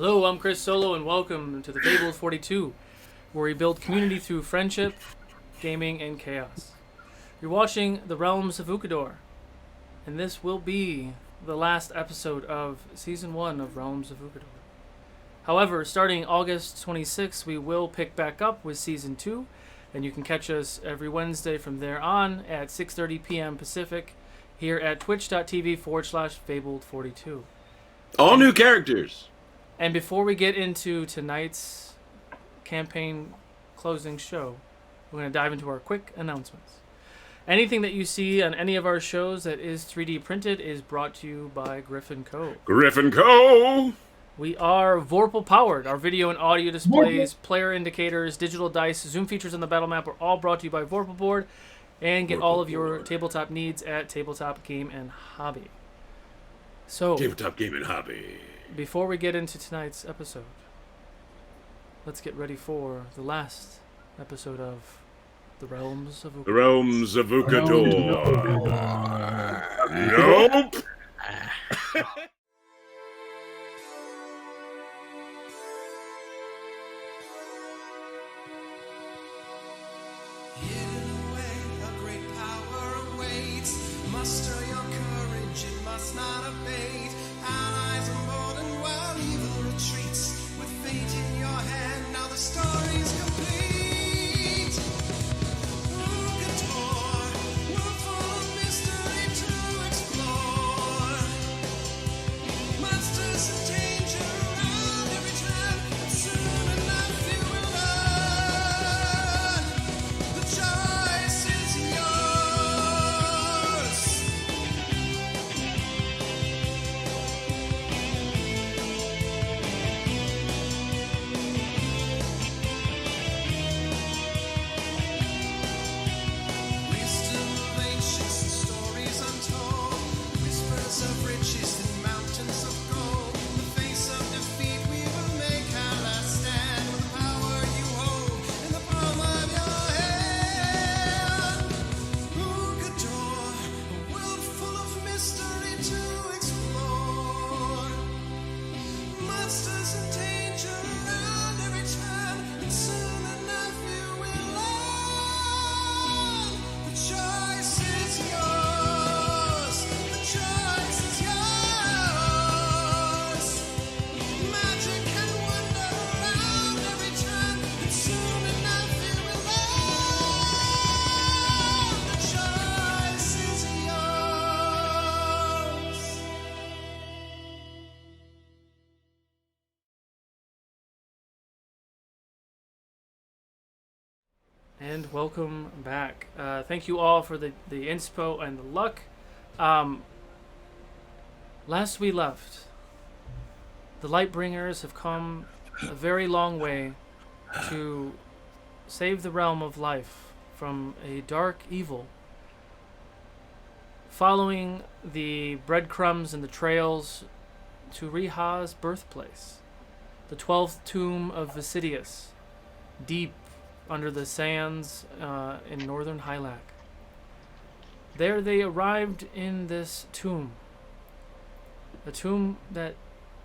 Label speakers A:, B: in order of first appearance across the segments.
A: Hello, I'm Chris Solo, and welcome to the Fabled 42, where we build community through friendship, gaming, and chaos. You're watching the Realms of Ukodor, and this will be the last episode of Season 1 of Realms of Ukodor. However, starting August 26th, we will pick back up with Season 2, and you can catch us every Wednesday from there on at 6:30 p.m. Pacific here at twitch.tv/Fabled42.
B: All new characters.
A: And before we get into tonight's campaign closing show, we're going to dive into our quick announcements. Anything that you see on any of our shows that is 3D printed is brought to you by Griffin Co.
B: Griffin Co.
A: We are Vorpal powered. Our video and audio displays, player indicators, digital dice, zoom features on the battle map are all brought to you by Vorpal Board. And get all of your tabletop needs at Tabletop Game and Hobby. So,
B: Tabletop Game and Hobby.
A: Before we get into tonight's episode, let's get ready for the last episode of The Realms of Ukodor.
B: The Realms of Ukodor. Nope.
C: Muster your courage, it must not abate. Allies are more than well, evil retreats. With fate in your hand, now the story's complete. Ukodor, world full of mystery to explore. Monsters and danger around every turn, and soon enough you will learn. The choice is yours. Wisdom of ancients and stories untold, whispers of riches and mountains of gold. In the face of defeat, we will make our last stand with the power you hold in the palm of your hand. Ukodor, a world full of mystery to explore. Monsters and danger around every turn, and soon enough you will learn. The choice is yours. The choice is yours. Magic and wonder around every turn, and soon enough you will learn. The choice is yours.
A: And welcome back. Thank you all for the inspo and the luck. Last we left, the Lightbringers have come a very long way to save the realm of life from a dark evil. Following the breadcrumbs and the trails to Riha's birthplace, the 12th tomb of Vasidius, deep under the sands in northern Hylac. There they arrived in this tomb. A tomb that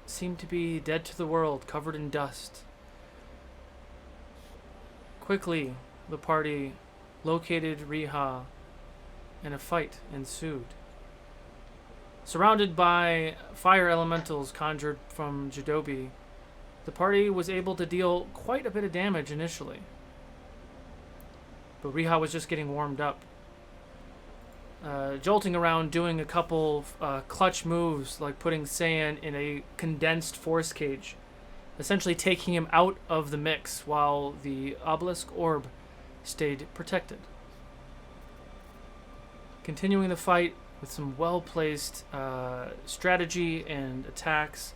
A: seemed to be dead to the world, covered in dust. Quickly, the party located Riha, and a fight ensued. Surrounded by fire elementals conjured from Jadobi, the party was able to deal quite a bit of damage initially. But Riha was just getting warmed up. Jolting around, doing a couple clutch moves, like putting Saiyan in a condensed force cage, essentially taking him out of the mix while the obelisk orb stayed protected. Continuing the fight with some well-placed strategy and attacks,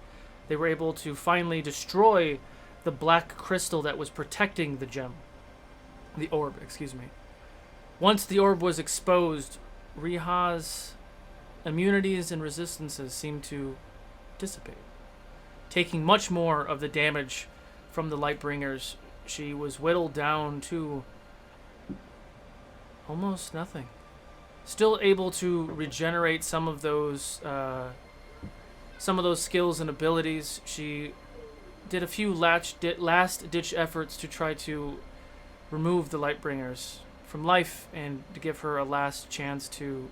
A: they were able to finally destroy the black crystal that was protecting the gem. The orb, excuse me. Once the orb was exposed, Riha's immunities and resistances seemed to dissipate. Taking much more of the damage from the Lightbringers, she was whittled down to almost nothing. Still able to regenerate some of those skills and abilities. She did a few last-ditch efforts to try to remove the Lightbringers from life and to give her a last chance to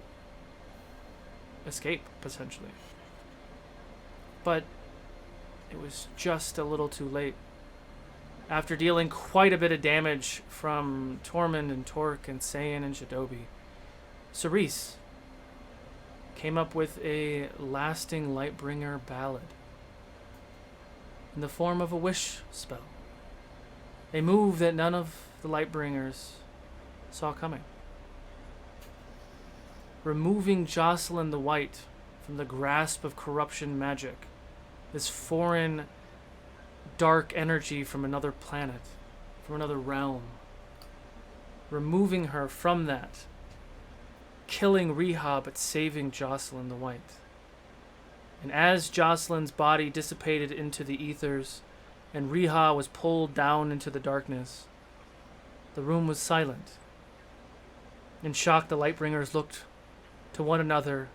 A: escape, potentially. But it was just a little too late. After dealing quite a bit of damage from Tormund and Torque and Saiyan and Shidobi, Cerise came up with a lasting Lightbringer ballad in the form of a wish spell. A move that none of the Lightbringers saw coming. Removing Jocelyn the White from the grasp of corruption magic, this foreign dark energy from another planet, from another realm. Removing her from that, killing Reha but saving Jocelyn the White. And as Jocelyn's body dissipated into the ethers and Reha was pulled down into the darkness, the room was silent. In shock, the Lightbringers looked to one another,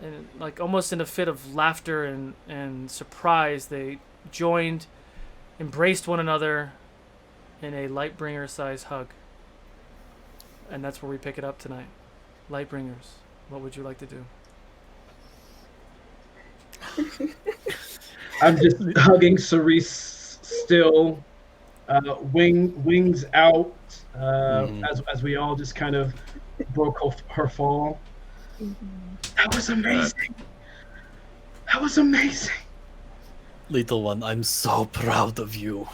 A: and like almost in a fit of laughter and surprise, they joined, embraced one another in a Lightbringer-sized hug. And that's where we pick it up tonight. Lightbringers, what would you like to do?
D: I'm just hugging Cerise still, wings out, as we all just kind of broke her fall. That was amazing. That was amazing.
E: Little one, I'm so proud of you.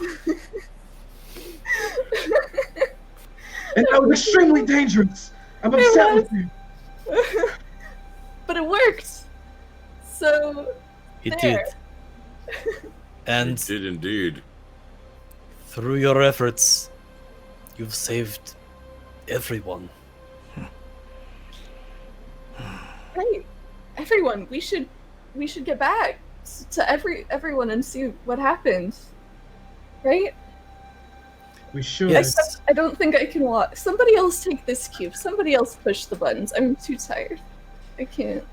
D: And that was extremely dangerous. I'm upset with you.
F: But it worked. So
E: It
F: there.
E: did. And
B: It did indeed.
E: through your efforts, you've saved everyone.
F: Right. Everyone, we should get back to everyone and see what happens. Right?
D: We should.
E: Yes.
F: I don't think I can walk. Somebody else take this cube. Somebody else push the buttons. I'm too tired. I can't.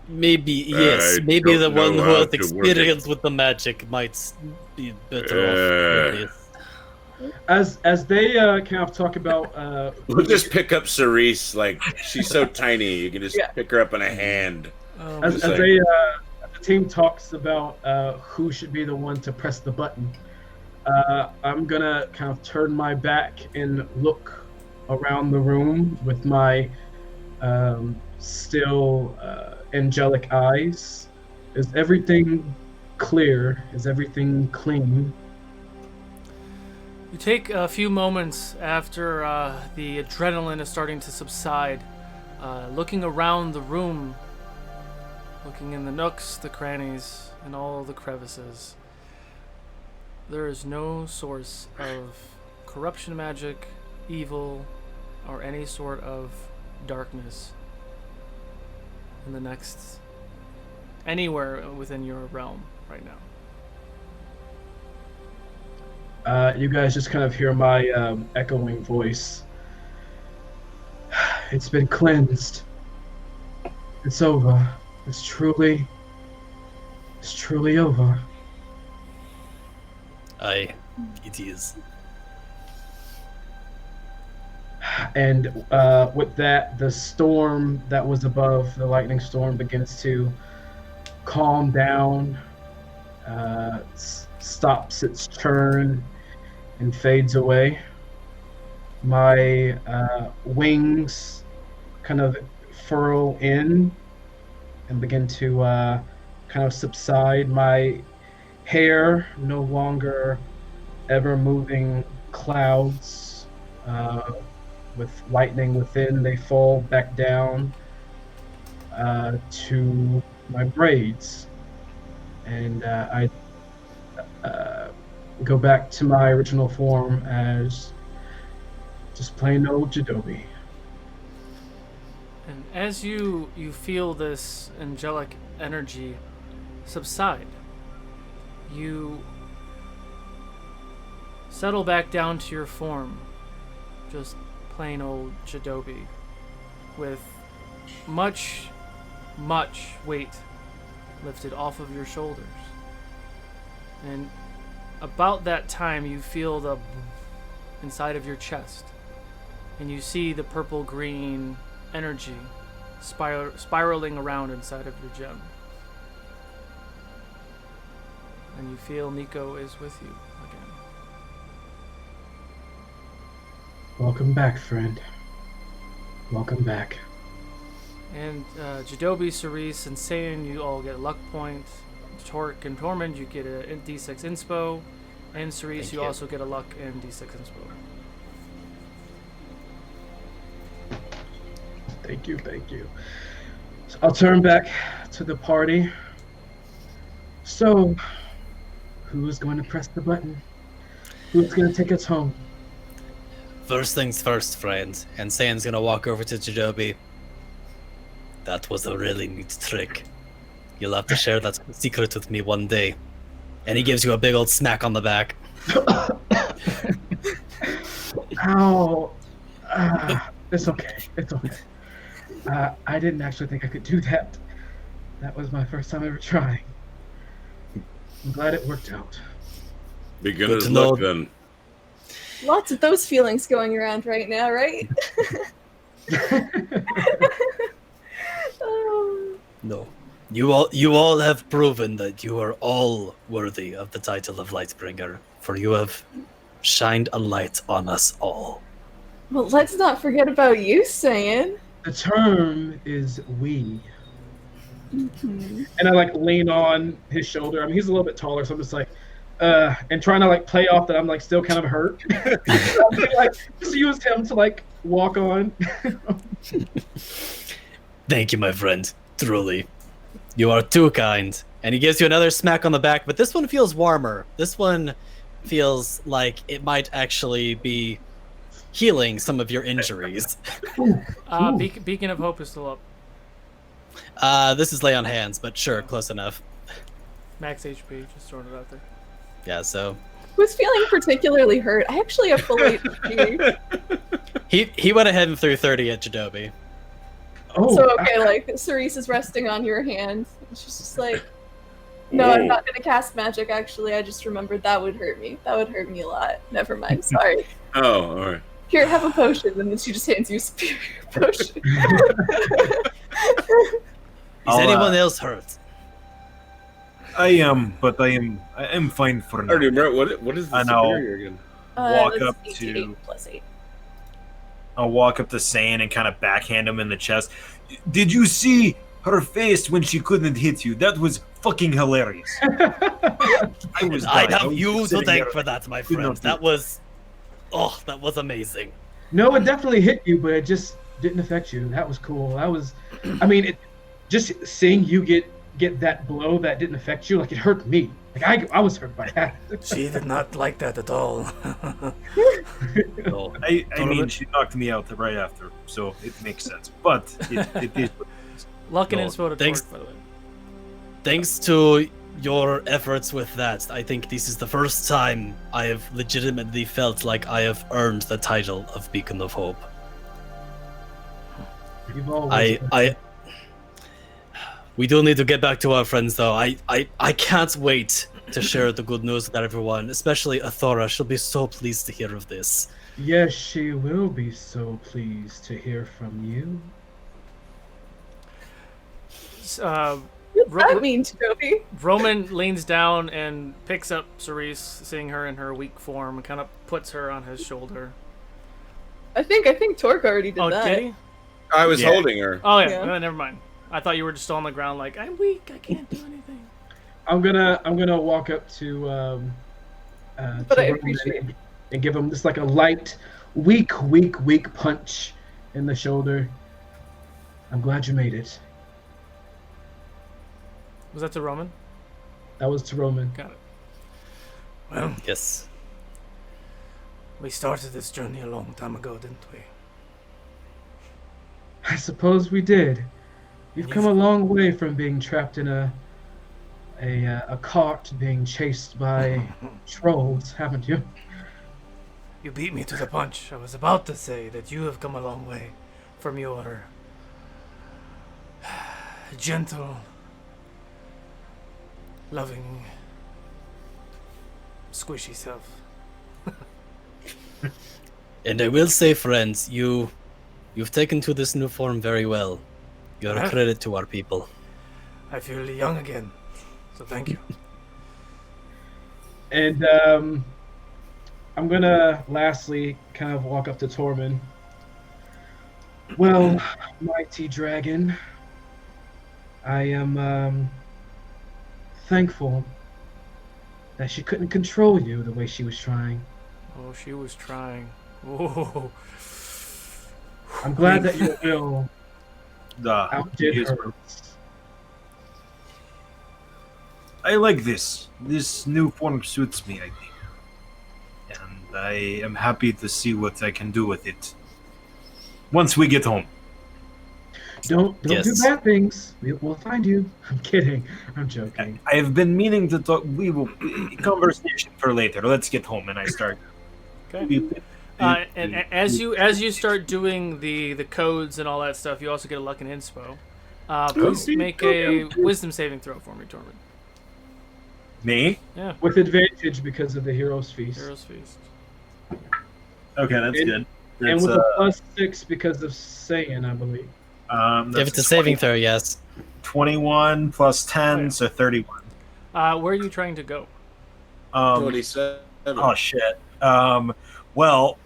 E: Maybe, yes.
B: I
E: Maybe the
B: don't know
E: one who
B: how
E: has
B: to work
E: experience with the magic might be better off with this.
D: As they kind of talk about
B: We'll just pick up Cerise, like she's so tiny, you can just
F: Yeah.
B: pick her up in a hand.
D: as
B: Just like-
D: the team talks about who should be the one to press the button, I'm gonna kind of turn my back and look around the room with my still angelic eyes. Is everything clear? Is everything clean?
A: You take a few moments after the adrenaline is starting to subside, looking around the room, looking in the nooks, the crannies, and all the crevices. There is no source of corruption magic, evil, or any sort of darkness in the next anywhere within your realm right now.
D: You guys just kind of hear my echoing voice. It's been cleansed. It's over. It's truly over.
E: Aye, it is.
D: And with that, the storm that was above, the lightning storm, begins to calm down, stops its churn, and fades away. My wings kind of furrow in and begin to kind of subside. My hair no longer ever moving clouds with lightning within. They fall back down to my braids, and I go back to my original form as just plain old Jadobi.
A: And as you feel this angelic energy subside, you settle back down to your form, just plain old Jadobi, with much weight lifted off of your shoulders. And about that time, you feel the inside of your chest. And you see the purple-green energy spiraling around inside of your gem. And you feel Nico is with you again.
D: Welcome back, friend. Welcome back.
A: And Jadobi, Cerise, and Saiyan, you all get a luck point. Torque and Tormund, you get a D6 inspo. And Cerise,
E: Thank
A: you
E: you.
A: also get a luck and D6 inspo.
D: Thank you, thank you. So I'll turn back to the party. So, who is going to press the button? Who's going to take us home?
E: First things first, friend. And Saiyan's gonna walk over to Jadobi. That was a really neat trick. You'll have to share that secret with me one day. And he gives you a big old smack on the back.
D: Ow. It's okay. It's okay. I didn't actually think I could do that. That was my first time ever trying. I'm glad it worked out.
B: Beginner's
E: to know-
B: luck then.
F: Lots of those feelings going around right now, right? Oh.
E: No. You all have proven that you are all worthy of the title of Lightbringer, for you have shined a light on us all.
F: Well, let's not forget about you, Saiyan.
D: The term is we.
F: Mhm.
D: And I like lean on his shoulder. I mean, he's a little bit taller, so I'm just like, and trying to like play off that I'm like still kind of hurt. Like just used him to like walk on.
E: Thank you, my friend. Truly. You are too kind. And he gives you another smack on the back, but this one feels warmer. This one feels like it might actually be healing some of your injuries.
D: Ooh.
A: Beacon of Hope is still up.
E: This is lay on hands, but sure, close enough.
A: Max HP, just throwing it out there.
E: Yeah, so
F: Who's feeling particularly hurt? I actually have full HP.
E: he went ahead and threw 30 at Jadobi.
D: Oh,
F: So okay, like Cerise is resting on your hand. She's just like, no, I'm not gonna cast magic. Actually, I just remembered that would hurt me. That would hurt me a lot. Never mind. Sorry.
B: Oh, all right.
F: Here, have a potion, and then she just hands you a superior potion.
E: Is anyone else hurt?
G: I am, but I am fine for
B: I
G: now.
B: already remember what is the
G: I know.
B: superior again?
G: Walk
F: that's
G: up
F: 8
G: to-
F: 8 plus 8.
G: I'll walk up to Saiyan and kind of backhand him in the chest. Did you see her face when she couldn't hit you? That was fucking hilarious. I was
E: I
G: dying. I
E: have
G: was
E: you to
G: sitting
E: thank
G: there.
E: for that, my
G: Could not
E: friend.
G: do
E: That
G: it.
E: was amazing.
D: no, it definitely hit you, but it just didn't affect you. That was cool. That was, I mean, just seeing you get that blow that didn't affect you, like it hurt me. Like I was hurt by that.
A: She did not like that at all.
E: So,
G: I mean, she knocked me out right after, so it makes sense. But it is.
A: Luck and
E: No,
A: inspo to
E: thanks.
A: Torque, by the way.
E: thanks to your efforts with that, I think this is the first time I have legitimately felt like I have earned the title of Beacon of Hope.
D: You've always
E: We do need to get back to our friends, though. I can't wait to share the good news with everyone, especially Athora. She'll be so pleased to hear of this.
D: Yes, she will be so pleased to hear from you.
F: What's that mean, Toby?
A: Roman leans down and picks up Cerise, seeing her in her weak form, and kind of puts her on his shoulder.
F: I think Torque already did
A: Oh,
F: that.
A: did he?
B: I was
G: Yeah.
B: holding her.
A: Oh, yeah.
F: Yeah.
A: No, never mind. I thought you were just still on the ground like, I'm weak, I can't do anything.
D: I'm gonna walk up to
F: But I
D: Roman
F: appreciate
D: and give him just like a light, weak punch in the shoulder. I'm glad you made it.
A: Was that to Roman?
D: That was to Roman.
A: Got it. Well,
E: Yes.
A: we started this journey a long time ago, didn't we?
D: I suppose we did. You've come a long way from being trapped in a cart being chased by trolls, haven't you?
A: You beat me to the punch. I was about to say that you have come a long way from your gentle loving, squishy self.
E: And I will say, friends, you've taken to this new form very well. You're a
A: Huh?
E: credit to our people.
A: I feel young again, so thank you.
D: And I'm gonna lastly kind of walk up to Tormund. Well, mighty dragon, I am thankful that she couldn't control you the way she was trying.
A: Oh, she was trying. Oh.
D: I'm glad that your will
G: Duh.
D: outdid
G: Yes.
D: hers.
G: I like this. This new form suits me, I think. And I am happy to see what I can do with it. Once we get home.
D: Don't do
E: Yes.
D: bad things. We'll find you. I'm kidding. I'm joking.
G: I have been meaning to talk. We will conversation for later. Let's get home, and I start.
A: Okay. And as you start doing the codes and all that stuff, you also get a luck and inspo. Please make a wisdom saving throw for me, Tormund.
G: Me?
A: Yeah.
D: With advantage because of the Hero's Feast.
A: Hero's Feast.
G: Okay, that's
D: And-
G: good.
D: And
G: That's,
D: with a +6 because of Saiyan, I believe.
E: Give it a saving throw, yes.
G: 21 plus 10,
A: Oh, yeah.
G: so 31.
A: Where are you trying to go?
B: 27.
G: Oh shit. Well,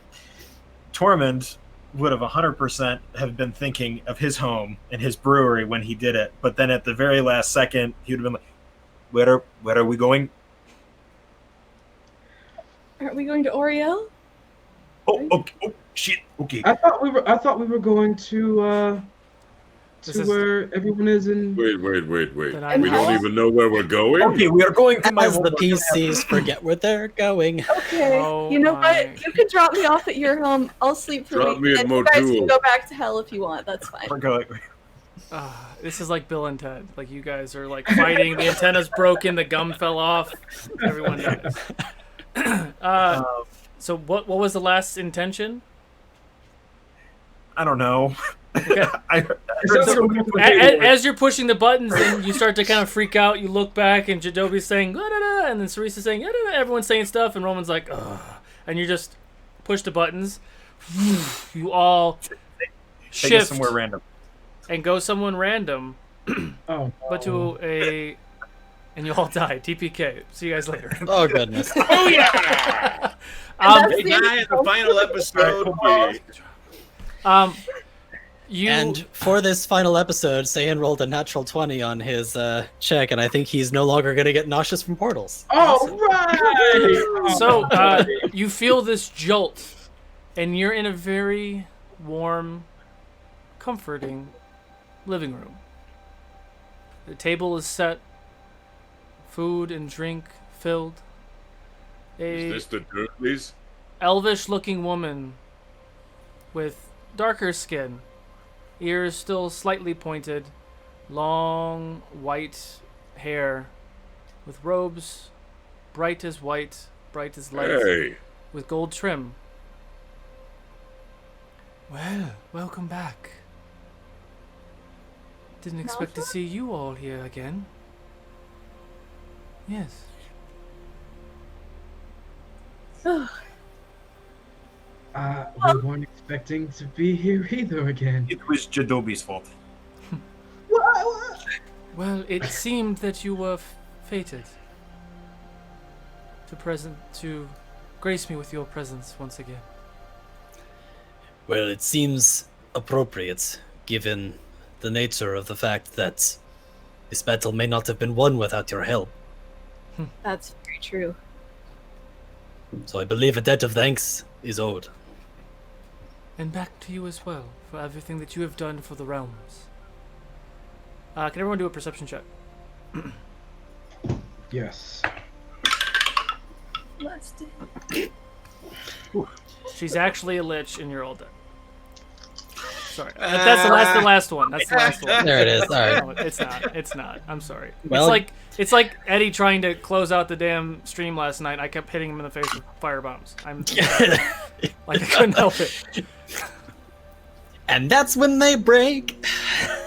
G: Tormund would have 100% have been thinking of his home and his brewery when he did it, but then at the very last second, he would have been like, "Where are we going?"
F: Aren't we going to Oriel?
G: Oh, okay. Oh, shit. Okay.
D: I thought we were going to
A: This is-
D: where everyone is in.
B: Wait.
A: Then I'm
B: We don't
A: out.
B: even know where we're going?
G: Okay, we are going to my
E: As the
G: home.
E: PCs forget where they're going.
F: Okay.
A: Oh
F: you know
A: my.
F: what? You can drop me off at your home. I'll sleep for
B: Drop
F: a
B: me
F: week.
B: at
F: And you guys
B: Modul.
F: can go back to hell if you want. That's fine.
G: We're going.
A: This is like Bill and Ted. Like you guys are like fighting. The antenna's broken. The gum fell off. Everyone dies. So what was the last intention?
G: I don't know.
A: Okay.
G: I
D: It sounds like we're going to the Hayward.
A: As you're pushing the buttons and you start to kind of freak out, you look back and Jadobi's saying, "Da, da, da," and then Cerise's saying, "Da, da, da," everyone's saying stuff, and Roman's like, "Ugh," and you just push the buttons. You all
G: take us
A: shift
G: somewhere random.
A: and go someone random,
D: Oh,
A: but to a, and you all die. TPK. See you guys later.
E: Oh, goodness.
B: Oh, yeah!
F: That's
B: Hey,
F: the
B: guy, in the final episode.
A: You
E: And for this final episode, Saiyan rolled a natural 20 on his check, and I think he's no longer going to get nauseous from portals.
D: all right.
A: so you feel this jolt, and you're in a very warm, comforting living room. The table is set, food and drink filled.
B: Is this the Dudleys?
A: Elvish-looking woman with darker skin, ears still slightly pointed, long white hair, with robes bright as white, bright as light,
B: Hey.
A: with gold trim. Well, welcome back. Didn't expect to
F: Malfoy?
A: see you all here again. Yes.
D: We weren't expecting to be here either again.
G: It was Jadobi's fault.
A: Well, it seemed that you were fated to grace me with your presence once again.
E: Well, it seems appropriate, given the nature of the fact that this battle may not have been won without your help.
F: That's very true.
E: So I believe a debt of thanks is owed.
A: And back to you as well, for everything that you have done for the realms. Can everyone do a perception check?
D: Yes.
F: Blessed.
A: She's actually a lich, and you're all dead. Sorry, that's the last one. That's the last one.
E: There it is. All right.
A: No, it's not. It's not. I'm sorry.
E: Well-
A: It's like Eddie trying to close out the damn stream last night. I kept hitting him in the face with fire bombs. Like I couldn't help it.
E: And that's when they break.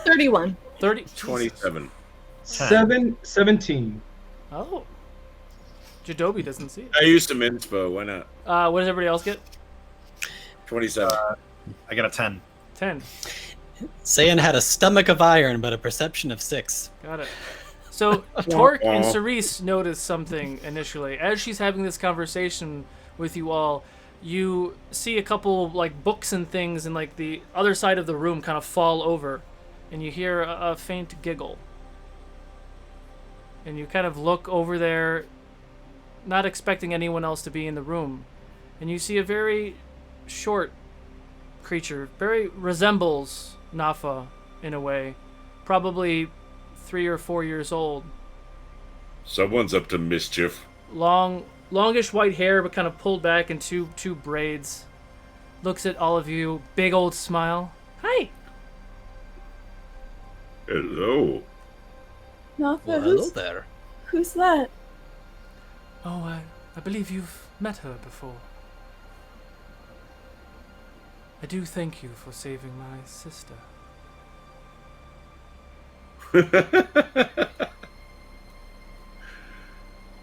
F: 31.
A: 30.
B: 27.
D: 17.
A: Oh. Jadobi doesn't see it.
B: I used some inspo. Why not?
A: What does everybody else get?
B: 27.
G: I got a 10.
A: 10.
E: Saiyan had a stomach of iron, but a perception of 6.
A: Got it. So Torque and Cerise notice something initially. As she's having this conversation with you all, you see a couple like books and things in like the other side of the room kind of fall over, and you hear a faint giggle. And you kind of look over there, not expecting anyone else to be in the room, and you see a very short creature, very resembles Nafa in a way, probably 3 or 4 years old.
B: Someone's up to mischief.
A: Longish white hair, but kind of pulled back in two braids. Looks at all of you, big old smile. Hi.
B: Hello.
F: Nafa,
E: Well, hello there.
F: who's that?
A: Oh, I believe you've met her before. I do thank you for saving my sister.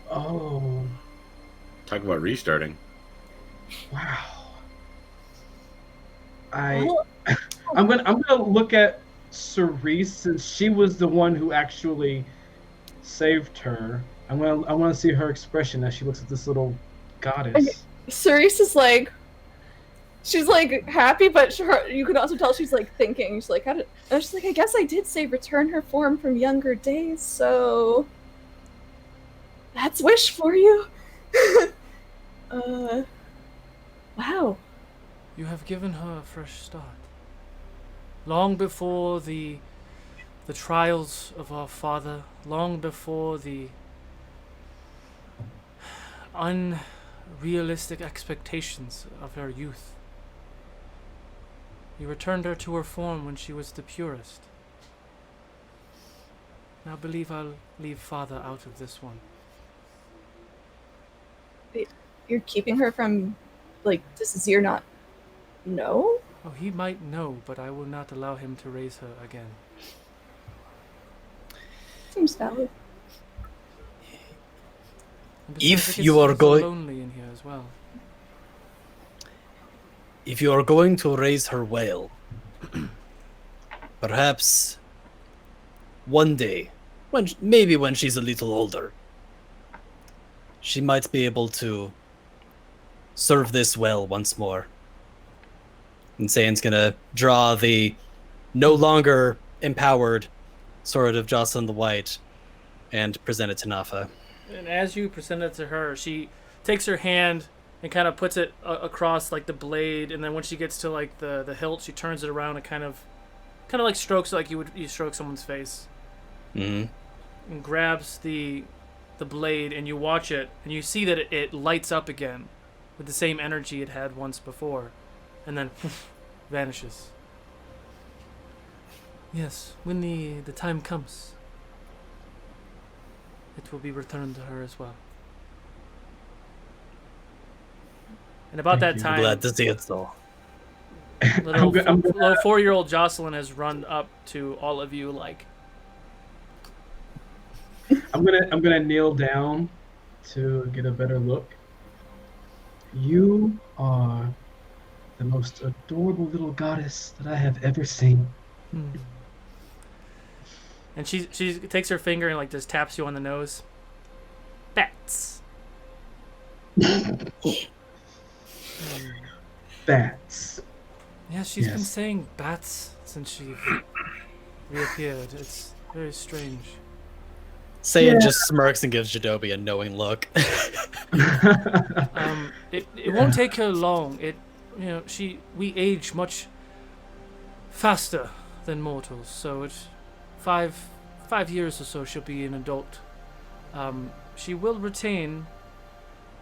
D: Oh,
B: Talk about restarting.
D: wow.
F: Well,
D: I'm gonna look at Cerise since she was the one who actually saved her. I want to see her expression as she looks at this little goddess.
F: Cerise is like, she's like happy, but you can also tell she's like thinking. She's like, and she's like, I guess I did say return her form from younger days, so that's wish for you. Wow.
A: You have given her a fresh start. Long before the trials of our father, long before the unrealistic expectations of her youth. You returned her to her form when she was the purest. Now believe I'll leave father out of this one.
F: You're keeping her from, like, does Azir not know?
A: Oh, he might know, but I will not allow him to raise her again.
F: Seems valid.
A: And
E: If
A: besides,
E: you are
A: it's
E: going-
A: lonely in here as well.
E: If you are going to raise her well, perhaps one day, maybe when she's a little older, she might be able to serve this well once more. And Saiyan's gonna draw the no longer empowered sword of Jocelyn the White and present it to Nafa.
A: And as you present it to her, she takes her hand and kind of puts it across like the blade, and then when she gets to like the hilt, she turns it around and kind of like strokes it like you stroke someone's face,
E: Mm-hmm.
A: and grabs the blade, and you watch it, and you see that it lights up again with the same energy it had once before, and then vanishes. Yes, when the time comes, it will be returned to her as well. And about
D: Thank
A: that
D: you.
A: time,
E: Glad to see it so.
A: little,
D: I'm gonna-
A: little 4-year-old Jocelyn has run up to all of you like,
D: I'm gonna kneel down to get a better look. You are the most adorable little goddess that I have ever seen.
A: and she takes her finger and like just taps you on the nose. Bats.
D: Bats.
A: Yeah, she's been
D: Yes.
A: saying bats since she reappeared. It's very strange.
E: Saiyan
D: Yeah.
E: just smirks and gives Jadobi a knowing look.
A: It won't take her long. We age much faster than mortals, so it's 5 years or so she'll be an adult. She will retain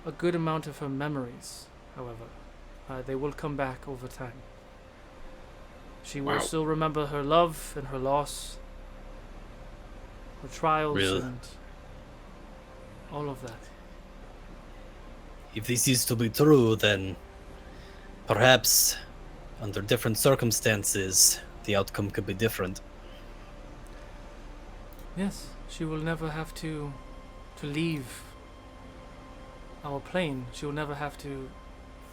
A: a good amount of her memories, however. They will come back over time. She will
B: Wow.
A: still remember her love and her loss, her trials,
E: Really?
A: and all of that.
E: If this is to be true, then perhaps under different circumstances, the outcome could be different.
A: Yes, she will never have to to leave our plane. She will never have to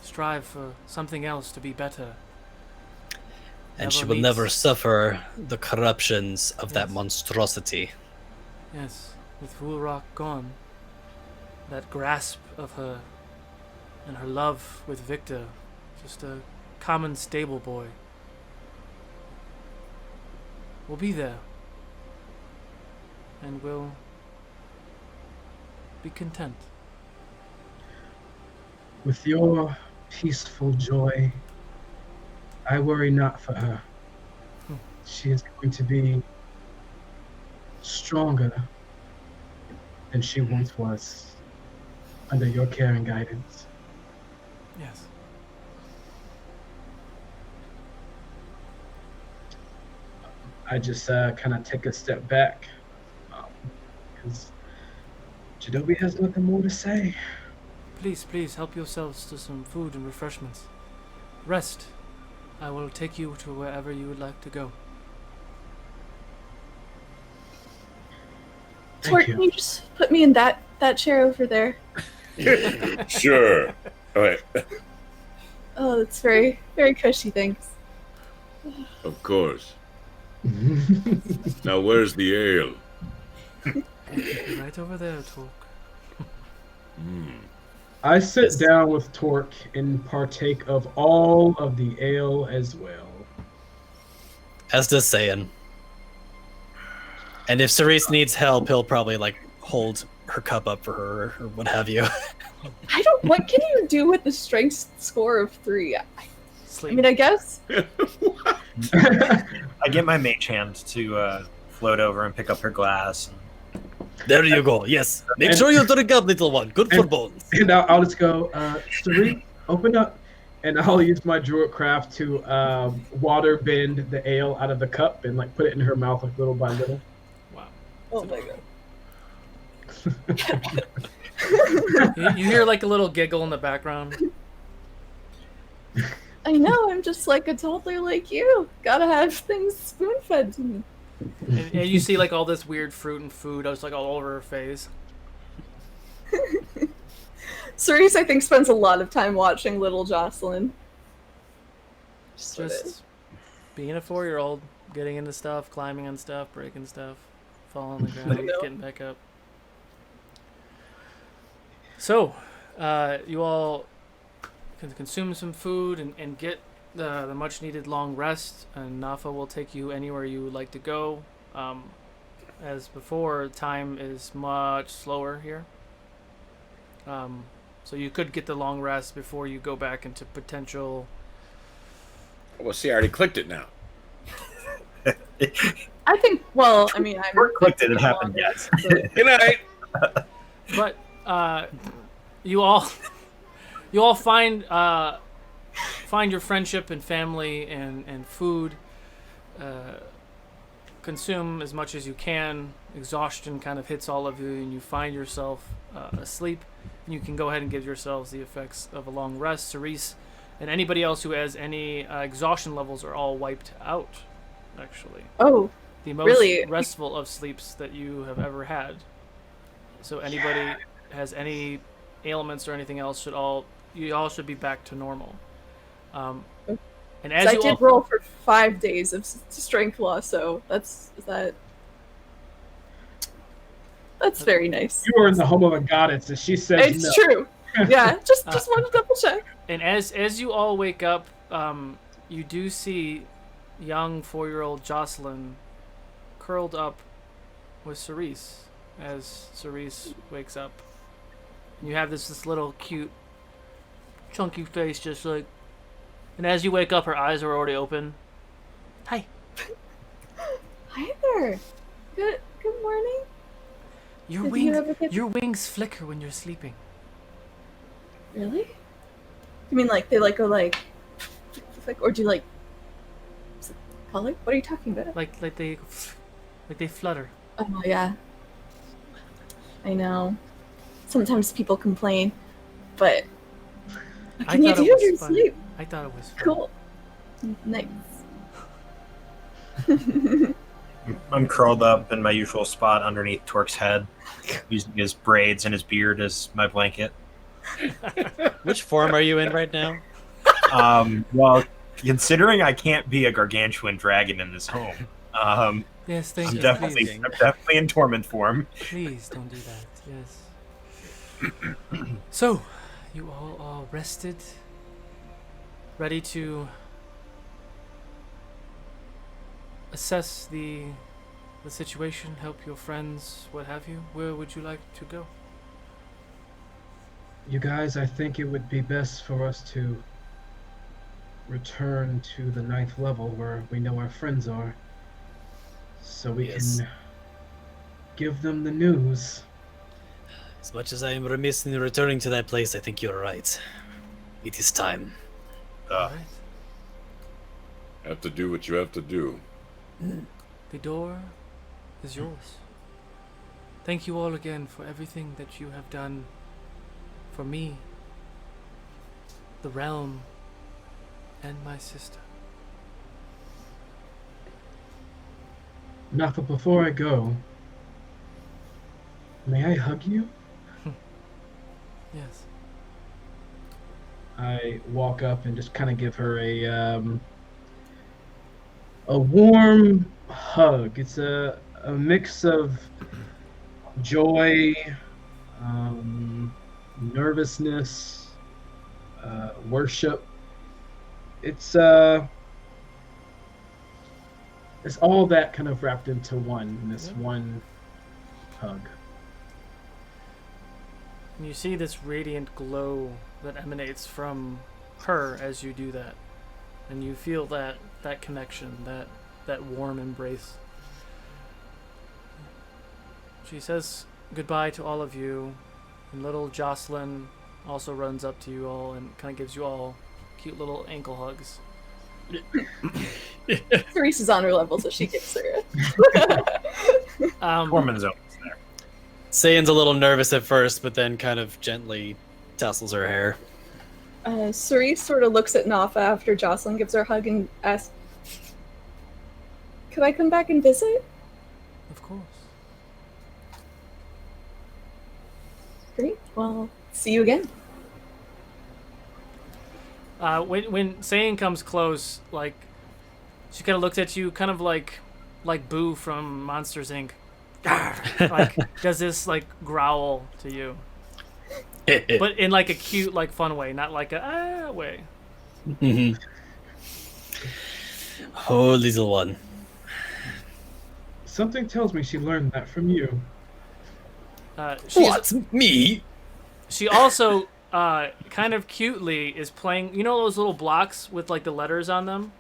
A: strive for something else to be better.
E: And she
A: Never
E: will
A: meets.
E: never suffer the corruptions of that
A: Yes.
E: monstrosity.
A: Yes, with Woolrock gone, that grasp of her and her love with Victor, just a common stable boy, will be there. And will be content.
D: With your peaceful joy, I worry not for her. She is going to be stronger than she once was under your care and guidance.
A: Yes.
D: I just kind of take a step back because Jadobi has nothing more to say.
A: Please help yourselves to some food and refreshments. Rest. I will take you to wherever you would like to go.
F: Tort,
D: Thank
F: can
D: you.
F: you just put me in that chair over there?
B: Sure. All right.
F: Oh, that's very, very cushy, thanks.
B: Of course. Now, where's the ale?
A: Right over there, Torque.
D: I sit down with Torque and partake of all of the ale as well.
E: As does Saiyan. And if Cerise needs help, he'll probably like hold her cup up for her or what have you.
F: What can you do with the strength score of 3? I
A: Sleep.
F: mean, I guess.
G: I get my mage hand to float over and pick up her glass.
E: There you go. Yes. Make
D: And-
E: sure you drink up, little one. Good for
D: and-
E: bones.
D: And I'll just go, Cerise, open up. And I'll use my druid craft to water bend the ale out of the cup and like put it in her mouth like little by little.
A: Wow.
F: Oh my god.
A: You hear like a little giggle in the background.
F: I know, I'm just like a toddler like you. Gotta have things spoon fed to me.
A: And you see like all this weird fruit and food just like all over her face.
F: Cerise, I think, spends a lot of time watching little Jocelyn.
A: Just being a 4-year-old, getting into stuff, climbing on stuff, breaking stuff, falling on the ground,
F: know.
A: getting back up. So, you all can consume some food and get the much needed long rest, and Nafa will take you anywhere you would like to go. As before, time is much slower here. So you could get the long rest before you go back into potential.
B: Well, see, I already clicked it now.
F: I think, well, I mean, I'm.
G: Clicked it, it happened, yes.
B: Good night.
A: But you all find your friendship and family and food. Consume as much as you can. Exhaustion kind of hits all of you, and you find yourself asleep. And you can go ahead and give yourselves the effects of a long rest. Cerise and anybody else who has any exhaustion levels are all wiped out. Actually,
F: Oh,
A: the most
F: Really?
A: restful of sleeps that you have ever had. So anybody has any ailments or anything else you all should be back to normal. And as
F: I
A: you
F: did
A: all,
F: roll for 5 days of strength loss, so that's very nice.
D: You are in the home of a goddess, and she says
F: It's
D: no.
F: true. Yeah, just wanted to double check.
A: and as you all wake up, you do see young 4-year-old Jocelyn curled up with Cerise as Cerise wakes up. And you have this little cute, chunky face, just like. And as you wake up, her eyes are already open. Hi.
F: Hi there. Good morning.
A: Your
F: Did you
A: wings,
F: ever get-
A: your wings flicker when you're sleeping.
F: Really? You mean like they like go like, or do you like color? What are you talking about?
A: Like they flutter.
F: Oh yeah. I know. Sometimes people complain, but what can you
A: thought it
F: do?
A: was
F: You're
A: fun.
F: asleep.
A: I thought it was fun.
F: Cool. Nice.
G: I'm curled up in my usual spot underneath Torque's head, using his braids and his beard as my blanket.
E: Which form are you in right now?
G: Well, considering I can't be a gargantuan dragon in this home,
A: Yes, thank
G: I'm
A: you.
G: definitely in torment form.
A: Please don't do that. Yes. So, you all are rested, ready to assess the situation, help your friends, what have you. Where would you like to go?
D: You guys, I think it would be best for us to return to the 9th level where we know our friends are, so we
E: Yes.
D: can give them the news.
E: As much as I am remiss in returning to that place, I think you're right. It is time.
A: All right.
B: Have to do what you have to do.
A: The door is yours. Thank you all again for everything that you have done for me, the realm, and my sister.
D: Now, but before I go, may I hug you?
A: Yes.
D: I walk up and just kind of give her a warm hug. It's a mix of joy, nervousness, worship. It's all that kind of wrapped into one in this one hug.
A: And you see this radiant glow that emanates from her as you do that. And you feel that connection, that warm embrace. She says goodbye to all of you, and little Jocelyn also runs up to you all and kind of gives you all cute little ankle hugs.
F: Therese is on her level, so she gets her.
G: Tormund's almost there.
E: Sayan's a little nervous at first, but then kind of gently tassels her hair.
F: Cerise sort of looks at Nafa after Jocelyn gives her a hug and asks, "Could I come back and visit?"
A: Of course.
F: Great. Well, see you again.
A: When Sayan comes close, like, she kind of looks at you, kind of like Boo from Monsters Inc. Like, does this like growl to you, but in like a cute, like fun way, not like a way.
E: Oh, little one.
D: Something tells me she learned that from you.
E: What? Me?
A: She also kind of cutely is playing. You know those little blocks with like the letters on them.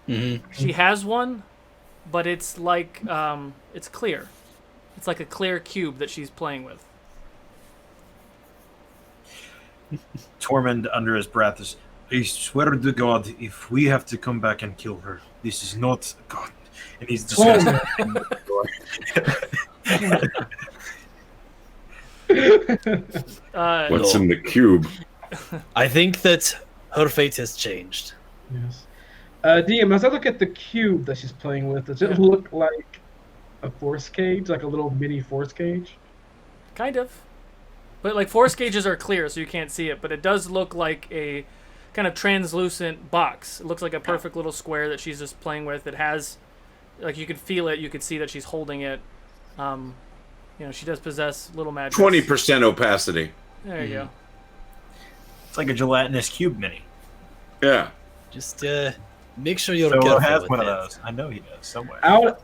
E: Mm-hmm.
A: She has one, but it's like it's clear. It's like a clear cube that she's playing with.
G: Tormund, under his breath, is, "I swear to God, if we have to come back and kill her, this is not God." And he's just
B: What's in the cube?
E: I think that her fate has changed.
D: Yes. DM, as I look at the cube that she's playing with, does it look like a force cage, like a little mini force cage?
A: Kind of. But like force gauges are clear, so you can't see it. But it does look like a kind of translucent box. It looks like a perfect little square that she's just playing with. It has, like, you could feel it. You could see that she's holding it. You know, she does possess little magic.
B: 20% opacity.
A: There you go.
G: It's like a gelatinous cube mini.
B: Yeah.
E: Just make sure you're
G: So
E: careful
G: has
E: with
G: one
E: it.
G: of those. I know he does somewhere.
D: Out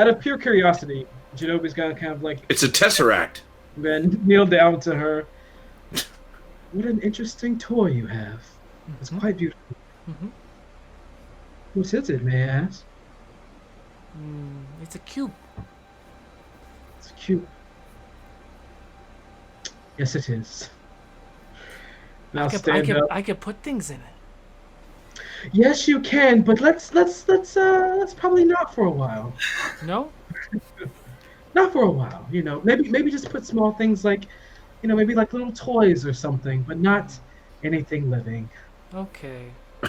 D: of pure curiosity, Shinobi's gonna kind of like
B: It's a tesseract.
D: then kneel down to her. What an interesting toy you have. It's quite beautiful.
A: Mm-hmm.
D: What is it, may I ask?
A: It's a cube.
D: It's cute. Yes, it is. Now stand up.
A: I could put things in it.
D: Yes, you can, but let's probably not for a while.
A: No?
D: Not for a while, you know. Maybe just put small things like, you know, maybe like little toys or something, but not anything living.
A: Okay.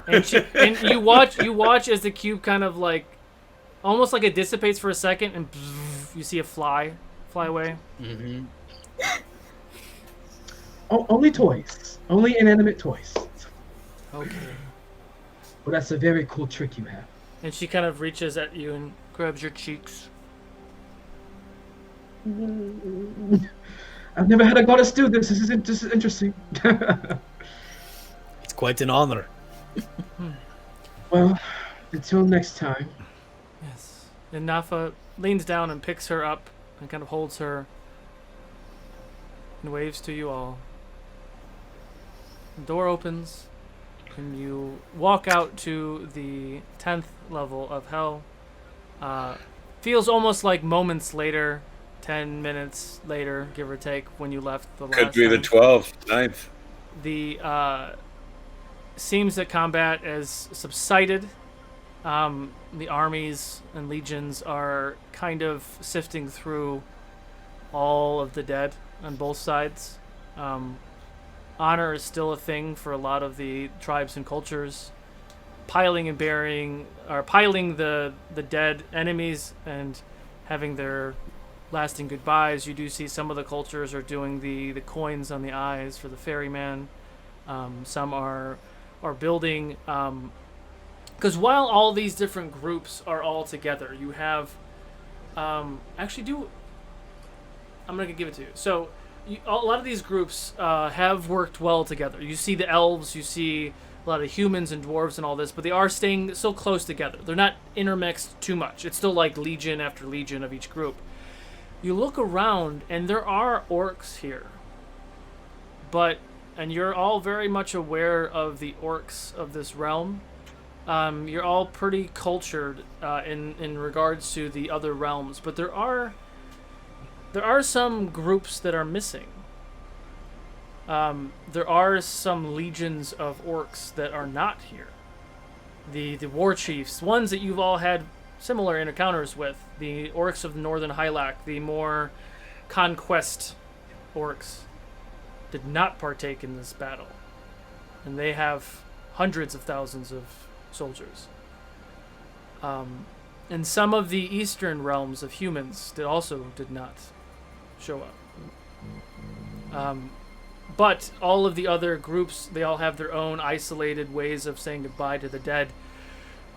A: And you watch as the cube kind of like almost like it dissipates for a second, and you see a fly away.
E: Mm-hmm.
D: Only toys. Only inanimate toys.
A: Okay.
D: Well, that's a very cool trick you have.
A: And she kind of reaches at you and grabs your cheeks.
D: I've never had a goddess do this. This is interesting.
E: It's quite an honor.
D: Well, until next time.
A: Yes. And Nafa leans down and picks her up and kind of holds her and waves to you all. The door opens and you walk out to the 10th level of hell. Feels almost like moments later, 10 minutes later, give or take, when you left the last
B: Could be the
A: time.
B: 12th, 9th.
A: The seems that combat has subsided. The armies and legions are kind of sifting through all of the dead on both sides. Honor is still a thing for a lot of the tribes and cultures. Piling and burying, or piling the dead enemies and having their lasting goodbyes. You do see some of the cultures are doing the coins on the eyes for the ferryman. Some are building, because while all these different groups are all together, you have I'm gonna give it to you. So a lot of these groups have worked well together. You see the elves, you see a lot of humans and dwarves and all this, but they are staying so close together. They're not intermixed too much. It's still like legion after legion of each group. You look around, and there are orcs here. And you're all very much aware of the orcs of this realm. You're all pretty cultured in regards to the other realms, but there are some groups that are missing. There are some legions of orcs that are not here. The war chiefs, ones that you've all had similar encounters with, the orcs of the Northern Hylac, the more conquest orcs, did not partake in this battle. And they have hundreds of thousands of soldiers. And some of the eastern realms of humans that also did not show up. But all of the other groups, they all have their own isolated ways of saying goodbye to the dead.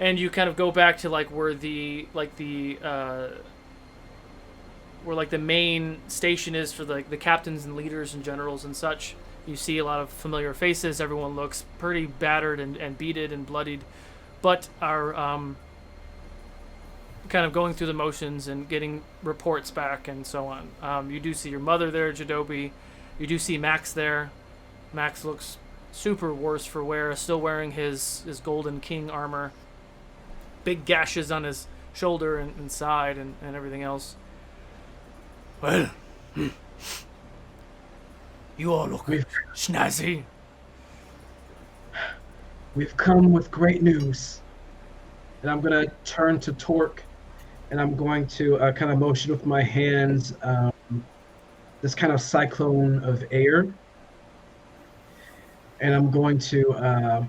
A: And you kind of go back to where the main station is for the captains and leaders and generals and such. You see a lot of familiar faces. Everyone looks pretty battered and beaten and bloodied, but are kind of going through the motions and getting reports back and so on. You do see your mother there, Jadobi. You do see Max there. Max looks super worse for wear, still wearing his golden king armor. Big gashes on his shoulder and side and everything else. Well, you all look snazzy.
D: We've come with great news. And I'm going to turn to Torque, and I'm going to kind of motion with my hands this kind of cyclone of air. And I'm going to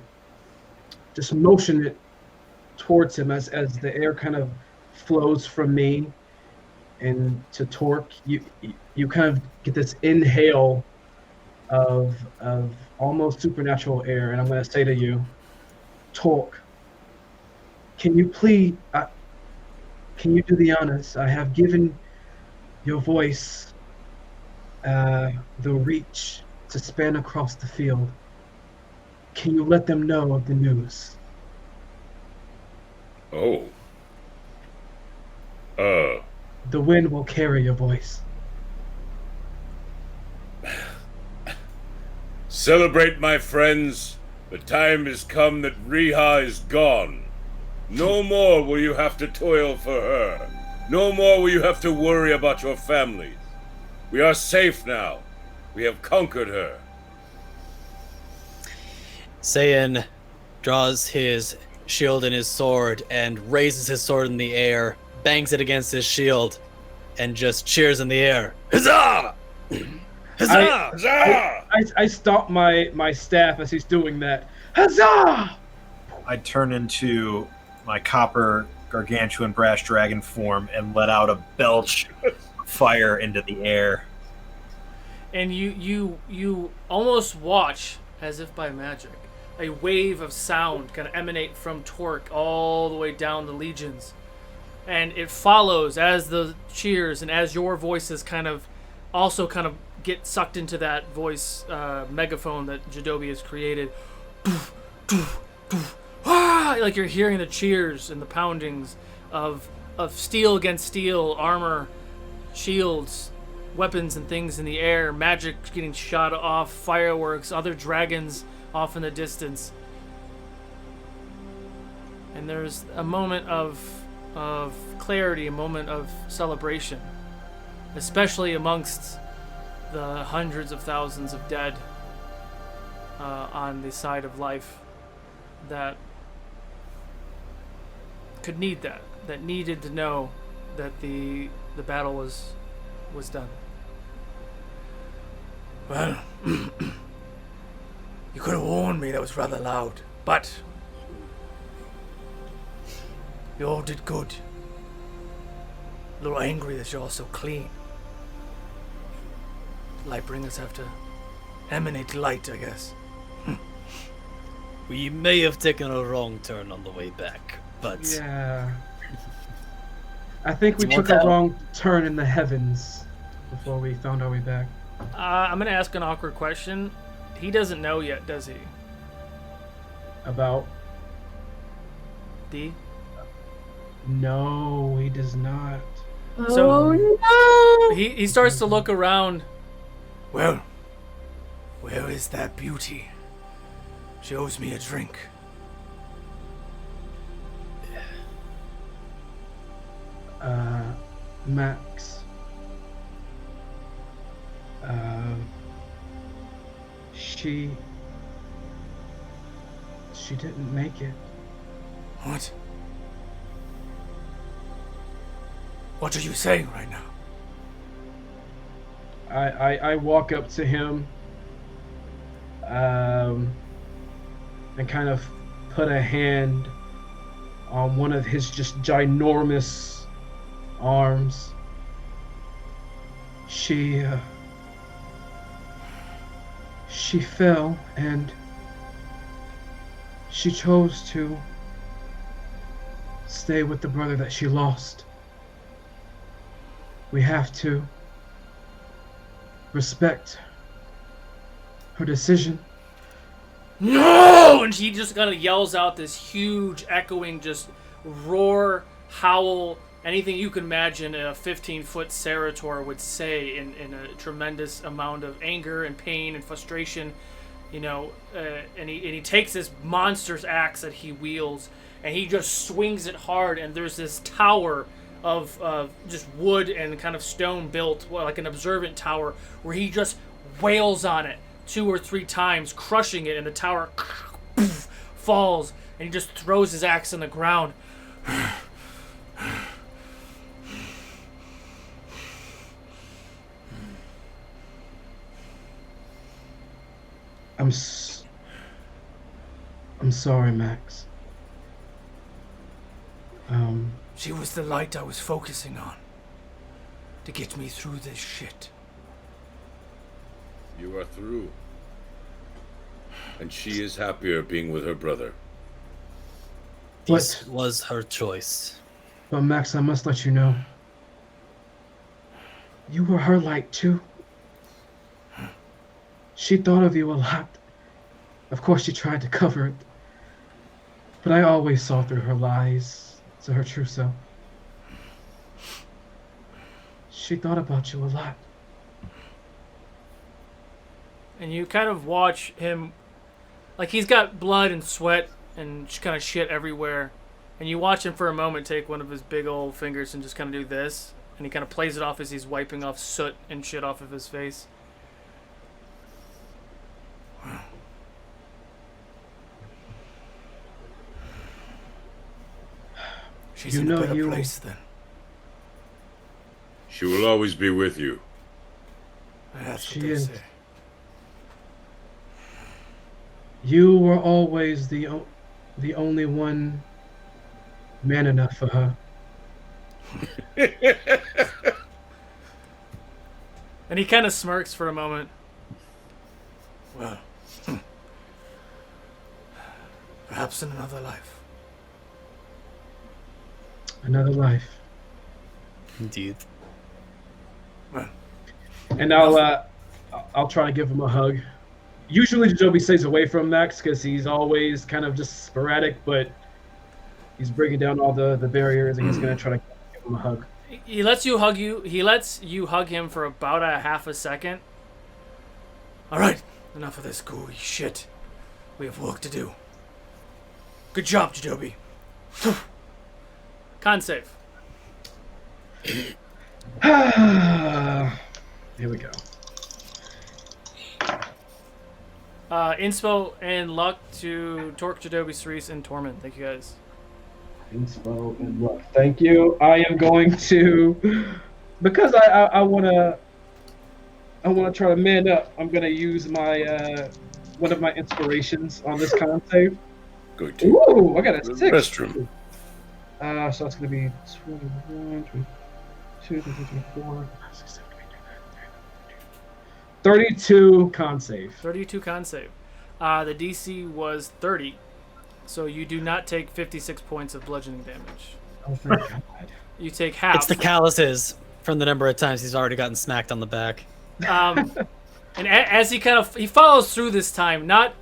D: just motion it towards him as the air kind of flows from me and to Torque. You kind of get this inhale of almost supernatural air, and I'm going to say to you, Torque, can you please, can you do the honors? I have given your voice the reach to span across the field. Can you let them know of the news?
B: Oh.
D: The wind will carry your voice.
B: Celebrate, my friends. The time has come that Riha is gone. No more will you have to toil for her. No more will you have to worry about your families. We are safe now. We have conquered her.
E: Sayan draws his shield and his sword and raises his sword in the air, bangs it against his shield, and just cheers in the air. Huzzah! Huzzah!
B: Huzzah!
D: I stop my staff as he's doing that. Huzzah!
G: I turn into my copper gargantuan brass dragon form and let out a belch of fire into the air.
A: And you almost watch, as if by magic, a wave of sound kind of emanate from Torque all the way down the legions. And it follows as the cheers and as your voices kind of get sucked into that voice megaphone that Jadobi has created. Like you're hearing the cheers and the poundings of steel against steel, armor, shields, weapons and things in the air, magic getting shot off, fireworks, other dragons off in the distance. And there's a moment of clarity, a moment of celebration, especially amongst the hundreds of thousands of dead on the side of life that could need that needed to know that the battle was done.
H: Well, you could have warned me that was rather loud, but you all did good. A little angry that you're all so clean. Lightbringers have to emanate light, I guess.
E: We may have taken a wrong turn on the way back, but
D: Yeah. I think we
E: It's
D: took
E: more
D: a
E: tell.
D: wrong turn in the heavens before we found our way back.
A: I'm gonna ask an awkward question. He doesn't know yet, does he?
D: About
A: D?
D: no, he does not.
A: So-
F: Oh no!
A: He starts to look around.
H: Well, where is that beauty? She owes me a drink.
D: Max. She didn't make it.
H: What? What are you saying right now?
D: I walk up to him and kind of put a hand on one of his just ginormous arms. She fell and she chose to stay with the brother that she lost. We have to respect her decision.
A: No! And he just kind of yells out this huge, echoing, just roar, howl, anything you can imagine a 15-foot Cerator would say in a tremendous amount of anger and pain and frustration, you know. And he takes this monster's axe that he wields, and he just swings it hard, and there's this tower of just wood and kind of stone built, like an observant tower, where he just wails on it 2 or 3 times, crushing it, and the tower falls, and he just throws his axe on the ground.
D: I'm sorry, Max.
H: She was the light I was focusing on to get me through this shit.
B: You are through. And she is happier being with her brother.
E: this was her choice.
D: But Max, I must let you know. You were her light too. She thought of you a lot. Of course, she tried to cover it. But I always saw through her lies to her true self. She thought about you a lot.
A: And you kind of watch him, like he's got blood and sweat and kind of shit everywhere. And you watch him for a moment take one of his big old fingers and just kind of do this. And he kind of plays it off as he's wiping off soot and shit off of his face.
H: She's
D: You
H: in
D: know
H: a better
D: you-
H: place then.
B: She will always be with you.
H: That's
D: She
H: what they
D: is.
H: say.
D: You were always the only one man enough for her.
A: And he kind of smirks for a moment.
H: Well, perhaps in another life.
D: Another life.
E: Indeed.
H: Well,
D: And I'll try to give him a hug. Usually Joby stays away from Max because he's always kind of just sporadic, but he's breaking down all the barriers, and he's gonna try to give him a hug.
A: He lets you hug you. He lets you hug him for about a half a second.
H: all right, enough of this gooey shit. We have work to do. Good job, Jadobi.
A: Con save.
D: Here we go.
A: Inspo and luck to Torque, Jadobi, Cerise, and Torment. Thank you guys.
D: Inspo and luck. Thank you. I am going to, because I wanna try to man up. I'm gonna use my one of my inspirations on this con save.
B: Good to
D: Ooh, I got a
B: the
D: 6.
B: restroom.
D: So that's going to be 21, 22, 23, 24, 26, 27, 28, 32 con save.
A: 32 con save. The DC was 30, so you do not take 56 points of bludgeoning damage.
D: Oh, thank God.
A: You take half.
E: It's the calluses from the number of times he's already gotten smacked on the back.
A: And as he he follows through this time, not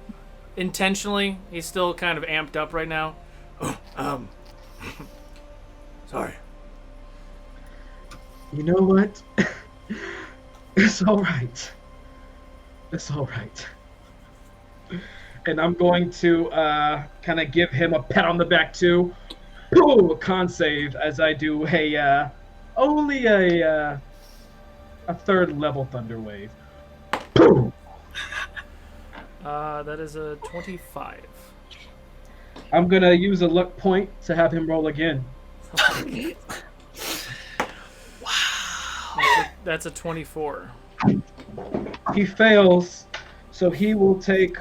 A: intentionally. He's still kind of amped up right now.
H: Sorry.
D: You know what? It's all right. It's all right. And I'm going to kind of give him a pat on the back too. Ooh, a con save as I do only a 3rd level Thunder Wave. Boom.
A: That is a 25.
D: I'm gonna use a luck point to have him roll again.
A: That's a 24.
D: He fails, so he will take.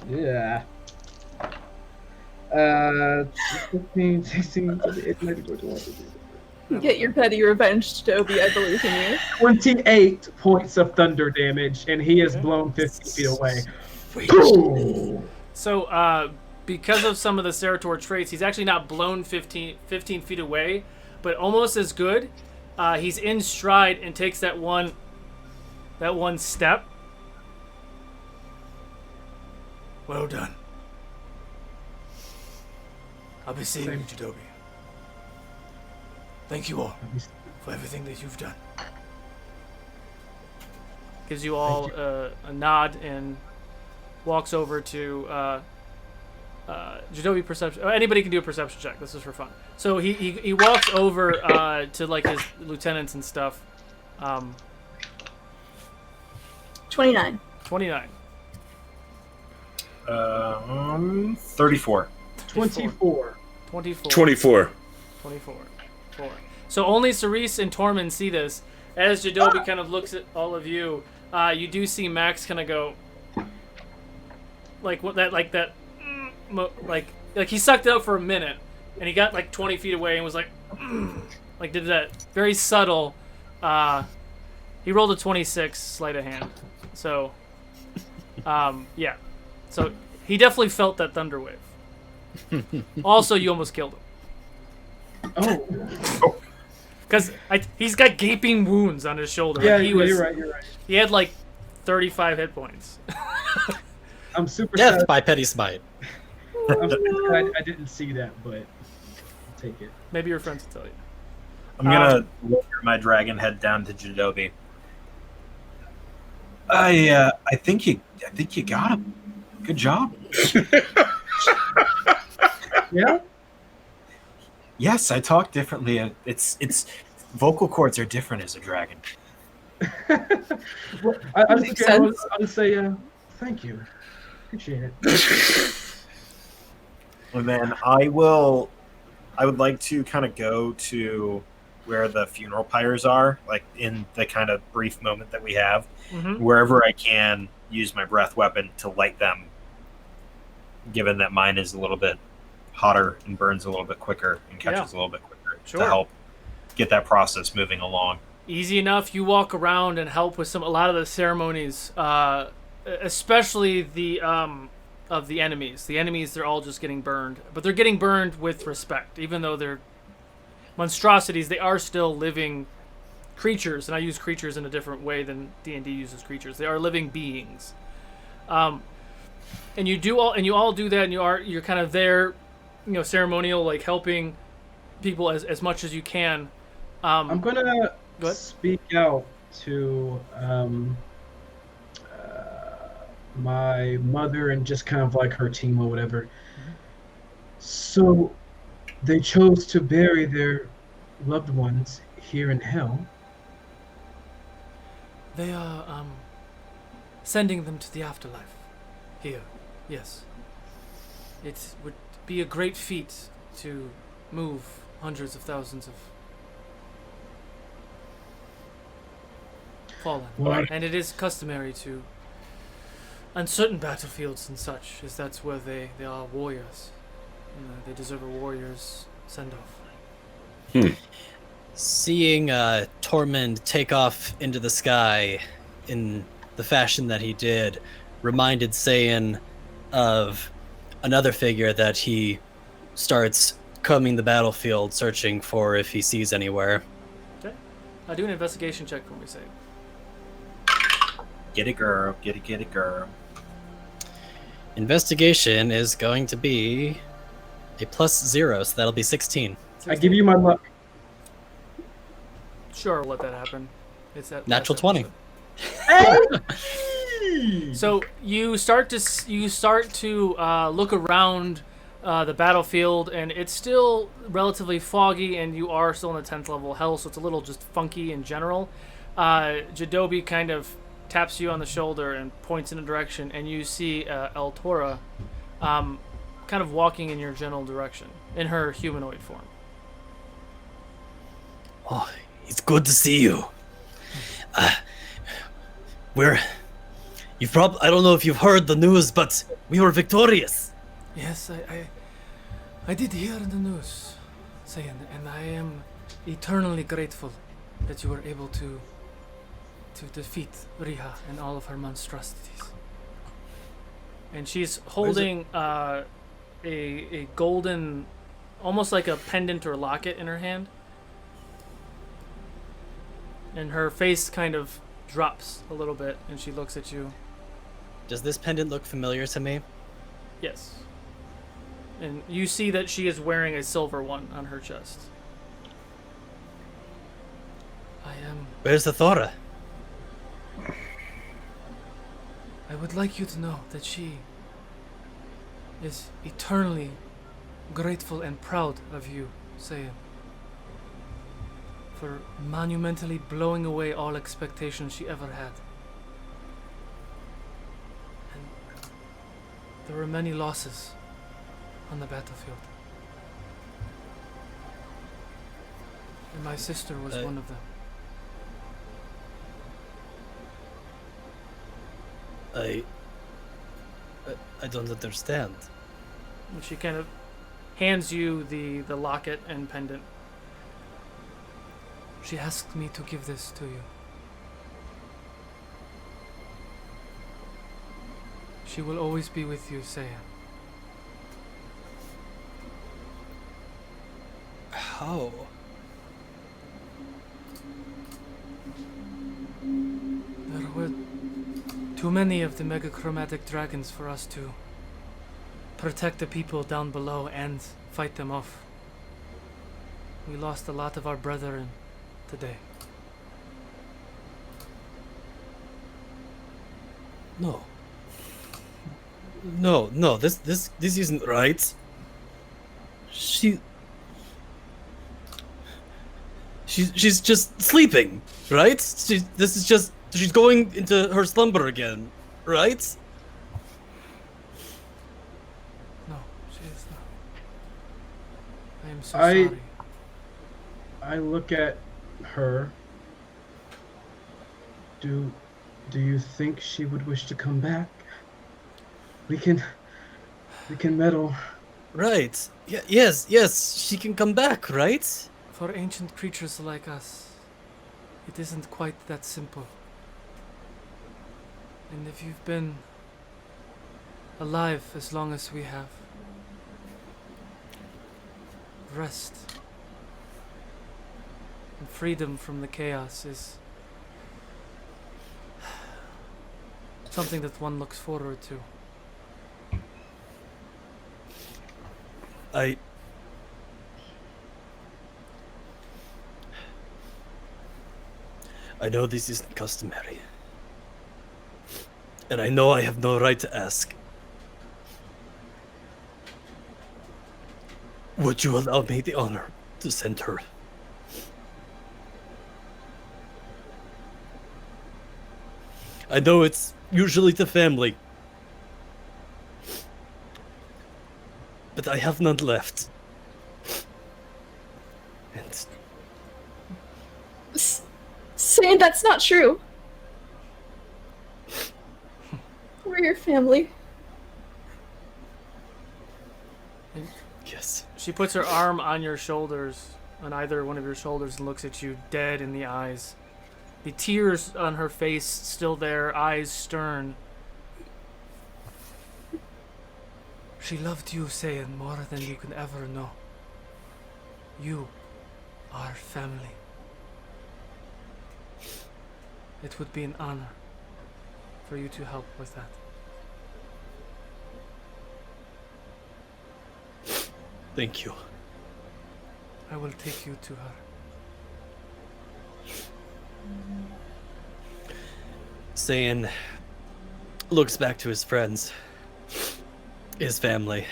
D: Yeah. 15, 16, 18, 19, 20,
F: Get your petty revenge, Toby. I believe in you.
D: 28 points of thunder damage, and he is blown 50 feet away. Boom.
A: So, because of some of the Cerator traits, he's actually not blown 15 feet away, but almost as good. He's in stride and takes that one step.
H: Well done. I'll be seeing you, Jadobi. Thank you all for everything that you've done.
A: Gives you all a nod and walks over to Jadobi perception. Anybody can do a perception check. This is for fun. So he walks over to like his lieutenants and stuff.
F: 29.
A: 29.
G: 34.
D: 24.
A: 24.
B: 24.
A: 24. 4. So only Cerise and Tormund see this. As Jadobi kind of looks at all of you, you do see Max kind of go like he sucked it up for a minute, and he got like 20 feet away and was like did that very subtle. He rolled a 26, sleight of hand. So, yeah. So he definitely felt that thunder wave. Also, you almost killed him.
D: Oh.
A: Because he's got gaping wounds on his shoulder.
D: Yeah,
A: you're
D: right.
A: He had like 35 hit points.
D: I'm super
E: Death
D: sad.
E: by petty smite.
D: I'm super sad I didn't see that, but I'll take it.
A: Maybe your friends will tell you.
G: I'm gonna lower my dragon head down to Jadobi. I think you got him. Good job.
D: Yeah?
G: Yes, I talk differently. It's vocal cords are different as a dragon.
D: Well, I was
F: Makes
D: thinking
F: sense.
D: I would say thank you. Appreciate it.
G: And then I would like to kind of go to where the funeral pyres are, like in the kind of brief moment that we have,
A: Mm-hmm.
G: wherever I can use my breath weapon to light them given that mine is a little bit hotter and burns a little bit quicker and catches a little bit quicker
A: Sure.
G: to help get that process moving along.
A: Easy enough. You walk around and help with a lot of the ceremonies, especially the of the enemies. The enemies, they're all just getting burned, but they're getting burned with respect, even though they're monstrosities. They are still living creatures, and I use creatures in a different way than D&D uses creatures. They are living beings, and you all do that, and you're kind of there, ceremonial, like helping people as much as you can.
D: I'm gonna
A: Go ahead.
D: speak out to my mother and just kind of like her team or whatever. So they chose to bury their loved ones here in hell.
A: They are sending them to the afterlife. Here, yes. It would be a great feat to move hundreds of thousands of fallen.
D: Well,
A: And it is customary to, on certain battlefields and such, is that's where they are warriors. They deserve a warrior's send-off.
E: Seeing Tormund take off into the sky in the fashion that he did reminded Saiyan of another figure that he starts combing the battlefield, searching for if he sees anywhere.
A: Okay. Do an investigation check for me, say.
G: Get it, girl. Get it, girl.
E: Investigation is going to be a +0, so that'll be 16.
D: I give you my luck.
A: Sure, I'll let that happen. It's that
E: Natural
A: last
E: 20.
A: episode. So you start to look around the battlefield, and it's still relatively foggy, and you are still in the 10th level hell, so it's a little just funky in general. Jadobi kind of taps you on the shoulder and points in a direction, and you see El Tora kind of walking in your general direction in her humanoid form.
E: Oh, it's good to see you. I don't know if you've heard the news, but we were victorious.
A: Yes, I did hear the news, Saiyan, and I am eternally grateful that you were able to defeat Riha and all of her monstrosities. And she's holding a golden, almost like a pendant or locket in her hand. And her face kind of drops a little bit, and she looks at you.
E: Does this pendant look familiar to me?
A: Yes. And you see that she is wearing a silver one on her chest.
E: Where's the Thora?
A: I would like you to know that she is eternally grateful and proud of you, Saiyan, for monumentally blowing away all expectations she ever had. And there were many losses on the battlefield. And my sister was one of them.
E: I don't understand.
A: And she kind of hands you the locket and pendant. She asked me to give this to you. She will always be with you, Seiya.
E: How?
A: There were too many of the megachromatic dragons for us to protect the people down below and fight them off. We lost a lot of our brethren today.
E: No, this isn't right. She's just sleeping, right? She's going into her slumber again, right?
A: No, she is not. I am so sorry.
D: I look at her. Do you think she would wish to come back? We can We can meddle.
E: Right. Yes, she can come back, right?
A: For ancient creatures like us, it isn't quite that simple. And if you've been alive as long as we have, rest and freedom from the chaos is something that one looks forward to.
E: I know this isn't customary. And I know I have no right to ask. Would you allow me the honor to send her? I know it's usually the family. But I have none left. And
F: Saying that's not true. We're your family.
E: yes.
A: She puts her arm on your shoulders, on either one of your shoulders, and looks at you dead in the eyes. The tears on her face still there, eyes stern. She loved you, Saiyan, more than you can ever know. You are family. It would be an honor for you to help with that.
E: Thank you.
A: I will take you to her.
E: Saiyan looks back to his friends, his family.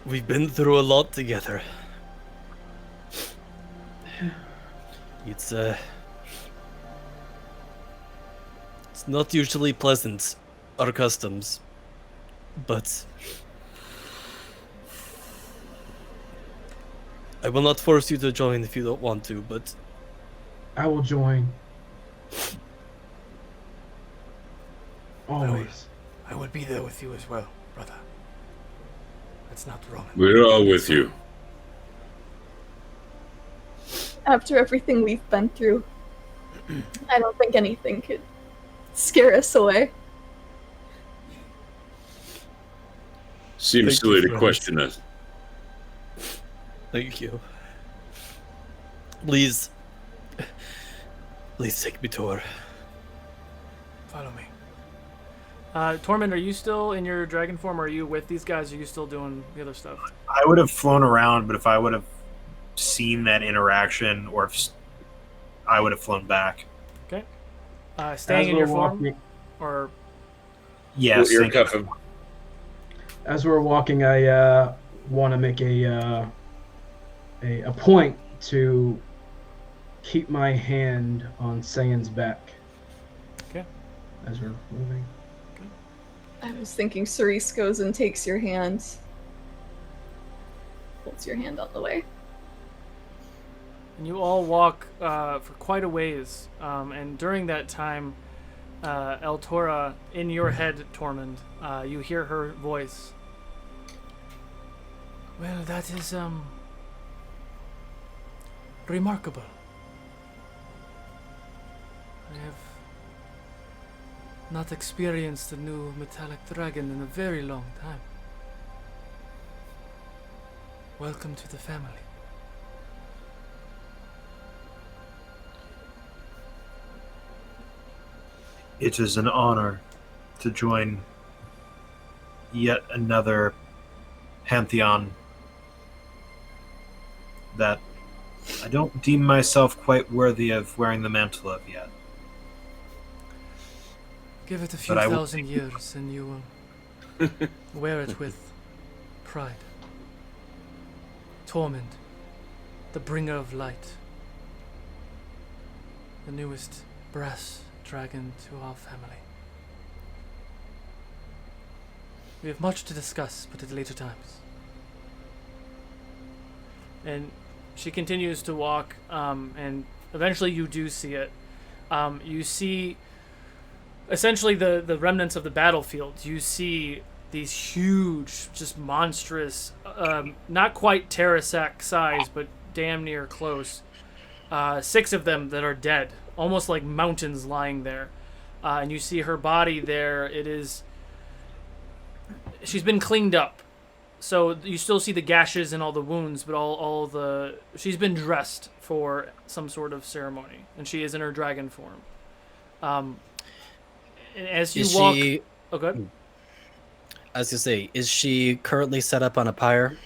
E: We've been through a lot together. It's not usually pleasant, our customs, but I will not force you to join if you don't want to, but
D: I will join. Always.
H: I will be there with you as well, brother. That's not wrong.
B: We're all with you.
F: After everything we've been through, I don't think anything could scare us away.
B: Seems
E: Thank
B: silly
E: you,
B: to
E: friends.
B: question us.
E: Thank you. Please take me to her.
H: Follow me.
A: Tormund, are you still in your dragon form, or are you with these guys? Or are you still doing the other stuff?
G: I would have flown around, but if I would have seen that interaction, or if I would have flown back.
A: Okay. Staying in your form, or
G: Yes.
B: Ear
G: thank you.
B: cuff him.
D: As we're walking, I want to make a point to keep my hand on Saiyan's back.
A: Okay.
D: As we're moving.
F: I was thinking Cerise goes and takes your hand. Holds your hand on the way.
A: and you all walk for quite a ways. And during that time, El Tora, in your head, Tormund, you hear her voice. Well, that is remarkable. I have not experienced a new metallic dragon in a very long time. Welcome to the family.
G: It is an honor to join yet another pantheon that I don't deem myself quite worthy of wearing the mantle of yet.
A: Give it a few
G: But I will
A: thousand years and you will wear it with pride. Tormund, the bringer of light. The newest brass dragon to our family. We have much to discuss, but at later times. And she continues to walk, and eventually you do see it. You see essentially the remnants of the battlefield. You see these huge, just monstrous, not quite Terrasek size, but damn near close. 6 of them that are dead, almost like mountains lying there. And you see her body there. She's been cleaned up. So you still see the gashes and all the wounds, but she's been dressed for some sort of ceremony, and she is in her dragon form. And as you walk, good.
E: As you say, is she currently set up on a pyre?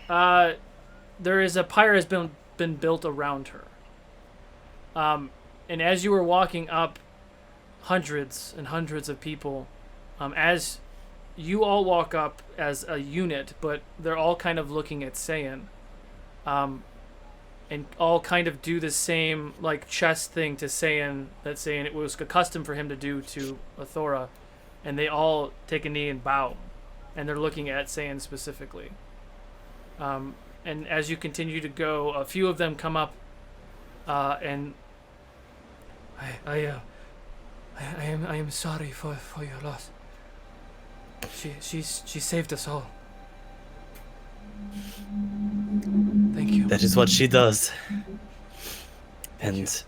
A: There is a pyre has been built around her. And as you were walking up, hundreds and hundreds of people, as you all walk up as a unit, but they're all kind of looking at Saiyan, and all kind of do the same like chest thing to Saiyan that Saiyan it was accustomed for him to do to Athora, and they all take a knee and bow, and they're looking at Saiyan specifically. And as you continue to go, a few of them come up, and I am sorry for your loss. She saved us all. Thank you.
E: That is what she does. And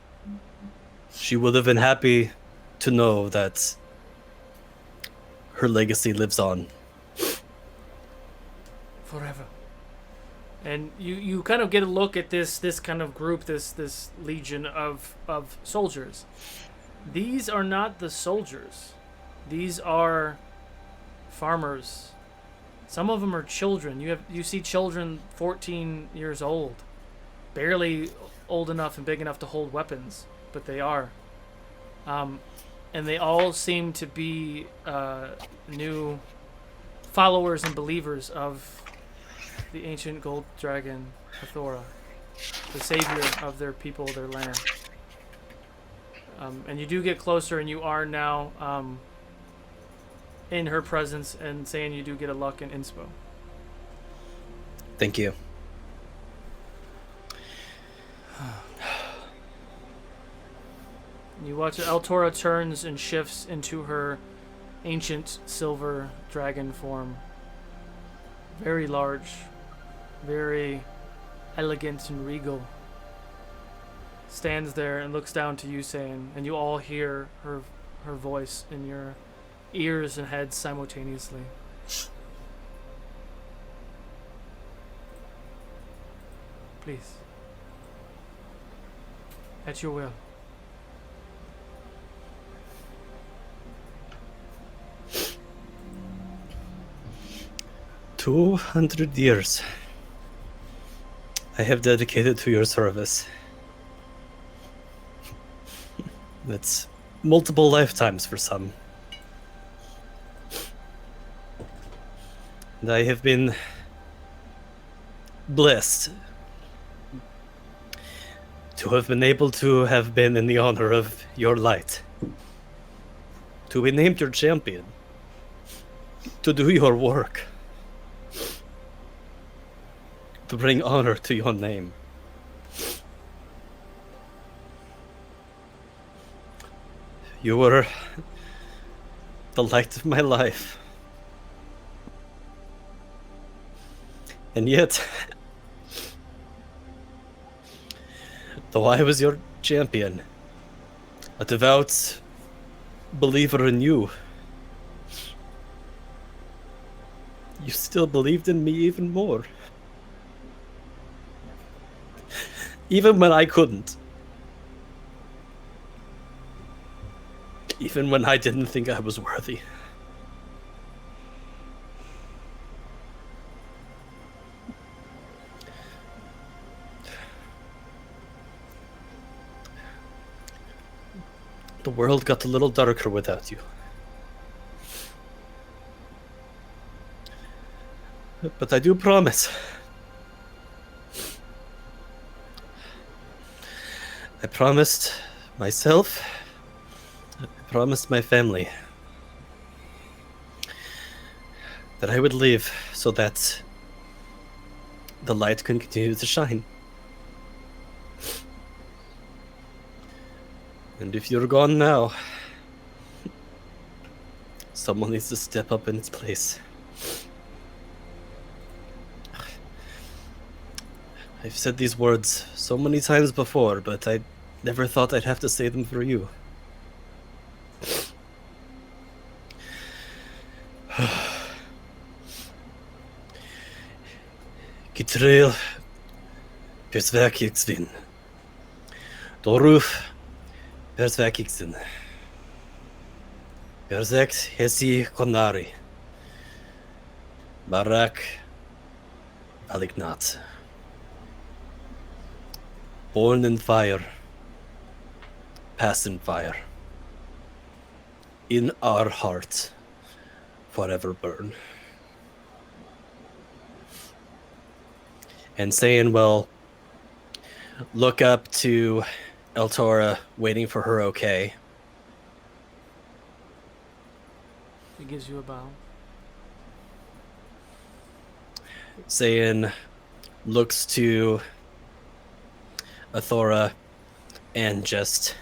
E: she would have been happy to know that her legacy lives on.
A: Forever. And you kind of get a look at this kind of group, this legion of soldiers. These are not the soldiers. These are farmers. Some of them are children. You see children 14 years old, barely old enough and big enough to hold weapons, but they are. And they all seem to be new followers and believers of the ancient gold dragon Hathora, the savior of their people, their land. And you do get closer, and you are now in her presence, and saying you do get a luck and inspo.
E: Thank you.
A: You watch Altora turns and shifts into her ancient silver dragon form. Very large, very elegant and regal. Stands there and looks down to you, saying, and you all hear her voice in your ears and heads simultaneously. Please. At your will.
E: $200 I have dedicated to your service. That's multiple lifetimes for some. And I have been blessed to have been able to have been in the honor of your light. To be named your champion. To do your work. To bring honor to your name. You were the light of my life. And yet, though I was your champion, a devout believer in you, you still believed in me even more. Even when I couldn't. Even when I didn't think I was worthy. The world got a little darker without you. But I do promise. I promised myself, I promised my family that I would live so that the light can continue to shine. And if you're gone now, Someone needs to step up in its place. I've said these words so many times before, but I never thought I'd have to say them for you. Gitrail persverkigsten. Doruf persverkigsten. Persex hesi konari. Barak alignat. Born in fire, past in fire. In our hearts, forever burn. And Saiyan will look up to Eltora, waiting for her okay.
A: He gives you a bow.
E: Saiyan looks to Athora and just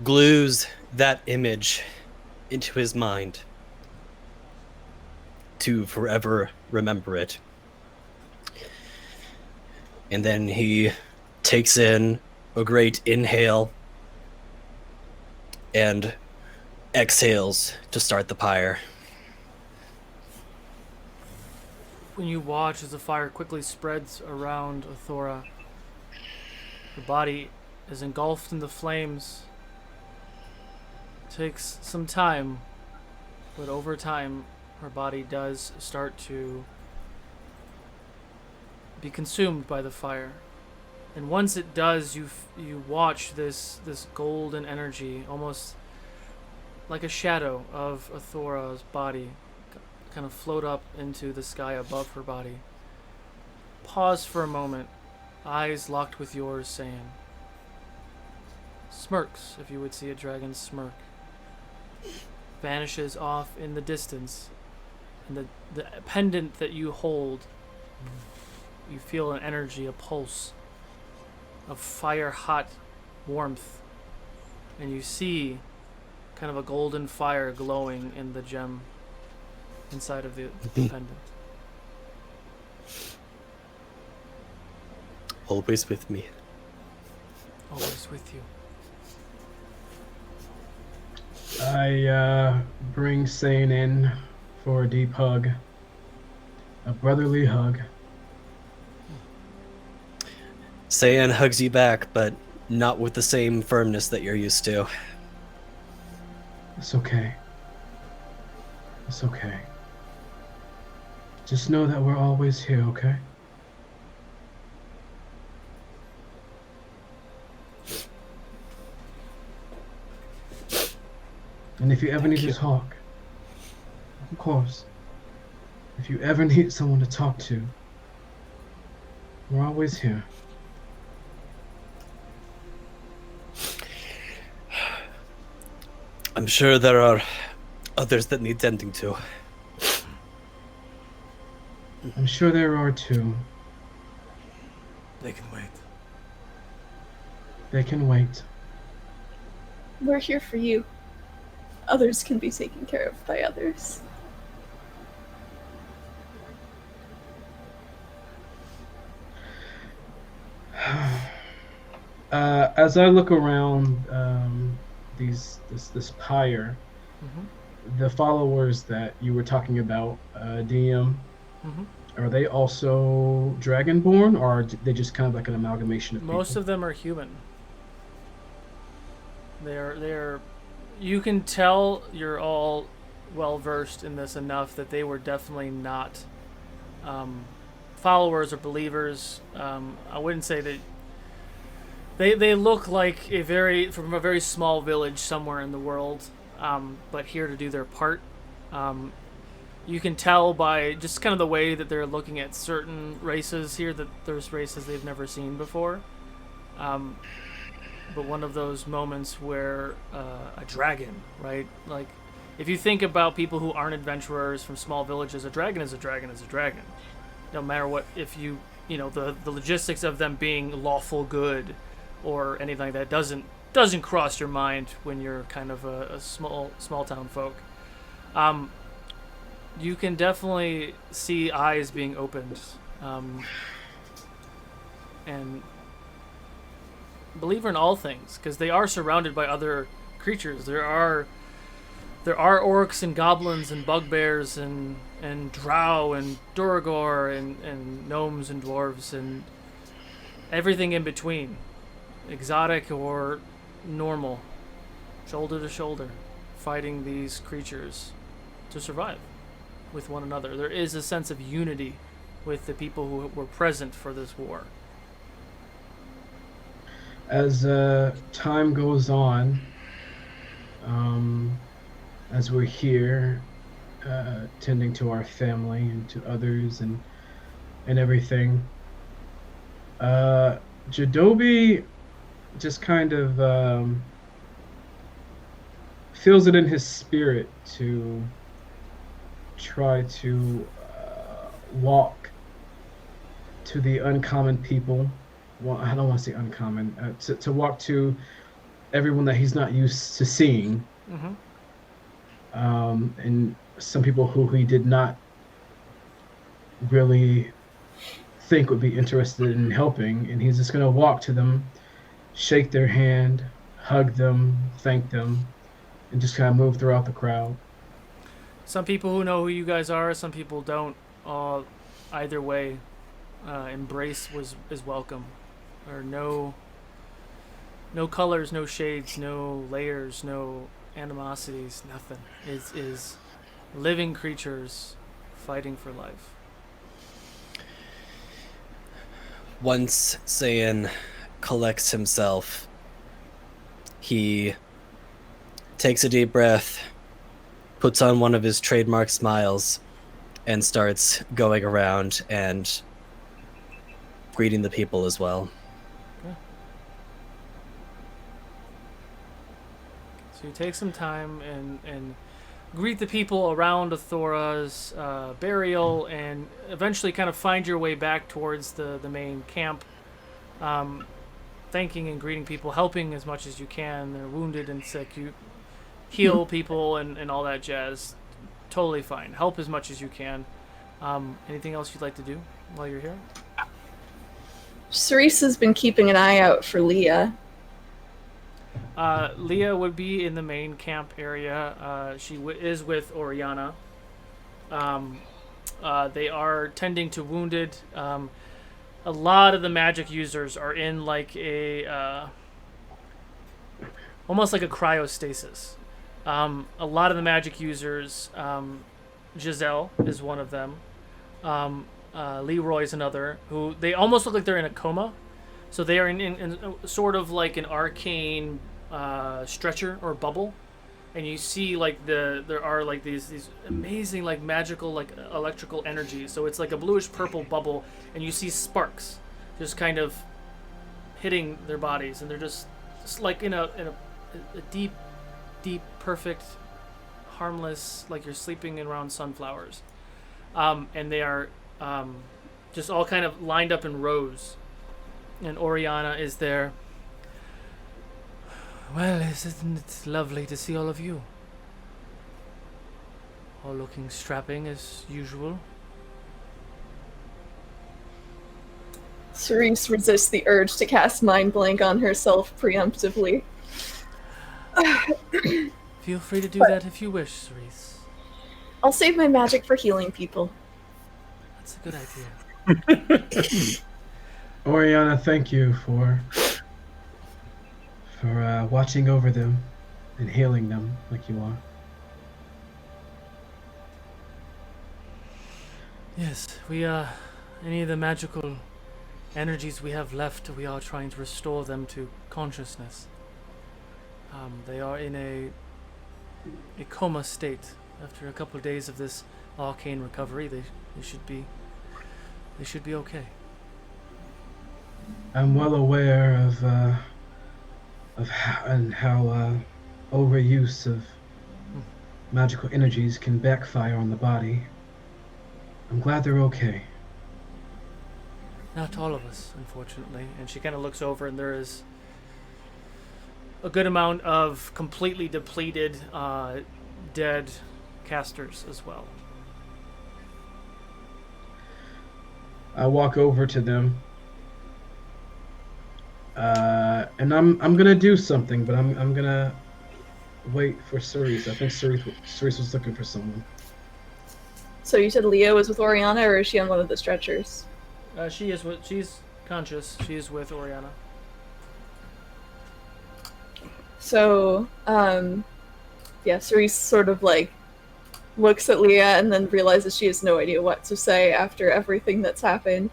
E: glues that image into his mind to forever remember it. And then he takes in a great inhale and exhales to start the pyre.
A: When you watch as the fire quickly spreads around Athora, her body is engulfed in the flames. It takes some time, but over time, her body does start to be consumed by the fire. And once it does, you watch this golden energy, almost like a shadow of Athora's body, kind of float up into the sky above her body. Pause for a moment, eyes locked with yours, saying, smirks, if you would see a dragon smirk, vanishes off in the distance, and the pendant that you hold, you feel an energy, a pulse of fire-hot warmth, and you see kind of a golden fire glowing in the gem inside of the pendant.
E: Always with me.
A: Always with you.
D: I bring Sane in for a deep hug. A brotherly hug.
E: Saiyan hugs you back, but not with the same firmness that you're used to.
D: It's okay. It's okay. Just know that we're always here, okay? And if you ever need to talk, of course, if you ever need someone to talk to, we're always here.
E: I'm sure there are others that need tending to.
D: I'm sure there are too.
H: They can wait.
D: They can wait.
F: We're here for you. Others can be taken care of by others.
D: As I look around this pyre, the followers that you were talking about, DM, are they also dragonborn, or are they just kind of like an amalgamation of
A: Most
D: people?
A: of them are human. They're you can tell you're all well versed in this enough that they were definitely not followers or believers. I wouldn't say that they look like from a very small village somewhere in the world, but here to do their part. You can tell by just kind of the way that they're looking at certain races here that there's races they've never seen before. But one of those moments where a dragon, right? Like, if you think about people who aren't adventurers from small villages, a dragon is a dragon is a dragon. No matter what, if you know, the logistics of them being lawful good or anything like that doesn't doesn't cross your mind when you're kind of a small town folk. You can definitely see eyes being opened, and believer in all things, because they are surrounded by other creatures. There are orcs and goblins and bugbears and drow and duragor and gnomes and dwarves and everything in between, exotic or normal, shoulder to shoulder, fighting these creatures to survive with one another. There is a sense of unity with the people who were present for this war.
D: As time goes on, as we're here, tending to our family and to others and everything, Jadobi just kind of feels it in his spirit to try to walk to the uncommon people. Well, I don't want to say uncommon. To walk to everyone that he's not used to seeing, and some people who he did not really think would be interested in helping, and he's just going to walk to them, shake their hand, hug them, thank them, and just kind of move throughout the crowd.
A: Some people who know who you guys are, some people don't. Either way, embrace is welcome. There are no colors, no shades, no layers, no animosities, nothing. It is living creatures fighting for life.
E: Once Zayn collects himself, he takes a deep breath, puts on one of his trademark smiles, and starts going around and greeting the people as well.
A: Okay. So you take some time and greet the people around Athora's burial, and eventually kind of find your way back towards the main camp, thanking and greeting people, helping as much as you can. They're wounded and sick. You heal people and all that jazz. Totally fine. Help as much as you can. Anything else you'd like to do while you're here?
F: Cerise has been keeping an eye out for Leah.
A: Leah would be in the main camp area. She is with Oriana. They are tending to wounded. A lot of the magic users are in like a almost like a cryostasis. A lot of the magic users, Giselle is one of them. Leroy's another, who they almost look like they're in a coma. So they are in sort of like an arcane stretcher or bubble, and you see like there are like these amazing like magical like electrical energy. So it's like a bluish purple bubble, and you see sparks just kind of hitting their bodies, and they're just like in a deep perfect harmless, like you're sleeping around sunflowers, and they are just all kind of lined up in rows, and Oriana is there. Well, isn't it lovely to see all of you? All looking strapping as usual.
F: Cerise resists the urge to cast Mind Blank on herself preemptively.
A: Feel free to do that if you wish, Cerise.
F: I'll save my magic for healing people.
A: That's a good idea.
D: Oriana, thank you for watching over them and healing them like you are.
A: Yes, we any of the magical energies we have left, we are trying to restore them to consciousness. They are in a coma state. After a couple of days of this arcane recovery, they should be okay.
D: I'm well aware of how overuse of magical energies can backfire on the body. I'm glad they're okay.
A: Not all of us, unfortunately. And she kind of looks over, and there is a good amount of completely depleted, dead casters as well.
D: I walk over to them, and I'm gonna do something, but I'm gonna wait for Cerise. I think Cerise was looking for someone.
F: So you said Leah was with Oriana, or is she on one of the stretchers?
A: She's conscious. She's with Oriana.
F: So, yeah, Cerise sort of like looks at Leah and then realizes she has no idea what to say after everything that's happened.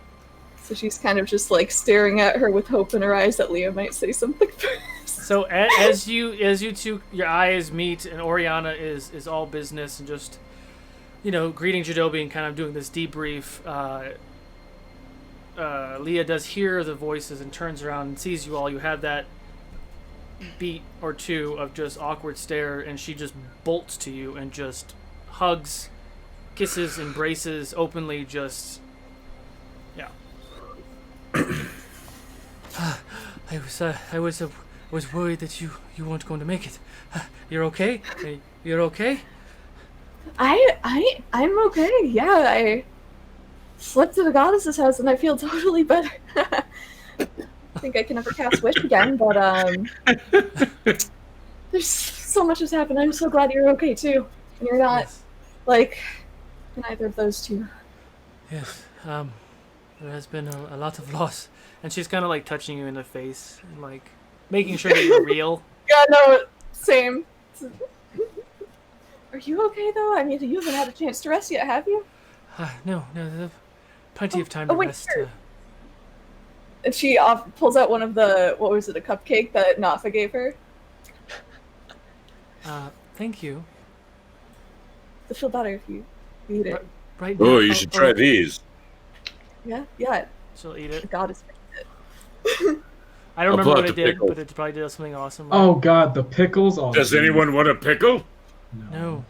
F: So she's kind of just like staring at her with hope in her eyes that Leah might say something first.
A: So as you two, your eyes meet, and Oriana is all business and just, greeting Jadobi and kind of doing this debrief. Leah does hear the voices and turns around and sees you all. You have that beat or two of just awkward stare, and she just bolts to you and just hugs, kisses, embraces openly. Just, yeah. I was worried that you weren't going to make it. You're okay? You're okay?
F: I'm okay. Yeah, I slept at the goddess's house and I feel totally better. I think I can never cast wish again, but there's so much has happened. I'm so glad you're okay too, and you're not like in either of those two.
A: Yes. There has been a lot of loss, and she's kind of like touching you in the face and like making sure that you're real.
F: Yeah, no, same. Are you okay though? I mean, you haven't had a chance to rest yet, have you?
A: No, plenty of time to rest.
F: Sure. And she pulls out one of the, what was it, a cupcake that Nafa gave her?
A: Thank you.
F: It'll feel better if you eat it.
A: Right now.
B: Oh, you should try these.
F: Yeah.
A: She'll eat it.
F: The goddess.
A: I don't remember
B: pull
A: what
B: out
A: it
B: the
A: did,
B: pickle.
A: but it probably did something awesome.
D: Oh God, the pickles! Oh,
B: Does anyone want a pickle?
A: No.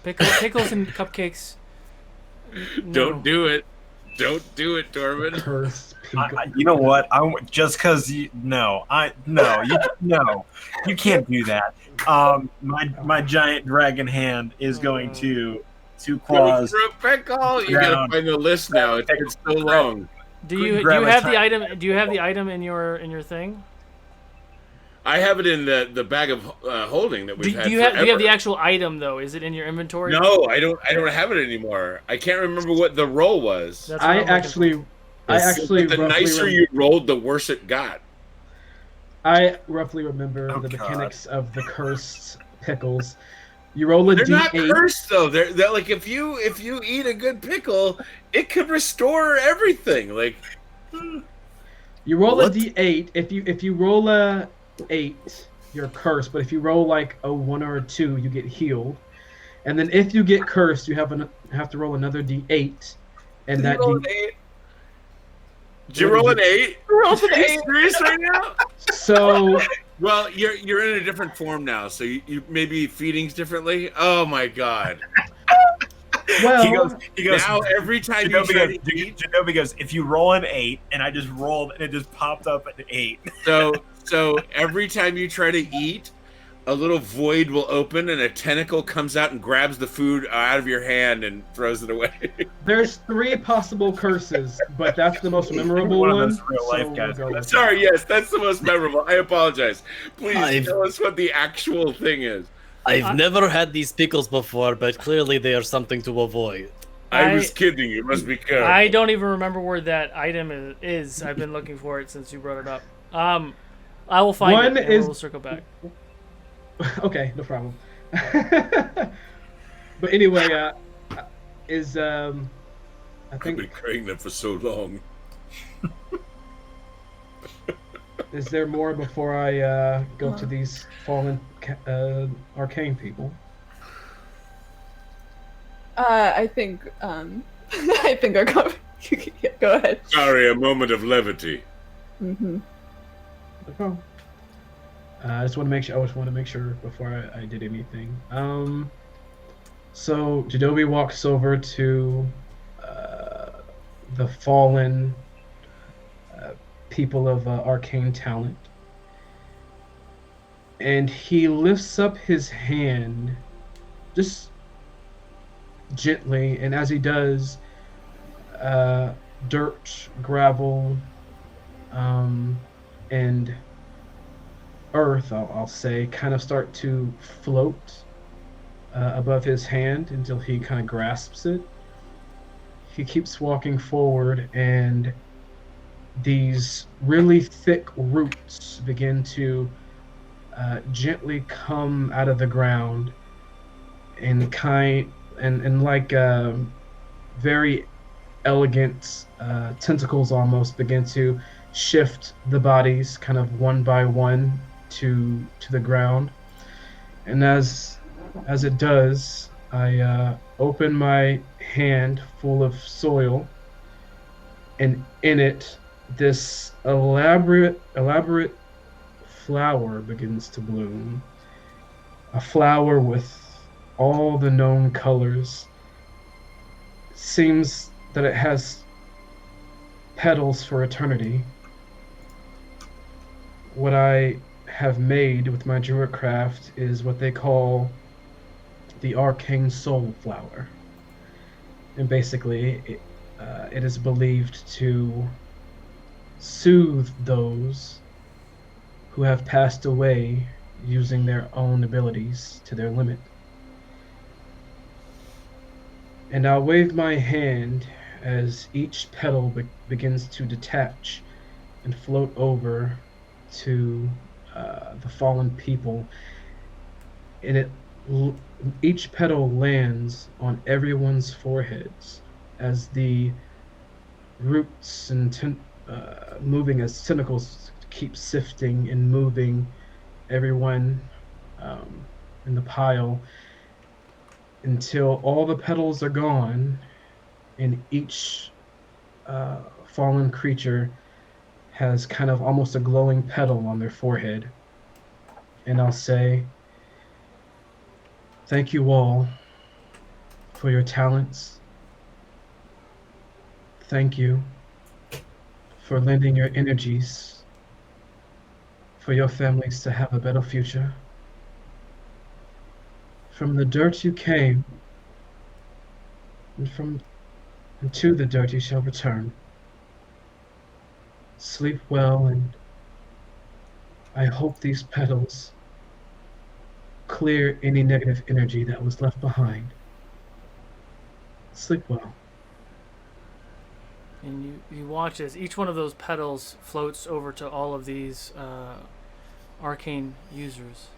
A: Pickles and cupcakes. No.
B: Don't do it. Don't do it, Tormund.
D: Cursed pickle.
G: You know what? Just because you can't do that. My giant dragon hand is going to claws.
B: For a pickle, you gotta find the list now. It's been so long.
A: Do you
G: grab a
A: have the
G: tiny-
A: item? Do you have the item in your thing?
B: I have it in the bag of holding that
A: Do
B: we've had
A: you have
B: forever.
A: the actual item though? Is it in your inventory?
B: No, I don't have it anymore. I can't remember what the roll was.
A: That's what
D: I
A: I'm looking
D: actually
B: The
D: roughly
B: nicer you rolled, the worse it got.
D: I roughly remember
G: Oh,
D: the
G: God.
D: mechanics of the cursed pickles. You roll a
B: They're not
D: d8.
B: cursed though. They're like if you eat a good pickle, it could restore everything. Like
D: You roll
G: What?
D: a d8. If you roll a 8, you're cursed. But if you roll like a 1 or a 2, you get healed. And then if you get cursed, you have to roll another d8, and that
F: Roll
D: d-
F: an 8.
B: did you roll an 8?
F: Roll an
B: Are you
F: 8.
B: serious right now?
D: So
B: Well, you're in a different form now, so you maybe feedings differently. Oh my god!
D: well,
G: He goes.
B: Now every time you try to eat,
G: Shinobi goes, if you roll an 8, and I just rolled, and it just popped up at 8.
B: so every time you try to eat, a little void will open and a tentacle comes out and grabs the food out of your hand and throws it away.
D: there's 3 possible curses, but that's the most memorable
G: One of
D: one.
G: those real life
D: so
G: guys.
D: we'll go with
B: Sorry, yes, that's the most memorable. I apologize. Please
E: I've-
B: tell us what the actual thing is.
E: I've never had these pickles before, but clearly they are something to avoid.
B: I was kidding. You must be careful.
A: I don't even remember where that item is. I've been looking for it since you brought it up. I will find
D: One
A: it and
D: is-
A: we'll circle back.
D: Okay, no problem. But anyway, I
B: I've
D: think
B: been carrying them for so long.
D: is there more before I go to these fallen arcane people?
F: I think I think our go ahead.
B: Sorry, a moment of levity.
F: Mm-hmm.
D: No problem. I just want to make sure. I just want to make sure before I did anything. So Jadobi walks over to the fallen people of arcane talent, and he lifts up his hand just gently, and as he does, dirt, gravel, um, and earth, I'll say, kind of start to float above his hand until he kind of grasps it. He keeps walking forward, and these really thick roots begin to gently come out of the ground and like very elegant tentacles almost begin to shift the bodies kind of one by one to the ground. And as it does, I open my hand full of soil, and in it, this elaborate flower begins to bloom. A flower with all the known colors. Seems that it has petals for eternity. What I have made with my druid craft is what they call the arcane soul flower. And basically, it is believed to soothe those who have passed away using their own abilities to their limit. And I'll wave my hand as each petal begins to detach and float over to the fallen people. And each petal lands on everyone's foreheads as the roots and moving as tentacles keep sifting and moving everyone in the pile until all the petals are gone and each fallen creature has kind of almost a glowing petal on their forehead. And I'll say, thank you all for your talents. Thank you for lending your energies for your families to have a better future. From the dirt you came, and to the dirt you shall return. Sleep well, and I hope these petals clear any negative energy that was left behind. Sleep well.
A: And you watch as each one of those petals floats over to all of these arcane users.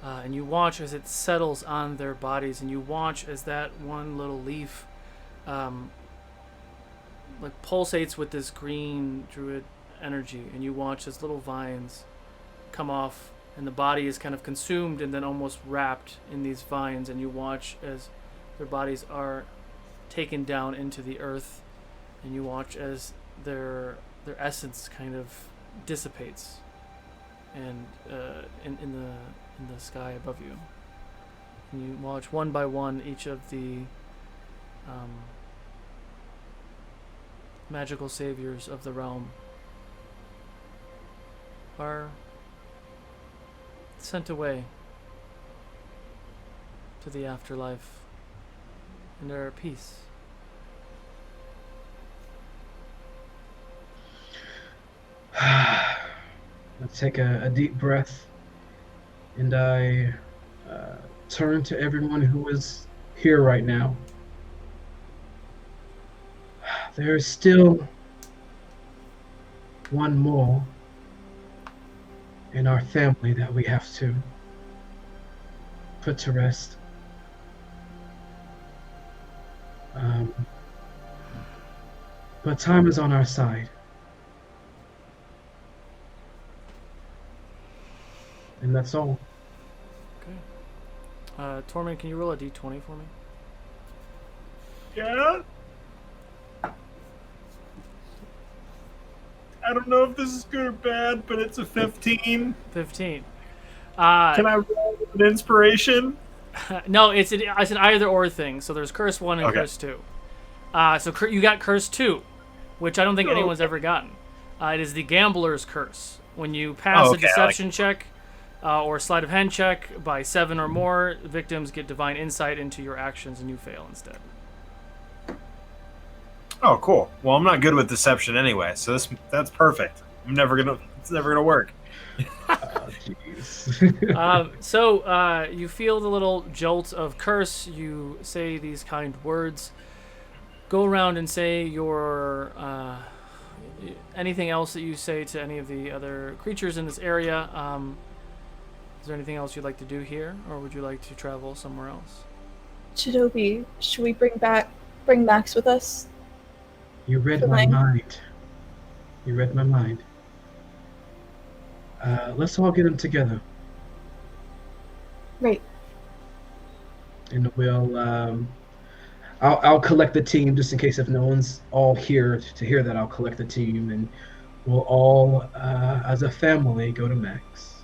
A: And you watch as it settles on their bodies, and you watch as that one little leaf like pulsates with this green druid energy, and you watch as little vines come off, and the body is kind of consumed and then almost wrapped in these vines, and you watch as their bodies are taken down into the earth, and you watch as their essence kind of dissipates and in the sky above you. And you watch one by one each of the magical saviors of the realm are sent away to the afterlife and are at peace.
D: I take a deep breath, and I turn to everyone who is here right now. There is still one more in our family that we have to put to rest. But time is on our side. And that's all.
A: Okay. Tormund, can you roll a d20 for me?
G: Yeah? I don't know if this is good or bad, but it's a 15.
A: 15.
G: Can I roll an inspiration?
A: No, it's an either or thing. So there's curse 1 and
G: Okay.
A: curse 2. So you got curse 2, which I don't think anyone's ever gotten. It is the gambler's curse. When you pass a deception check, or sleight of hand check by 7 or more. Victims get divine insight into your actions, and you fail instead.
G: Oh, cool. Well, I'm not good with deception anyway, so that's perfect. It's never gonna work.
D: Jeez.
A: So you feel the little jolt of curse. You say these kind words. Go around and say your anything else that you say to any of the other creatures in this area. Is there anything else you'd like to do here, or would you like to travel somewhere else?
F: Chidobi, should we bring Max with us?
D: You read my mind. You read my mind. Let's all get them together,
F: Right.
D: and we'll. I'll collect the team just in case if no one's all here to hear that. I'll collect the team, and we'll all, as a family, go to Max.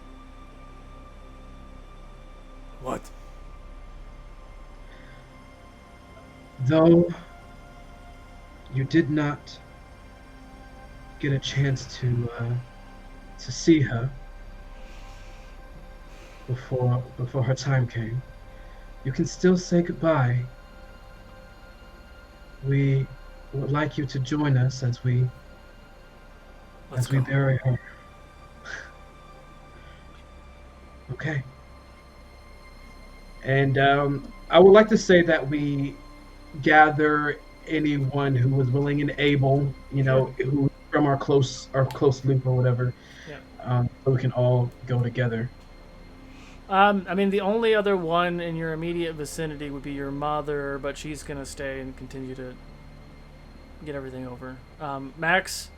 H: What?
D: Though you did not get a chance to see her before her time came, you can still say goodbye. We would like you to join us as we
H: Let's
D: we
H: go.
D: bury her. Okay. And I would like to say that we gather anyone who was willing and able, who from our close loop or whatever,
A: Yeah.
D: so we can all go together.
A: I mean, the only other one in your immediate vicinity would be your mother, but she's gonna stay and continue to get everything over. Max.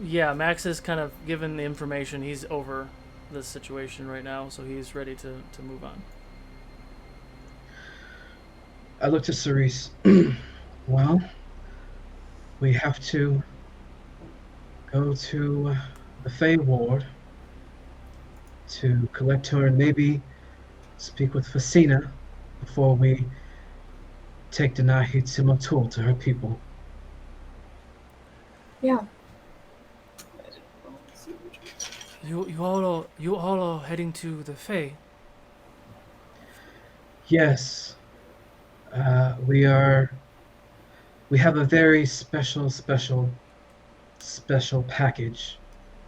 A: Yeah, Max is kind of given the information. He's over this situation right now, so he's ready to move on.
D: I look to Cerise. Well, we have to go to the Fey Ward to collect her and maybe speak with Facina before we take Denahi Timotul to her people.
F: Yeah.
A: You all are heading to the Fae.
D: Yes, we are. We have a very special package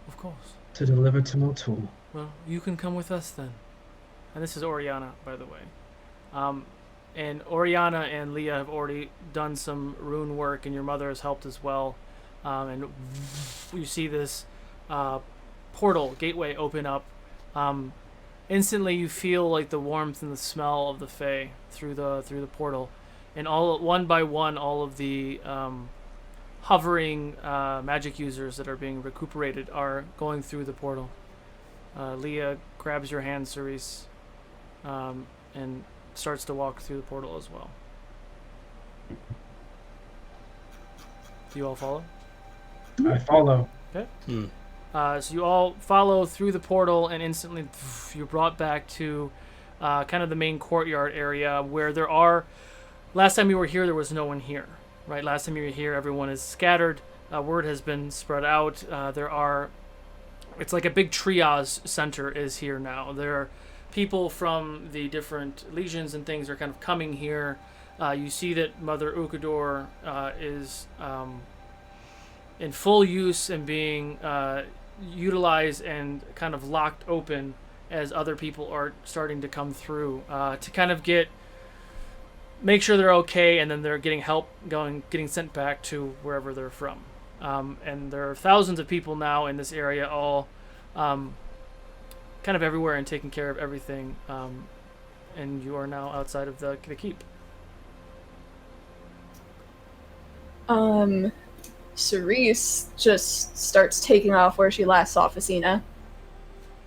A: Of course.
D: to deliver to Motul.
A: Well, you can come with us then. And this is Oriana, by the way. And Oriana and Leah have already done some rune work, and your mother has helped as well. And you see this portal gateway open up. Instantly, you feel like the warmth and the smell of the Fae through the portal, and all one by one, all of the hovering magic users that are being recuperated are going through the portal. Leah grabs your hand, Cerise, and starts to walk through the portal as well. Do you all follow?
D: I follow.
A: Okay. So you all follow through the portal, and instantly you're brought back to kind of the main courtyard area where there are. Last time you were here, there was no one here, right? Last time you were here, everyone is scattered. Word has been spread out. It's like a big triage center is here now. There are people from the different legions and things are kind of coming here. You see that Mother Ukodor is in full use and being utilized and kind of locked open as other people are starting to come through to kind of make sure they're okay, and then they're getting help getting sent back to wherever they're from. And there are thousands of people now in this area, all kind of everywhere and taking care of everything. And you are now outside of the keep.
F: Cerise just starts taking off where she last saw Facina.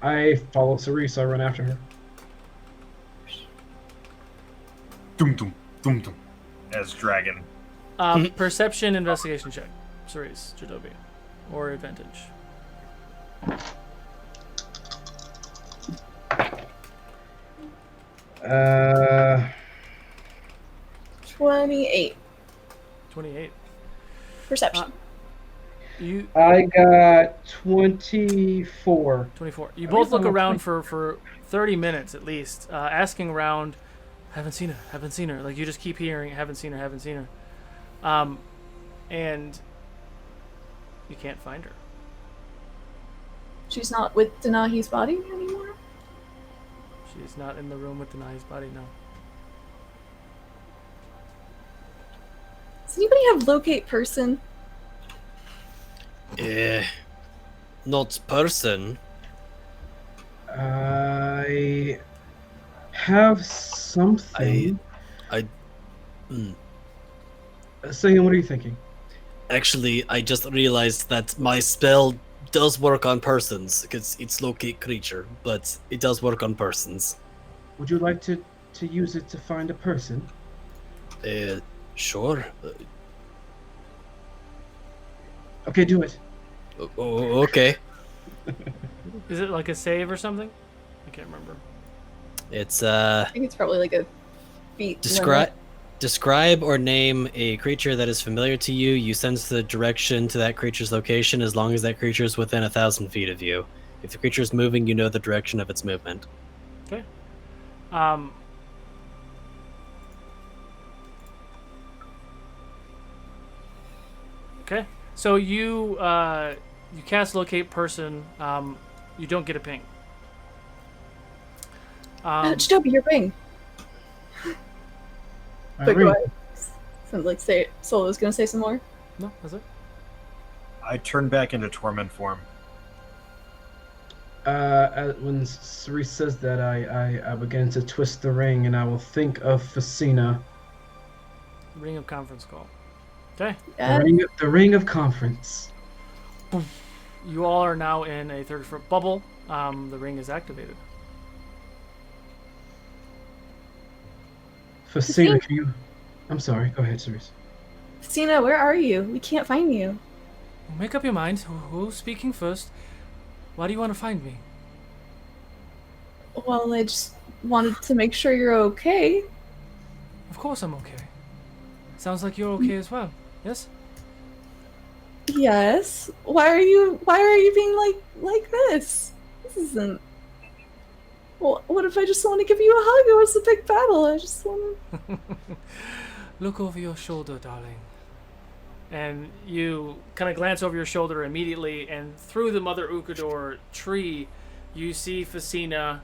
D: I follow Cerise. I run after her.
G: Dum dum dum dum. As dragon.
A: Perception investigation check. Cerise, Jadobi. Or advantage.
D: Uh,
F: 28.
A: 28.
F: Perception.
A: You
D: I got 24.
A: 24. You
D: At
A: both
D: least
A: look
D: I'm a
A: around
D: 20.
A: for 30 minutes at least, asking around. Haven't seen her. Haven't seen her. Like you just keep hearing. Haven't seen her. Haven't seen her. And you can't find her.
F: She's not with Denahi's body anymore?
A: She's not in the room with Denahi's body. No.
F: Does anybody have locate person?
E: Not person.
D: I have something. Saying, what are you thinking?
E: Actually, I just realized that my spell does work on persons because it's locate creature, but it does work on persons.
D: Would you like to use it to find a person?
E: Sure.
D: Okay, do it.
E: Okay.
A: Is it like a save or something? I can't remember.
E: It's
F: I think it's probably like a feat.
E: Describe or name a creature that is familiar to you. You sense the direction to that creature's location as long as that creature is within 1,000 feet of you. If the creature is moving, you know the direction of its movement.
A: Okay. Okay. So you cast locate person. You don't get a ping.
F: Jadobi, your ring.
D: My
F: But
D: ring.
F: go ahead. Sounds like Solo was gonna say some more.
A: No, that's it.
G: I turn back into torment form.
D: When Cerise says that, I begin to twist the ring, and I will think of Facina.
A: Ring of conference call. Okay.
F: Yeah.
D: The ring of conference.
A: You all are now in a 30-foot bubble. The ring is activated.
D: Facina, can you? I'm sorry. Go ahead, Cerise.
F: Sina, where are you? We can't find you.
A: Make up your mind. Who's speaking first? Why do you want to find me?
F: Well, I just wanted to make sure you're okay.
A: Of course I'm okay. Sounds like you're okay as well. Yes?
F: Yes. Why are you being like this? This isn't. Well, what if I just want to give you a hug? It was a big battle. I just want to.
A: Look over your shoulder, darling. And you kind of glance over your shoulder immediately, and through the Mother Ukodor tree, you see Facina.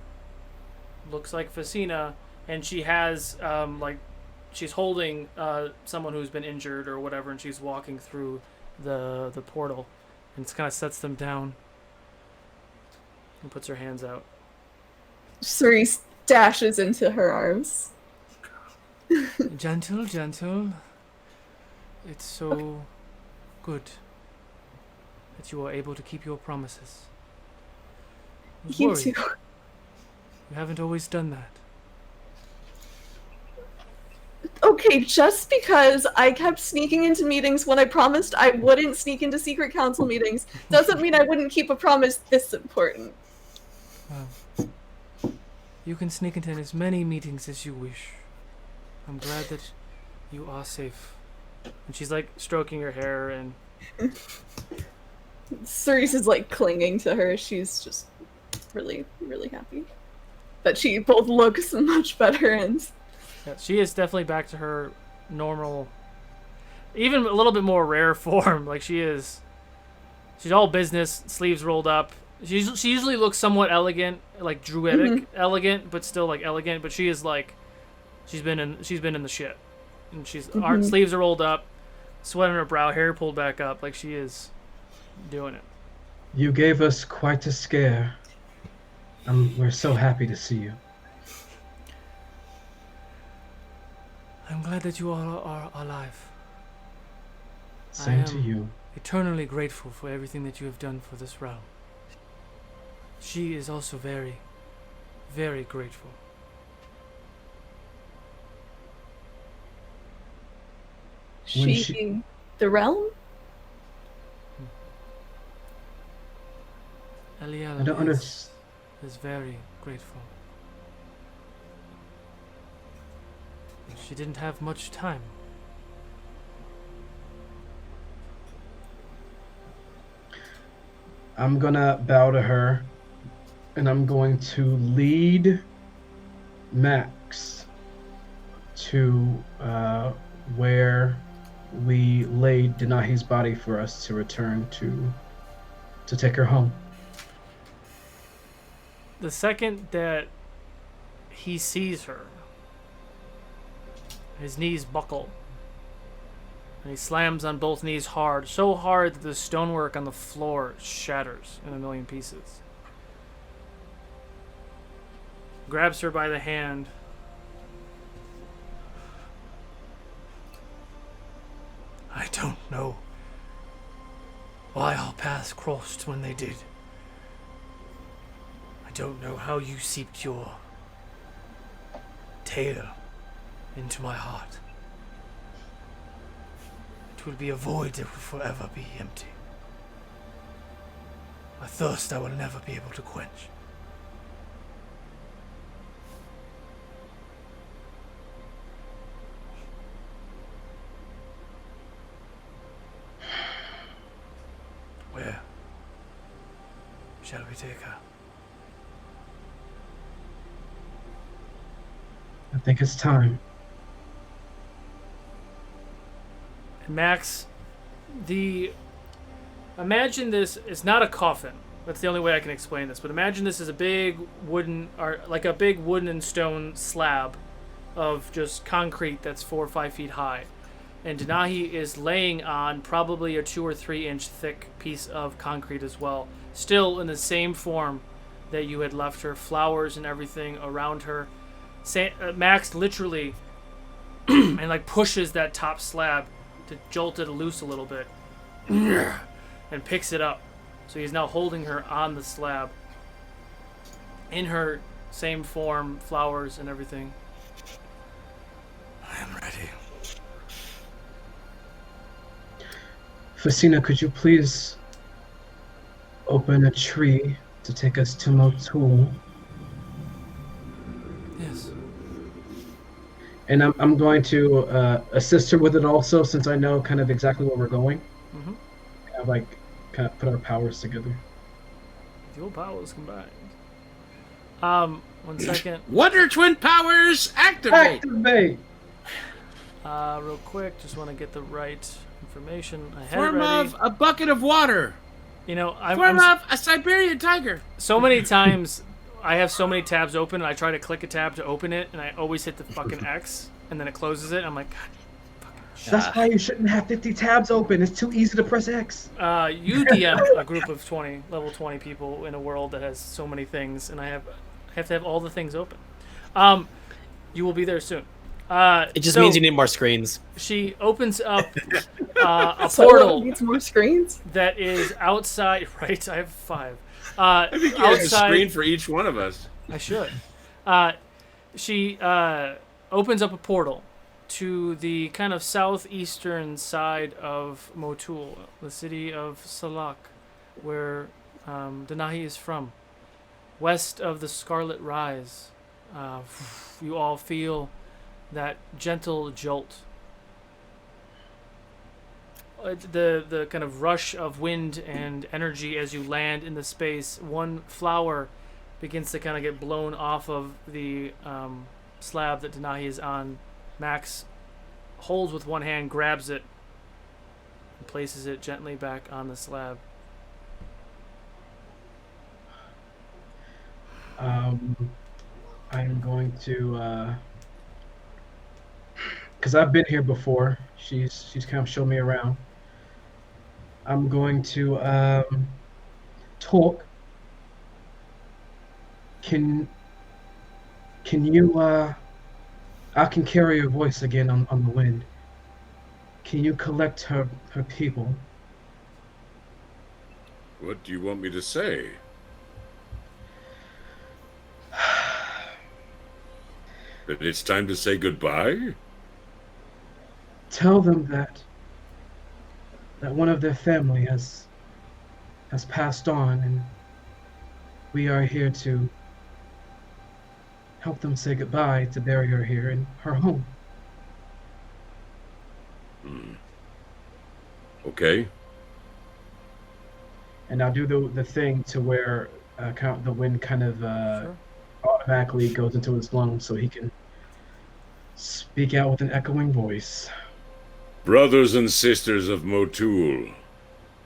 A: Looks like Facina, and she has she's holding someone who's been injured or whatever, and she's walking through the portal, and it kind of sets them down and puts her hands out.
F: Cerise dashes into her arms.
A: Gentle, gentle. It's so good that you are able to keep your promises. I was
F: You
A: worried.
F: too.
A: You haven't always done that.
F: Okay, just because I kept sneaking into meetings when I promised I wouldn't sneak into secret council meetings doesn't mean I wouldn't keep a promise this important.
A: Well, you can sneak into as many meetings as you wish. I'm glad that you are safe. And she's like stroking her hair, and
F: Cerise is like clinging to her. She's just really, really happy that she both looks much better and
A: yeah, she is definitely back to her normal, even a little bit more rare form. Like she's all business, sleeves rolled up. She usually looks somewhat elegant, like druidic elegant, but still like elegant. But she is like, she's been in the shit, and our sleeves are rolled up, sweat on her brow, hair pulled back up, like she is doing it.
D: You gave us quite a scare. We're so happy to see you.
A: I'm glad that you all are alive.
D: Same to you.
A: Eternally grateful for everything that you have done for this realm. She is also very, very grateful.
F: she the realm?
A: Eliel
D: I don't
A: is
D: understand.
A: very grateful. She didn't have much time.
D: I'm gonna bow to her, and I'm going to lead Max to where we laid Denahi's body for us to return to take her home.
A: The second that he sees her, his knees buckle. And he slams on both knees hard, so hard that the stonework on the floor shatters in a million pieces. Grabs her by the hand. I don't know why our paths crossed when they did. I don't know how you seeped your tail into my heart. It will be a void that will forever be empty. A thirst I will never be able to quench. Where shall we take her?
D: I think it's time.
A: Max, imagine this, it's not a coffin. That's the only way I can explain this. But imagine this is a big wooden, or like a big wooden and stone slab of just concrete that's 4 or 5 feet high. And Denahi is laying on probably a 2 or 3 inch thick piece of concrete as well. Still in the same form that you had left her, flowers and everything around her. Max literally and like pushes that top slab to jolt it loose a little bit and picks it up. So he's now holding her on the slab in her same form, flowers and everything.
H: I am ready.
D: Facina, could you please open a tree to take us to Motul?
A: Yes.
D: And I'm going to assist her with it also, since I know kind of exactly where we're going.
A: Mm-hmm.
D: Kind of put our powers together.
A: Dual powers combined. 1 second.
I: Wonder Twin powers activate!
D: Activate!
A: Real quick, just want to get the right information. I had it
I: Form
A: ready.
I: of a bucket of water.
A: You know,
I: Form of a Siberian tiger.
A: so many times I have so many tabs open and I try to click a tab to open it and I always hit the fucking X and then it closes it. I'm like, God,
D: That's why you shouldn't have 50 tabs open. It's too easy to press X.
A: you DM a group of 20, level 20 people in a world that has so many things and I have to have all the things open. You will be there soon.
E: It just means you need more screens.
A: She opens up a
F: Someone
A: portal
F: needs more screens.
A: that is outside. Right, I have 5.
I: I think you have a screen for each one of us.
A: I should. She opens up a portal to the kind of southeastern side of Motul, the city of Salak, where Denahi is from. West of the Scarlet Rise. You all feel that gentle jolt. The kind of rush of wind and energy as you land in the space. One flower begins to kind of get blown off of the slab that Denahi is on. Max holds with one hand, grabs it, and places it gently back on the slab.
D: I'm going to, because I've been here before. She's kind of shown me around. I'm going to talk. Can you I can carry your voice again on the wind. Can you collect her people?
B: What do you want me to say? That it's time to say goodbye?
D: Tell them that one of their family has passed on, and we are here to help them say goodbye, to bury her here in her home.
B: Okay.
D: and I'll do the thing to where the wind kind of
A: Sure.
D: automatically goes into his lungs, so he can speak out with an echoing voice.
B: Brothers and sisters of Motul,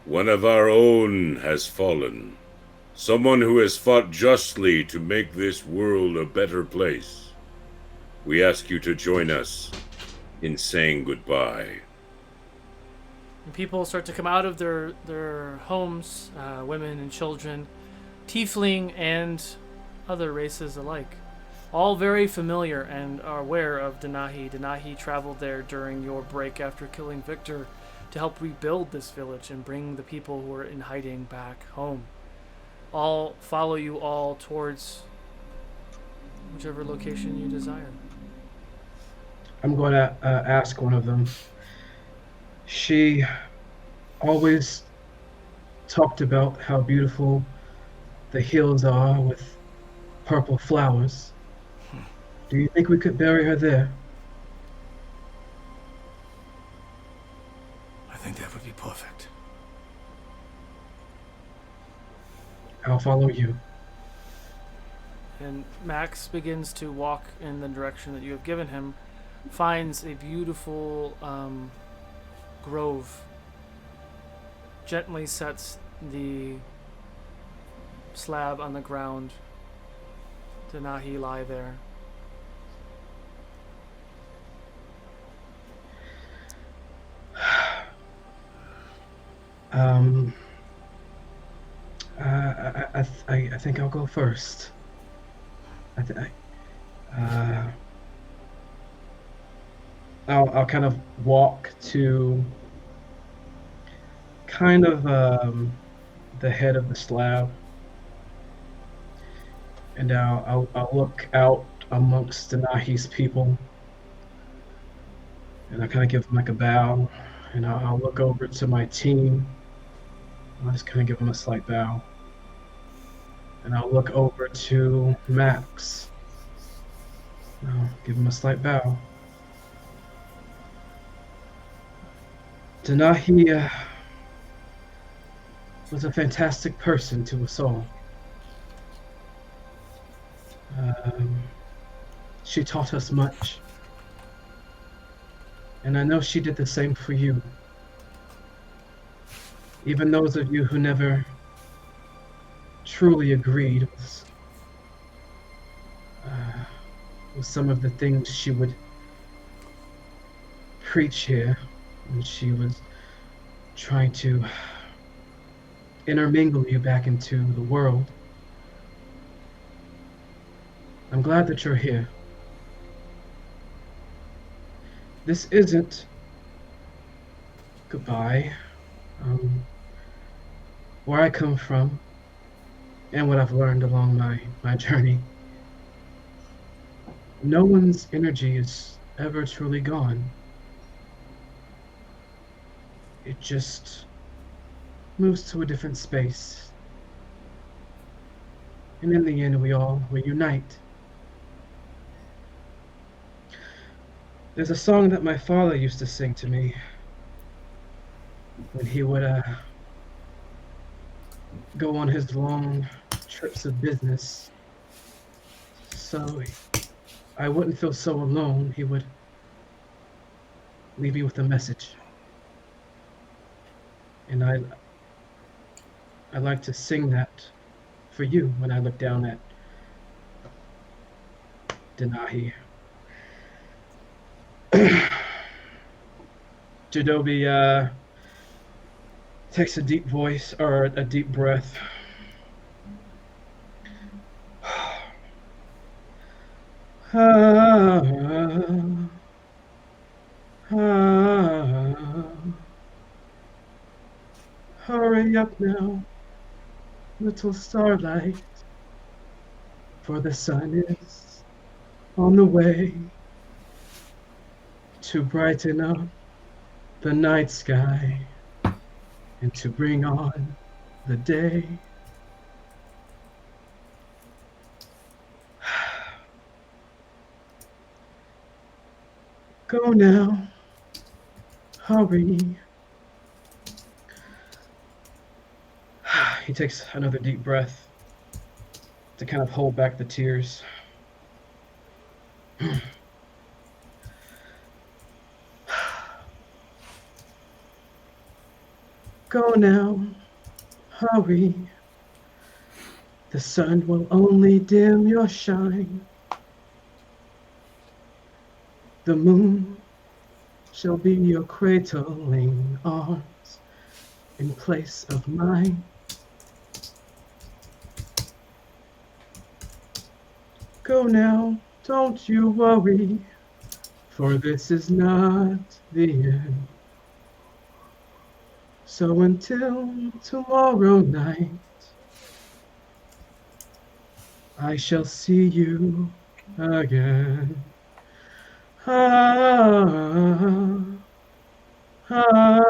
B: one of our own has fallen. Someone who has fought justly to make this world a better place. We ask you to join us in saying goodbye.
A: And people start to come out of their homes, women and children, tiefling and other races alike. All very familiar and are aware of Denahi. Denahi traveled there during your break after killing Victor to help rebuild this village and bring the people who are in hiding back home. All follow you all towards whichever location you desire.
D: I'm going to ask one of them. She always talked about how beautiful the hills are with purple flowers. Do you think we could bury her there?
H: I think that would be perfect.
D: I'll follow you.
A: And Max begins to walk in the direction that you have given him, finds a beautiful grove, gently sets the slab on the ground. Denahi lie there.
D: I think I'll go first. I'll kind of walk to kind of the head of the slab, and I'll look out amongst Denahi's people, and I kind of give them like a bow, and I'll look over to my team. I'll just kind of give them a slight bow. And I'll look over to Max. I'll give him a slight bow. Denahi was a fantastic person to us all. She taught us much. And I know she did the same for you. Even those of you who never truly agreed with some of the things she would preach here when she was trying to intermingle you back into the world. I'm glad that you're here. This isn't goodbye. Where I come from and what I've learned along my journey, no one's energy is ever truly gone. It just moves to a different space. And in the end, we all reunite. There's a song that my father used to sing to me when he would go on his long trips of business. So I wouldn't feel so alone. He would leave me with a message. And I like to sing that for you when I look down at Denahi. Jadobi takes a deep voice or a deep breath. Hurry up now, little starlight, for the sun is on the way to brighten up the night sky and to bring on the day. Go now, hurry. He takes another deep breath to kind of hold back the tears. Go now, hurry. The sun will only dim your shine. The moon shall be your cradling arms in place of mine. Go now, don't you worry, for this is not the end. So until tomorrow night, I shall see you again. Ah, ah.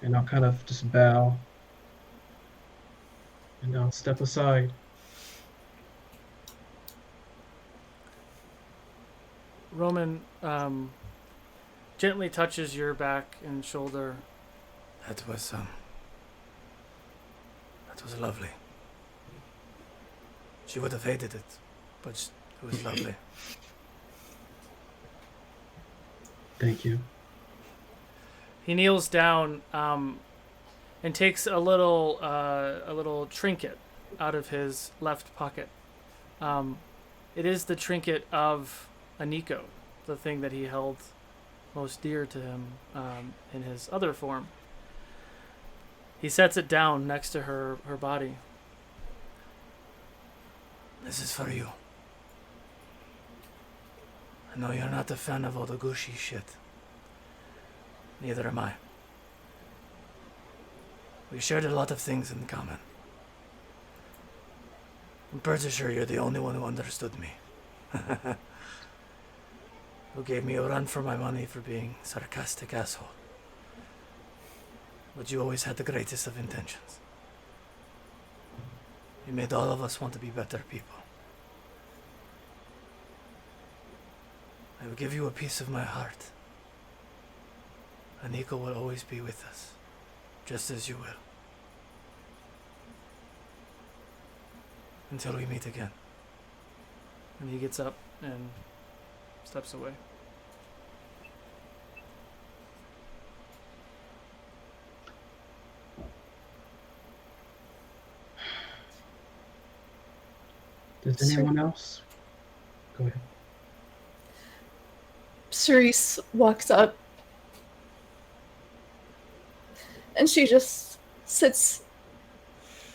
D: And I'll kind of just bow and I'll step aside.
A: Roman gently touches your back and shoulder.
H: That was lovely. She would have hated it, but it was lovely.
D: Thank you.
A: He kneels down and takes a little trinket out of his left pocket. It is the trinket of Aniko, the thing that he held most dear to him in his other form. He sets it down next to her body.
H: This is for you. I know you're not a fan of all the gushy shit. Neither am I. We shared a lot of things in common. I'm pretty sure you're the only one who understood me. Who gave me a run for my money for being a sarcastic asshole. But you always had the greatest of intentions. You made all of us want to be better people. I will give you a piece of my heart. Aniko will always be with us, just as you will. Until we meet again.
A: And he gets up and steps away.
D: Does anyone else? Go ahead.
F: Cerise walks up and she just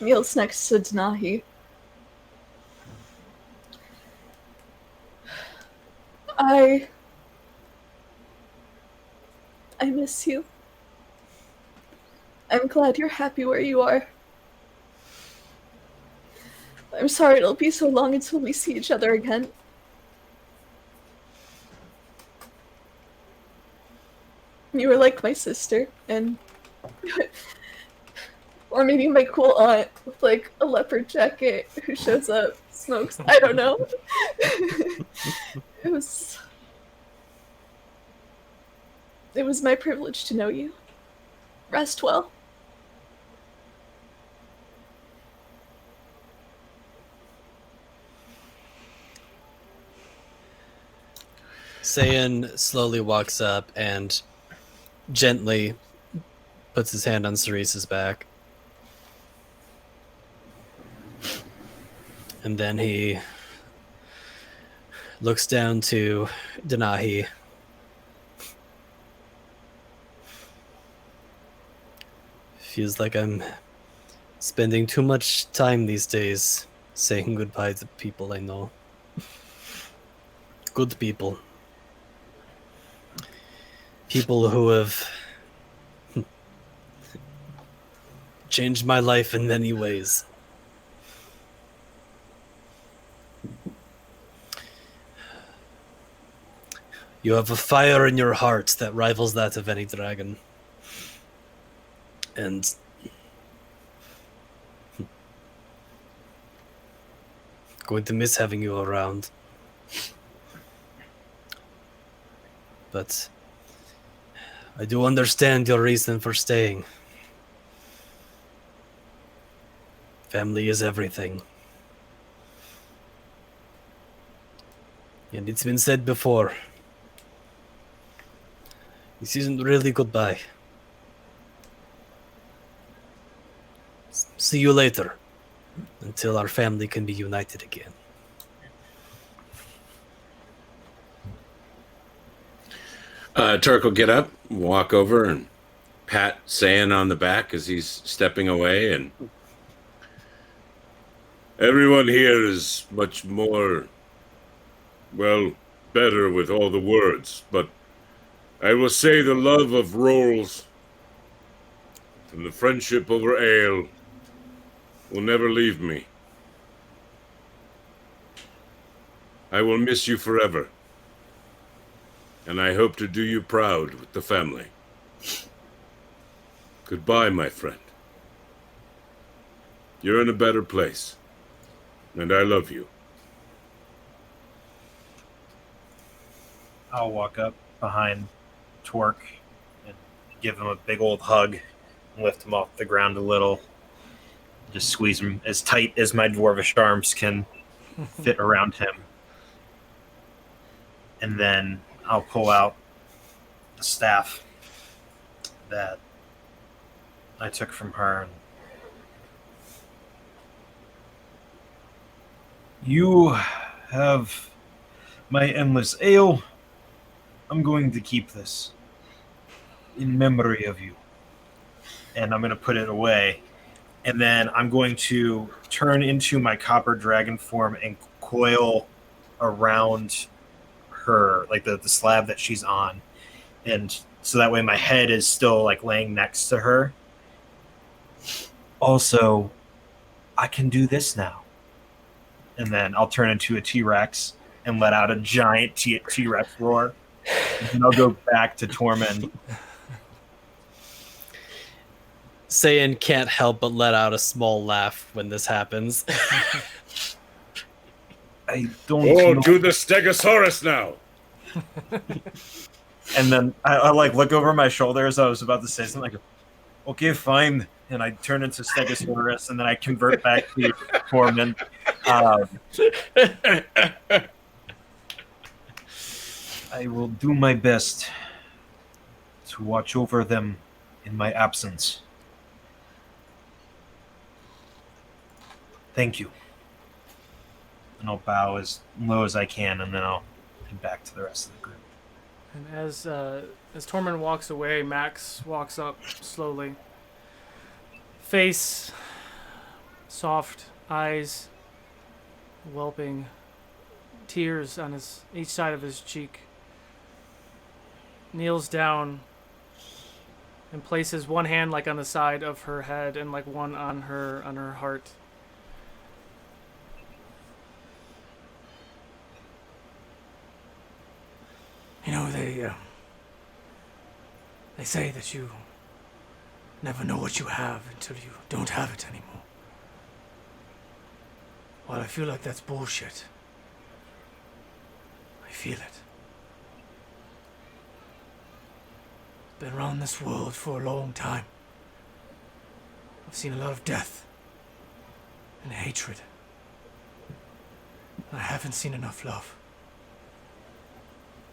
F: kneels next to Denahi. I miss you. I'm glad you're happy where you are. I'm sorry it'll be so long until we see each other again. You were like my sister, and or maybe my cool aunt with like a leopard jacket who shows up, smokes. I don't know. It was my privilege to know you. Rest well.
E: Saiyan slowly walks up and gently puts his hand on Cerise's back. And then he looks down to Denahi. Feels like I'm spending too much time these days saying goodbye to people I know. Good people. People who have changed my life in many ways. You have a fire in your heart that rivals that of any dragon. And going to miss having you around. But I do understand your reason for staying. Family is everything. And it's been said before. This isn't really goodbye. See you later. Until our family can be united again.
B: Turk will get up, walk over, and pat Saiyan on the back as he's stepping away. And everyone here is much more, well, better with all the words. But I will say the love of rolls and the friendship over ale will never leave me. I will miss you forever. And I hope to do you proud with the family. Goodbye, my friend. You're in a better place. And I love you.
G: I'll walk up behind Torque and give him a big old hug and lift him off the ground a little. Just squeeze him as tight as my dwarvish arms can fit around him. And then I'll pull out the staff that I took from her. You have my endless ale. I'm going to keep this in memory of you. And I'm going to put it away. And then I'm going to turn into my copper dragon form and coil around her, like the slab that she's on. And so that way my head is still like laying next to her. Also, I can do this now. And then I'll turn into a T-Rex and let out a giant T-Rex roar. And I'll go back to Tormund.
E: Saiyan can't help but let out a small laugh when this happens.
G: I don't
B: Oh,
G: know.
B: to the Stegosaurus now!
G: And then I like look over my shoulder as I was about to say something. Like, okay, fine. And I turn into Stegosaurus, and then I convert back to Tormund. I will do my best to watch over them in my absence. Thank you. And I'll bow as low as I can, and then I'll head back to the rest of the group.
A: And as Tormund walks away, Max walks up slowly. Face soft, eyes whelping, tears on each side of his cheek. Kneels down and places one hand like on the side of her head and like one on her heart.
H: You know, they say that you never know what you have until you don't have it anymore. Well, I feel like that's bullshit. I feel it. Been around this world for a long time. I've seen a lot of death and hatred. I haven't seen enough love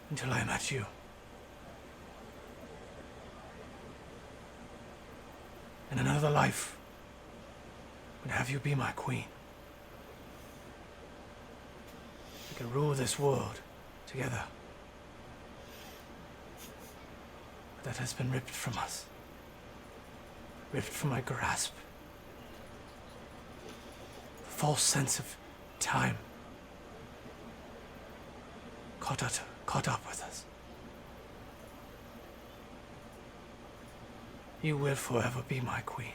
H: until I met you. In another life, would have you be my queen. We can rule this world together. But that has been ripped from us. Ripped from my grasp. The false sense of time caught up with us. You will forever be my queen.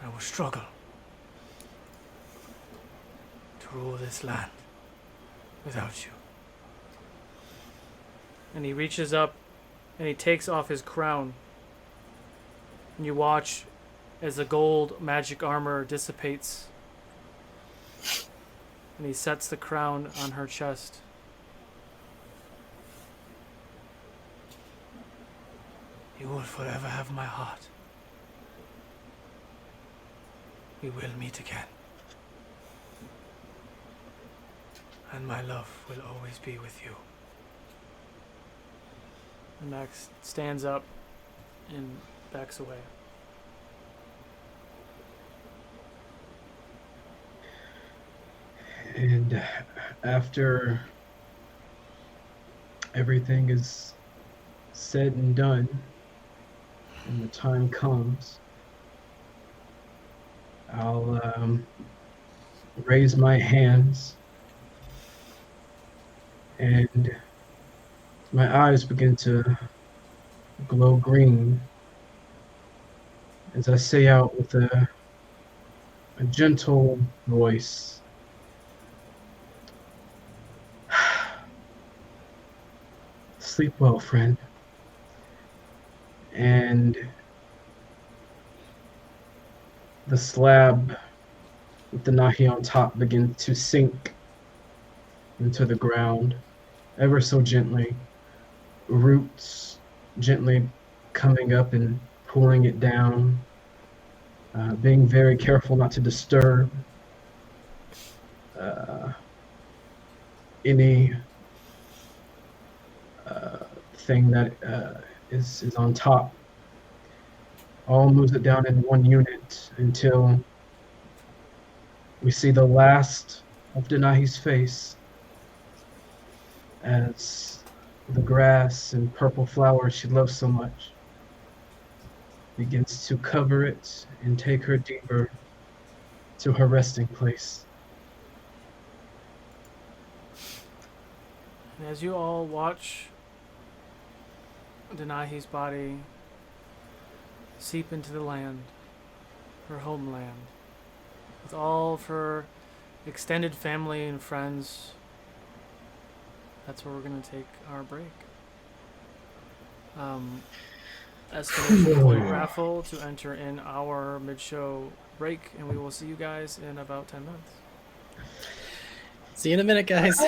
H: I will struggle to rule this land without you.
A: And he reaches up and he takes off his crown. And you watch as the gold magic armor dissipates. And he sets the crown on her chest.
H: will forever have my heart. We will meet again. And my love will always be with you.
A: And Max stands up and backs away.
D: And after everything is said and done, and the time comes, I'll raise my hands, and my eyes begin to glow green as I say out with a gentle voice, "Sleep well, friend." And the slab with the Nahi on top begins to sink into the ground ever so gently, roots gently coming up and pulling it down, being very careful not to disturb any thing that is on top. All moves it down in one unit until we see the last of Denahi's face as the grass and purple flowers she loves so much begins to cover it and take her deeper to her resting place.
A: And as you all watch Denahi's body seep into the land, her homeland, with all of her extended family and friends, that's where we're going to take our break. Estimation point raffle to enter in our mid-show break, and we will see you guys in about 10 minutes.
E: See you in a minute, guys.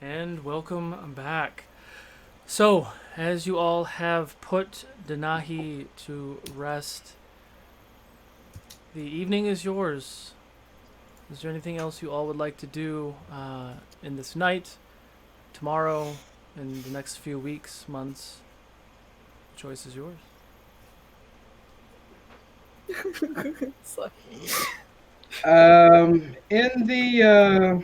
A: And welcome back. So, as you all have put Denahi to rest, the evening is yours. Is there anything else you all would like to do in this night, tomorrow, in the next few weeks, months? The choice is yours.
F: It's like-
D: In the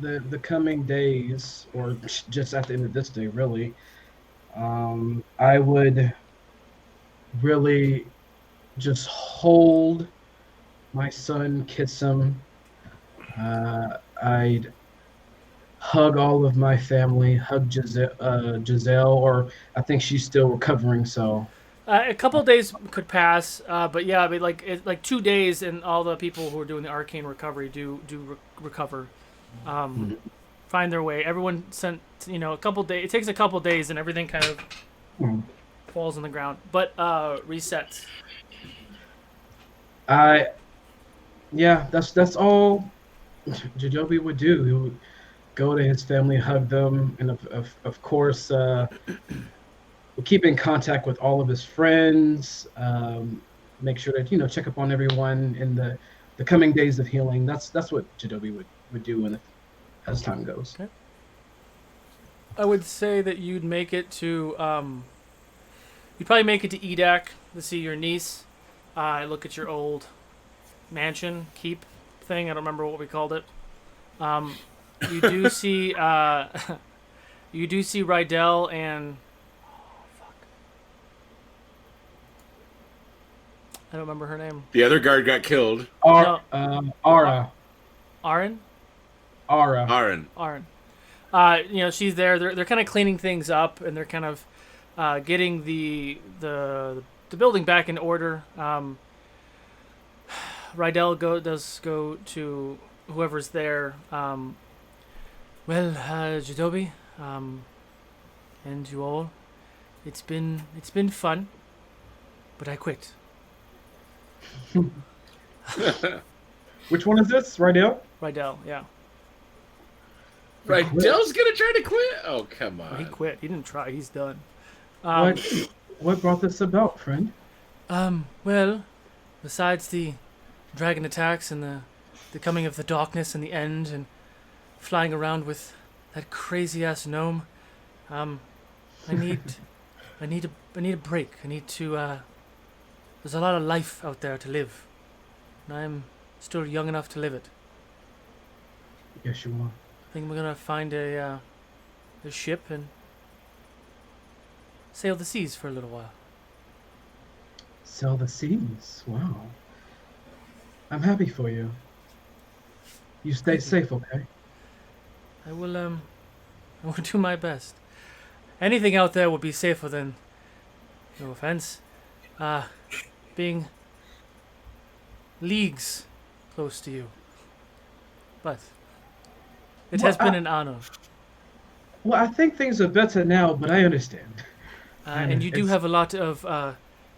D: the coming days, or just at the end of this day, really, I would really just hold my son, kiss him. I'd hug all of my family, hug Giselle, or I think she's still recovering. So,
A: A couple days could pass, but yeah, I mean, like 2 days, and all the people who are doing the arcane recovery recover,
D: Mhm.
A: find their way. Everyone sent, a couple days. It takes a couple days, and everything kind of
D: Mhm.
A: falls on the ground, but resets.
D: I yeah, that's all Jadobi would do. He would go to his family, hug them, and of course, keep in contact with all of his friends. Make sure that check up on everyone in the coming days of healing. That's what Jadobi would do as time goes.
A: Okay. I would say that you'd make it to you'd probably make it to Edak to see your niece. Look at your old mansion keep thing. I don't remember what we called it. You do see you do see Rydell and I don't remember her name.
I: The other guard got killed.
D: Ara,
A: Aaron.
I: Aaron.
A: She's there. They're kind of cleaning things up, and they're kind of getting the building back in order. Rydell does go to whoever's there. Jadobi, and you all, it's been fun, but I quit.
D: Which one is this? Rydell?
A: Rydell, yeah.
I: Rydell's gonna try to quit? Oh, come on.
A: He quit. He didn't try. He's done.
D: What brought this about, friend?
A: Well, besides the dragon attacks and the coming of the darkness and the end and flying around with that crazy ass gnome, I need a break. I need to there's a lot of life out there to live. And I'm still young enough to live it.
D: Yes, you are.
A: I think we're gonna find a ship and sail the seas for a little while.
D: Sail the seas. Wow. I'm happy for you. You stay safe, okay?
A: I will do my best. Anything out there would be safer than, no offense, being leagues close to you. But it has been an honor.
D: Well, I think things are better now, but I understand.
A: And you do have a lot of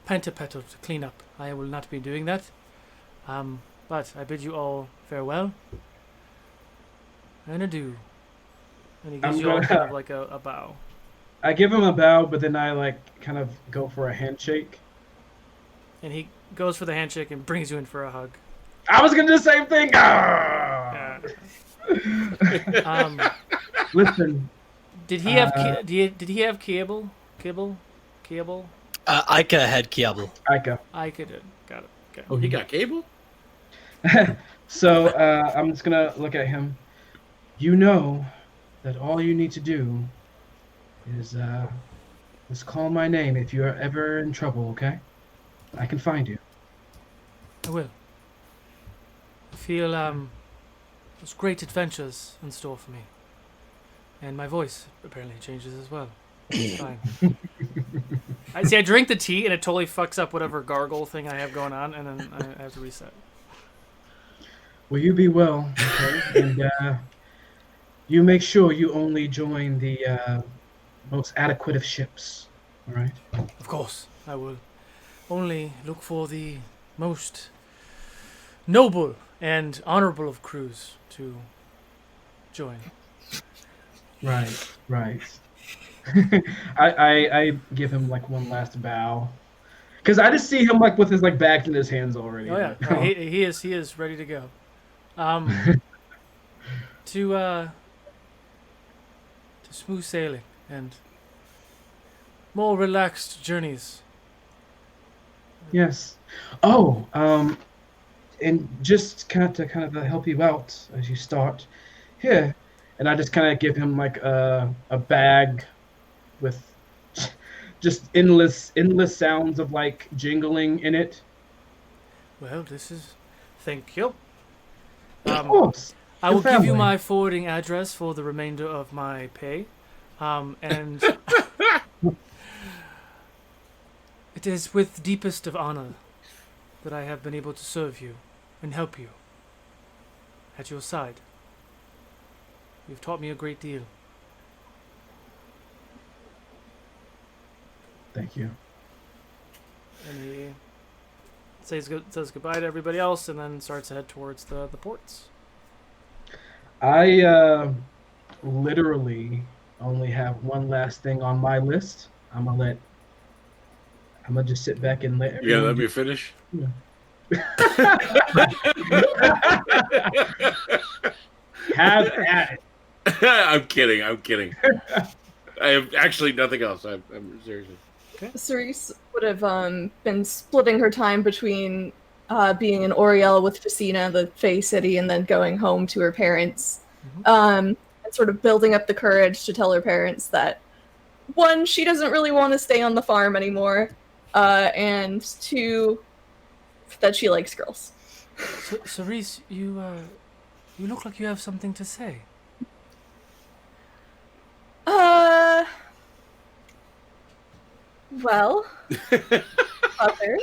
A: Pentapetal to clean up. I will not be doing that. But I bid you all farewell. And adieu. And he gives you all kind of like a bow.
D: I give him a bow, but then I kind of go for a handshake.
A: And he goes for the handshake and brings you in for a hug.
D: I was gonna do the same thing. Ah! Listen.
A: Did he have did he have Kibble?
E: Ika had Kiabel.
A: Ika did. Got it. Okay.
I: Oh, he got cable?
D: So I'm just gonna look at him. You know that all you need to do is call my name if you're ever in trouble, okay? I can find you.
A: I will. I feel there's great adventures in store for me. And my voice apparently changes as well. It's fine. I drink the tea and it totally fucks up whatever gargle thing I have going on, and then I have to reset.
D: Well, you be well, okay? And you make sure you only join the most adequate of ships, all right?
A: Of course, I will only look for the most noble and honorable of crews to join.
D: Right. I give him one last bow, because I just see him with his bags in his hands already.
A: Oh yeah, no, he is ready to go. To smooth sailing and more relaxed journeys.
D: Yes. Oh, and just to help you out as you start, here, and I just kind of give him like a bag with just endless sounds of like jingling in it.
A: Well, this is. Thank you.
D: Of course.
A: I
D: Your
A: will give you
D: family.
A: my forwarding address for the remainder of my pay. And it is with deepest of honor that I have been able to serve you and help you at your side. You've taught me a great deal.
D: Thank you.
A: And he says goodbye to everybody else and then starts to head towards the ports.
D: I literally only have one last thing on my list. I'm gonna just sit back and let
I: You gotta let
D: everyone
I: me finish.
D: have at it.
I: I'm kidding. I have actually nothing else. I'm seriously.
F: Cerise would have been splitting her time between being in Oriel with Facina, the Fae City, and then going home to her parents. And sort of building up the courage to tell her parents that, one, she doesn't really want to stay on the farm anymore, and two, that she likes girls.
A: Cerise, you look like you have something to say.
F: Well, Mother,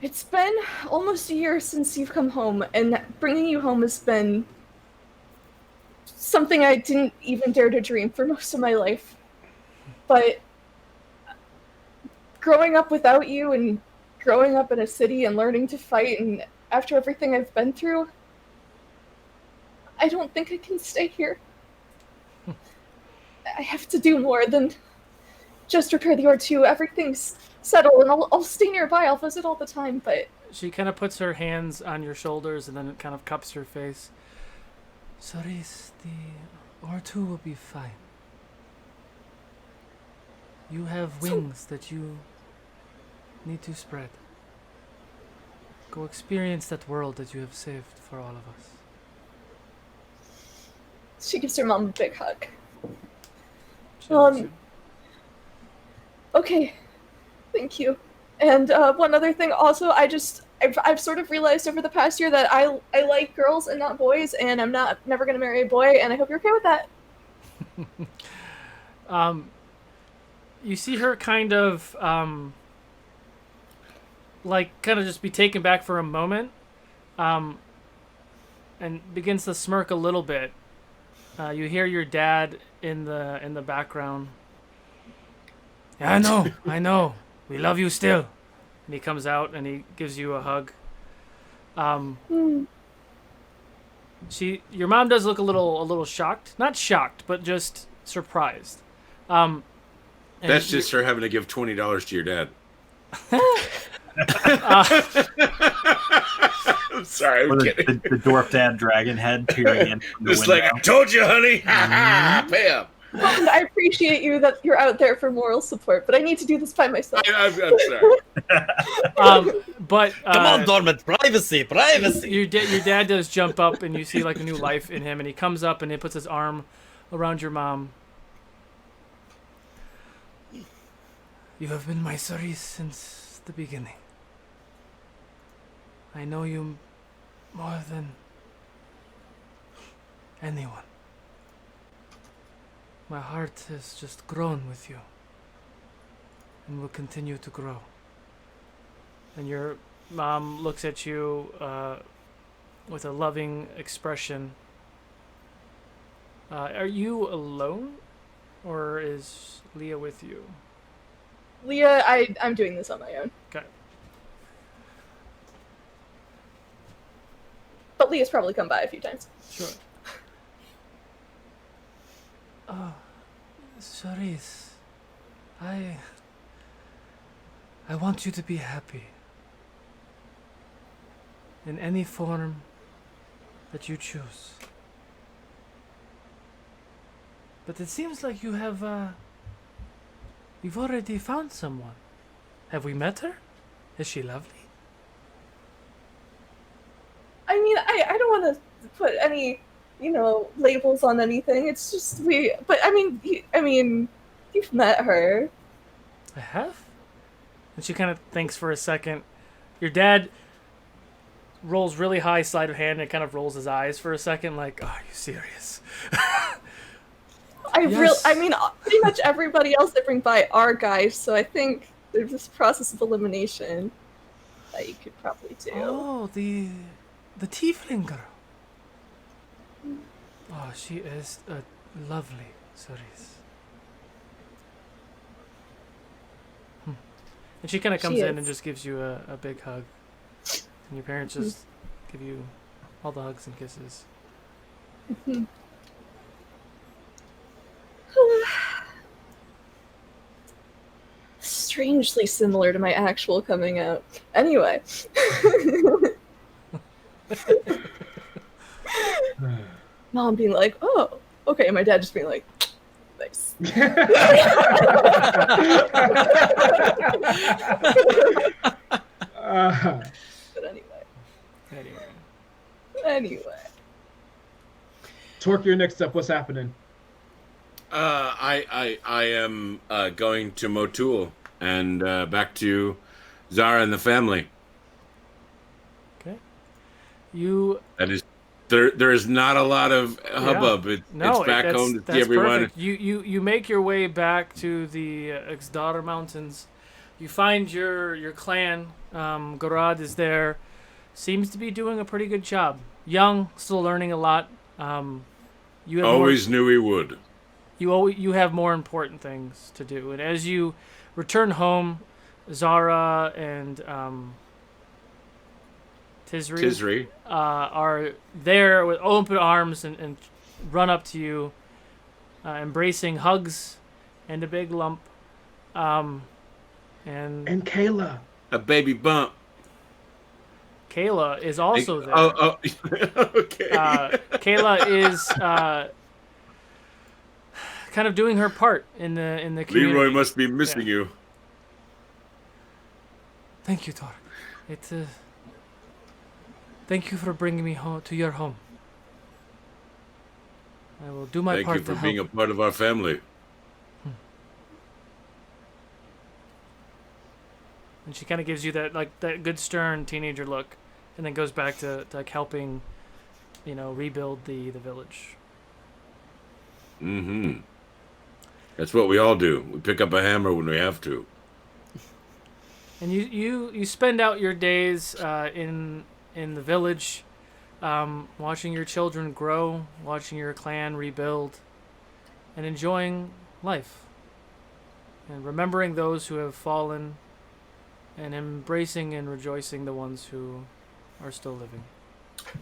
F: it's been almost a year since you've come home, and bringing you home has been something I didn't even dare to dream for most of my life. But growing up without you and growing up in a city and learning to fight, and after everything I've been through, I don't think I can stay here. I have to do more than just repair the R2. Everything's settled, and I'll stay nearby. I'll visit all the time, but...
A: She kind of puts her hands on your shoulders and then it kind of cups her face. Cerise, the R2 will be fine. You have wings that you need to spread. Go experience that world that you have saved for all of us.
F: She gives her mom a big hug.
A: She loves you.
F: Okay, thank you. And one other thing, also, I've sort of realized over the past year that I like girls and not boys, and I'm never gonna marry a boy, and I hope you're okay with that.
A: You see her kind of just be taken back for a moment, and begins to smirk a little bit. You hear your dad in the background. Yeah, I know. We love you still. And he comes out and he gives you a hug. Your mom does look a little shocked. Not shocked, but just surprised.
I: That's just her having to give $20 to your dad. I'm sorry, I'm kidding.
G: The dwarf dad dragon head peering in from the
I: It's
G: window.
I: like, I told you, honey. Pay up.
F: And I appreciate you that you're out there for moral support, but I need to do this by myself.
I: I'm sorry.
A: But
E: Come on, Dormant, privacy.
A: Your dad does jump up, and you see like a new life in him, and he comes up and he puts his arm around your mom. You have been my Cerise since the beginning. I know you more than anyone. My heart has just grown with you and will continue to grow. And your mom looks at you with a loving expression. Are you alone, or is Leah with you?
F: Leah, I'm doing this on my own.
A: Okay.
F: But Leah's probably come by a few times.
A: Sure. Oh, Cerise, I want you to be happy. In any form that you choose. But it seems like you have, you've already found someone. Have we met her? Is she lovely?
F: I mean, I put any, labels on anything. It's just But I mean, you've met her.
A: I have? And she kind of thinks for a second. Your dad rolls really high sleight of hand and kind of rolls his eyes for a second, like, "Are you serious?" Yes.
F: Pretty much everybody else that bring by are guys, so I think there's this process of elimination that you could probably do.
A: Oh, the tiefling girl. Oh, she is a lovely Cerise. And she kind of comes
F: She
A: in
F: is.
A: and just gives you a big hug. And your parents just give you all the hugs and kisses.
F: Strangely similar to my actual coming out. Anyway. Mom being like, "Oh, okay," and my dad just being like, "Nice." But anyway.
D: Torque, your next step. What's happening?
B: I am going to Motul and back to Zara and the family.
A: Okay. You.
B: That is, there is not a lot of hubbub. It's back home to see everyone.
A: Perfect. You make your way back to the Xdar Mountains. You find your clan. Gorad is there. Seems to be doing a pretty good job. Young, still learning a lot. You have
B: always knew he would.
A: You have more important things to do, and as you return home, Zara and Tisri are there with open arms and run up to you, embracing hugs and a big lump. And
D: Kayla.
B: A baby bump.
A: Kayla is also there.
B: Oh, okay.
A: Kayla is kind of doing her part in the community.
B: Leroy must be missing you.
A: Thank you, Tor. Thank you for bringing me home to your home. I will do my part to help.
B: Thank you for being a part of our family.
A: And she kind of gives you that good stern teenager look, and then goes back to helping, rebuild the village.
B: Mm-hmm. That's what we all do. We pick up a hammer when we have to.
A: And you spend out your days in the village, watching your children grow, watching your clan rebuild, and enjoying life. And remembering those who have fallen, and embracing and rejoicing the ones who are still living.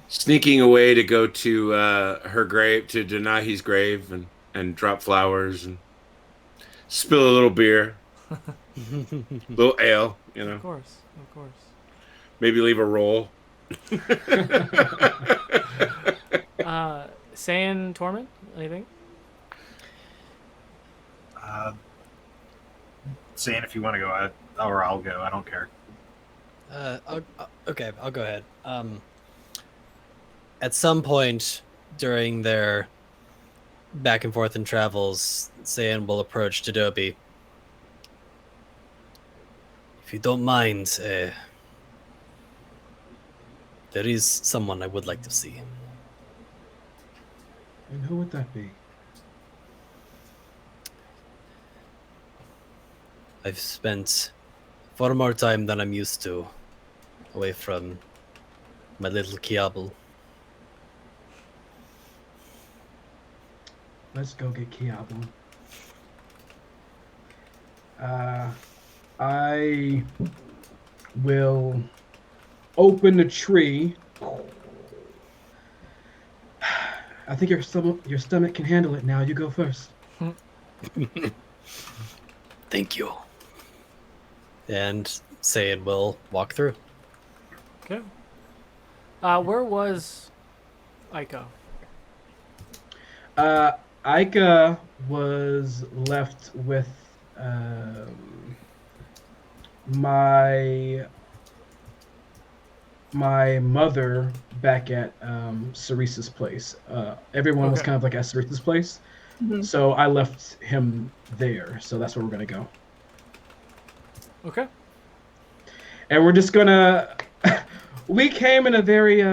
B: Sneaking away to go to her grave, to Denahi's grave, and drop flowers and spill a little beer, little ale,
A: Of course.
B: Maybe leave a roll.
A: Saying Torment, anything?
G: Saying if you want to go, I'll go. I don't care.
E: Okay, I'll go ahead. At some point during their back and forth in travels, Zayn will approach Jadobi. If you don't mind, there is someone I would like to see.
D: And who would that be?
E: I've spent far more time than I'm used to away from my little Kiabel.
D: Let's go get Kiabel. I will open the tree. I think your stomach can handle it now. You go first.
E: Thank you. And Zayn will walk through.
A: Okay. Where was Aika?
D: Aika was left with my my mother back at Cerise's place. Everyone was
A: Okay.
D: kind of like at Cerise's place,
F: Mhm.
D: so I left him there. So that's where we're gonna go,
A: Okay.
D: and we're just gonna. We came in a very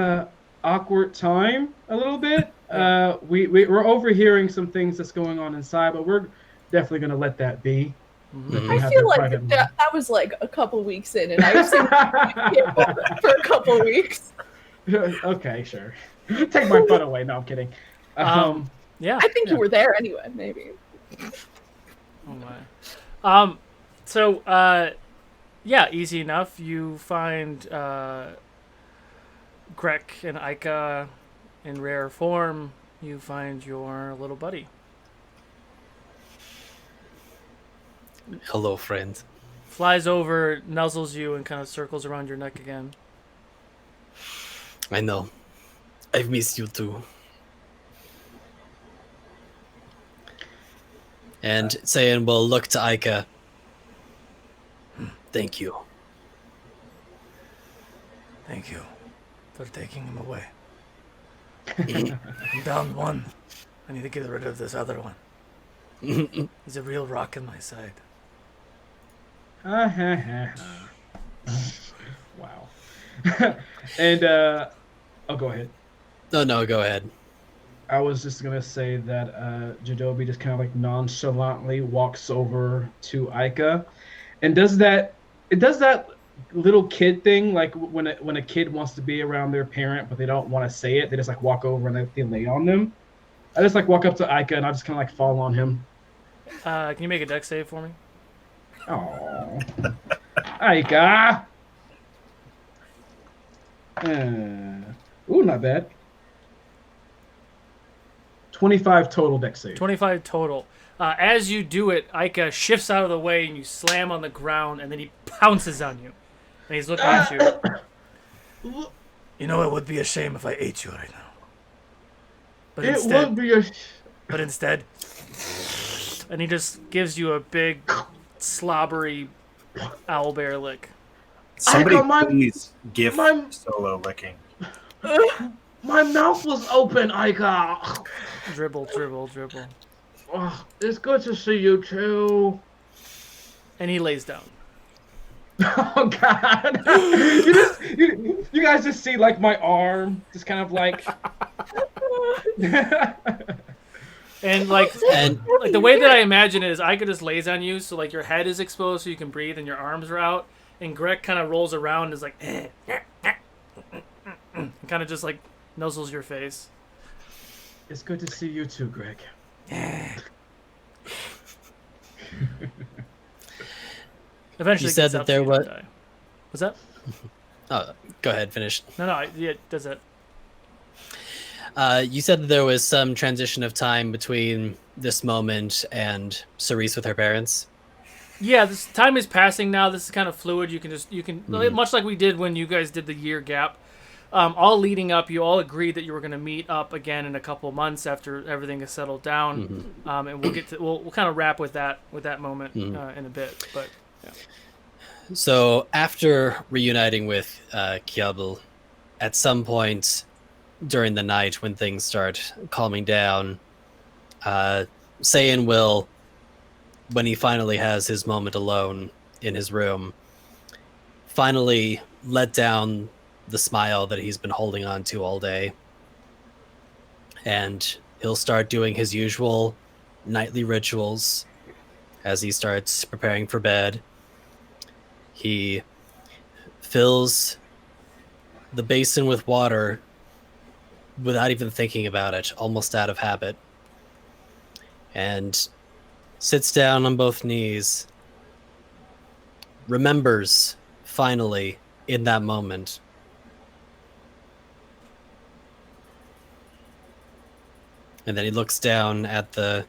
D: awkward time, a little bit.
A: Yeah.
D: We're overhearing some things that's going on inside, but we're definitely gonna let that be. Let them
F: I
D: have
F: feel
D: their
F: like
D: private
F: that was like a couple weeks in, and I've seen people for a couple weeks.
D: Okay, sure. Take my fun away. No, I'm kidding.
A: Yeah.
F: I think
D: Yeah.
F: you were there anyway, maybe.
A: Oh my. So yeah, easy enough. You find Grek and Aika in rare form. You find your little buddy.
E: Hello, friend.
A: Flies over, nuzzles you, and kind of circles around your neck again.
E: I know. I've missed you too. And Sayan will look to Aika. Thank you.
H: Thank you for taking him away. I'm down one. I need to get rid of this other one. He's a real rock in my side.
D: Wow. And oh, go ahead.
E: No, go ahead.
D: I was just gonna say that Jadobi just kind of like nonchalantly walks over to Aika, and does that. It does that little kid thing, like when a kid wants to be around their parent but they don't want to say it. They just like walk over and they lay on them. I just like walk up to Aika and I just kind of like fall on him.
A: Can you make a dex save for me?
D: Oh, Aika. Ooh, not bad. 25 total dex save.
A: 25 total. As you do it, Aika shifts out of the way and you slam on the ground, and then he pounces on you. And he's looking at you.
H: You know, it would be a shame if I ate you right now. But
D: It
H: instead,
D: would be a.
A: But instead, and he just gives you a big, slobbery owlbear lick.
G: Somebody
D: Aika, my-
G: please give
D: my-
G: Solo licking.
D: My mouth was open, Aika.
A: Dribble, dribble, dribble.
D: Oh, it's good to see you too.
A: And he lays down.
D: Oh God! You guys just see like my arm, just kind of like.
A: And like,
E: And
A: like the way that I imagine it is Aika just lays on you, so like your head is exposed so you can breathe and your arms are out. And Greg kind of rolls around and is like, and kind of just like nuzzles your face.
D: It's good to see you too, Greg.
A: Eventually,
E: You said
A: gets
E: that
A: up
E: there
A: so you don't
E: was-
A: die. What's that?
E: go ahead, finish.
A: No, yeah, does it?
E: You said that there was some transition of time between this moment and Cerise with her parents.
A: Yeah, this time is passing now. This is kind of fluid. You can much like we did when you guys did the year gap. All leading up, you all agreed that you were going to meet up again in a couple months after everything is settled down, and we'll kind of wrap with that moment in a bit. But yeah.
E: So after reuniting with Kiabel, at some point during the night when things start calming down, Saiyan will, when he finally has his moment alone in his room, finally let down the smile that he's been holding on to all day. And he'll start doing his usual nightly rituals as he starts preparing for bed. He fills the basin with water without even thinking about it, almost out of habit, and sits down on both knees, remembers finally in that moment and then he looks down at the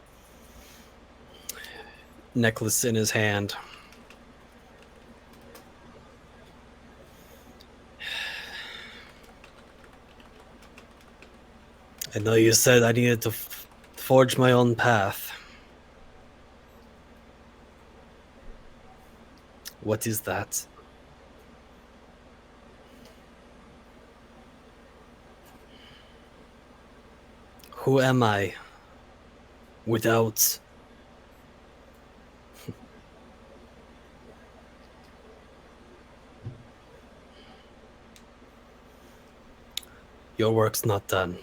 E: necklace in his hand. I know you said I needed to forge my own path. What is that? Who am I without your work's not done?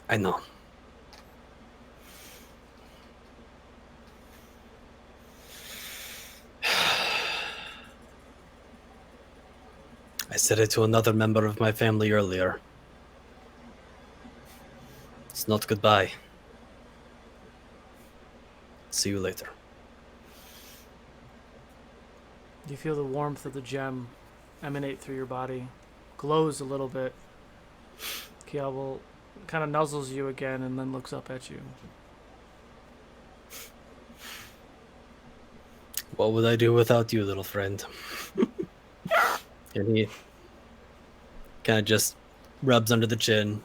E: I know. I said it to another member of my family earlier. It's not goodbye. See you later.
A: You feel the warmth of the gem emanate through your body, glows a little bit. Kiel kind of nuzzles you again and then looks up at you.
E: What would I do without you, little friend? And he kind of just rubs under the chin.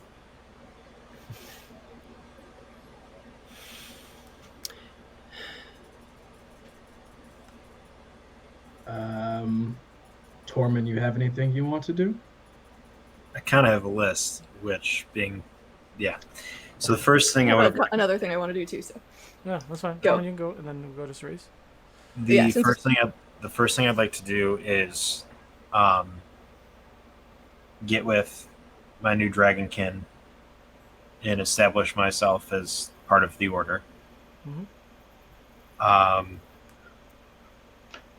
D: Tormund, you have anything you want to do?
G: I kind of have a list, which being, yeah. So the first thing I would have,
F: Another thing I want to do too. So
A: Yeah, that's fine.
F: Go.
A: Come on, you can go, and then we'll go to Cerise.
G: the
F: Yeah, since-
G: first thing I'd like to do is, get with my new dragonkin and establish myself as part of the order.
A: Mhm.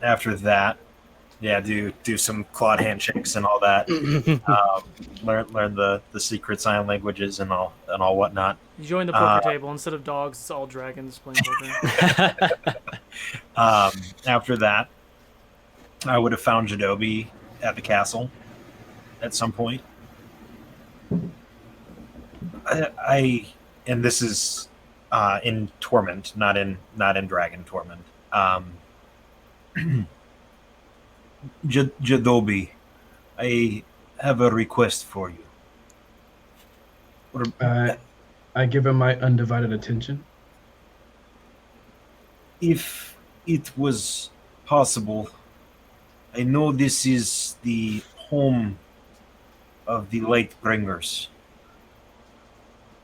G: After that, yeah, do some clawed handshakes and all that. Learn the secret sign languages and all whatnot.
A: You join the poker table. Instead of dogs, it's all dragons playing poker.
G: After that, I would have found Jadobi at the castle at some point. I and this is in Torment, not in Dragon Torment. Jadobi, I have a request for you.
D: I give him my undivided attention.
G: If it was possible, I know this is the home of the Lightbringers,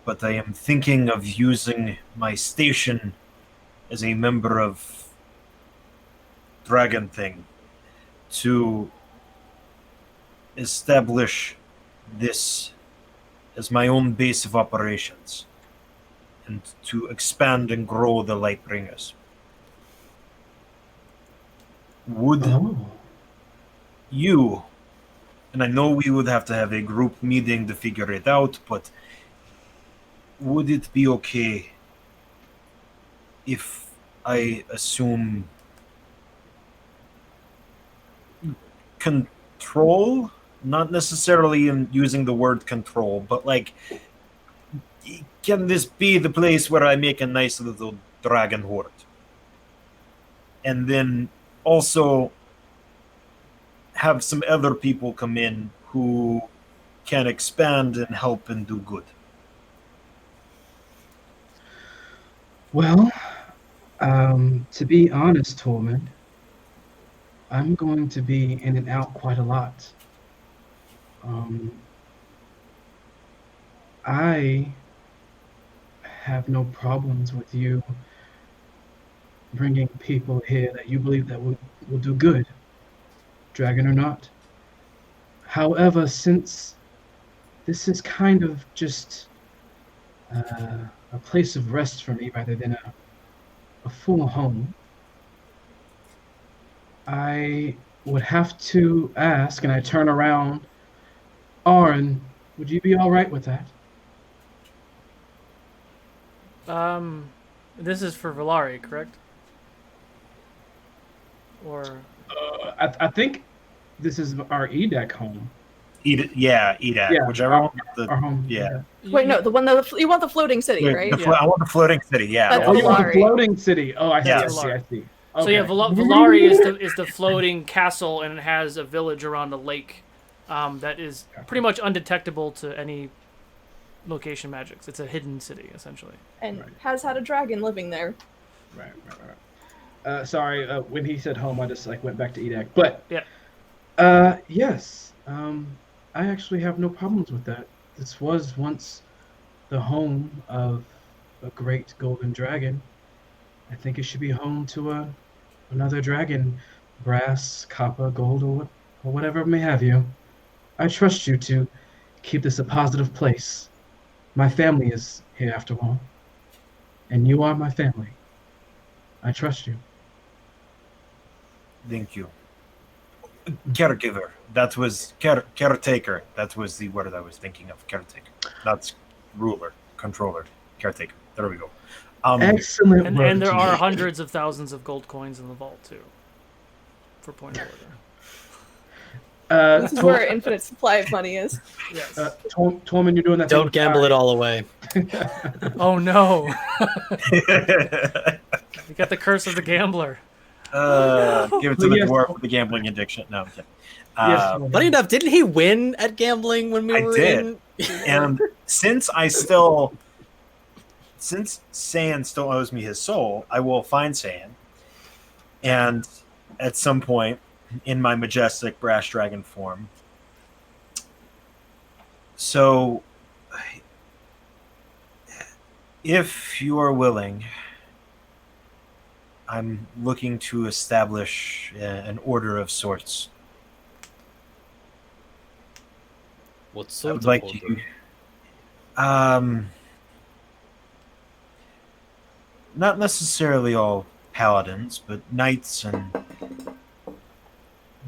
G: but I am thinking of using my station as a member of Dragon Thing to establish this as my own base of operations and to expand and grow the Lightbringers. Would you, and I know we would have to have a group meeting to figure it out, but would it be okay if I assume control? Not necessarily in using the word control, but like, can this be the place where I make a nice little dragon horde? And then also have some other people come in who can expand and help and do good.
D: Well, to be honest, Tormund, I'm going to be in and out quite a lot. I have no problems with you bringing people here that you believe that will do good, dragon or not. However, since this is kind of just a place of rest for me rather than a full home, I would have to ask, and I turn around, Arn, would you be all right with that?
A: This is for Valari, correct? Or
D: I think this is our EDAC home.
G: EDAC,
D: Yeah,
G: whichever
D: our-
G: one.
D: Our home.
G: Yeah.
F: wait, no, the one that you want the floating city,
G: Wait,
F: right?
G: I want the floating city. Yeah.
F: That's
D: Oh, you want the
F: Valari.
D: floating city? Oh, I see.
G: Yeah.
D: I see. I see.
A: So yeah,
D: Okay.
A: Valari is the floating castle, and it has a village around a lake that is pretty much undetectable to any location magics. It's a hidden city, essentially.
F: And
D: Right.
F: has had a dragon living there.
D: Right. Sorry, when he said home, I just like went back to EDAC. But
A: Yeah.
D: yes, I actually have no problems with that. This was once the home of a great golden dragon. I think it should be home to another dragon, brass, copper, gold, or whatever may have you. I trust you to keep this a positive place. My family is here after all, and you are my family. I trust you.
G: Thank you. Caregiver. That was caretaker. That was the word I was thinking of. Caretaker. That's ruler, controller, caretaker. There we go.
D: Excellent
A: And
D: work.
A: there are hundreds of thousands of gold coins in the vault too. For point of order.
F: This is where our infinite supply of money is.
A: Yes.
D: Tormund, you're doing that.
E: Don't gamble it all away.
A: Oh no! You got the curse of the gambler.
G: Give it to the
D: Yes.
G: dwarf with the gambling addiction. No, I'm kidding.
D: Yes,
G: Uh,
E: Funny enough, didn't he win at gambling when we
G: I
E: were
G: did.
E: in?
G: And since Saiyan still owes me his soul, I will find Saiyan. And at some point, in my majestic brass dragon form. So, if you are willing, I'm looking to establish an order of sorts.
E: What
G: I
E: sort
G: would
E: of
G: like
E: order?
G: you. Not necessarily all paladins, but knights and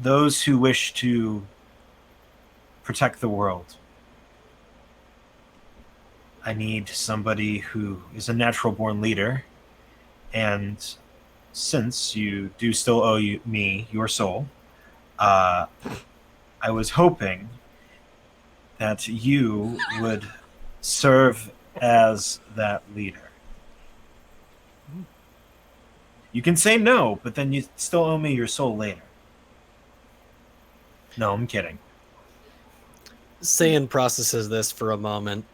G: those who wish to protect the world. I need somebody who is a natural born leader, and since you do still owe me your soul, I was hoping that you would serve as that leader. You can say no, but then you still owe me your soul later. No, I'm kidding.
E: Saiyan processes this for a moment.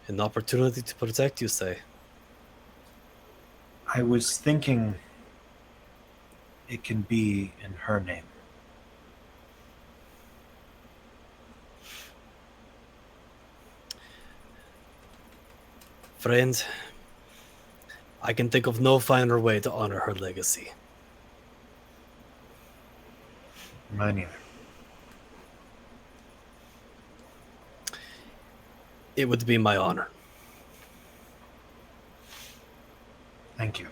E: An opportunity to protect, you say?
G: I was thinking it can be in her name.
E: Friend, I can think of no finer way to honor her legacy.
G: Mine either.
E: It would be my honor.
G: Thank you.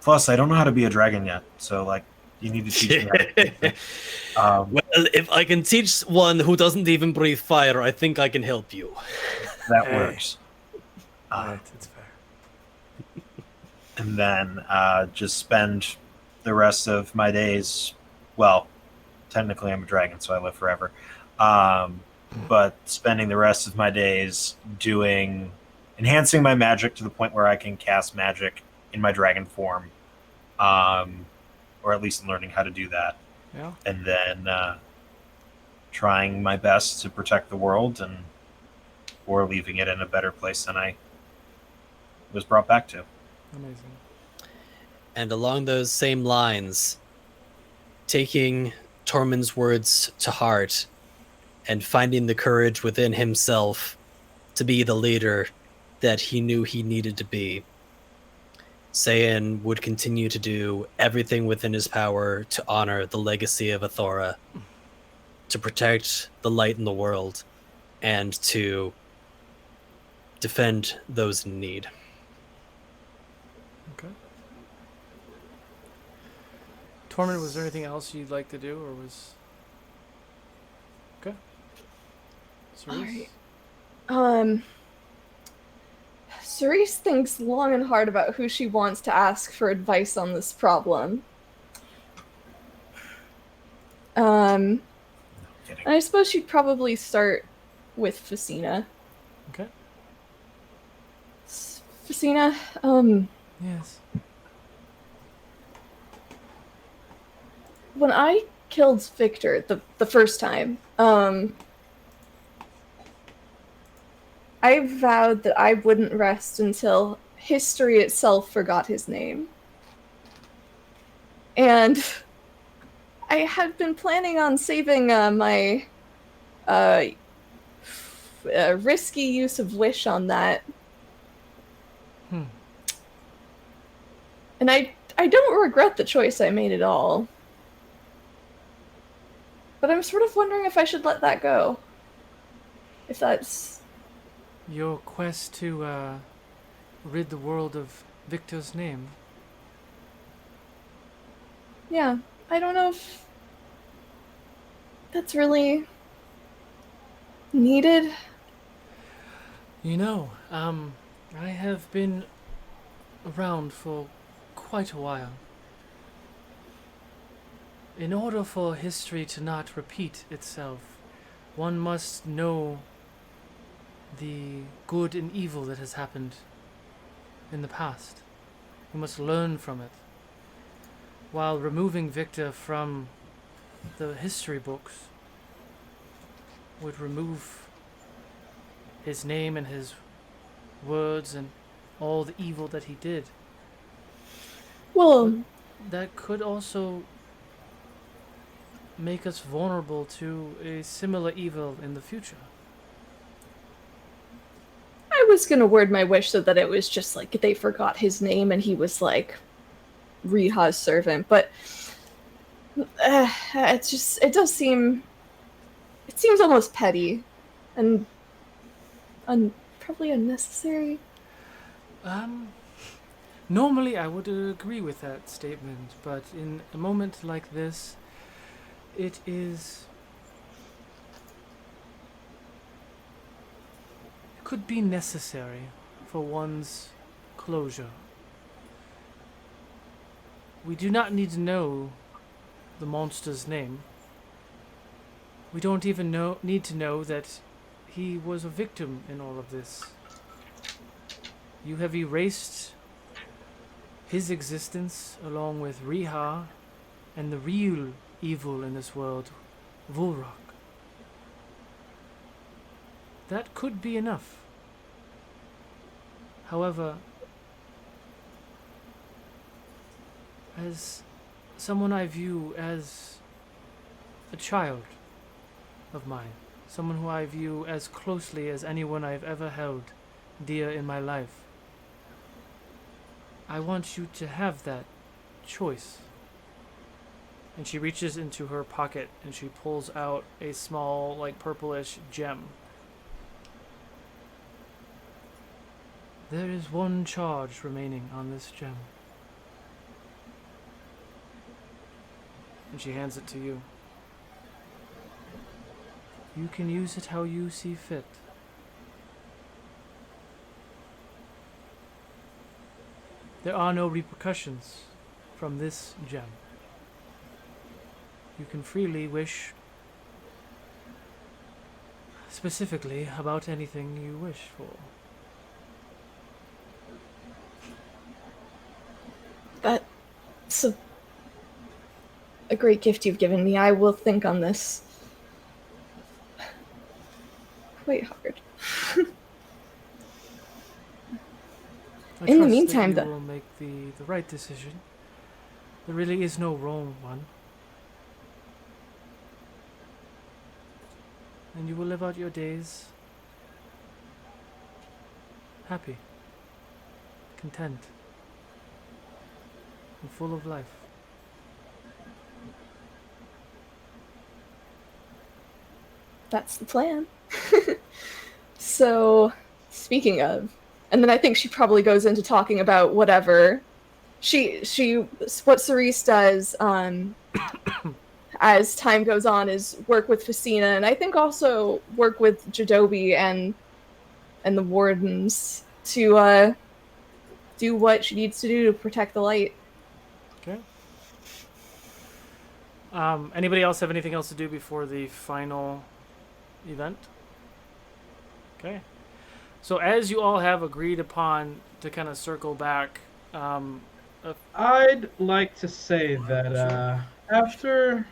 G: Plus, I don't know how to be a dragon yet, so like, you need to teach me. How to,
E: Well, if I can teach one who doesn't even breathe fire, I think I can help you.
G: that
A: Hey.
G: works.
A: Right, it's fair.
G: And then just spend the rest of my days. Well, technically, I'm a dragon, so I live forever. But spending the rest of my days enhancing my magic to the point where I can cast magic in my dragon form, or at least learning how to do that.
A: Yeah.
G: And then trying my best to protect the world or leaving it in a better place than I was brought back to.
A: Amazing.
E: And along those same lines, taking Tormund's words to heart and finding the courage within himself to be the leader that he knew he needed to be, Saiyan would continue to do everything within his power to honor the legacy of Athora, to protect the light in the world, and to defend those in need.
A: Okay. Tormund, was there anything else you'd like to do, or was... Okay. Cerise?
F: Alright. Cerise thinks long and hard about who she wants to ask for advice on this problem. And I suppose she'd probably start with Facina.
A: Okay.
F: Facina,
A: Yes.
F: when I killed Victor the first time, I vowed that I wouldn't rest until history itself forgot his name. And I had been planning on saving my risky use of wish on that.
A: Hmm.
F: And I don't regret the choice I made at all. But I'm sort of wondering if I should let that go. If that's...
A: Your quest to rid the world of Victor's name.
F: Yeah, I don't know if that's really needed.
A: You know, I have been around for quite a while. In order for history to not repeat itself, one must know the good and evil that has happened in the past. We must learn from it. While removing Victor from the history books would remove his name and his words and all the evil that he did.
F: Well,
A: That could also make us vulnerable to a similar evil in the future.
F: I was gonna word my wish so that it was just like they forgot his name and he was like Riha's servant, but it does seem, it seems almost petty and probably unnecessary.
A: Normally I would agree with that statement, but in a moment like this, it could be necessary for one's closure. We do not need to know the monster's name. We don't even need to know that he was a victim in all of this. You have erased his existence along with Riha and the real evil in this world, Vulrak. That could be enough. However, as someone I view as a child of mine, someone who I view as closely as anyone I've ever held dear in my life, I want you to have that choice. And she reaches into her pocket and she pulls out a small, like purplish gem. There is one charge remaining on this gem. And she hands it to you. You can use it how you see fit. There are no repercussions from this gem. You can freely wish specifically about anything you wish for.
F: That's a great gift you've given me. I will think on this quite hard. In the meantime,
A: you will make the right decision. There really is no wrong one. And you will live out your days happy, content, and full of life.
F: That's the plan. So, speaking of, and then I think she probably goes into talking about whatever what Cerise does as time goes on is work with Facina, and I think also work with Jadobi and the wardens to do what she needs to do to protect the light.
A: Okay. Anybody else have anything else to do before the final event? Okay. So as you all have agreed upon to kind of circle back,
D: I'd like to say that after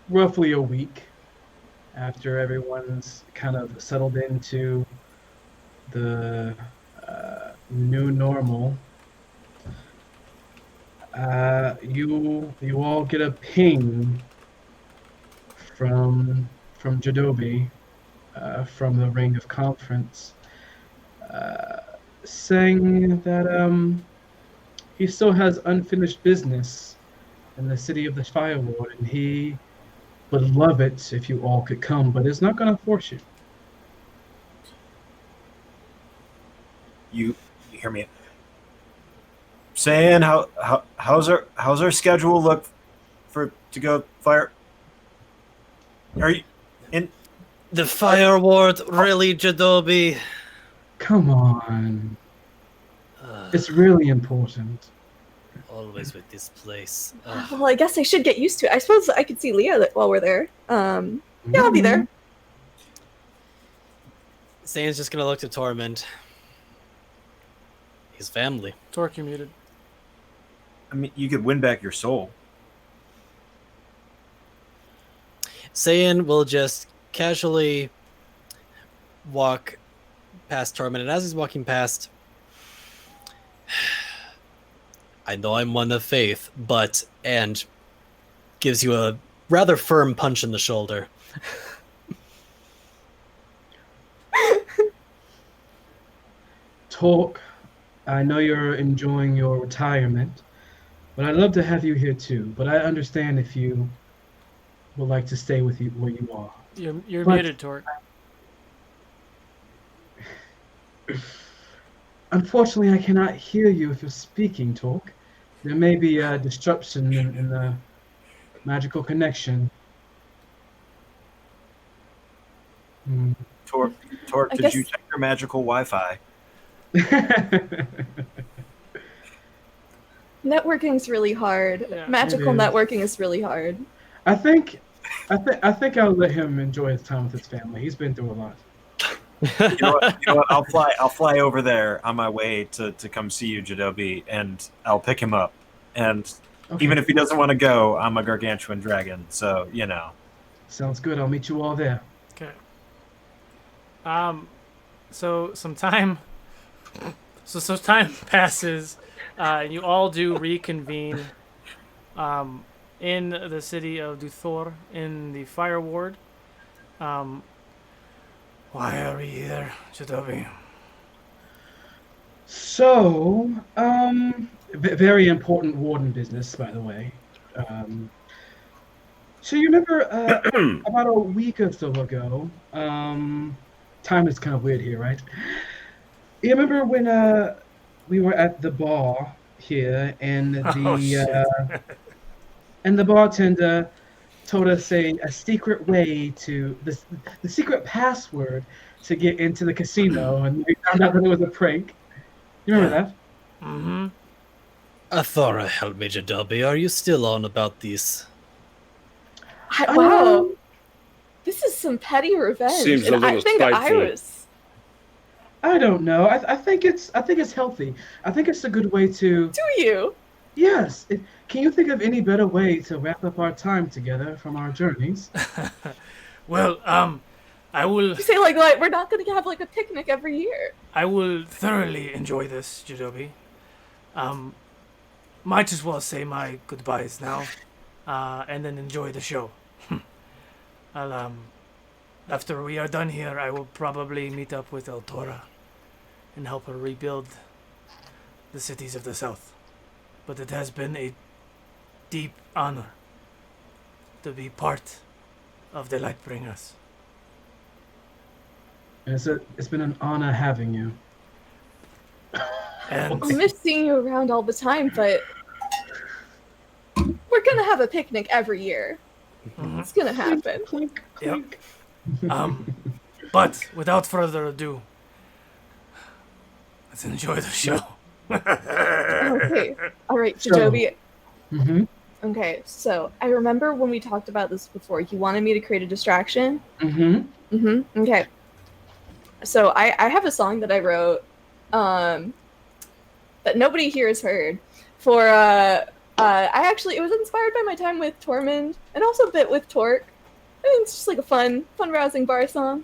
D: roughly a week, after everyone's kind of settled into the new normal, You all get a ping from Jadobi, from the Ring of Conference, uh, saying that he still has unfinished business in the city of the Fireward, and he would love it if you all could come, but is not going to force you.
G: You hear me saying how's our schedule look for to go fire? Are you in?
E: The fire ward, really, Jadobi?
D: Come on. It's really important.
E: Always with this place.
F: Well, I guess I should get used to it. I suppose I could see Leah while we're there. Yeah, I'll be there.
E: Zane's just gonna look to Tormund. His family.
A: Torque, you muted.
G: I mean, you could win back your soul.
E: Saiyan will just casually walk past Tormund, and as he's walking past, I know I'm one of faith, but, and gives you a rather firm punch in the shoulder.
D: Talk, I know you're enjoying your retirement, but I'd love to have you here too. But I understand if you would like to stay with you where you are.
A: You're
D: But-
A: muted, Torque.
D: Unfortunately, I cannot hear you if you're speaking, Talk. There may be a disruption in the magical connection. Hmm.
G: Torque,
F: I
G: did
F: guess-
G: you check your magical Wi-Fi?
F: Networking's really hard.
A: Yeah.
F: Magical
D: It is.
F: networking is really hard.
D: I think I'll let him enjoy his time with his family. He's been through a lot.
G: You know what? I'll fly over there on my way to come see you, Jadobi, and I'll pick him up. And
D: Okay.
G: even if he doesn't want to go, I'm a gargantuan dragon, so you know.
D: Sounds good. I'll meet you all there.
A: Okay. So some time. So time passes, and you all do reconvene, in the city of Duthor in the Fire Ward. Why are we here, Jadobi?
D: So, very important warden business, by the way. So you remember about a week or so ago? Time is kind of weird here, right? You remember when we were at the bar here, and
A: Oh, shit.
D: and the bartender told us a secret way to the secret password to get into the casino, and we found out that it was a prank. You remember that?
A: Mm-hmm.
E: Athora, help me, Jadobi. Are you still on about these?
F: Wow. This is some petty revenge.
I: Seems a
F: and I
I: little
F: think I
I: spiteful.
F: was.
D: I don't know. I think it's healthy. I think it's a good way to.
F: Do you?
D: Yes. Can you think of any better way to wrap up our time together from our journeys?
H: Well, I will
F: You say like we're not gonna have like a picnic every year.
H: thoroughly enjoy this, Jadobi. Might as well say my goodbyes now, and then enjoy the show. I'll after we are done here, I will probably meet up with Eltora and help her rebuild the cities of the south. But it has been a deep honor to be part of the Lightbringers.
D: And it's been an honor having you.
H: And
F: I miss seeing you around all the time, but we're gonna have a picnic every year.
H: Mhm.
F: It's gonna happen.
D: Clink,
H: Yep.
D: clink.
H: But without further ado, let's enjoy the show.
F: Okay. All right,
D: So-
F: Jadobi.
D: Mhm.
F: Okay, so I remember when we talked about this before. You wanted me to create a distraction.
D: Mhm.
F: Okay. So I have a song that I wrote, that nobody here has heard. For it was inspired by my time with Tormund and also a bit with Torque. I think it's just like a fun rousing bar song.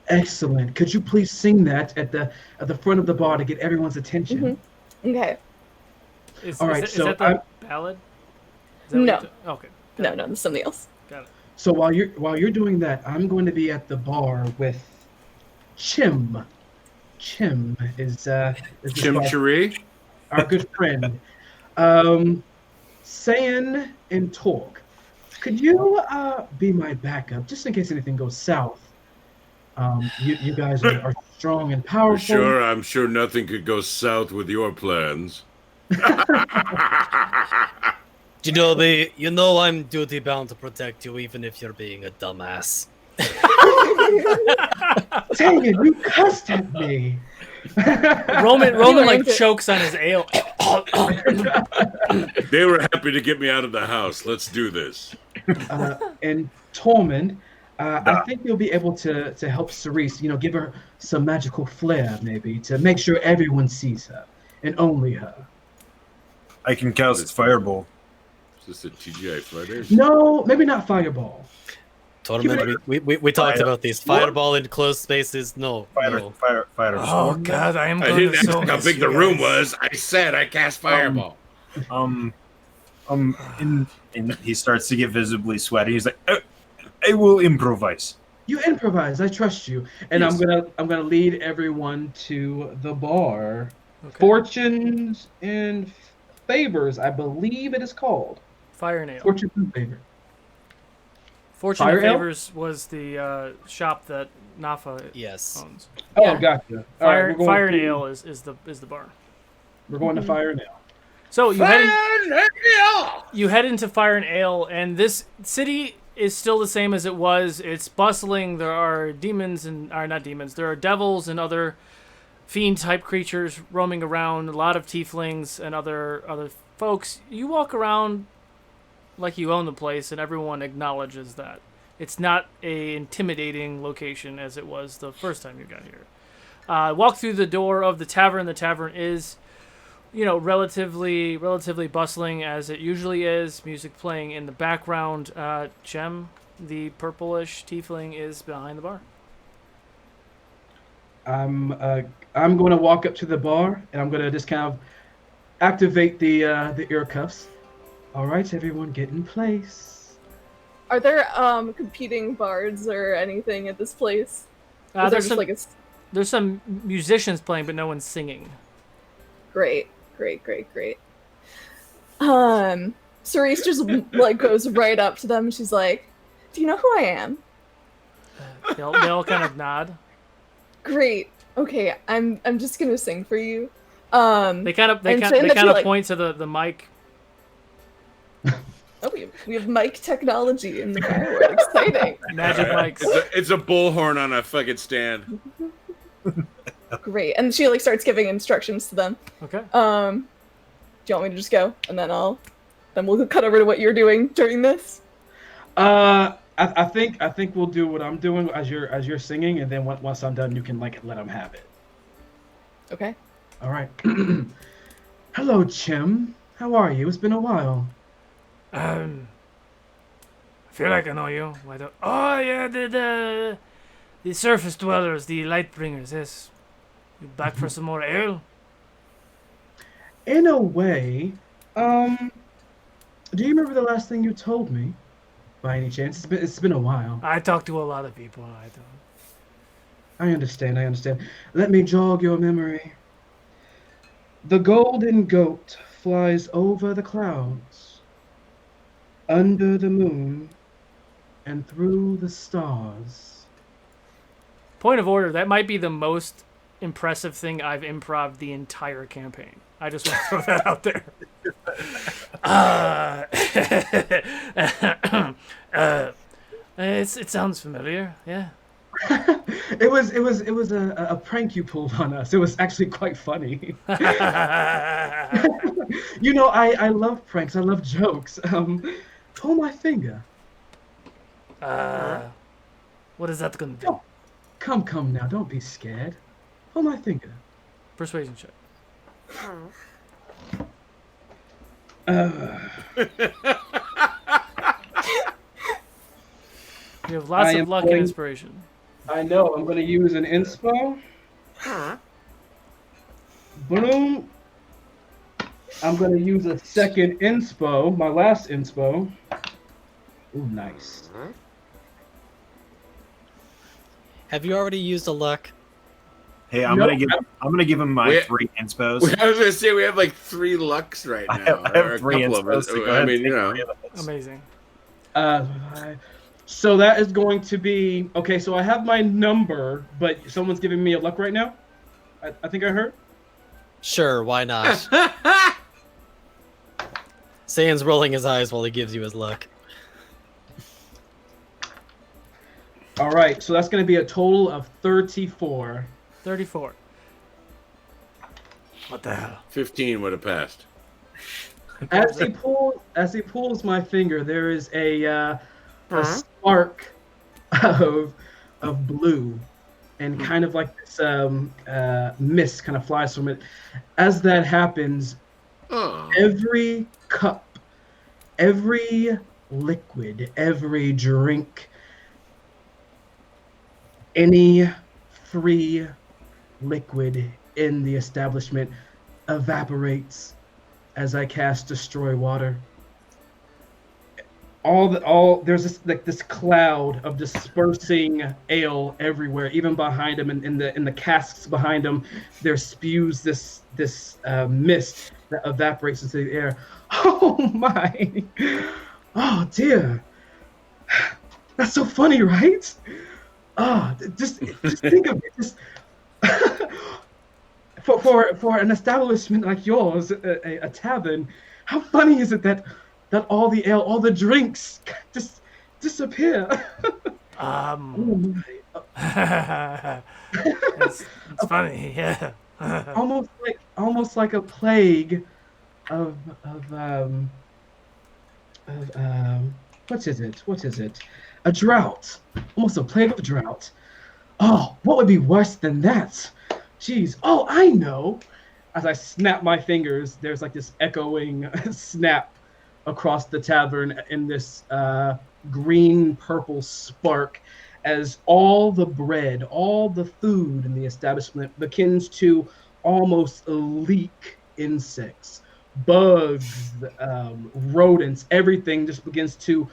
D: Excellent. Could you please sing that at the front of the bar to get everyone's attention?
F: Okay.
D: All right,
A: is
D: so
A: that the ballad? Is that
F: No.
A: Okay.
F: No, no, there's something else.
A: Got it.
D: So while you're doing that, I'm going to be at the bar with Chim. Chim is this
I: Chimchery?
D: our good friend. Sayan and Torg. Could you be my backup just in case anything goes south? You guys are strong and powerful.
B: Sure, I'm sure nothing could go south with your plans.
E: Shinobi, you know I'm duty bound to protect you even if you're being a dumbass.
D: Dang it, you cussed at me.
A: Roman
F: learned
A: like
F: it.
A: chokes on his ale.
B: They were happy to get me out of the house. Let's do this.
D: And Tormund, I think you'll be able to help Cerise, give her some magical flair, maybe, to make sure everyone sees her, and only her.
G: I can cast Fireball.
B: Is this a TGI Fridays?
D: No, maybe not Fireball.
E: Torment, we talked about these. Fireball in closed spaces, no. no.
G: Fire.
H: Oh God, I am
B: I
H: going
B: didn't
H: to
B: ask
H: so
B: how
H: miss
B: big
H: you
B: the room
H: guys.
B: was. I said I cast Fireball.
G: And he starts to get visibly sweaty. He's like, I will improvise.
D: You improvise. I trust you, and
G: Yes.
D: I'm gonna lead everyone to the bar.
A: Okay.
D: Fortunes and Favors, I believe it is called.
A: Fire and Ale.
D: Fortunes and Favors.
A: Fortune
D: Fire
A: and
D: Ale?
A: Favors was the shop that Nafa
E: Yes.
A: owns.
D: Oh,
A: Yeah.
D: gotcha. All right,
A: Fire,
D: we're going
A: Fire and
D: to-
A: Ale is the bar.
D: We're going to Fire and Ale.
A: So you head into Fire and Ale, and this city is still the same as it was. It's bustling. There are demons not demons. There are devils and other fiend type creatures roaming around. A lot of tieflings and other folks. You walk around like you own the place, and everyone acknowledges that it's not a intimidating location as it was the first time you got here. Walk through the door of the tavern. The tavern is, relatively bustling as it usually is. Music playing in the background. Gem, the purplish tiefling, is behind the bar.
D: I'm going to walk up to the bar, and I'm going to just kind of activate the ear cuffs. All right, everyone, get in place.
F: Are there competing bards or anything at this place? Is there
A: There's
F: just
A: some
F: like a
A: there's some musicians playing, but no one's singing.
F: great. Cerise just like goes right up to them and she's like, "Do you know who I am?"
A: They all kind of nod.
F: Great. Okay, I'm just gonna sing for you.
A: They kind of
F: and saying that you're like-
A: point to the mic.
F: Oh, we have mic technology in the bar. Exciting.
A: Magic mics.
B: It's a bullhorn on a fucking stand.
F: Great. And she like starts giving instructions to them.
A: Okay.
F: Do you want me to just go, and then we'll cut over to what you're doing during this?
D: I think we'll do what I'm doing as you're singing, and then once I'm done, you can let them have it.
F: Okay.
D: All right. Hello, Chim. How are you? It's been a while.
H: I feel like I know you. Why don't? Oh yeah, the surface dwellers, the light bringers. Yes. You back for some more ale?
D: In a way, do you remember the last thing you told me? By any chance? It's been a while.
H: I talk to a lot of people. I don't.
D: I understand. Let me jog your memory. The golden goat flies over the clouds, under the moon, and through the stars.
A: Point of order. That might be the most impressive thing I've improv the entire campaign. I just want to throw that out there. It sounds familiar. Yeah.
D: It was a prank you pulled on us. It was actually quite funny. I love pranks. I love jokes. Pull my finger.
H: What is that gonna do?
D: Come now. Don't be scared. Pull my finger.
A: Persuasion check. You have lots
D: I
A: of
D: am
A: luck and
D: going-
A: inspiration.
D: I know. I'm going to use an inspo. Boom. I'm gonna use a second inspo, my last inspo. Ooh, nice.
E: Have you already used a luck?
G: Hey, I'm
D: Nope.
G: gonna give him my
I: We-
G: 3 inspos.
I: I was gonna say we have like 3 lucks right
G: I
I: now.
G: have
I: or a
G: 3
I: couple of
G: inspos.
I: us.
G: So go
I: I
G: ahead
I: mean,
G: and
I: you
G: take
I: know.
G: 3 of those.
A: Amazing.
D: So that is going to be okay. So I have my number, but someone's giving me a luck right now. I think I heard.
E: Sure, why not? Saiyan's rolling his eyes while he gives you his luck.
D: All right, so that's going to be a total of 34.
A: 34.
H: What the hell?
I: 15 would have passed.
D: As he pulls my finger, there is a spark of blue, and kind of like this mist kind of flies from it. As that happens,
I: Oh.
D: every cup, every liquid, every drink, any free liquid in the establishment evaporates as I cast Destroy Water. There's this cloud of dispersing ale everywhere, even behind him, and in the casks behind him, there spews this mist that evaporates into the air. Oh my! Oh dear! That's so funny, right? Just think of it. Just for an establishment like yours, a tavern, how funny is it that all the ale, all the drinks, just disappear?
H: It's funny, yeah.
D: almost like a plague of what is it? A drought. Almost a plague of drought. Oh, what would be worse than that? Jeez. Oh, I know. As I snap my fingers, there's like this echoing snap across the tavern in this green-purple spark as all the bread, all the food in the establishment begins to almost leak insects, bugs, rodents, everything just begins to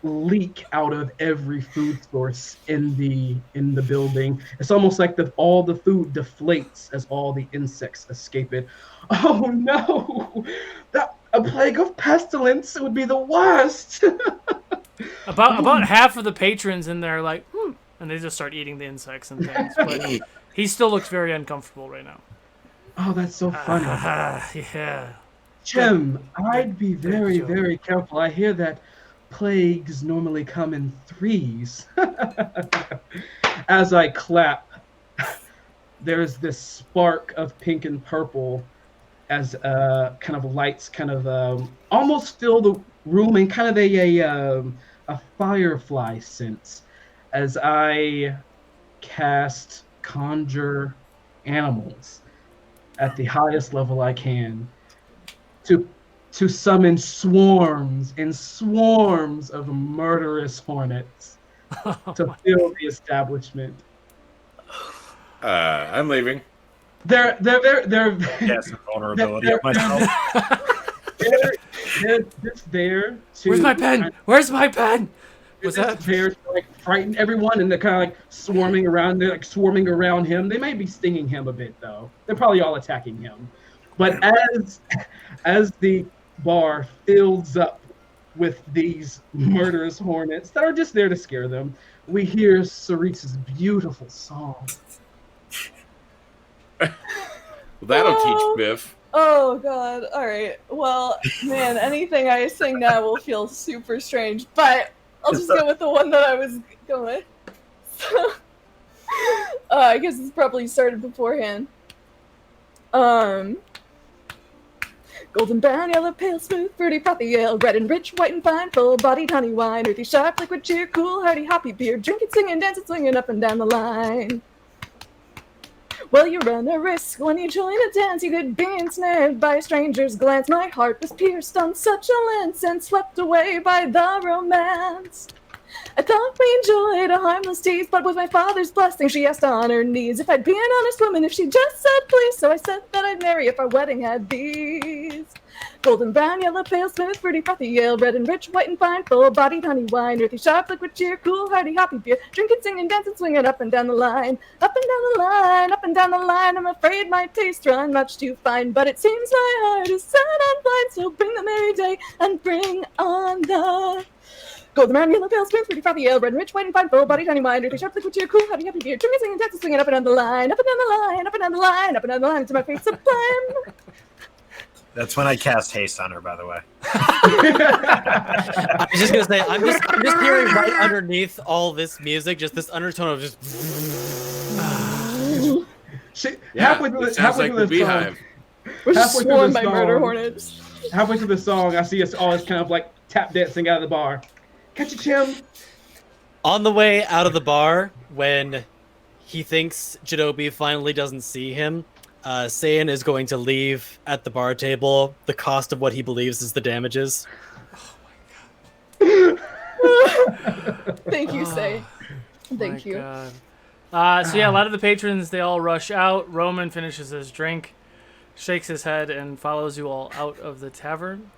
D: leak out of every food source in the building. It's almost like all the food deflates as all the insects escape it. Oh no! That a plague of pestilence would be the worst.
A: About half of the patrons in there are like, and they just start eating the insects and things. But he still looks very uncomfortable right now.
D: Oh, that's so funny.
H: Yeah.
D: Jim, I'd be very,
H: joke.
D: very careful. I hear that plagues normally come in threes. As I clap, there's this spark of pink and purple as kind of lights kind of almost fill the room in kind of a firefly sense as I cast Conjure Animals at the highest level I can to summon swarms and swarms of murderous hornets to fill the establishment.
I: I'm leaving.
D: They're
G: Yes, vulnerability of myself.
D: they're just there to
A: Where's my pen? Where's my pen? Was
D: they're
A: that?
D: just there to like frighten everyone, and they're kind of like swarming around. They're like swarming around him. They may be stinging him a bit though. They're probably all attacking him. But as the bar fills up with these murderous hornets that are just there to scare them, we hear Saritsa's beautiful song.
I: Well, that'll teach Biff.
F: Oh god. Alright. Well, man, anything I sing now will feel super strange, but I'll just go with the one that I was going with. So, I guess it's probably started beforehand. Golden brown, yellow, pale, smooth, fruity, frothy ale, red and rich, white and fine, full-bodied honey wine, earthy, sharp, liquid cheer, cool, hearty, hoppy beer, drinking, singing, dancing, swinging up and down the line. Well, you run a risk when you join a dance. You could be ensnared by a stranger's glance. My heart was pierced on such a lance and swept away by the romance. I thought we enjoyed a harmless tease, but with my father's blessing, she asked on her knees if I'd be an honest woman if she just said please. So I said that I'd marry if our wedding had these. Golden brown, yellow, pale, smooth, fruity, frothy, ale, red and rich, white and fine, full-bodied honey wine, earthy, sharp, liquid cheer, cool, hearty, hoppy beer, drinking, singing, dancing, swinging up and down the line, up and down the line, up and down the line. I'm afraid my tastes run much too fine, but it seems my heart is set on fine. So bring the merry day and bring on the golden brown, yellow, pale, smooth, fruity, frothy, ale, red and rich, white and fine, full-bodied honey wine, earthy, sharp, liquid cheer, cool, hearty, hoppy beer, drinking, singing, dancing, swinging up and down the line, up and down the line, up and down the line, up and down the line, to my face sublime.
G: That's when I cast haste on her, by the way.
E: I was just gonna say, I'm just hearing right underneath all this music, just this undertone of just.
D: Halfway through
I: it sounds like the beehive.
F: We're
D: Halfway through
F: swarmed
D: the
F: by murder
D: song.
F: hornets.
D: Halfway through the song, I see us all kind of like tap dancing out of the bar. Catch a Tim.
E: On the way out of the bar, when he thinks Jidobi finally doesn't see him, Saiyan is going to leave at the bar table the cost of what he believes is the damages.
F: Thank you, Say. Thank you.
A: So yeah, a lot of the patrons, they all rush out. Roman finishes his drink, shakes his head, and follows you all out of the tavern.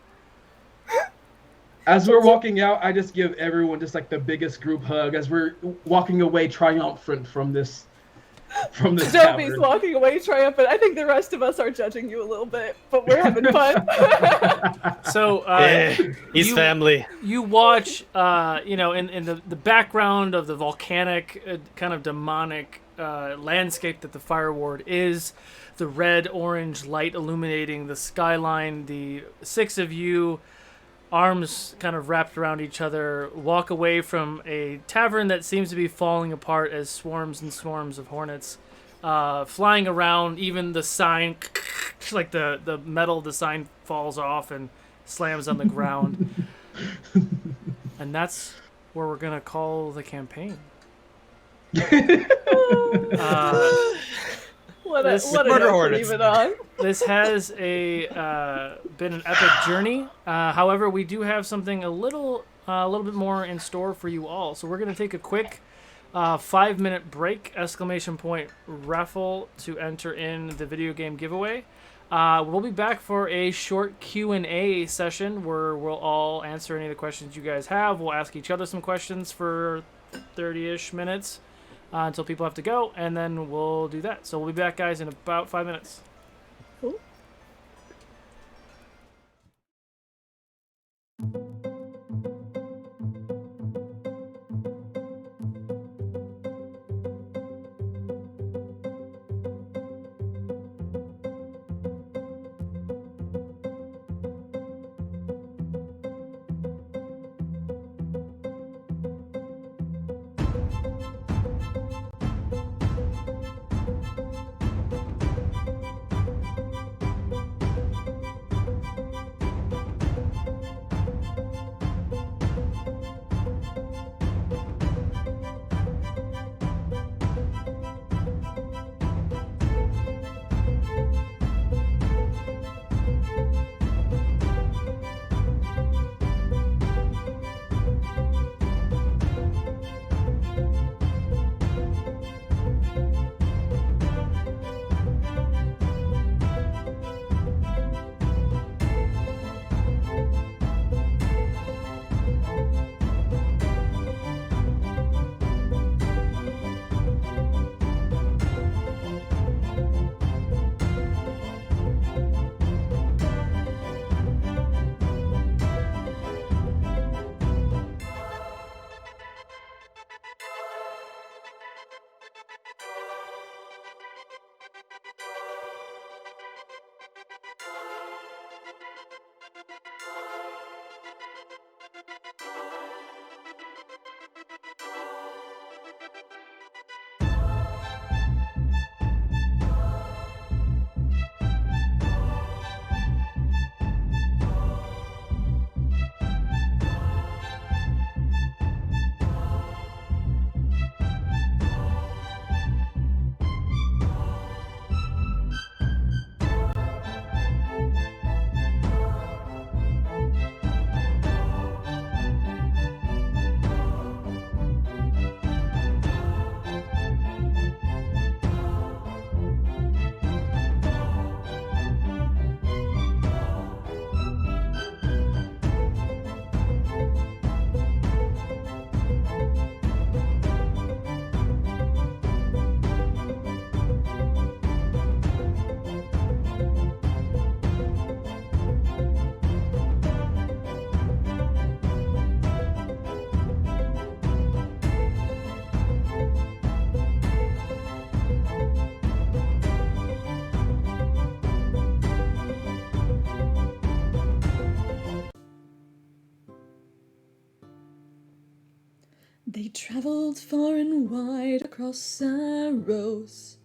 D: As we're walking out, I just give everyone just like the biggest group hug as we're walking away triumphant from this
F: Joby's
D: tavern.
F: walking away triumphant. I think the rest of us are judging you a little bit, but we're having fun.
A: So
E: He's family.
A: you watch, in the background of the volcanic, kind of demonic landscape that the Fire Ward is, the red-orange light illuminating the skyline, the six of you, arms kind of wrapped around each other, walk away from a tavern that seems to be falling apart as swarms and swarms of hornets flying around. Even the sign, like the metal, the sign falls off and slams on the ground. And that's where we're going to call the campaign.
F: What a
A: This-
F: note to leave it on.
A: This has been an epic journey. However, we do have something a little bit more in store for you all. So we're going to take a quick 5-minute break, exclamation point raffle to enter in the video game giveaway. We'll be back for a short Q&A session where we'll all answer any of the questions you guys have. We'll ask each other some questions for 30-ish minutes until people have to go, and then we'll do that. So we'll be back, guys, in about 5 minutes.
F: Cool. They traveled far and wide across arrows,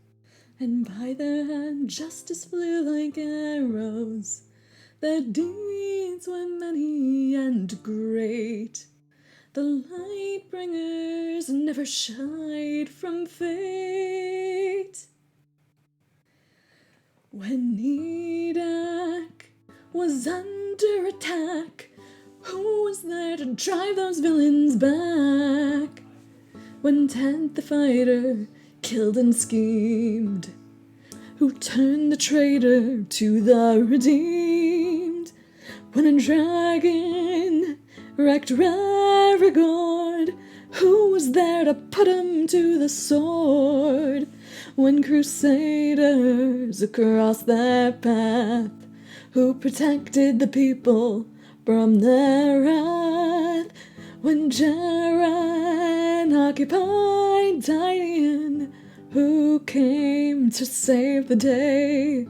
F: and by their hand justice flew like arrows. Their deeds were many and great. The Lightbringers never shied from fate. When Nedak was under attack, who was there to drive those villains back? When Ted the Fighter killed and schemed, who turned the traitor to the redeemed? When a dragon wrecked Raragord, who was there to put him to the sword? When crusaders across their path, who protected the people from their wrath? When Jaren occupied Diane, who came to save the day?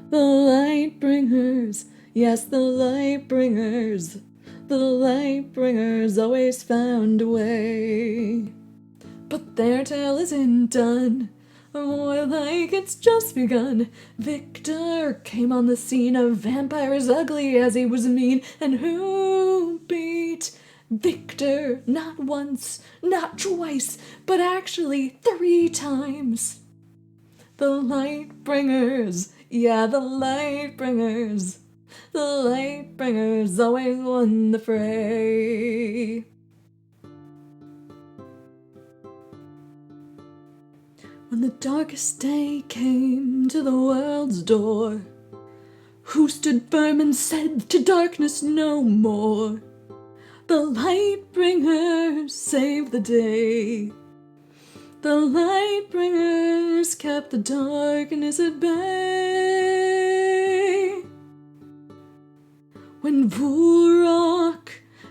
F: The Lightbringers, yes, the Lightbringers, the Lightbringers always found a way. But their tale isn't done, or more like it's just begun. Victor came on the scene, a vampire as ugly as he was mean, and who beat Victor not once, not twice, but actually 3 times? The Lightbringers, yeah, the Lightbringers. The Lightbringers always won the fray. When the darkest day came to the world's door, who stood firm and said to darkness no more? The Lightbringers saved the day. The Lightbringers kept the darkness at bay. When Vorok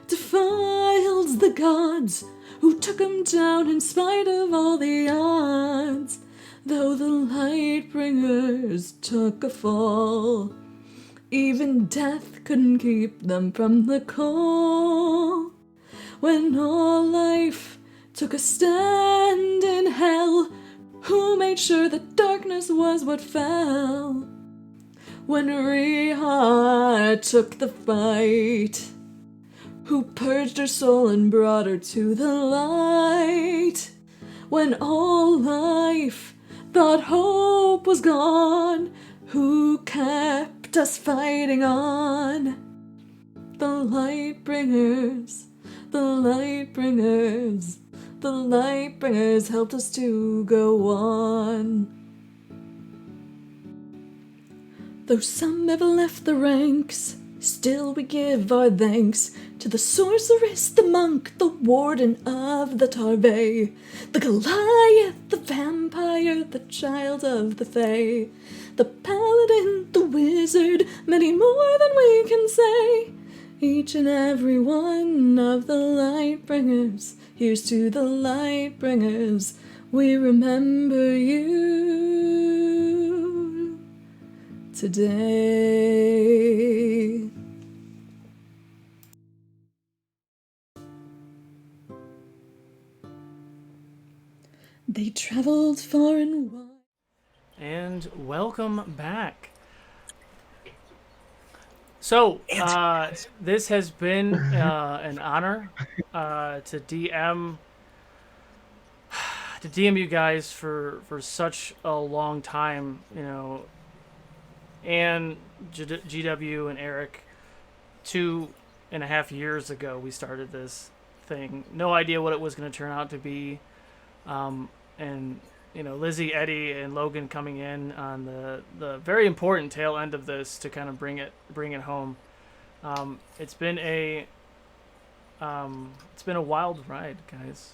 F: defiled the gods, who took him down in spite of all the odds? Though the Lightbringers took a fall, even death couldn't keep them from the call. When all life took a stand in hell, who made sure that darkness was what fell? When Rihar took the fight, who purged her soul and brought her to the light? When all life thought hope was gone, who kept us fighting on? The Lightbringers, the Lightbringers, the Lightbringers helped us to go on. Though some have left the ranks, still we give our thanks to the sorceress, the monk, the warden of the Tarvey, the Goliath, the vampire, the child of the Fae, the paladin, the wizard, many more than we can say. Each and every one of the Lightbringers, here's to the Lightbringers, we remember you today. They traveled far and wide.
A: And welcome back. So, this has been an honor to DM you guys for such a long time, you know. And GW and Eric, 2.5 years ago, we started this thing. No idea what it was going to turn out to be. And you know, Lizzie, Eddie, and Logan coming in on the very important tail end of this to kind of bring it home. It's been a wild ride, guys.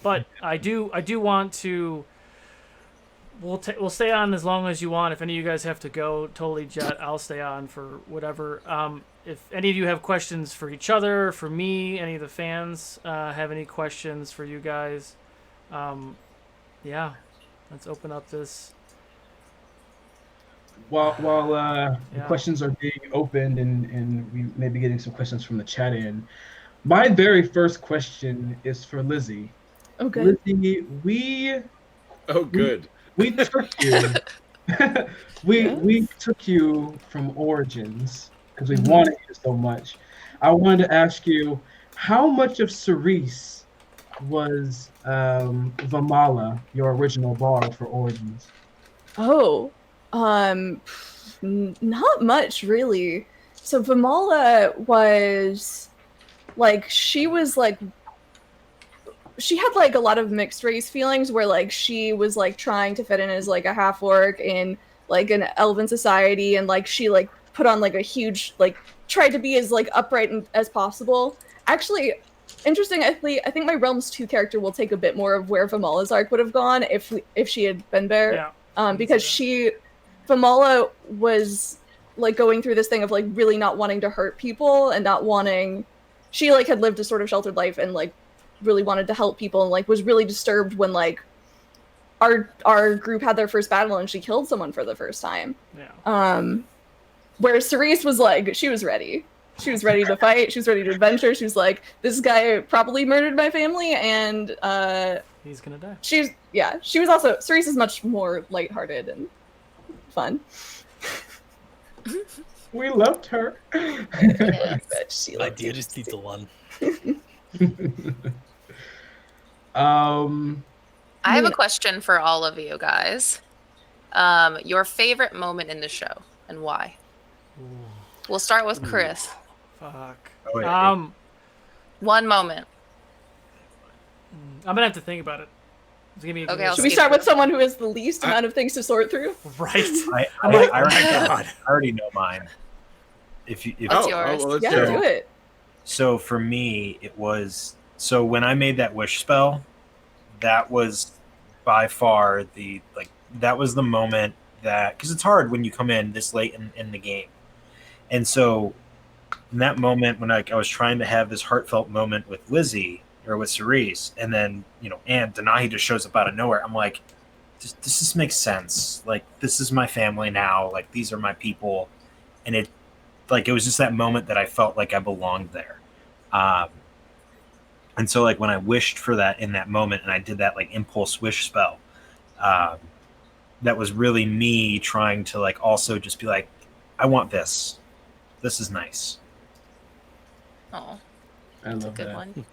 A: But I do want to. We'll stay on as long as you want. If any of you guys have to go, totally jet. I'll stay on for whatever. If any of you have questions for each other, for me, any of the fans have any questions for you guys, yeah, let's open up this.
D: While the questions are being opened and we may be getting some questions from the chat in, My very first question is for Lizzie.
F: Oh, good.
D: Lizzie, we
I: Oh,
D: we
I: good.
D: we took you we
F: Yes.
D: we took you from Origins because we
F: Mhm.
D: wanted you so much. I wanted to ask you how much of Cerise was Vamala, your original bard for Origins?
F: Oh, not much really. So Vamala was like she was like she had like a lot of mixed race feelings where like she was like trying to fit in as like a half orc in like an elven society and like she like put on like a huge like tried to be as like upright as possible. Actually, interestingly, I think my Realms 2 character will take a bit more of where Vamala's arc would have gone if she had been there.
A: Yeah. I can
F: Because
A: see
F: Vamala was like going through this thing of like really not wanting to hurt people and not wanting she like had lived a sort of sheltered life and like really wanted to help people and like was really disturbed when like our group had their first battle and she killed someone for the first time.
A: that. Yeah.
F: Whereas Cerise was like she was ready. She was ready to fight. She was ready to adventure. She was like, this guy probably murdered my family, and
A: He's gonna die.
F: she was also Cerise is much more lighthearted and fun.
D: We loved her.
F: But she
E: My
F: liked it.
E: dearest little one.
J: I have a question for all of you guys. Your favorite moment in the show and why? We'll start with Chris.
A: Fuck.
G: Oh, wait,
J: One moment.
A: I'm gonna have to think about it.
J: Okay, I'll
F: Should we start with someone who has the least amount of things to sort through?
A: Right.
G: I
A: I'm like,
G: I already know mine. If
J: What's yours?
I: let's
F: Yeah,
I: do it.
F: do it.
G: So for me, it was when I made that wish spell, that was by far that was the moment that because it's hard when you come in this late in the game, and so in that moment when I was trying to have this heartfelt moment with Lizzie or with Cerise, and then and Denahi just shows up out of nowhere. I'm like, this just makes sense. Like this is my family now. Like these are my people, and it was just that moment that I felt like I belonged there. And so like when I wished for that in that moment and I did that like impulse wish spell, that was really me trying to like also just be like, I want this. This is nice.
J: Oh,
D: I love
J: good
D: that.
J: one.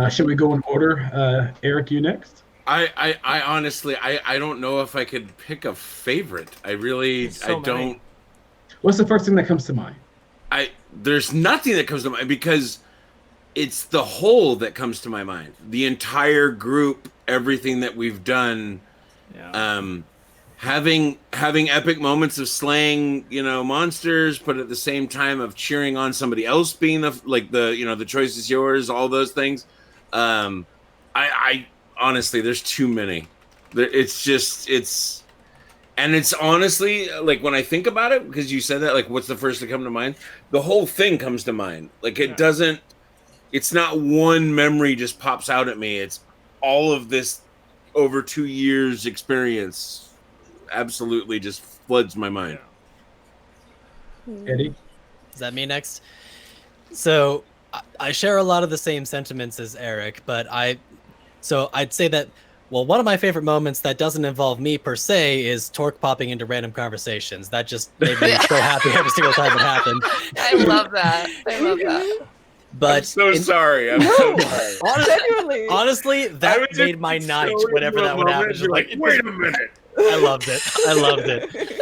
D: Should we go in order? Eric, you next.
I: I honestly, I don't know if I could pick a favorite. I really,
A: There's so
I: I don't.
A: many.
D: What's the first thing that comes to mind?
I: There's nothing that comes to mind because it's the whole that comes to my mind. The entire group, everything that we've done,
A: Yeah.
I: having epic moments of slaying, monsters, but at the same time of cheering on somebody else being the choice is yours, all those things. I honestly, there's too many. And it's honestly, like, when I think about it, because you said that, like, what's the first to come to mind? The whole thing comes to mind. Like, it doesn't, it's not one memory just pops out at me. It's all of this over 2 years experience absolutely just floods my mind.
D: Eddie?
E: Is that me next? So I share a lot of the same sentiments as Eric, but I'd say that, well, one of my favorite moments that doesn't involve me per se is Torque popping into random conversations. That just made me so happy every single time it happened.
J: I love that. I love that.
E: But
I: I'm so sorry. I'm so sorry.
F: Genuinely.
E: honestly,
I: I
E: that
I: was
E: made
I: just
E: my night
I: so
E: whenever
I: into a
E: that would
I: moment,
E: happen.
I: you're like, wait a minute.
E: I loved it. I loved it.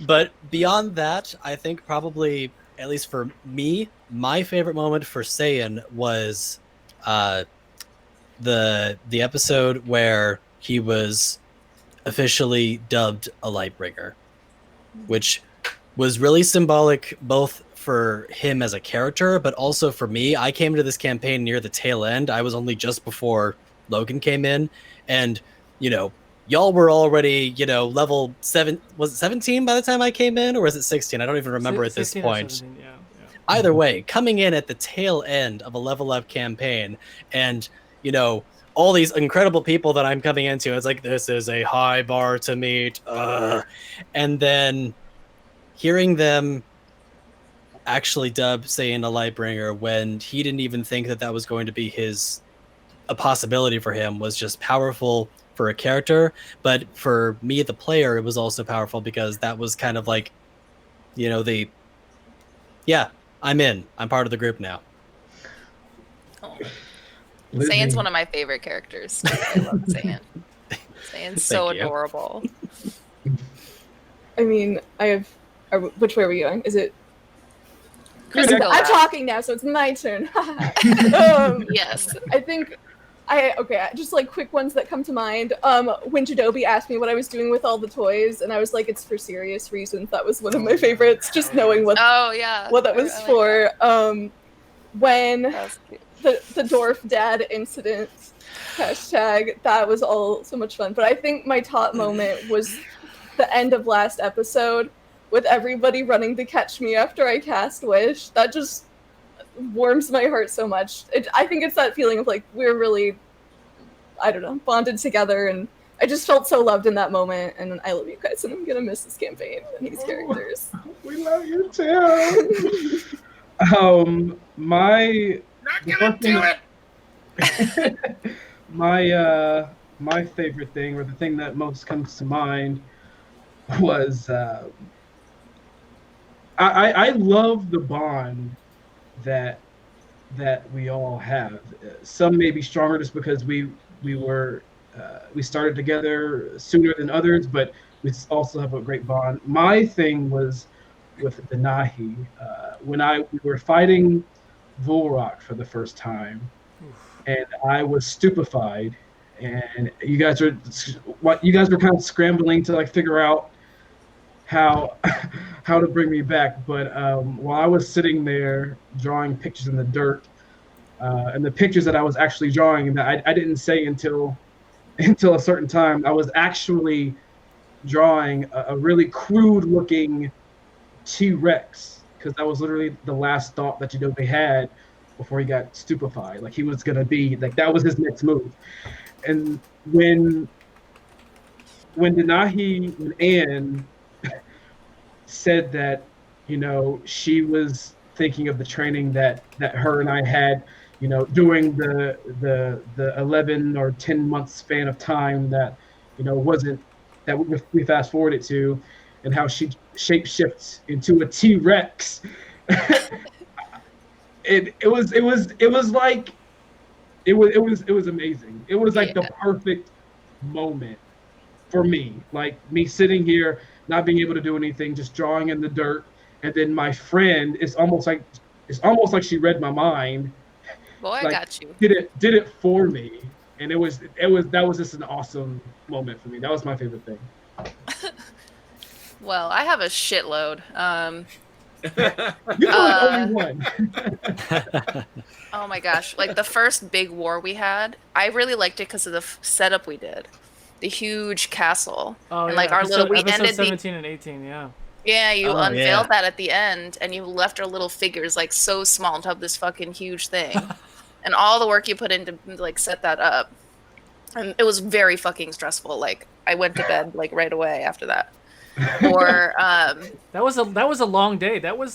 E: But beyond that, I think probably, at least for me, my favorite moment for Saiyan was the episode where he was officially dubbed a Lightbringer, which was really symbolic both for him as a character, but also for me. I came to this campaign near the tail end. I was only just before Logan came in, and y'all were already, level 7. Was it 17 by the time I came in, or was it 16? I don't even remember at this
A: 16 or
E: point.
A: 17, yeah.
E: Either way, coming in at the tail end of a level up campaign, and all these incredible people that I'm coming into, it's like, this is a high bar to meet. And then hearing them actually dub Saiyan a Lightbringer when he didn't even think that that was going to be a possibility for him was just powerful for a character. But for me, the player, it was also powerful because that was kind of like, I'm part of the group now.
J: Oh.
D: Lizzie.
J: Saiyan's one of my favorite characters. I love Saiyan. Saiyan's so
E: Thank you.
J: adorable.
F: I mean, which way are we going? Is it?
J: Chris,
D: Good.
J: go
F: I'm
J: last.
F: talking now, so it's my turn.
J: Yes.
F: I think just like quick ones that come to mind. When Jadobi asked me what I was doing with all the toys, and I was like, it's for serious reasons. That was one of my favorites, just knowing what
J: Oh yeah.
F: that was
J: I like
F: for. When
J: That was cute.
F: the dwarf dad incident, hashtag, that was all so much fun. But I think my top moment was the end of last episode with everybody running to catch me after I cast Wish. That just warms my heart so much. I think it's that feeling of like we're really, I don't know, bonded together, and I just felt so loved in that moment. And I love you guys, and I'm gonna miss this campaign and these characters.
D: We love you too. My
B: Not
D: The
B: gonna
D: first thing
B: do
D: that-
B: it.
D: my favorite thing, or the thing that most comes to mind, was I love the bond that we all have. Some may be stronger just because we started together sooner than others, but we also have a great bond. My thing was with Denahi when we were fighting Volrock for the first time, and I was stupefied, and you guys were kind of scrambling to like figure out how to bring me back. But while I was sitting there drawing pictures in the dirt, and the pictures that I was actually drawing, and that I didn't say until a certain time, I was actually drawing a really crude looking T-Rex, because that was literally the last thought that Jadobi had before he got stupefied. Like he was gonna be like, that was his next move. And when Anne said that, she was thinking of the training that her and I had, during the 11 or 10 month span of time that, wasn't, that we fast forwarded to, and how she shapeshifts into a T-Rex. It was amazing. It was like the perfect moment for me. Like me sitting here, not being able to do anything, just drawing in the dirt, and then my friend, it's almost like she read my mind.
J: Boy, I
D: Like,
J: got you.
D: did it for me, and that was just an awesome moment for me. That was my favorite thing.
J: Well, I have a shitload.
D: You're the only one.
J: Oh my gosh. Like the first big war we had, I really liked it because of the setup we did. The huge castle.
A: Oh,
J: and
A: yeah.
J: like our little, we
A: episode
J: ended
A: 17 and 18, yeah.
J: Yeah, you
E: Oh,
J: unveiled
E: yeah.
J: that at the end, and you left our little figures like so small on top of this fucking huge thing. And all the work you put into like set that up. And it was very fucking stressful. Like I went to bed like right away after that. Or
A: That was a long day. That was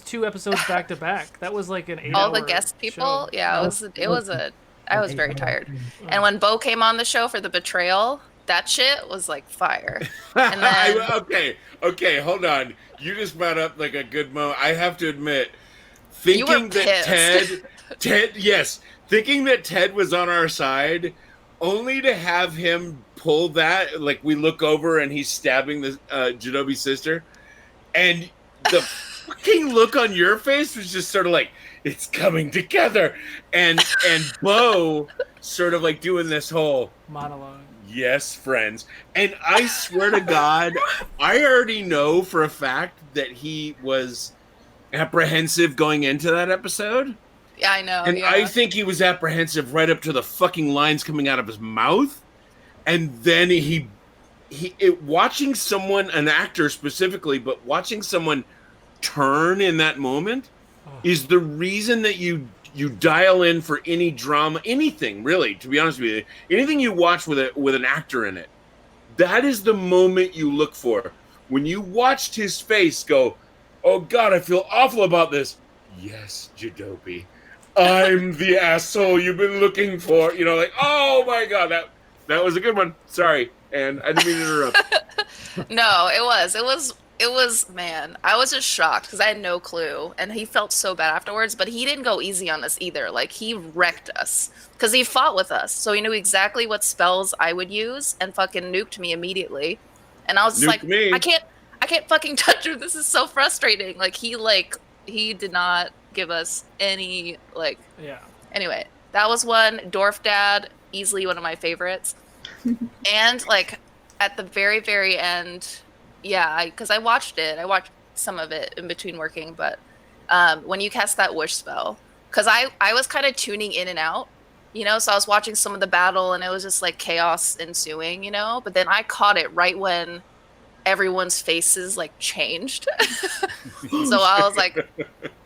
A: 2 episodes back to back. That was like an 8
J: all
A: hour
J: the guest people.
A: show.
J: Yeah, I was very tired. And when Bo came on the show for the betrayal, that shit was like fire. And then
B: okay, hold on. You just brought up like a good moment. I have to admit,
J: You were
B: thinking that
J: pissed.
B: thinking that Ted was on our side, only to have him pull that, like we look over and he's stabbing the Jadobi's sister, and the fucking look on your face was just sort of like, it's coming together, and Bo sort of like doing this whole
A: Monologue.
B: yes, friends. And I swear to God, I already know for a fact that he was apprehensive going into that episode.
J: yeah, I know.
B: And
J: yeah.
B: I think he was apprehensive right up to the fucking lines coming out of his mouth. And then watching someone, an actor specifically, but watching someone turn in that moment is the reason that you dial in for any drama, anything really, to be honest with you. Anything you watch with an actor in it, that is the moment you look for. When you watched his face go, Oh God, I feel awful about this. Yes, Jidobi. I'm the asshole you've been looking for. You know, like, oh my God, that was a good one. Sorry, and I didn't mean to interrupt.
J: No, it was man. I was just shocked because I had no clue, and he felt so bad afterwards. But he didn't go easy on us either. Like he wrecked us because he fought with us, so he knew exactly what spells I would use and fucking nuked me immediately. And I was just
B: Nuke
J: like,
B: me.
J: I can't fucking touch him. This is so frustrating. He did not give us any like.
A: Yeah.
J: Anyway, that was one. Dwarf Dad, easily one of my favorites. And like at the very, very end, yeah, because I watched it. I watched some of it in between working, but when you cast that wish spell, because I was kind of tuning in and out, so I was watching some of the battle and it was just like chaos ensuing, but then I caught it right when everyone's faces like changed. So I was like,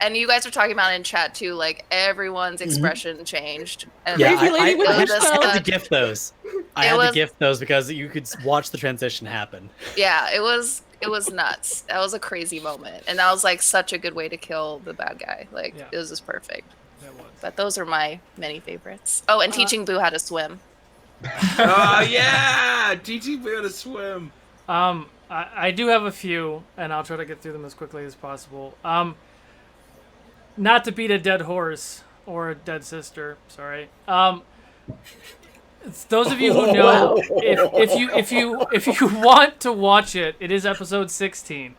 J: and you guys were talking about it in chat too, like everyone's expression changed. And
E: Yeah,
F: Crazy lady with
E: I
F: wish
E: had
F: spell.
E: to gift those. I
J: It
E: had
J: was-
E: to gift those because you could watch the transition happen.
J: Yeah, it was nuts. That was a crazy moment, and that was like such a good way to kill the bad guy. Like
A: Yeah.
J: it was just perfect.
A: That was.
J: But those are my many favorites. Oh, and teaching Boo how to swim.
B: Oh yeah, teaching me how to swim.
A: I do have a few, and I'll try to get through them as quickly as possible. Not to beat a dead horse or a dead sister. Sorry. It's those of you who know, if you want to watch it, it is episode 16.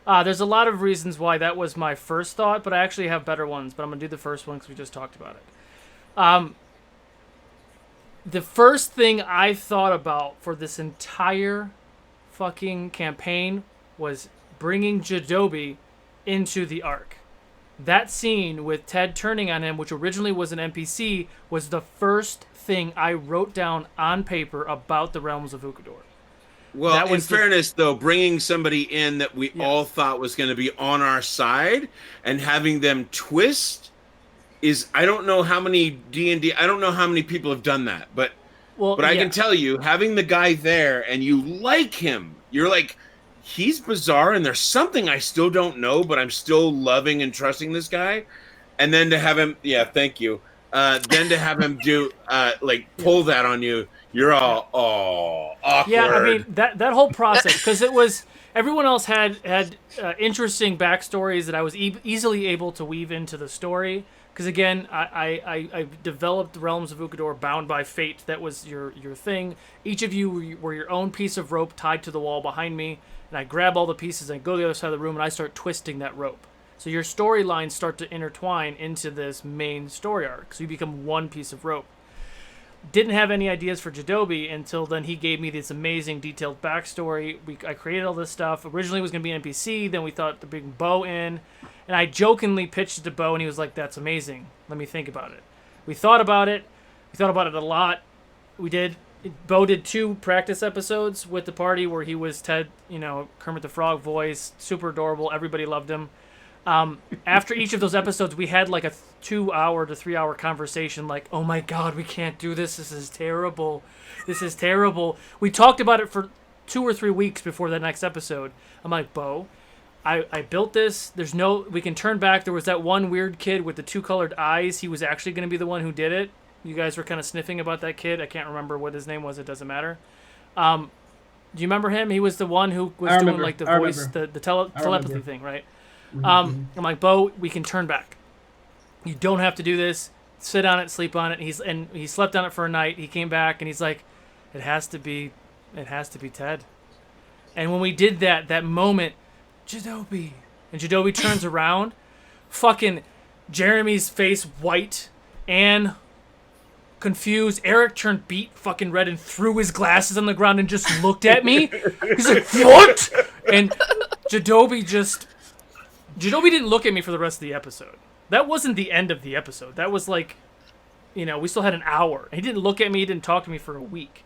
A: There's a lot of reasons why that was my first thought, but I actually have better ones. But I'm gonna do the first one because we just talked about it. The first thing I thought about for this entire fucking campaign was bringing Jidobi into the arc. That scene with Ted turning on him, which originally was an NPC, was the first thing I wrote down on paper about the Realms of Ukodor.
B: Well,
A: That
B: in
A: was the-
B: fairness, though, bringing somebody in that we
A: Yeah.
B: all thought was going to be on our side and having them twist is, I don't know how many D&D, I don't know how many people have done that, but I
A: yeah.
B: can tell you, having the guy there and you like him, you're like, he's bizarre and there's something I still don't know, but I'm still loving and trusting this guy. And then to have him, yeah, thank you. Then to have him do, pull that on you, you're all, awkward.
A: Yeah, I mean that whole process, because it was everyone else had interesting backstories that I was easily able to weave into the story. Because again, I developed Realms of Ukodor bound by fate. That was your thing. Each of you were your own piece of rope tied to the wall behind me, and I grab all the pieces and go to the other side of the room and I start twisting that rope. So your storylines start to intertwine into this main story arc. So you become one piece of rope. Didn't have any ideas for Jidobi until then he gave me this amazing detailed backstory. I created all this stuff. Originally it was going to be an NPC, then we thought to bring Bo in. And I jokingly pitched it to Bo and he was like, that's amazing. Let me think about it. We thought about it. We thought about it a lot. Bo did 2 practice episodes with the party where he was Ted, Kermit the Frog voice, super adorable. Everybody loved him. After each of those episodes, we had like a 2-hour to 3-hour conversation like, oh my God, we can't do this. This is terrible. This is terrible. We talked about it for 2 or 3 weeks before the next episode. I'm like, Bo, I built this. We can turn back. There was that one weird kid with the 2 colored eyes. He was actually going to be the one who did it. You guys were kind of sniffing about that kid. I can't remember what his name was. It doesn't matter. Do you remember him? He was the one who was doing like the voice, the telepathy thing, right? I'm like, Bo, we can turn back. You don't have to do this. Sit on it, sleep on it. He slept on it for a night. He came back and he's like, it has to be Ted. And when we did that moment, Jidobi, and Jidobi turns around, fucking Jeremy's face white, Anne confused. Eric turned beet fucking red and threw his glasses on the ground and just looked at me. He's like, what? And Jidobi didn't look at me for the rest of the episode. That wasn't the end of the episode. That was like, we still had an hour. He didn't look at me. He didn't talk to me for a week.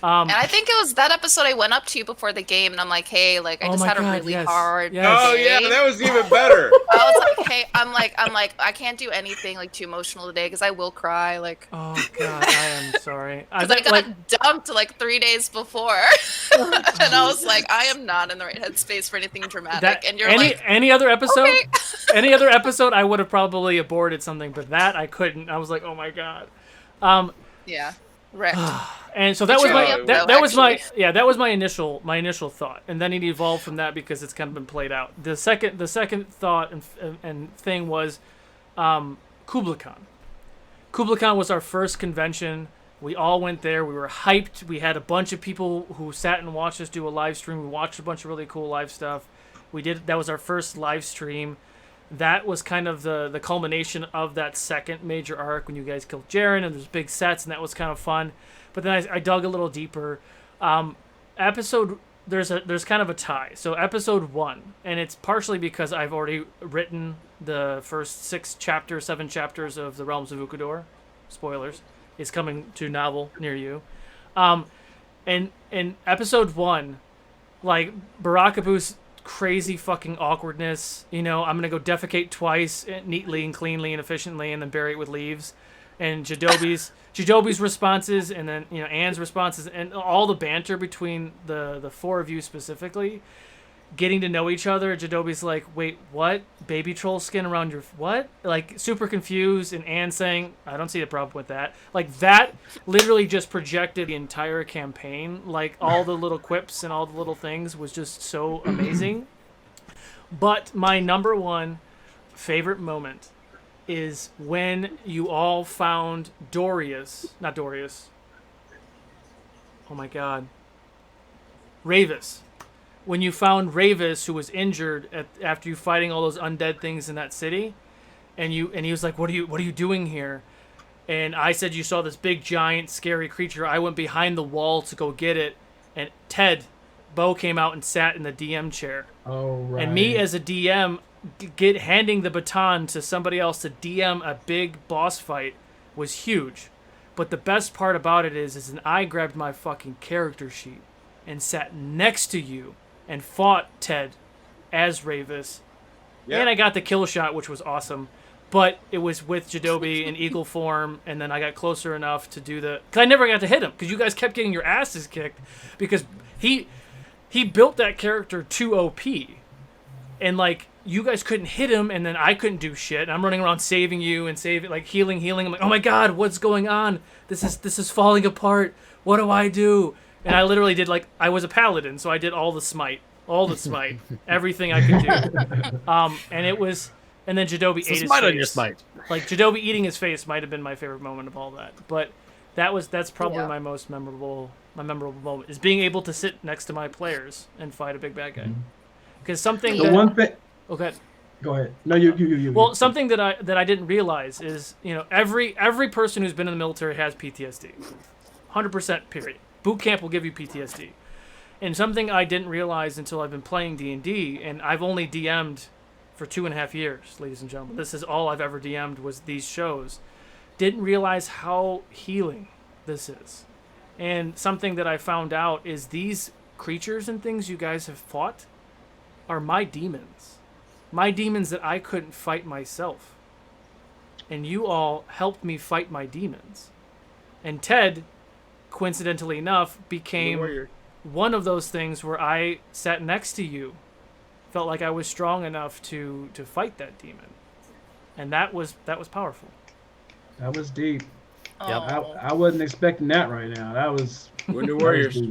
J: And I think it was that episode I went up to you before the game, and I'm like, hey, like I
A: Oh
J: just
A: my
J: had a
A: God,
J: really
A: yes,
J: hard
A: yes.
B: Oh
J: day.
B: yeah, that was even better.
J: I was like, hey, I'm like, I can't do anything like too emotional today because I will cry. Like,
A: Oh God, I am sorry. sorry.
J: Because I got dumped like 3 days before, and I was like, I am not in the right headspace for anything dramatic. And you're like,
A: any other episode,
J: okay.
A: any other episode, I would have probably aborted something, but that I couldn't. I was like, oh my god.
J: Yeah, wrecked.
A: And so that was
J: cheered
A: my
J: me up,
A: that,
J: though,
A: that was my
J: actually.
A: that was my initial thought, and then it evolved from that because it's kind of been played out. The second thought and thing was Kublai Khan. Kublai Khan was our first convention. We all went there. We were hyped. We had a bunch of people who sat and watched us do a live stream. We watched a bunch of really cool live stuff. That was our first live stream. That was kind of the culmination of that second major arc when you guys killed Jaren and there's big sets, and that was kind of fun. But then I dug a little deeper. There's kind of a tie. So episode 1, and it's partially because I've already written the first 7 chapters of the Realms of Ukodor. Spoilers. Is coming to novel near you. And in episode 1, like Barakabu's crazy fucking awkwardness, I'm gonna go defecate twice neatly and cleanly and efficiently and then bury it with leaves. And Jadobi's responses, and then Anne's responses, and all the banter between the four of you specifically, getting to know each other. Jadobi's like, "Wait, what? Baby troll skin around your what?" Like super confused, and Anne saying, "I don't see a problem with that." Like that literally just projected the entire campaign. Like all the little quips and all the little things was just so amazing. But my number one favorite moment is when you all found not Dorius. Oh my god. Ravis. When you found Ravis, who was injured after you fighting all those undead things in that city, and he was like, "What are you doing here?" And I said, "You saw this big, giant, scary creature." I went behind the wall to go get it, and Bo came out and sat in the DM chair.
D: Oh right.
A: And me as a DM handing the baton to somebody else to DM a big boss fight was huge. But the best part about it is I grabbed my fucking character sheet and sat next to you and fought Ted as Ravis. Yep. And I got the kill shot, which was awesome. But it was with Jadobi in eagle form, and then I got closer enough to do because I never got to hit him, because you guys kept getting your asses kicked, because he built that character too OP. And, like, you guys couldn't hit him, and then I couldn't do shit. And I'm running around saving you and healing. I'm like, oh my god, what's going on? This is falling apart. What do I do? And I literally did, I was a paladin, so I did all the smite, everything I could do. And then Jadobi ate his
E: smite
A: face.
E: On your smite.
A: Like Jadobi eating his face might have been my favorite moment of all that. But that's probably my most memorable moment, is being able to sit next to my players and fight a big bad guy. Because
D: one thing.
A: Okay.
D: Go ahead. No, you.
A: Well, something that I didn't realize is, every person who's been in the military has PTSD. 100% period. Boot camp will give you PTSD. And something I didn't realize until I've been playing D&D, and I've only DM'd for 2.5 years, ladies and gentlemen. This is all I've ever DM'd was these shows. Didn't realize how healing this is. And something that I found out is these creatures and things you guys have fought are my demons. My demons that I couldn't fight myself. And you all helped me fight my demons. And Ted, coincidentally enough, became one of those things where I sat next to you. Felt like I was strong enough to fight that demon. And that was powerful.
D: That was deep.
J: Yep.
D: I wasn't expecting that right now. That was
B: Wounded Warriors.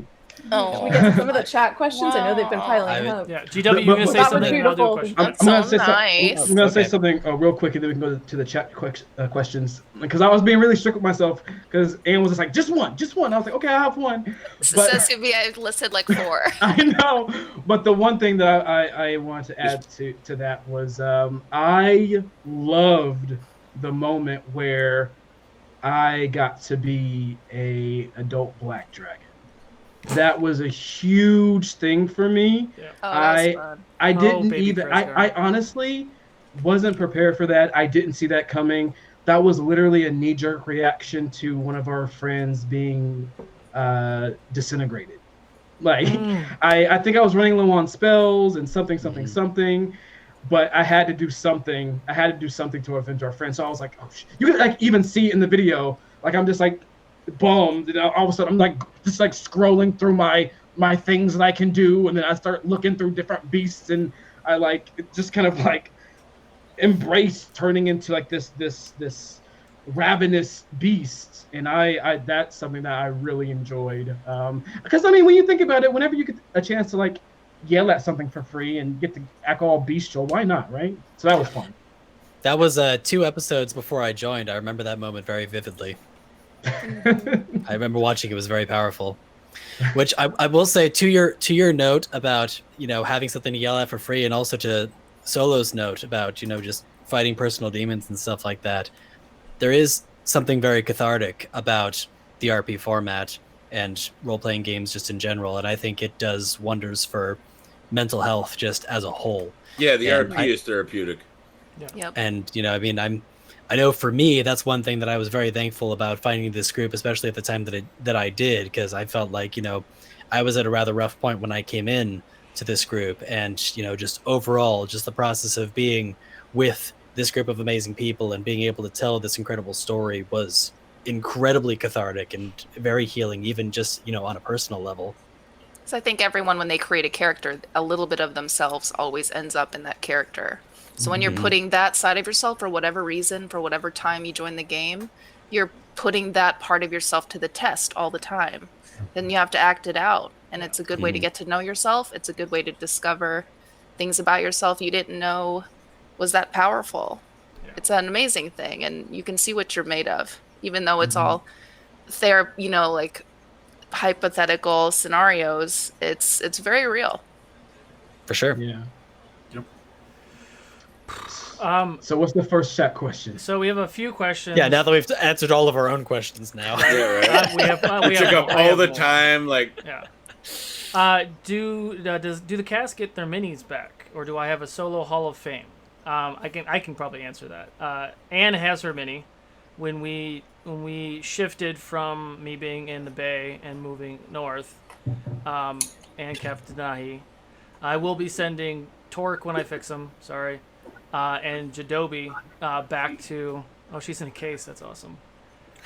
F: Can we get some of the chat questions? I know they've been piling up.
A: Yeah, GW, you're going to say something, and I'll do a question.
J: I'm
D: going to say something real quick, and then we can go to the chat questions. Because I was being really strict with myself, because Anne was just like, just one. I was like, okay, I have one. But
J: I listed like 4.
D: I know. But the one thing that I wanted to add to that was I loved the moment where I got to be a adult black dragon. That was a huge thing for me.
A: Yeah.
D: I didn't even. I honestly wasn't prepared for that. I didn't see that coming. That was literally a knee-jerk reaction to one of our friends being disintegrated. I think I was running low on spells and something, but I had to do something. I had to do something to avenge our friend. So I was like, oh, you could even see in the video. I'm just bummed. And all of a sudden, I'm like just like scrolling through my things that I can do, and then I start looking through different beasts, and I like just kind of like embrace turning into like this ravenous beast. And I that's something that I really enjoyed, because I mean, when you think about it, whenever you get a chance to like yell at something for free and get to act all bestial, why not, right? So that was fun.
E: That was 2 episodes before I joined. I remember that moment very vividly. I remember watching it. Was very powerful. Which I will say, to your note about, you know, having something to yell at for free, and also to Solo's note about, you know, just fighting personal demons and stuff like that, there is something very cathartic about the RP format and role-playing games just in general, and I think it does wonders for mental health just as a whole.
I: Yeah, the
E: And
I: RP is therapeutic.
J: Yep.
E: And, you know, I mean, I know for me, that's one thing that I was very thankful about finding this group, especially at the time that I did, because I felt like, you know, I was at a rather rough point when I came in to this group, and, you know, just overall, just the process of being with this group of amazing people and being able to tell this incredible story was incredibly cathartic and very healing, even just, you know, on a personal level.
J: So I think everyone, when they create a character, a little bit of themselves always ends up in that character. So when you're putting that side of yourself, for whatever reason, for whatever time you join the game, you're putting that part of yourself to the test all the time. Then you have to act it out. And it's a good way to get to know yourself. It's a good way to discover things about yourself you didn't know was that powerful.
A: Yeah.
J: It's an amazing thing. And you can see what you're made of, even though it's all you know, like hypothetical scenarios. It's very real.
E: For sure.
D: Yeah.
A: Um,
D: So what's the first chat question?
A: so we have a few questions.
E: Yeah, now that we've answered all of our own questions now.
I: Yeah, right.
A: We have
I: It took up
A: I
I: all
A: have
I: the
A: more.
I: time. Like,
A: Yeah. Do the cast get their minis back, or do I have a solo Hall of Fame? I can probably answer that. Anne has her mini. When we shifted from me being in the Bay and moving north, Anne kept Nahi. I will be sending Torque when I fix him. Sorry. And Jadobi back to. Oh, she's in a case. That's awesome.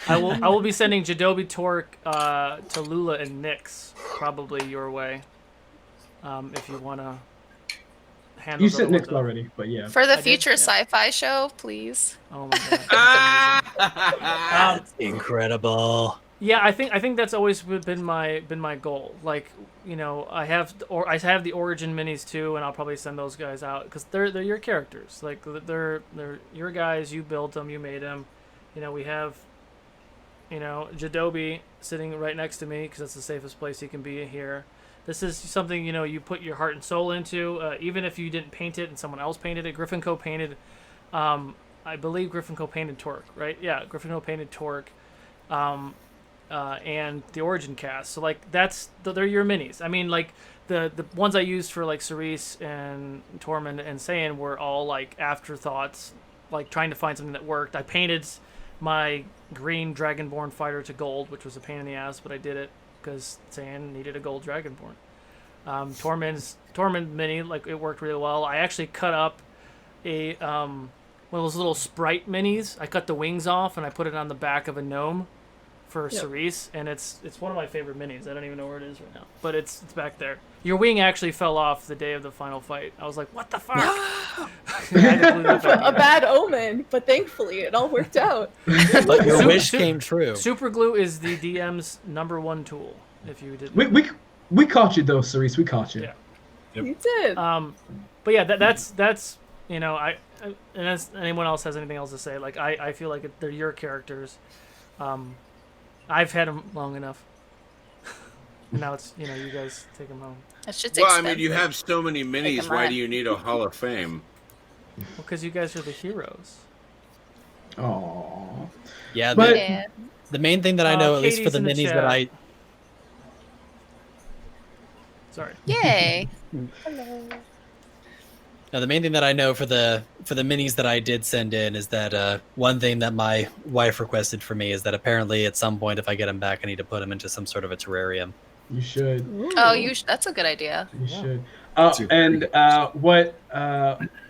A: I will be sending Jadobi, Torque to Lula and Nyx, probably your way. If you want to handle.
D: You
A: the
D: sent
A: other
D: Nick
A: ones up.
D: already, but yeah.
J: For the
A: did,
J: future
A: yeah.
J: sci-fi show, please.
A: Oh my god. That's amazing.
E: Incredible.
A: Yeah, I think that's always been my goal. Like, you know, I have the Origin minis too, and I'll probably send those guys out because they're your characters. Like they're your guys. You built them. You made them. You know, we have, you know, Jadobi sitting right next to me because that's the safest place he can be here. This is something, you know, you put your heart and soul into, even if you didn't paint it and someone else painted it. Griffin Co. painted, I believe Griffin Co. painted Torque, right? Yeah, Griffin Co. painted Torque. And the Origin cast. So like they're your minis. I mean, like the ones I used for like Cerise and Tormund and Saiyan were all like afterthoughts, like trying to find something that worked. I painted my green Dragonborn fighter to gold, which was a pain in the ass, but I did it because Saiyan needed a gold Dragonborn. Tormund mini, like it worked really well. I actually cut up a one of those little sprite minis. I cut the wings off and I put it on the back of a gnome for Cerise, and it's one of my favorite minis. I don't even know where it is right now, but it's back there. Your wing actually fell off the day of the final fight. I was like, what the fuck? I had to glue that back
F: A
A: together.
F: bad omen, but thankfully it all worked out.
E: But your
A: Su-
E: wish
A: su-
E: came true.
A: Super glue is the DM's #1 tool. If you didn't.
D: We caught you though, Cerise. We caught you.
A: Yeah.
F: You did.
A: But yeah, that's you know, unless anyone else has anything else to say, like I feel like they're your characters. I've had them long enough. And now it's, you know, you guys take them home.
J: It's just
I: well, I
J: expensive.
I: mean, you have so many minis.
J: them
I: Why
J: run.
I: do you need a Hall of Fame?
A: Well, because you guys are the heroes.
D: Aww.
E: Yeah,
D: But-
J: Yeah.
E: the main thing that I know, at least for
A: Katie's
E: the
A: in the
E: minis
A: chat.
E: that I
A: Sorry.
J: Yay.
E: Now, the main thing that I know for the minis that I did send in is that one thing that my wife requested for me is that apparently at some point, if I get them back, I need to put them into some sort of a terrarium.
D: You should.
J: Oh, that's a good idea.
D: You should.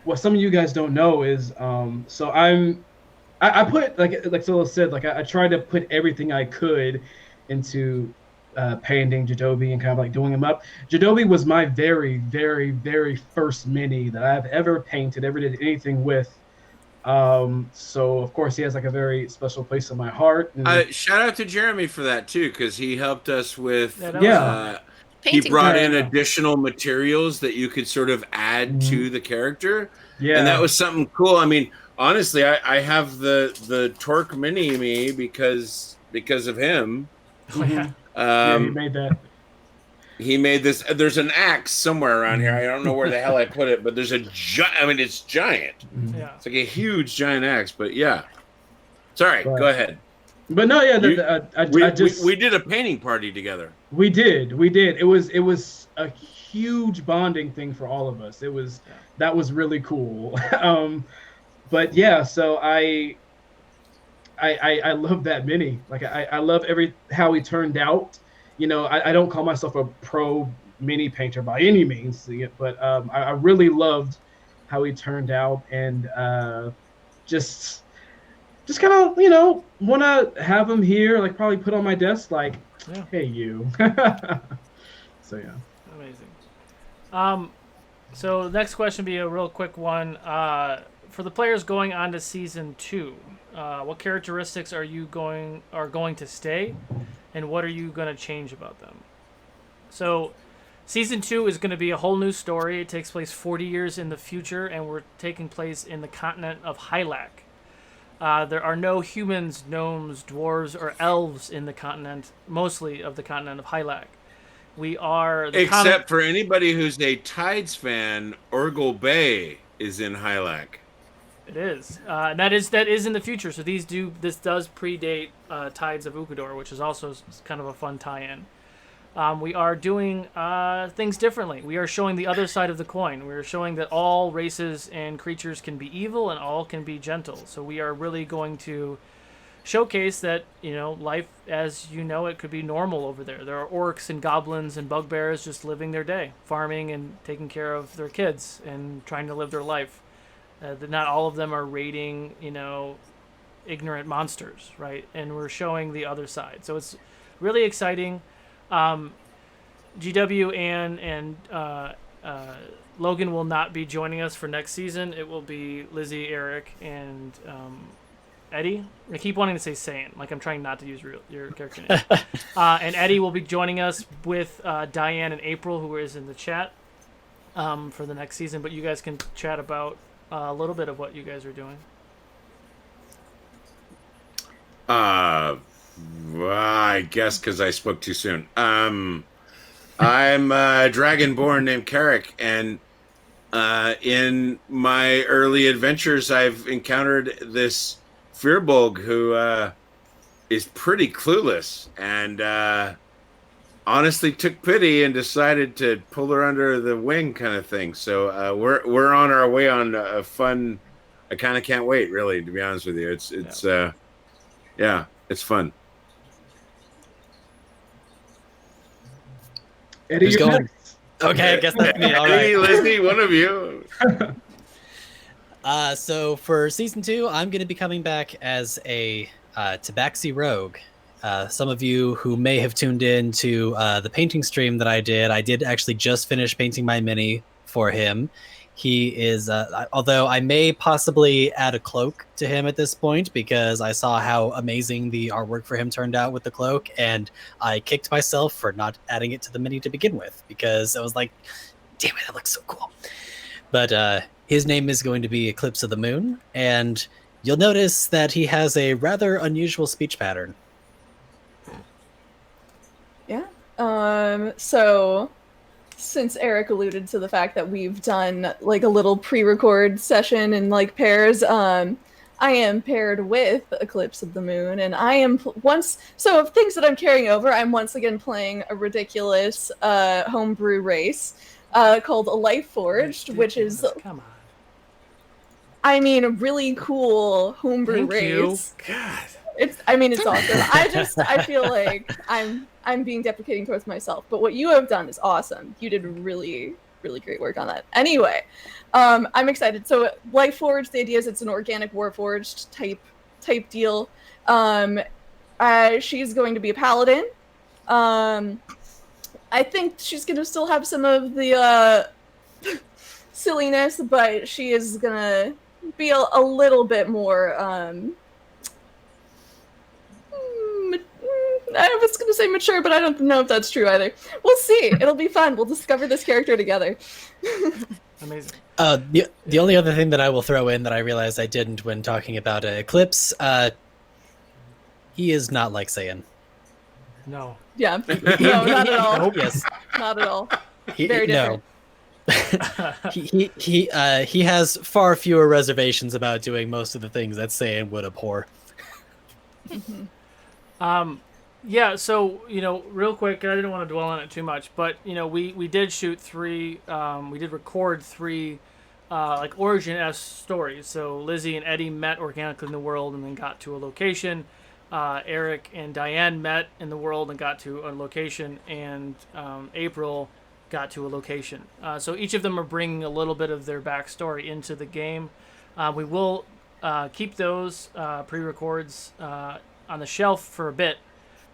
D: What some of you guys don't know is so I'm I put like Solo said, like I tried to put everything I could into painting Jadobi and kind of like doing him up. Jadobi was my very, very, very first mini that I've ever painted, ever did anything with. So of course he has like a very special place in my heart. And
I: Shout out to Jeremy for that too, because he helped us with.
A: Yeah, that was
D: yeah,
I: He
J: Painting.
I: brought in
D: Yeah.
I: additional materials that you could sort of add to the character,
D: yeah,
I: and that was something cool. I mean, honestly, I have the Torque Mini Me because of him.
A: Oh, yeah.
D: yeah, he
I: Um,
D: made that.
I: he made this. There's an axe somewhere around here. I don't know where the hell I put it, but there's a I mean, it's giant.
A: Yeah.
I: It's like a huge giant axe. But yeah, sorry.
D: But-
I: Go ahead.
D: But no, yeah,
I: You-
D: I just
I: we did a painting party together.
D: we did. It was a huge bonding thing for all of us. That was really cool. But yeah, so I love that mini. Like I love how he turned out. You know, I don't call myself a pro mini painter by any means, but I really loved how he turned out, and just kind of, you know, want to have him here, like probably put on my desk, like,
A: Yeah.
D: hey, you. So yeah.
A: Amazing. So next question be a real quick one. For the players going on to season 2, what characteristics are going to stay, and what are you going to change about them? So, season 2 is going to be a whole new story. It takes place 40 years in the future, and we're taking place in the continent of Hylac. There are no humans, gnomes, dwarves, or elves in the continent, mostly of the continent of Hylac. We are the
I: Except for anybody who's a Tides fan, Urgle Bay is in Hylac.
A: It is. And that is in the future. So this does predate Tides of Ukodor, which is also kind of a fun tie-in. We are doing things differently. We are showing the other side of the coin. We are showing that all races and creatures can be evil and all can be gentle. So we are really going to showcase that, you know, life as you know it could be normal over there. There are orcs and goblins and bugbears just living their day, farming and taking care of their kids and trying to live their life. That not all of them are raiding, you know, ignorant monsters, right? And we're showing the other side. So it's really exciting. GW and Logan will not be joining us for next season. It will be Lizzie, Eric, and Eddie. I keep wanting to say Saiyan, like I'm trying not to use your character name. And Eddie will be joining us with Diane and April, who is in the chat for the next season. But you guys can chat about a little bit of what you guys are doing.
I: I guess because I spoke too soon. I'm a dragonborn named Carrick, and in my early adventures, I've encountered this Firbolg who is pretty clueless, and honestly took pity and decided to pull her under the wing, kind of thing. So we're on our way on a fun. I kind of can't wait, really, to be honest with you. It's yeah, it's fun.
D: Eddie,
E: Who's
D: you're
E: going?
D: next.
E: Okay, I guess that's me. All right.
I: Hey, Lizzie, one of you.
E: So for season 2, I'm going to be coming back as a Tabaxi rogue. Some of you who may have tuned in to the painting stream that I did actually just finish painting my mini for him. He is, although I may possibly add a cloak to him at this point because I saw how amazing the artwork for him turned out with the cloak, and I kicked myself for not adding it to the mini to begin with because I was like, damn it, that looks so cool. But his name is going to be Eclipse of the Moon, and you'll notice that he has a rather unusual speech pattern.
F: Yeah. So since Eric alluded to the fact that we've done like a little pre-record session in like pairs, I am paired with Eclipse of the Moon, and I am so of things that I'm carrying over, I'm once again playing a ridiculous homebrew race called A Life Forged, which is,
A: Come on.
F: I mean, a really cool homebrew
A: Thank you.
F: race.
A: God.
F: It's awesome. I feel like I'm being deprecating towards myself, but what you have done is awesome. You did really, really great work on that. Anyway, I'm excited. So Life Forged, the idea is it's an organic warforged type type deal. She's going to be a paladin. I think she's gonna still have some of the silliness, but she is gonna be a little bit more. I was gonna say mature, but I don't know if that's true either. We'll see. It'll be fun. We'll discover this character together.
A: Amazing.
E: The only other thing that I will throw in that I realized I didn't when talking about Eclipse, he is not like Saiyan.
A: No.
F: Yeah. No, not at all.
E: Nope. Yes.
F: Not at all.
E: He,
F: Very different.
E: No. he has far fewer reservations about doing most of the things that Saiyan would abhor.
A: Yeah, so, real quick, I didn't want to dwell on it too much, but, we did shoot we did record three, origin-esque stories. So Lizzie and Eddie met organically in the world and then got to a location. Eric and Diane met in the world and got to a location, and April got to a location. So each of them are bringing a little bit of their backstory into the game. We will keep those pre-records on the shelf for a bit.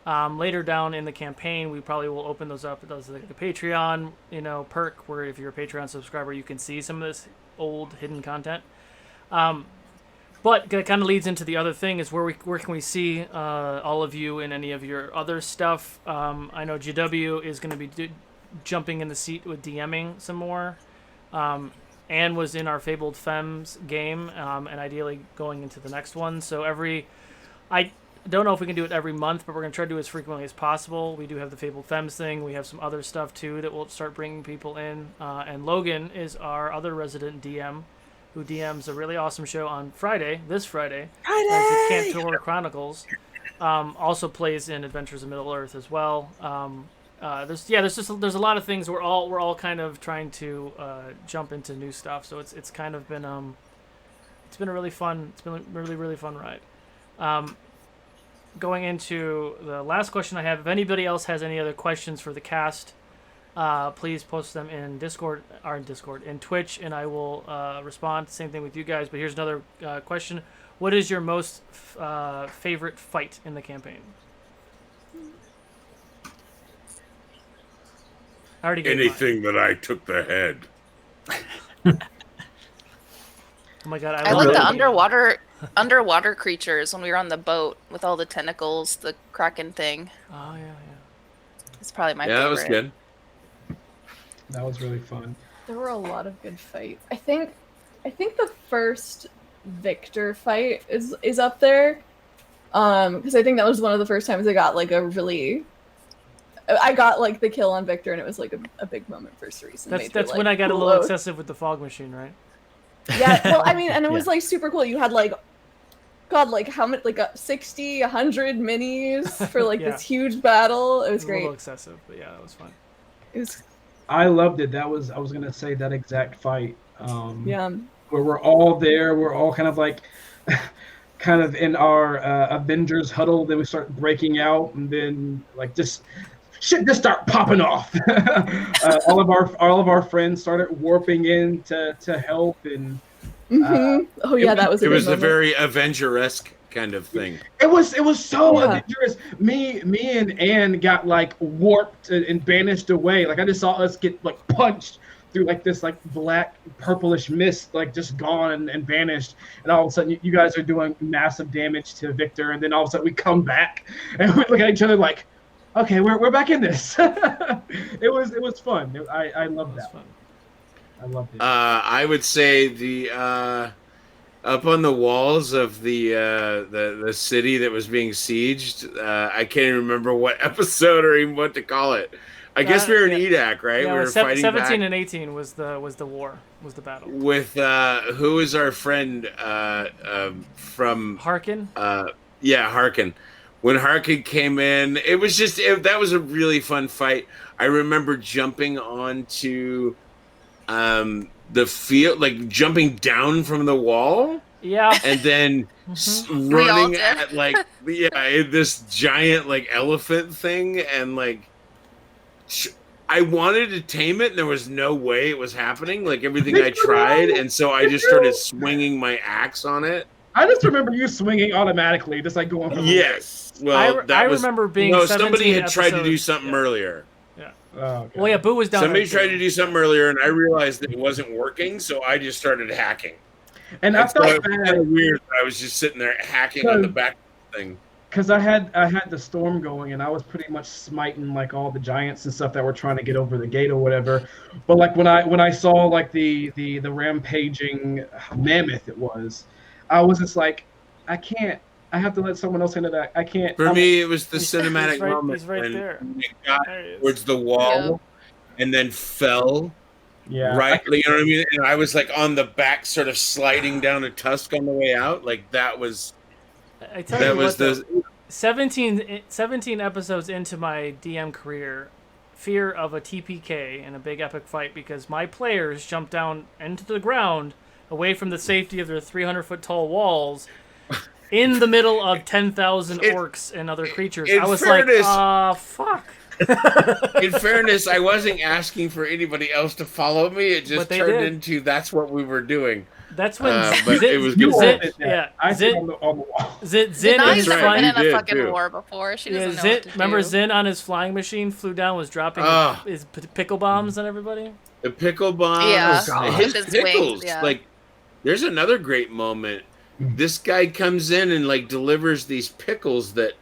A: Later down in the campaign, we probably will open those up as like a Patreon, perk, where if you're a Patreon subscriber, you can see some of this old hidden content. But that kind of leads into the other thing is where can we see all of you in any of your other stuff? I know GW is going to be jumping in the seat with DMing some more. Anne was in our Fabled Femmes game, and ideally going into the next one. So I don't know if we can do it every month, but we're going to try to do it as frequently as possible. We do have the Fabled Femmes thing. We have some other stuff, too, that we'll start bringing people in. And Logan is our other resident DM, who DMs a really awesome show on this Friday. The Cantor Chronicles. Also plays in Adventures in Middle-earth as well. There's a lot of things. We're all kind of trying to jump into new stuff. So it's kind of been it's been a really fun ride. Going into the last question I have, if anybody else has any other questions for the cast, please post them in in Twitch, and I will respond. Same thing with you guys. But here's another question: what is your most favorite fight in the campaign? I already gave
B: Anything that I took the head.
A: Oh my god,
J: I like the underwater creatures when we were on the boat with all the tentacles, the kraken thing.
A: Oh yeah.
J: It's probably my favorite.
I: Yeah, that was good.
D: That was really fun.
F: There were a lot of good fights. I think the first Victor fight is up there. Because I think that was one of the first times I got like the kill on Victor, and it was like a big moment for Cerise.
A: That's when I got a little excessive with the fog machine, right?
F: Yeah, well, I mean, and it was like super cool. You had how many, 60, 100 minis for this huge battle. It was great.
A: A little excessive, but yeah, that was fun.
F: I
D: loved it. I was gonna say that exact fight.
F: Yeah.
D: Where we're all there, we're all kind of kind of in our Avengers huddle. Then we start breaking out, and then shit just start popping off. all of our friends started warping in to help, and
F: that was.
I: It was a very Avenger-esque kind of thing.
D: It was so adventurous. Me and Anne got warped and banished away. I just saw us get punched through this black purplish mist, just gone and vanished. And all of a sudden you guys are doing massive damage to Victor, and then all of a sudden we come back and we look at each other okay, we're back in this. It was fun. I loved that.
A: Fun.
D: I loved it.
I: I would say the up on the walls of the city that was being sieged. I can't even remember what episode or even what to call it. I guess we were in Edak, right?
A: Yeah,
I: we were fighting
A: 17
I: back.
A: and 18 was the war, was the battle.
I: With who is our friend from
A: Harkin?
I: Yeah, Harkin. When Harkin came in, it was that was a really fun fight. I remember jumping onto the field, jumping down from the wall.
A: Yeah.
I: And then running at this giant elephant thing, and I wanted to tame it, and there was no way it was happening. Everything I tried, and so I just started swinging my axe on it.
D: I just remember you swinging automatically, just like going for the
I: Yes. Well,
A: I remember being
I: no.
A: 17
I: Somebody had tried to do
A: episodes-
I: something
A: yeah.
I: earlier.
D: Oh, okay.
A: Well, yeah, Boo was down
I: Somebody
A: there,
I: tried
A: too.
I: to do something earlier, and I realized that it wasn't working, so I just started hacking.
D: And I
I: And so
D: felt
I: it was kind
D: bad
I: of weird. That I was just sitting there hacking on the back thing.
D: because I had the storm going, and I was pretty much smiting like all the giants and stuff that were trying to get over the gate or whatever. But like when I saw like the rampaging mammoth, I was just like, I can't. I have to let someone else into that. I can't.
I: For me, it was the
A: He's-
I: cinematic
A: he's right-
I: moment
A: he's right
I: when
A: there.
I: it got
A: There he is.
I: towards the wall and then fell.
D: Yeah.
I: Right, you know what I mean? And I was like on the back, sort of sliding down a tusk on the way out. Like that was
A: I tell
I: that
A: you
I: was
A: what,
I: the
A: though, 17 episodes into my DM career, fear of a TPK in a big epic fight because my players jumped down into the ground away from the safety of their 300-foot tall walls in the middle of 10,000 orcs and other creatures.
I: in
A: I was
I: fairness-
A: like, fuck.
I: In fairness, I wasn't asking for anybody else to follow me. It just
A: But they
I: turned
A: did.
I: into that's what we were doing.
A: That's when
I: But it was
D: You
I: good.
D: all
A: Zit,
D: did that.
A: yeah,
D: I
A: Zit,
D: sit on the wall.
A: Zin
J: Denai's
A: is
J: never
A: flying.
J: been in a
I: did,
J: fucking
I: too.
J: war before. She
A: Yeah,
J: doesn't know
A: Zin,
J: what to
A: remember
J: do.
A: Zin on his flying machine flew down, was dropping
I: Ah.
A: his pickle bombs on everybody?
I: The pickle bombs,
J: Yeah.
I: his
J: With his
I: pickles.
J: wings, yeah.
I: Like, there's another great moment. This guy comes in and like delivers these pickles that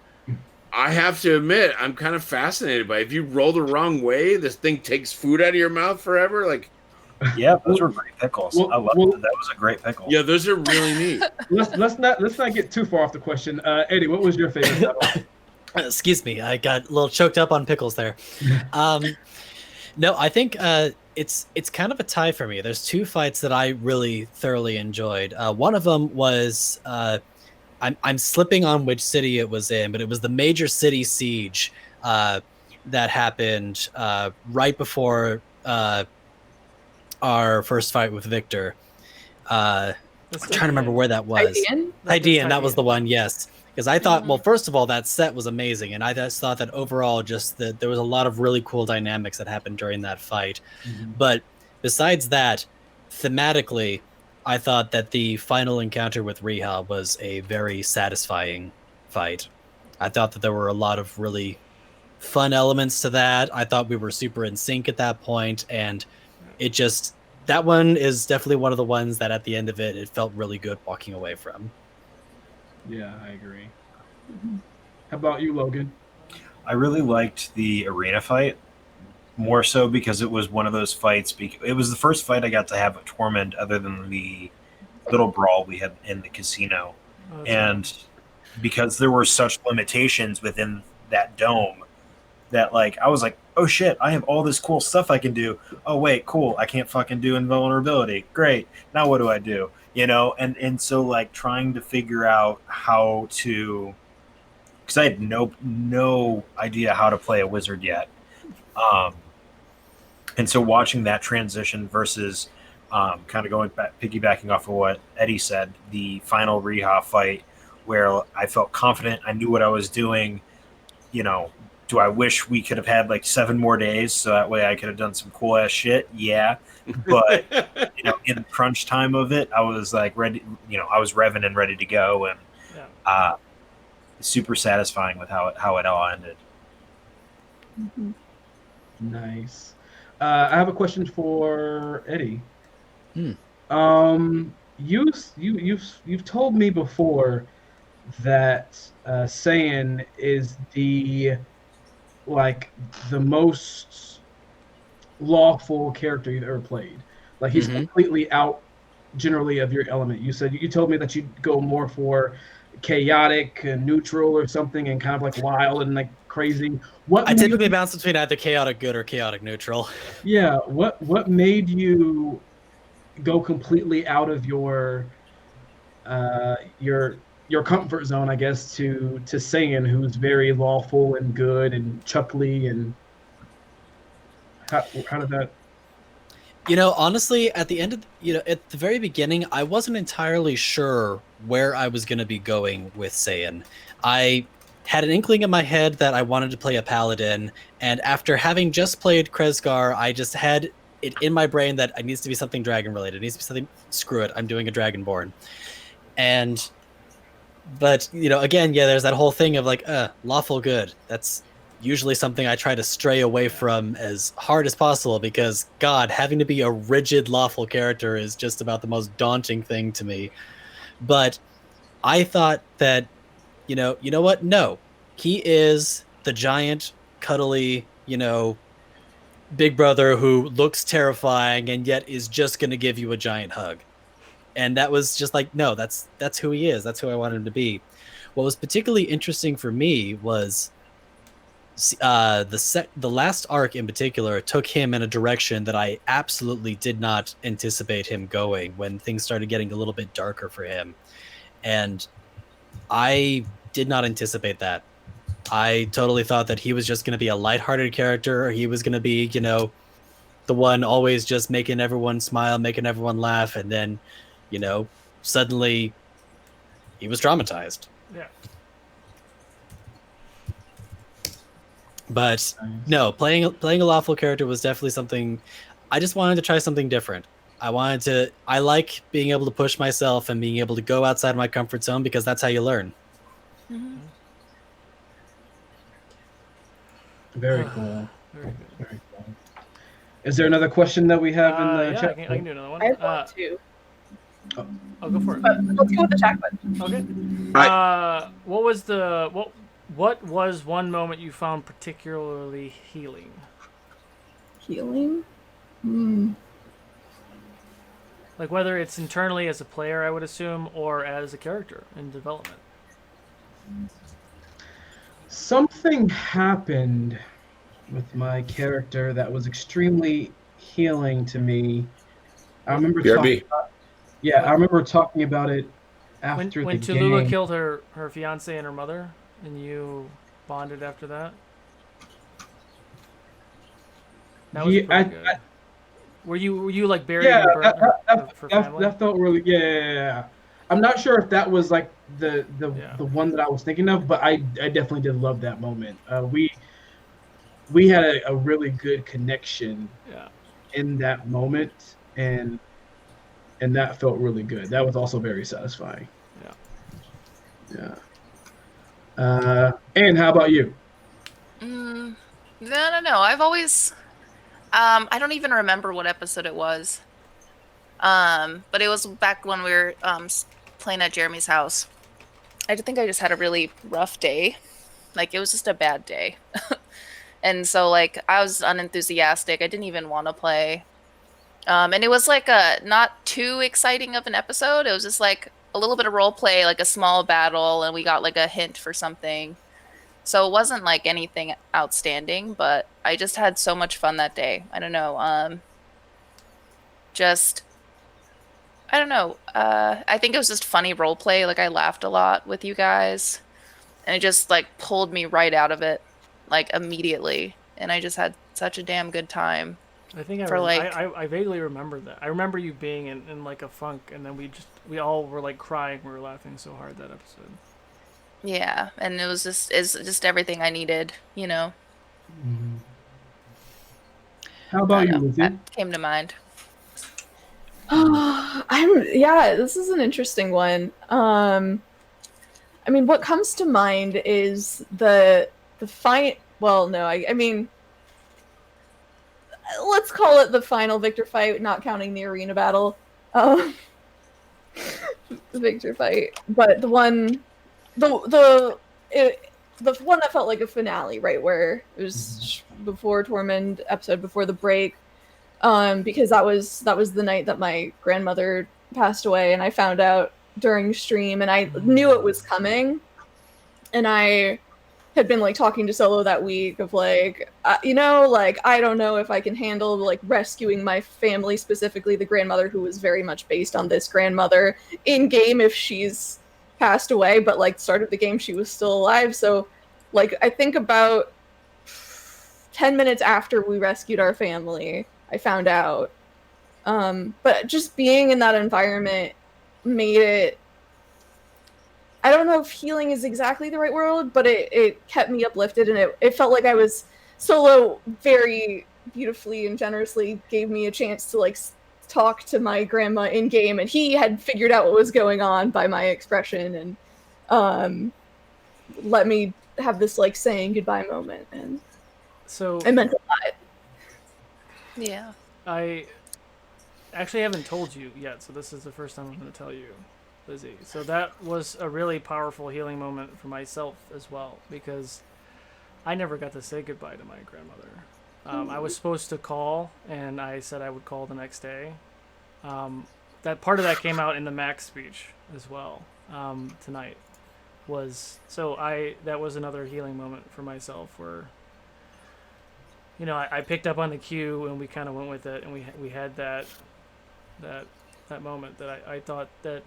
I: I have to admit I'm kind of fascinated by. If you roll the wrong way, this thing takes food out of your mouth forever. Like,
G: Yeah, those were great pickles.
D: Well-
G: I loved
D: well-
G: it. That was a great pickle.
I: yeah, those are really neat.
D: Let's not get too far off the question. Eddie, what was your favorite battle?
E: Excuse me, I got a little choked up on pickles there. No, I think it's kind of a tie for me. There's two fights that I really thoroughly enjoyed. One of them was I'm slipping on which city it was in, but it was the major city siege that happened right before our first fight with Victor. I'm trying to remember where that was.
F: Ian?
E: Hydean, that was the one, yes. Because I thought, well, first of all, that set was amazing, and I just thought that overall, just that there was a lot of really cool dynamics that happened during that fight. But besides that, thematically, I thought that the final encounter with Riha was a very satisfying fight. I thought that there were a lot of really fun elements to that. I thought we were super in sync at that point, and it just that one is definitely one of the ones that at the end of it, it felt really good walking away from.
D: Yeah, I agree. How about you, Logan?
G: I really liked the arena fight more so because it was one of those fights. It was the first fight I got to have at Torment other than the little brawl we had in the casino. And because there were such limitations within that dome that like I was like, oh shit, I have all this cool stuff I can do. Oh wait, cool, I can't fucking do invulnerability. Great. Now what do I do? You know, and so like trying to figure out how to, because I had no idea how to play a wizard yet, and so watching that transition versus kind of going back, piggybacking off of what Eddie said, the final Riha fight where I felt confident, I knew what I was doing. You know, do I wish we could have had like 7 more days so that way I could have done some cool ass shit? Yeah. But you know, in the crunch time of it, I was like ready, you know, I was revving and ready to go, and super satisfying with how it all ended.
D: Nice. I have a question for Eddie. You've told me before that Saiyan is the most lawful character you've ever played. Like he's completely out generally of your element. You told me that you'd go more for chaotic and neutral or something, and kind of like wild and like crazy.
E: I typically bounce between either chaotic good or chaotic neutral.
D: Yeah, what made you go completely out of your comfort zone, I guess, to Saiyan, who's very lawful and good and chuckly, and how did that?
E: You know, honestly, at the end of at the very beginning, I wasn't entirely sure where I was going to be going with Saiyan. I had an inkling in my head that I wanted to play a paladin, and after having just played Kresgar, I just had it in my brain that it needs to be something dragon related. It needs to be something. Screw it, I'm doing a dragonborn. And But again, yeah, there's that whole thing of like, lawful good. That's usually something I try to stray away from as hard as possible, because God, having to be a rigid lawful character is just about the most daunting thing to me. But I thought that, you know what? No, he is the giant, cuddly, big brother who looks terrifying and yet is just going to give you a giant hug. And that was just like, no, that's who he is. That's who I want him to be. What was particularly interesting for me was the last arc in particular took him in a direction that I absolutely did not anticipate him going, when things started getting a little bit darker for him. And I did not anticipate that. I totally thought that he was just going to be a lighthearted character. He was going to be, the one always just making everyone smile, making everyone laugh. And then, suddenly he was traumatized.
A: Yeah.
E: But no, playing a lawful character was definitely something. I just wanted to try something different. I like being able to push myself and being able to go outside my comfort zone, because that's how you learn.
J: Mm-hmm.
D: Very cool.
A: Very good.
D: Very cool. Is there another question that we have in the
A: Yeah,
D: chat?
A: I can do another one.
F: I have one too.
A: I'll go for it.
F: But let's go with the chat question.
A: Okay. What was one moment you found particularly healing?
F: Healing?
A: Like, whether it's internally as a player, I would assume, or as a character in development.
D: Something happened with my character that was extremely healing to me. I remember
I: BRB.
D: I remember talking about it after
A: When
D: the
A: Tallulah
D: game.
A: killed her fiance and her mother, and you bonded after that? That was
D: Yeah,
A: pretty good. Were you like buried in for family?
D: that felt really yeah. I'm not sure if that was like the one that I was thinking of, but I definitely did love that moment. We had a really good connection in that moment, and that felt really good. That was also very satisfying. Yeah. And how about you?
J: No. I've always, I don't even remember what episode it was. But it was back when we were playing at Jeremy's house. I think I just had a really rough day. Like, it was just a bad day. And so, like, I was unenthusiastic. I didn't even want to play. And it was like a not too exciting of an episode. It was just like a little bit of role play, like a small battle, and we got like a hint for something. So it wasn't like anything outstanding, but I just had so much fun that day. I don't know. I don't know. I think it was just funny role play. Like, I laughed a lot with you guys, and it just like pulled me right out of it, like, immediately. And I just had such a damn good time.
A: I think I vaguely remember that. I remember you being in like a funk, and then we all were like crying. We were laughing so hard that episode.
J: Yeah, and it's just everything I needed,
D: Mm-hmm. How about you, Lucy?
J: That came to mind.
F: This is an interesting one. I mean, what comes to mind is the fight. Well, no, I mean, let's call it the final victor fight, not counting the arena battle. The victor fight, but the one that felt like a finale, right, where it was before Tormund episode, before the break. Because that was the night that my grandmother passed away, and I found out during stream, and I knew it was coming, and I had been like talking to Solo that week of like, like, I don't know if I can handle like rescuing my family, specifically the grandmother who was very much based on this grandmother in game if she's passed away, but like start of the game she was still alive. So like, I think about 10 minutes after we rescued our family, I found out. But just being in that environment made it, I don't know if healing is exactly the right word, but it kept me uplifted, and it felt like I was, Solo very beautifully and generously gave me a chance to like talk to my grandma in game, and he had figured out what was going on by my expression, and let me have this like saying goodbye moment, and
A: So
F: I meant a lot.
J: Yeah.
A: I actually haven't told you yet, so this is the first time I'm going to tell you, Lizzie. So that was a really powerful healing moment for myself as well, because I never got to say goodbye to my grandmother. I was supposed to call, and I said I would call the next day. That part of that came out in the Max speech as well tonight. That was another healing moment for myself where I picked up on the cue and we kind of went with it, and we had that moment that I thought that.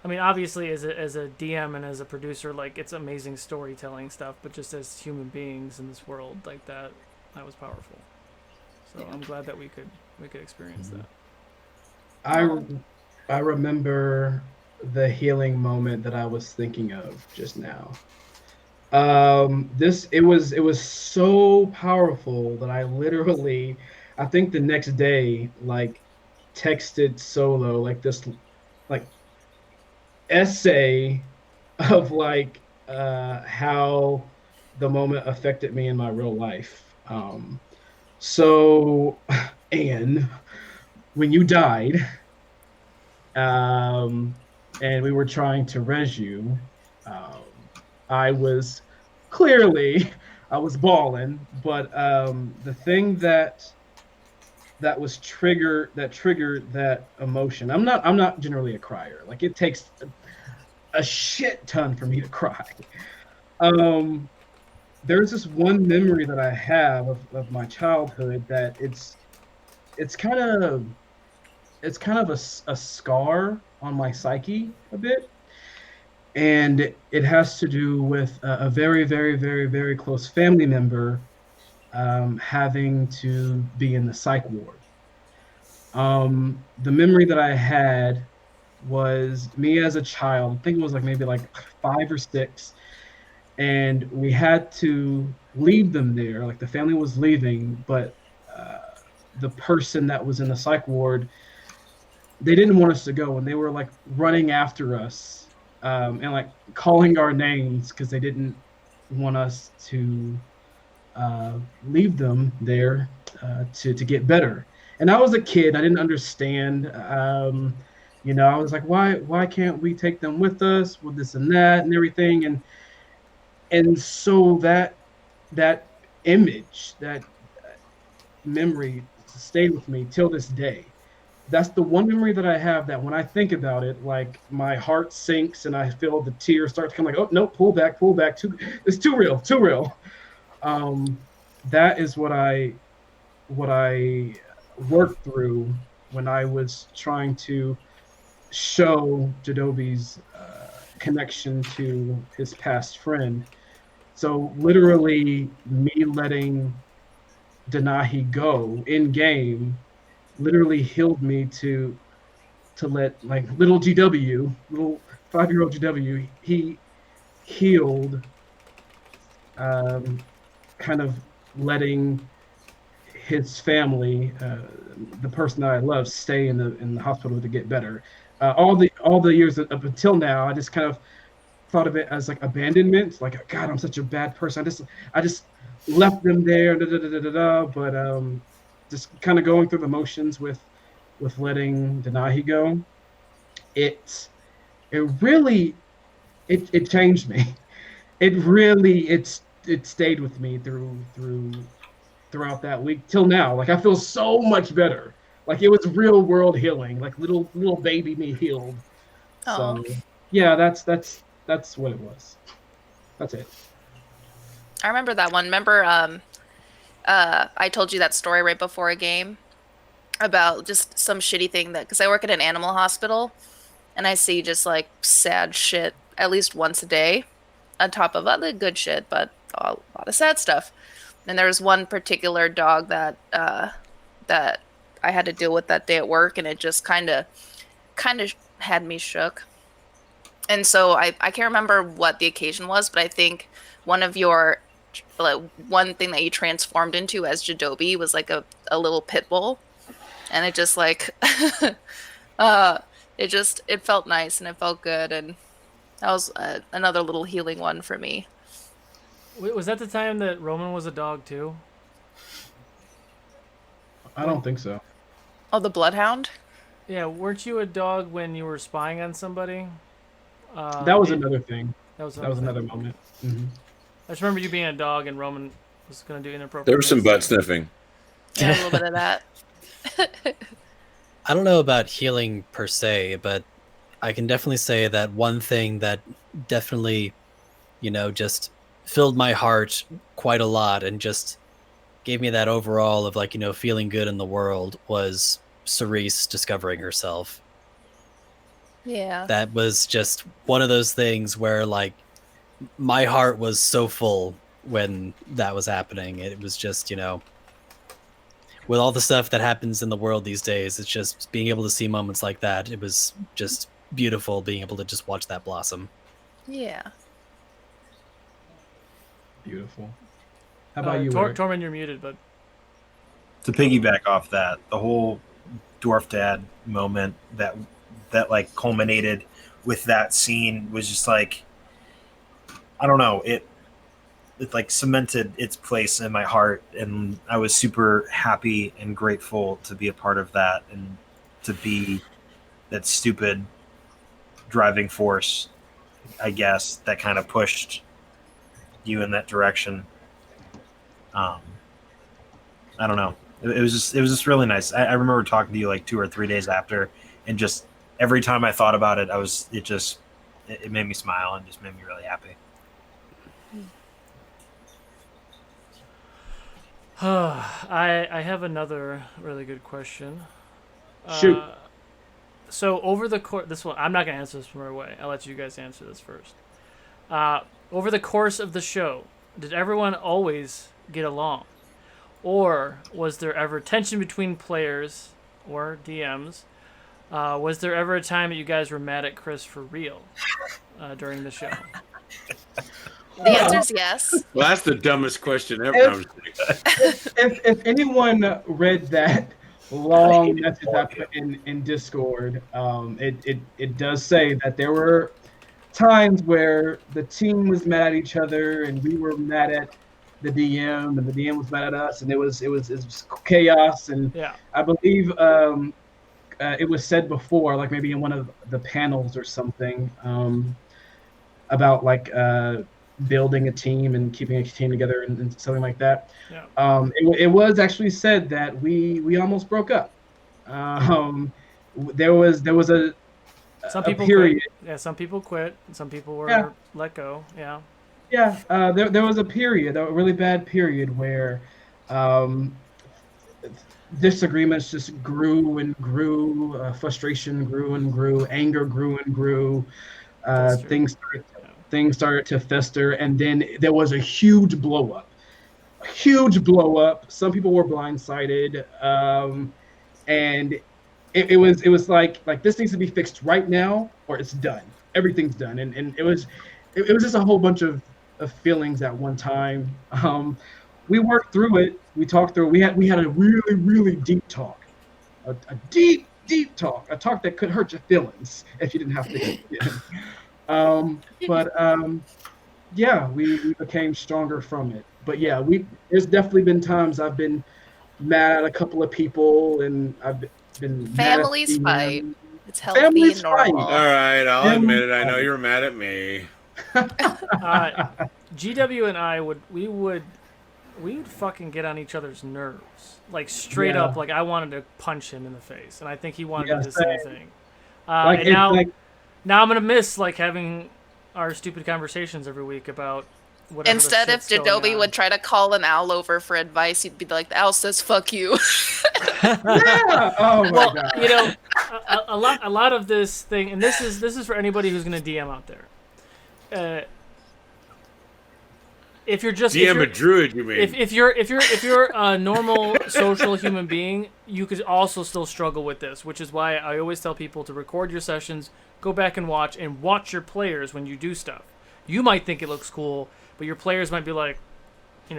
A: I mean, obviously, as a DM and as a producer, like, it's amazing storytelling stuff, but just as human beings in this world, like, that was powerful. So I'm glad that we could experience that.
D: I remember the healing moment that I was thinking of just now. It was so powerful that I literally, I think the next day, like, texted Solo like this, like, essay of, like, how the moment affected me in my real life. So, Anne, when you died, um, and we were trying to res you, um, I was clearly I was balling, but the thing that triggered that emotion. I'm not generally a crier. Like, it takes a shit ton for me to cry. Um, there's this one memory that I have of my childhood that it's kind of a scar on my psyche a bit, and it has to do with a very, very, very, very close family member having to be in the psych ward. The memory that I had was me as a child. I think it was like maybe like 5 or 6, and we had to leave them there. Like, the family was leaving, but uh, the person that was in the psych ward, they didn't want us to go, and they were like running after us, and like calling our names because they didn't want us to leave them there to get better. And I was a kid; I didn't understand. I was like, why can't we take them with us with this and that and everything? And so that image, that memory stayed with me till this day. That's the one memory that I have that when I think about it, like, my heart sinks and I feel the tears start to come. Like, oh no, pull back. It's too real, too real. Um, that is what I worked through when I was trying to show Jadobi's connection to his past friend. So literally, me letting Denahi go in game literally healed me to let, like, little GW, little 5-year-old GW, he healed, um, kind of letting his family, the person that I love, stay in the hospital to get better. All the years up until now, I just kind of thought of it as like abandonment. Like, God, I'm such a bad person. I just left them there. Da, da, da, da, da, da, but just kind of going through the motions with letting Denahi go. It it really it changed me. It really it stayed with me throughout that week till now. Like, I feel so much better. Like, it was real world healing. Like, little baby me healed.
J: Oh.
D: So yeah, that's what it was. That's it.
J: I remember that one. Remember, I told you that story right before a game about just some shitty thing because I work at an animal hospital, and I see just like sad shit at least once a day, on top of other good shit, but a lot of sad stuff. And there was one particular dog that I had to deal with that day at work, and it just kind of had me shook. And so I can't remember what the occasion was, but I think one of your like, one thing that you transformed into as Jadobi was like a little pit bull, and it just like it felt nice and it felt good, and That was another little healing one for me.
A: Wait, was that the time that Roman was a dog too?
D: I don't think so.
J: Oh, the Bloodhound?
A: Yeah, weren't you a dog when you were spying on somebody?
D: That was another thing.
A: That was
D: That was
A: another
D: another
A: thing.
D: moment. Hmm.
A: I just remember you being a dog and Roman was gonna do inappropriate.
I: There was some
A: things.
I: butt sniffing.
J: Yeah, a little bit of that.
E: I don't know about healing per se, but I can definitely say that one thing that definitely, just filled my heart quite a lot and just gave me that overall of like, feeling good in the world was Cerise discovering herself.
J: Yeah.
E: That was just one of those things where like my heart was so full when that was happening. It was just, with all the stuff that happens in the world these days, it's just being able to see moments like that. It was just beautiful being able to just watch that blossom.
J: Yeah.
D: Beautiful. How about you, Eric?
A: Tormund, you're muted, but
G: To piggyback off that, the whole dwarf dad moment that like culminated with that scene was just like, I don't know, it like cemented its place in my heart, and I was super happy and grateful to be a part of that and to be that stupid driving force, I guess, that kind of pushed you in that direction. I don't know. It was just really nice. I remember talking to you like 2 or 3 days after, and just every time I thought about it, it made me smile and just made me really happy.
A: I have another really good question.
D: Shoot.
A: So over the course, this one I'm not gonna answer this from right away. I'll let you guys answer this first. Over the course of the show, did everyone always get along, or was there ever tension between players or DMs? Was there ever a time that you guys were mad at Chris for real during the show?
J: The answer is yes.
I: Well, that's the dumbest question ever. No, I'm just kidding.
D: If anyone read that long message I put in Discord, it does say that there were times where the team was mad at each other and we were mad at the DM and the DM was mad at us, and it was chaos. And
A: Yeah.
D: I believe it was said before, like maybe in one of the panels or something, about like building a team and keeping a team together and something like that.
A: Yeah.
D: It was actually said that we almost broke up. There was
A: Some
D: a
A: people
D: period.
A: quit. Yeah, some people quit. Some people were
D: Yeah.
A: let go. Yeah.
D: Yeah, there was a period, a really bad period where disagreements just grew and grew, frustration grew and grew, anger grew and grew.
A: That's true.
D: Things started to fester, and then there was a huge blow up. A huge blow up. Some people were blindsided, and it was like this needs to be fixed right now, or it's done. Everything's done, and it was just a whole bunch of feelings at one time. We worked through it. We talked through it. We had a really, really deep talk, a deep talk, a talk that could hurt your feelings if you didn't have to. Yeah, we became stronger from it. But yeah, there's definitely been times I've been mad at a couple of people, and I've been
J: Families
D: mad at
J: fight. It's healthy
D: Families
J: and normal.
I: All right, I'll
D: Him-
I: admit it. I know you were mad at me.
A: GW and I would fucking get on each other's nerves, like straight
D: Yeah.
A: up. Like I wanted to punch him in the face, and I think he wanted
D: Yeah,
A: to do the same
D: same.
A: thing.
D: Like,
A: And
D: it's
A: now,
D: like-
A: now I'm gonna miss like having our stupid conversations every week about whatever.
J: Instead,
A: the
J: if
A: shit's going
J: Jadobi
A: on.
J: would try to call an owl over for advice, he'd be like, "The owl says fuck you."
D: Yeah. Oh my
A: Well,
D: god.
A: you know, a lot of this thing, and this is for anybody who's gonna DM out there. If you're just
I: DM a druid, you mean?
A: if you're a normal social human being, you could also still struggle with this, which is why I always tell people to record your sessions, go back and watch your players when you do stuff. You might think it looks cool, but your players might be like,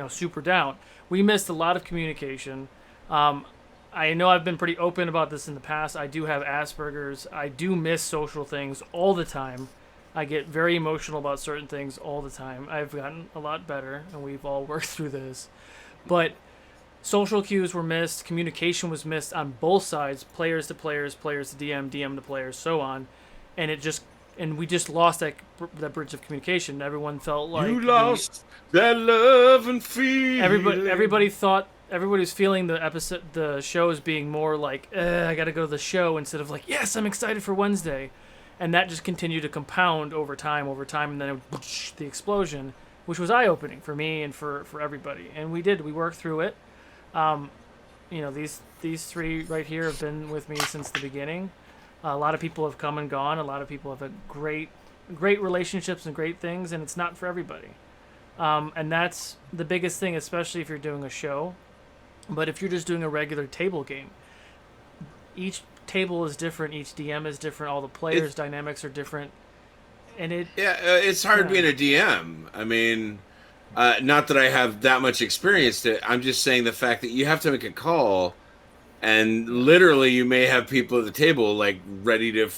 A: super down. We missed a lot of communication. I know I've been pretty open about this in the past. I do have Asperger's. I do miss social things all the time. I get very emotional about certain things all the time. I've gotten a lot better, and we've all worked through this. But social cues were missed, communication was missed on both sides, players to players, players to DM, DM to players, so on. And we just lost that bridge of communication. Everyone felt like
B: You lost that love and feeling.
A: everybody was feeling the show as being more like, I gotta go to the show, instead of like, yes, I'm excited for Wednesday. And that just continued to compound over time, and then the explosion, which was eye-opening for me and for everybody. And we worked through it. These three right here have been with me since the beginning. A lot of people have come and gone. A lot of people have had great relationships and great things, and it's not for everybody. And that's the biggest thing, especially if you're doing a show. But if you're just doing a regular table game, each table is different, each DM is different, all the players' dynamics are different, and
I: it's hard being a DM. I mean, not that I have that much experience to. I'm just saying the fact that you have to make a call, and literally you may have people at the table like ready to,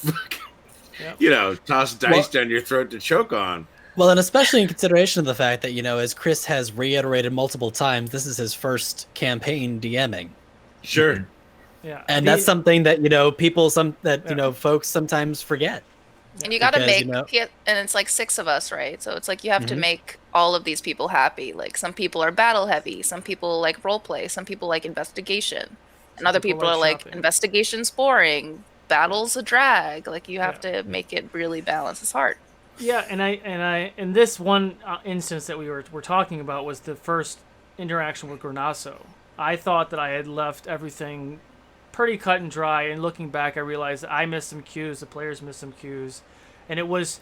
I: toss dice down your throat to choke on.
E: Well, and especially in consideration of the fact that, as Chris has reiterated multiple times, this is his first campaign DMing.
I: Sure.
A: Yeah.
E: And that's something that, folks sometimes forget.
J: And you got to make it, and it's like 6 of us, right? So it's like you have to make all of these people happy. Like some people are battle heavy, some people like role play, some people like investigation, and other people are like investigation's boring, battle's a drag. Like you have to make it really balance. It's hard.
A: Yeah, and I in this one instance that we're talking about was the first interaction with Granasso. I thought that I had left everything pretty cut and dry, and looking back, I realized that I missed some cues, the players missed some cues, and it was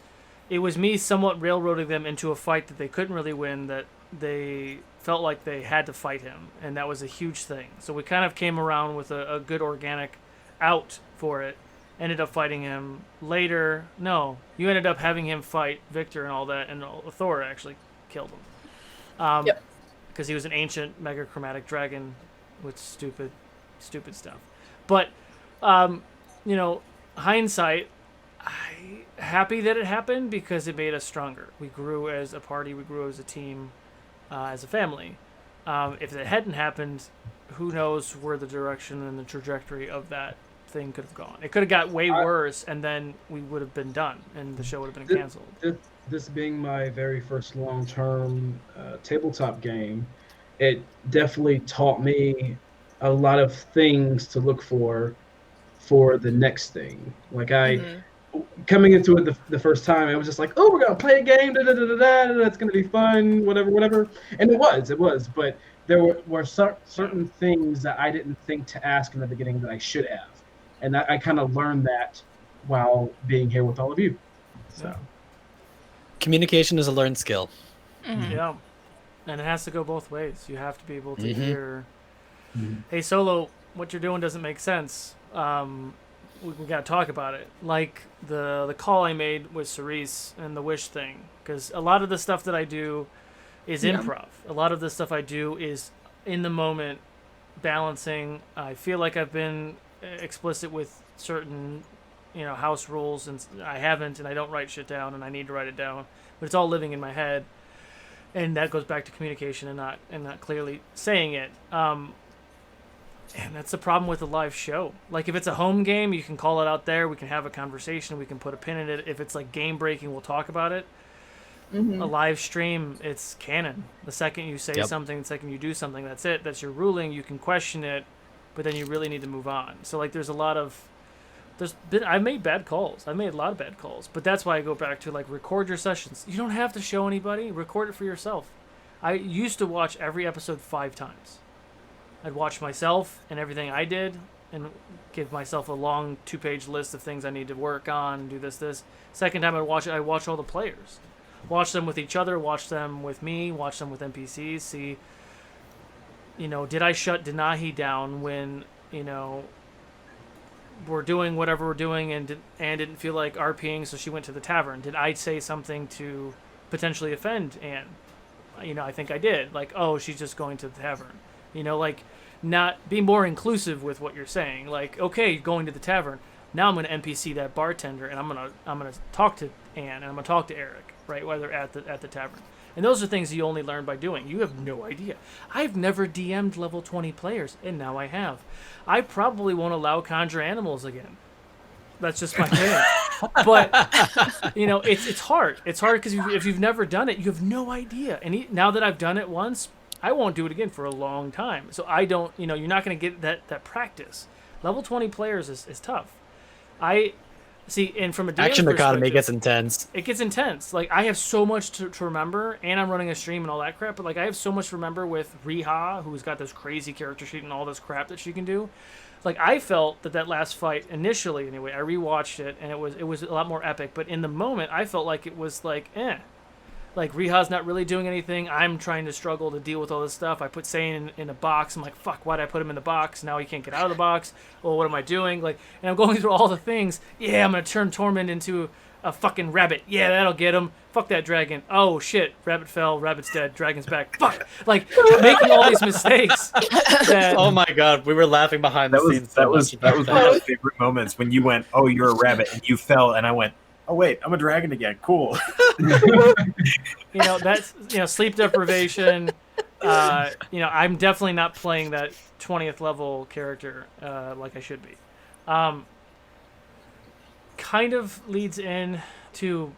A: me somewhat railroading them into a fight that they couldn't really win, that they felt like they had to fight him, and that was a huge thing. So we kind of came around with a good organic out for it. Ended up fighting him later. No, you ended up having him fight Victor and all that, and Thor actually killed him. Because he was an ancient megachromatic dragon with stupid stuff. But, hindsight, I'm happy that it happened because it made us stronger. We grew as a party, we grew as a team, as a family. If it hadn't happened, who knows where the direction and the trajectory of that thing could have gone. It could have got way worse, and then we would have been done, and the show would have been canceled.
D: This being my very first long-term tabletop game, it definitely taught me a lot of things to look for the next thing. Like coming into it the first time, I was just like, oh, we're gonna play a game, that's gonna be fun, whatever. And it was, but there were certain things that I didn't think to ask in the beginning that I should have, and I kind of learned that while being here with all of you. So
E: communication is a learned skill.
A: Yeah, and it has to go both ways. You have to be able to hear, hey, Solo, what you're doing doesn't make sense. We got to talk about it. Like the call I made with Cerise and the wish thing, because a lot of the stuff that I do is improv. A lot of the stuff I do is in the moment, balancing. I feel like I've been explicit with certain, house rules, and I haven't, and I don't write shit down, and I need to write it down. But it's all living in my head, and that goes back to communication and not clearly saying it. And that's the problem with a live show. Like, if it's a home game, you can call it out there. We can have a conversation. We can put a pin in it. If it's like game breaking, we'll talk about it. A live stream, it's canon. The second you say something, the second you do something, that's it. That's your ruling. You can question it, but then you really need to move on. So like, I've made bad calls. I've made a lot of bad calls, but that's why I go back to like, record your sessions. You don't have to show anybody. Record it for yourself. I used to watch every episode 5 times. I'd watch myself and everything I did, and give myself a long 2-page list of things I need to work on, do this. Second time I watch it, I watch all the players. Watch them with each other, watch them with me, watch them with NPCs, see, did I shut Denahi down when, we're doing whatever we're doing and didn't feel like RPing, so she went to the tavern? Did I say something to potentially offend Anne? I think I did. Like, oh, she's just going to the tavern. Not be more inclusive with what you're saying. Like, okay, going to the tavern. Now I'm going to NPC that bartender, and I'm gonna talk to Anne, and I'm gonna talk to Eric, right? While they're at the tavern. And those are things you only learn by doing. You have no idea. I've never DM'd level 20 players, and now I have. I probably won't allow conjure animals again. That's just my thing. But you know, it's hard. It's hard because if you've never done it, you have no idea. And now that I've done it once, I won't do it again for a long time. So I don't. You know, you're not going to get that practice. Level 20 players is tough. I see, and from a DM's
E: Action economy
A: perspective,
E: gets intense.
A: it gets intense. Like, I have so much to remember, and I'm running a stream and all that crap, but, like, I have so much to remember with Riha, who's got this crazy character sheet and all this crap that she can do. Like, I felt that last fight, initially anyway, I rewatched it, and it was a lot more epic, but in the moment, I felt like it was, like, Like, Riha's not really doing anything. I'm trying to struggle to deal with all this stuff. I put Sane in a box. I'm like, fuck, why'd I put him in the box? Now he can't get out of the box. Well, what am I doing? Like, and I'm going through all the things. Yeah, I'm going to turn Tormund into a fucking rabbit. Yeah, that'll get him. Fuck that dragon. Oh, shit. Rabbit fell. Rabbit's dead. Dragon's back. Fuck. Like, making all these mistakes. That,
E: Oh my god, we were laughing behind the scenes.
G: That was one of my favorite moments when you went, "Oh, you're a rabbit," and you fell, and I went, "Oh wait, I'm a dragon again. Cool."
A: you know, that's, you know, sleep deprivation. You know, I'm definitely not playing that 20th level character like I should be. Kind of leads in to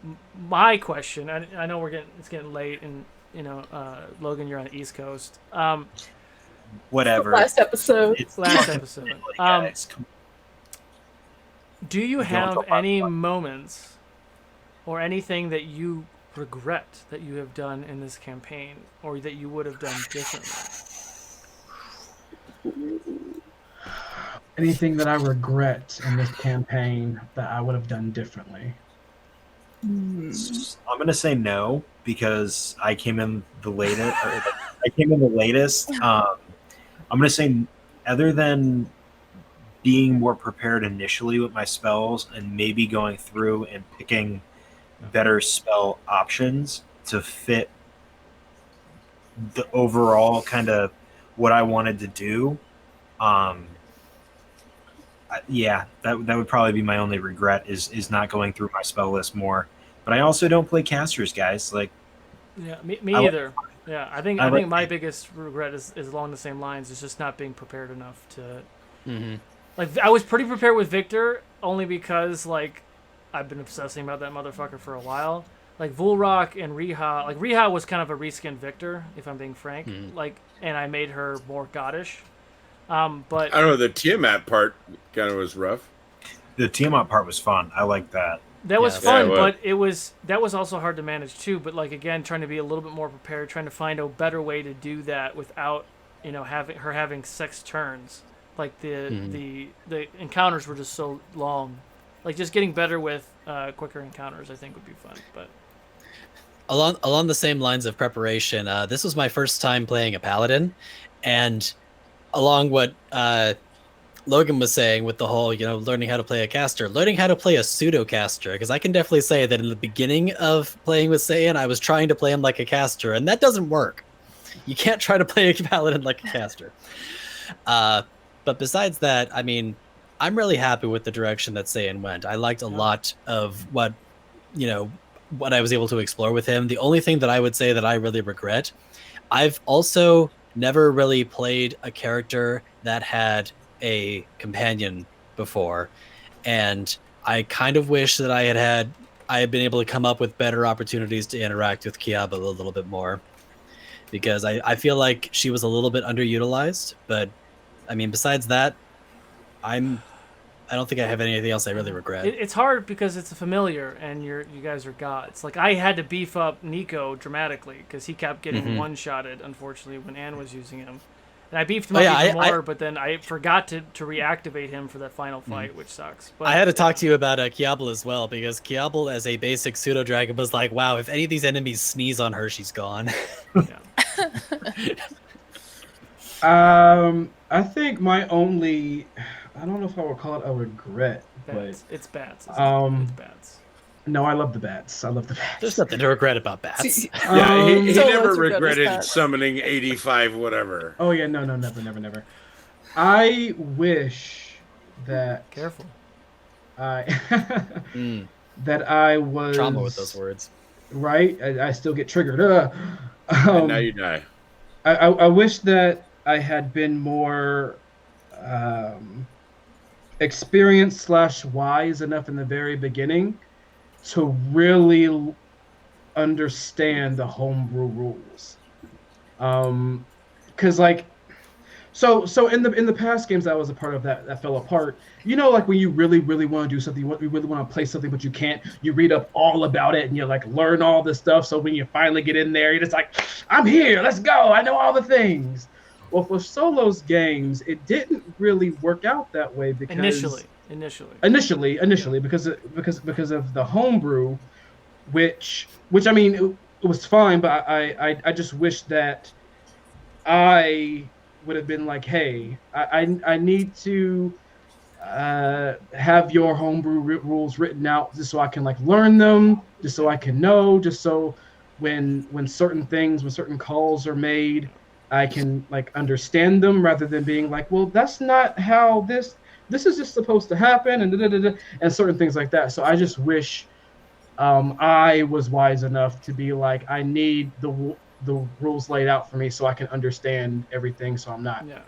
A: my question. I know it's getting late, and you know, Logan, you're on the East Coast.
G: Whatever.
F: Last episode.
A: Last episode.
G: Guys, come
A: Do you
G: don't
A: have
G: talk about
A: any
G: the
A: moments or anything that you regret that you have done in this campaign, or that you would have done differently?
D: Anything that I regret in this campaign that I would have done differently?
G: I'm gonna say no because I came in the latest. I'm gonna say, other than being more prepared initially with my spells and maybe going through and picking better spell options to fit the overall kind of what I wanted to do. Yeah, that would probably be my only regret is not going through my spell list more. But I also don't play casters, guys. Like,
A: Yeah, me
G: I-
A: either. Yeah, I think
G: I like-
A: my biggest regret is along the same lines. Is just not being prepared enough to.
E: Mm-hmm.
A: Like, I was pretty prepared with Victor, only because, like, I've been obsessing about that motherfucker for a while. Like, Vulrock and Riha. Like, Riha was kind of a reskinned Victor, if I'm being frank.
E: Mhm.
A: Like, and I made her more goddish. But
B: I don't know. The Tiamat part kind of was rough.
G: the Tiamat part was fun. I like that.
A: that was
E: Yeah.
A: fun,
B: Yeah, it was.
A: but that was also hard to manage, too. But, like, again, trying to be a little bit more prepared, trying to find a better way to do that without, you know, having 6 turns. Like, the encounters were just so long. Like, just getting better with quicker encounters, I think, would be fun. But
E: Along the same lines of preparation, this was my first time playing a paladin, and along what Logan was saying with the whole, you know, learning how to play a caster, learning how to play a pseudo caster, because I can definitely say that in the beginning of playing with Saiyan, I was trying to play him like a caster, and that doesn't work. You can't try to play a paladin like a caster. But besides that, I mean, I'm really happy with the direction that Saiyan went. I liked a lot of what I was able to explore with him. The only thing that I would say that I really regret, I've also never really played a character that had a companion before, and I kind of wish that I had been able to come up with better opportunities to interact with Kiaba a little bit more, because I feel like she was a little bit underutilized. But I mean, besides that, I don't think I have anything else I really regret.
A: it's hard because it's a familiar, and you guys are gods. Like, I had to beef up Nico dramatically because he kept getting one-shotted, unfortunately, when Anne was using him. And I beefed him up even more, but then I forgot to reactivate him for that final fight, which sucks. But
E: I had to talk to you about Kiabel as well, because Kiabel as a basic pseudo dragon was like, wow, if any of these enemies sneeze on her, she's gone.
D: I think my only, I don't know if I would call it a regret,
A: bats. It's bats. It's bats.
D: no, I love the bats. I love the bats.
E: There's nothing to regret about bats.
B: Yeah, he
F: So
B: never
F: let's regret his
B: regretted
F: past.
B: summoning 85 whatever.
D: Oh yeah, no, never. I wish that
A: Careful.
D: I
E: Mm,
D: that I was
E: trauma with those words.
D: right. I still get triggered.
I: And now
D: Um,
I: you die.
D: I wish that I had been more um, experienced slash wise enough in the very beginning to really understand the homebrew rules. Because like so in the past games that was a part of that fell apart. You know, like when you really want to do something, you really want to play something, but you can't. You read up all about it and you like learn all this stuff. So when you finally get in there, you're just like, I'm here. Let's go. I know all the things. Well, for Solo's games, it didn't really work out that way because initially because of the homebrew, which I mean it was fine, but I just wish that I would have been like, hey, I need to have your homebrew rules written out just so I can like learn them, just so I can know, just so when certain things, when certain calls are made, I can like understand them rather than being like, well, that's not how this is just supposed to happen and and certain things like that. So I just wish I was wise enough to be like, I need the rules laid out for me so I can understand everything, so I'm not
A: Yeah.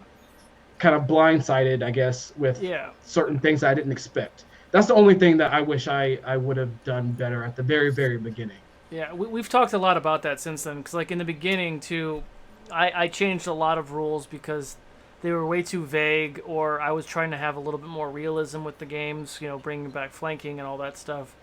D: kind of blindsided, I guess, with
A: Yeah.
D: certain things I didn't expect. That's the only thing that I wish I would have done better at the very beginning.
A: Yeah, we've talked a lot about that since then. Because like in the beginning too, I changed a lot of rules because they were way too vague, or I was trying to have a little bit more realism with the games. You know, bringing back flanking and all that stuff.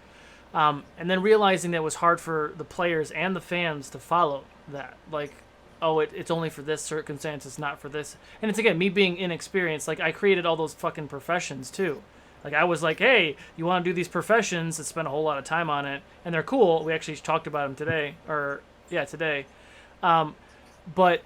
A: And then realizing that it was hard for the players and the fans to follow that. Like, oh, it's only for this circumstance, it's not for this. And it's again me being inexperienced. Like I created all those fucking professions too. Like I was like, hey, you want to do these professions and spend a whole lot of time on it, and they're cool. We actually talked about them today, today. But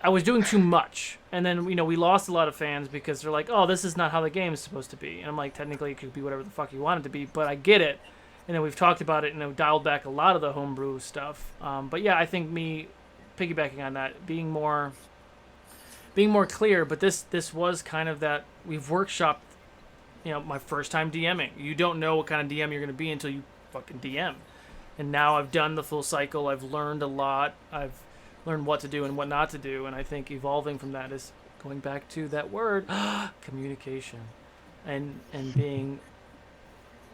A: I was doing too much, and then we lost a lot of fans because they're like, oh, this is not how the game is supposed to be. And I'm like, technically, it could be whatever the fuck you want it to be, but I get it. And then we've talked about it and I've dialed back a lot of the homebrew stuff. But yeah, I think me piggybacking on that, being more clear. But this was kind of that we've workshopped. My first time DMing. You don't know what kind of DM you're going to be until you fucking DM. And now I've done the full cycle. I've learned a lot. I've learned what to do and what not to do. And I think evolving from that is going back to that word, communication, and being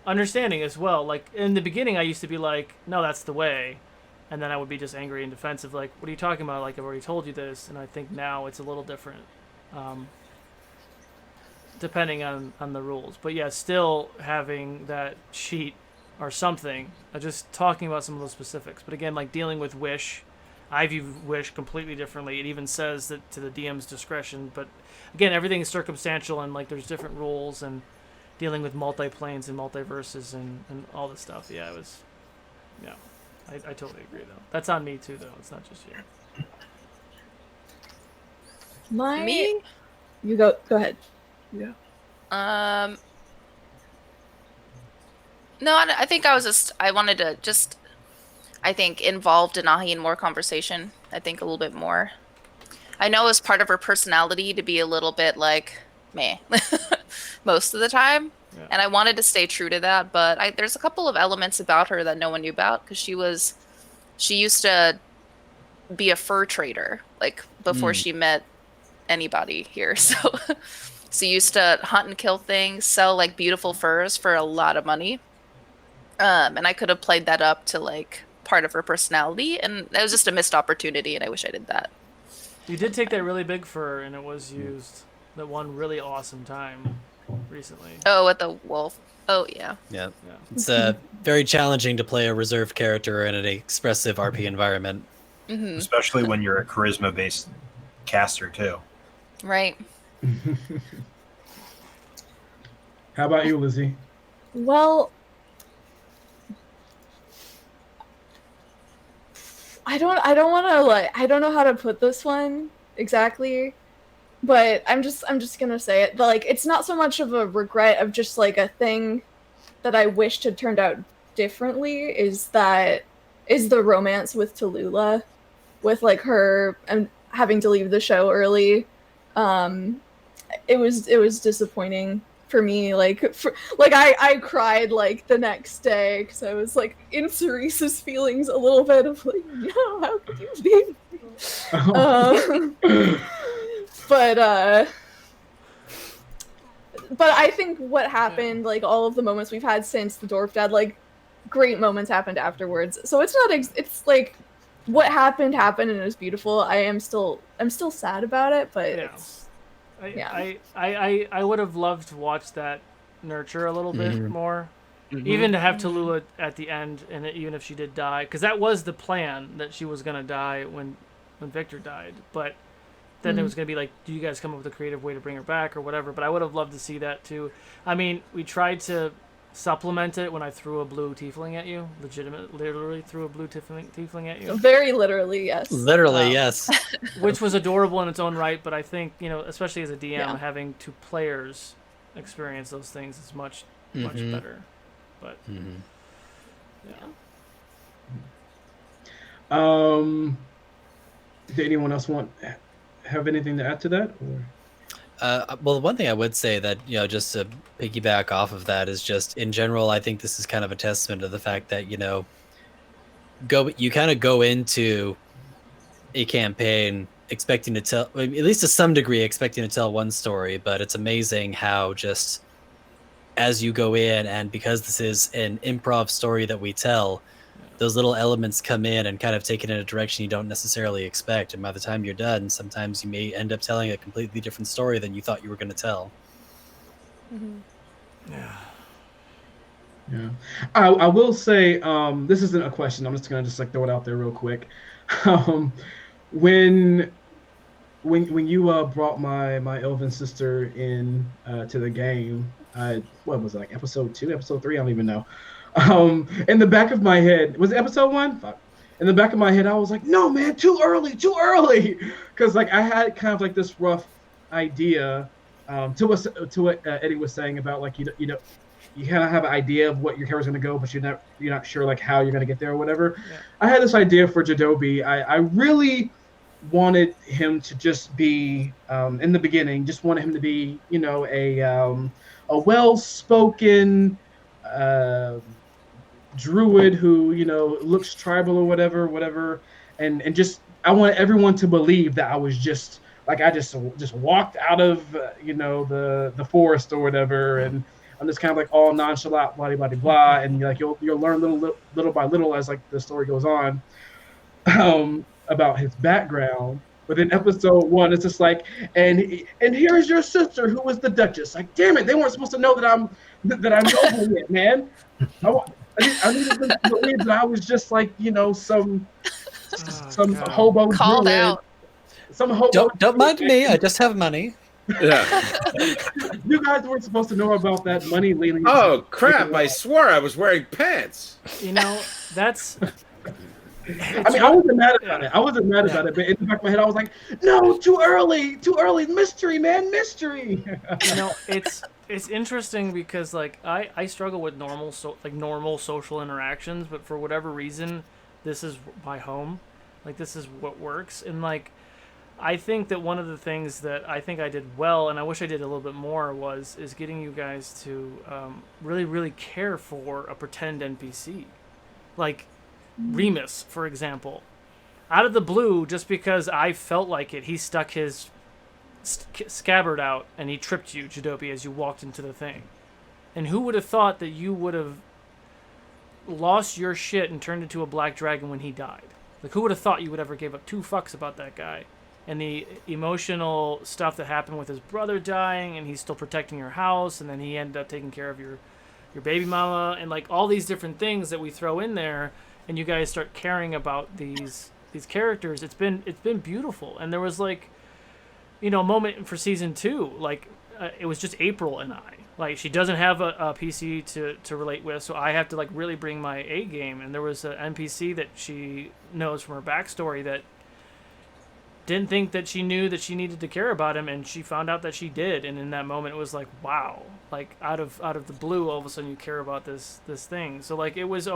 A: understanding as well. Like in the beginning, I used to be like, no, that's the way. And then I would be just angry and defensive. Like, what are you talking about? Like, I've already told you this. And I think now it's a little different. Depending on the rules. But yeah, still having that sheet or something, just talking about some of those specifics. But again, like dealing with Wish, I view Wish completely differently. It even says that to the DM's discretion. But again, everything is circumstantial and like there's different rules and dealing with multi-planes and multiverses and all this stuff. Yeah, it was... Yeah, I totally agree though. That's on me too though. It's not just you.
F: Me? You go ahead.
J: Yeah. No, I think I wanted to just, I think, involved Anahi in more conversation. I think a little bit more. I know it's part of her personality to be a little bit like, meh, most of the time. Yeah. And I wanted to stay true to that, but there's a couple of elements about her that no one knew about, because she used to be a fur trader, like, before she met anybody here, so... So used to hunt and kill things, sell like beautiful furs for a lot of money. And I could have played that up to like part of her personality, and it was just a missed opportunity, and I wish I did that.
A: You did take that really big fur, and it was used that one really awesome time recently.
J: Oh, with the wolf. Oh, yeah.
E: Yeah. It's very challenging to play a reserved character in an expressive RP environment.
J: Mm-hmm.
G: Especially when you're a charisma-based caster, too.
J: Right.
D: How about you, Lizzie?
F: Well, I don't want to I don't know how to put this one exactly, but I'm just gonna say it. Like, it's not so much of a regret of just like a thing that I wished had turned out differently. Is the romance with Tallulah, with like her and having to leave the show early. It was disappointing. for me. I cried like the next day because I was like in Cerese's feelings a little bit of like, no, how could you leave me? But I think what happened, like all of the moments we've had since the dwarf died, like great moments happened afterwards. So it's not it's like what happened and it was beautiful. I'm still sad about it, but it's
A: I would have loved to watch that nurture a little bit more.
I: Mhm.
A: Even to have Tallulah at the end, and even if she did die, because that was the plan, that she was gonna die when Victor died. But then it was gonna be like, do you guys come up with a creative way to bring her back or whatever? But I would have loved to see that too. I mean, we tried to supplement it when I threw a blue tiefling at you. Literally threw a blue tiefling at you.
F: very literally, yes.
E: Literally, yes.
A: Which was adorable in its own right, but I think, especially as a DM,
F: Yeah. having
A: having two players experience those things is much better. But
D: Did anyone else have anything to add to that? Or?
E: Well, one thing I would say that, just to piggyback off of that is just in general, I think this is kind of a testament to the fact that, you kind of go into a campaign expecting to tell, at least to some degree, expecting to tell one story, but it's amazing how just as you go in, and because this is an improv story that we tell, those little elements come in and kind of take it in a direction you don't necessarily expect. And by the time you're done, sometimes you may end up telling a completely different story than you thought you were going to tell.
D: Yeah. I will say, this isn't a question. I'm just going to throw it out there real quick. When you brought my elven sister in to the game, what was it, like episode 2, episode 3? I don't even know. In the back of my head, was it episode 1? Fuck. In the back of my head, I was like, no, man, too early, because like I had kind of like this rough idea to what Eddie was saying about like you kind of have an idea of what your character's going to go, but you're not sure like how you're going to get there or whatever. Yeah. I had this idea for Jadobi. I really wanted him to just be in the beginning, just wanted him to be a well-spoken druid who looks tribal or whatever, and just I want everyone to believe that I was just like I just walked out of the forest or whatever, and I'm just kind of like all nonchalant, blah blah blah, and like you'll learn little by little as like the story goes on about his background. But in episode 1, it's just like, and here's your sister who was the Duchess. Like, damn it, they weren't supposed to know that I'm noble yet, man. I needed them to believe that I was just like some hobo
J: called
D: druid.
J: out.
D: Some hobo.
E: Don't mind me. I just have money.
I: Yeah.
D: You guys weren't supposed to know about that money leaning.
I: Oh crap! I swore I was wearing pants.
A: That's.
D: I wasn't mad about it. About it, but in the back of my head, I was like, "No, too early, mystery, man, mystery."
A: It's interesting because like I struggle with normal social interactions, but for whatever reason, this is my home. Like this is what works, and like I think that one of the things that I think I did well, and I wish I did a little bit more, is getting you guys to really really care for a pretend NPC, like Remus, for example. Out of the blue, just because I felt like it, he stuck his scabbard out and he tripped you, Jadobi, as you walked into the thing. And who would have thought that you would have lost your shit and turned into a black dragon when he died? Like, who would have thought you would ever give up 2 fucks about that guy? And the emotional stuff that happened with his brother dying, and he's still protecting your house, and then he ended up taking care of your baby mama, and like all these different things that we throw in there, and you guys start caring about these characters. It's been beautiful. And there was like, a moment for season 2, like it was just April and I. Like she doesn't have a PC to relate with, so I have to like really bring my A game. And there was an NPC that she knows from her backstory that didn't think that she knew that she needed to care about him, and she found out that she did. And in that moment, it was like, wow, like out of the blue, all of a sudden you care about this thing. So like it was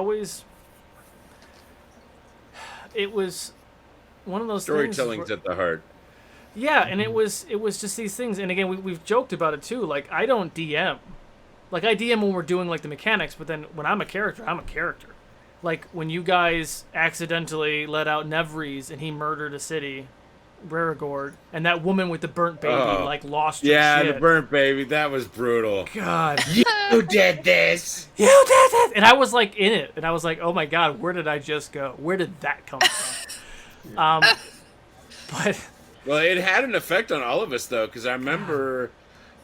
A: one of those
I: Storytelling's
A: things.
I: at the heart.
A: Yeah, and it was just these things, and again we've joked about it too. Like I don't DM, like I DM when we're doing like the mechanics, but then when I'm a character, I'm a character. Like when you guys accidentally let out Nevries and he murdered a city, Raragord, and that woman with the burnt baby like lost her
I: Yeah,
A: shit.
I: the burnt baby. That was brutal.
A: God,
I: You did this.
A: you did it, and I was like in it, and I was like, oh my god, where did I just go? Where did that come from? But.
I: Well, it had an effect on all of us though, because I remember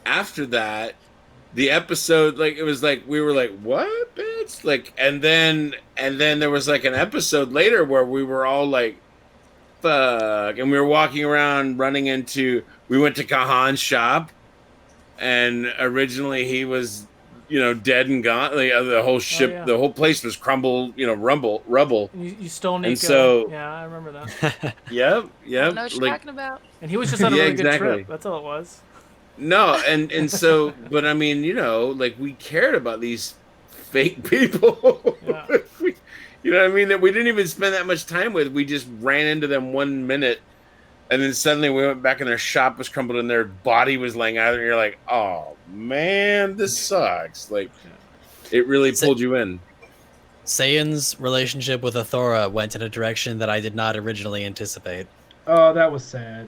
I: after that, the episode, like it was like we were like, "What, bitch?" Like, and then there was like an episode later where we were all like, "Fuck!" And we were walking around, running into. We went to Kahan's shop, and originally he was, dead and gone. Like, the whole ship, the whole place was crumbled. Rubble.
A: You stole Nico.
I: And so,
A: yeah, I remember that.
I: Yep.
J: I know what you're talking about.
A: And he was just on a really good trip. That's all it was.
I: No, and so, but I mean, like we cared about these fake people.
A: Yeah.
I: You know what I mean? That we didn't even spend that much time with. We just ran into them 1 minute, and then suddenly we went back and their shop was crumbled and their body was laying out, and you're like, oh man, this sucks. Like, it really pulled you in.
E: Sayan's relationship with Athora went in a direction that I did not originally anticipate.
D: Oh, that was sad.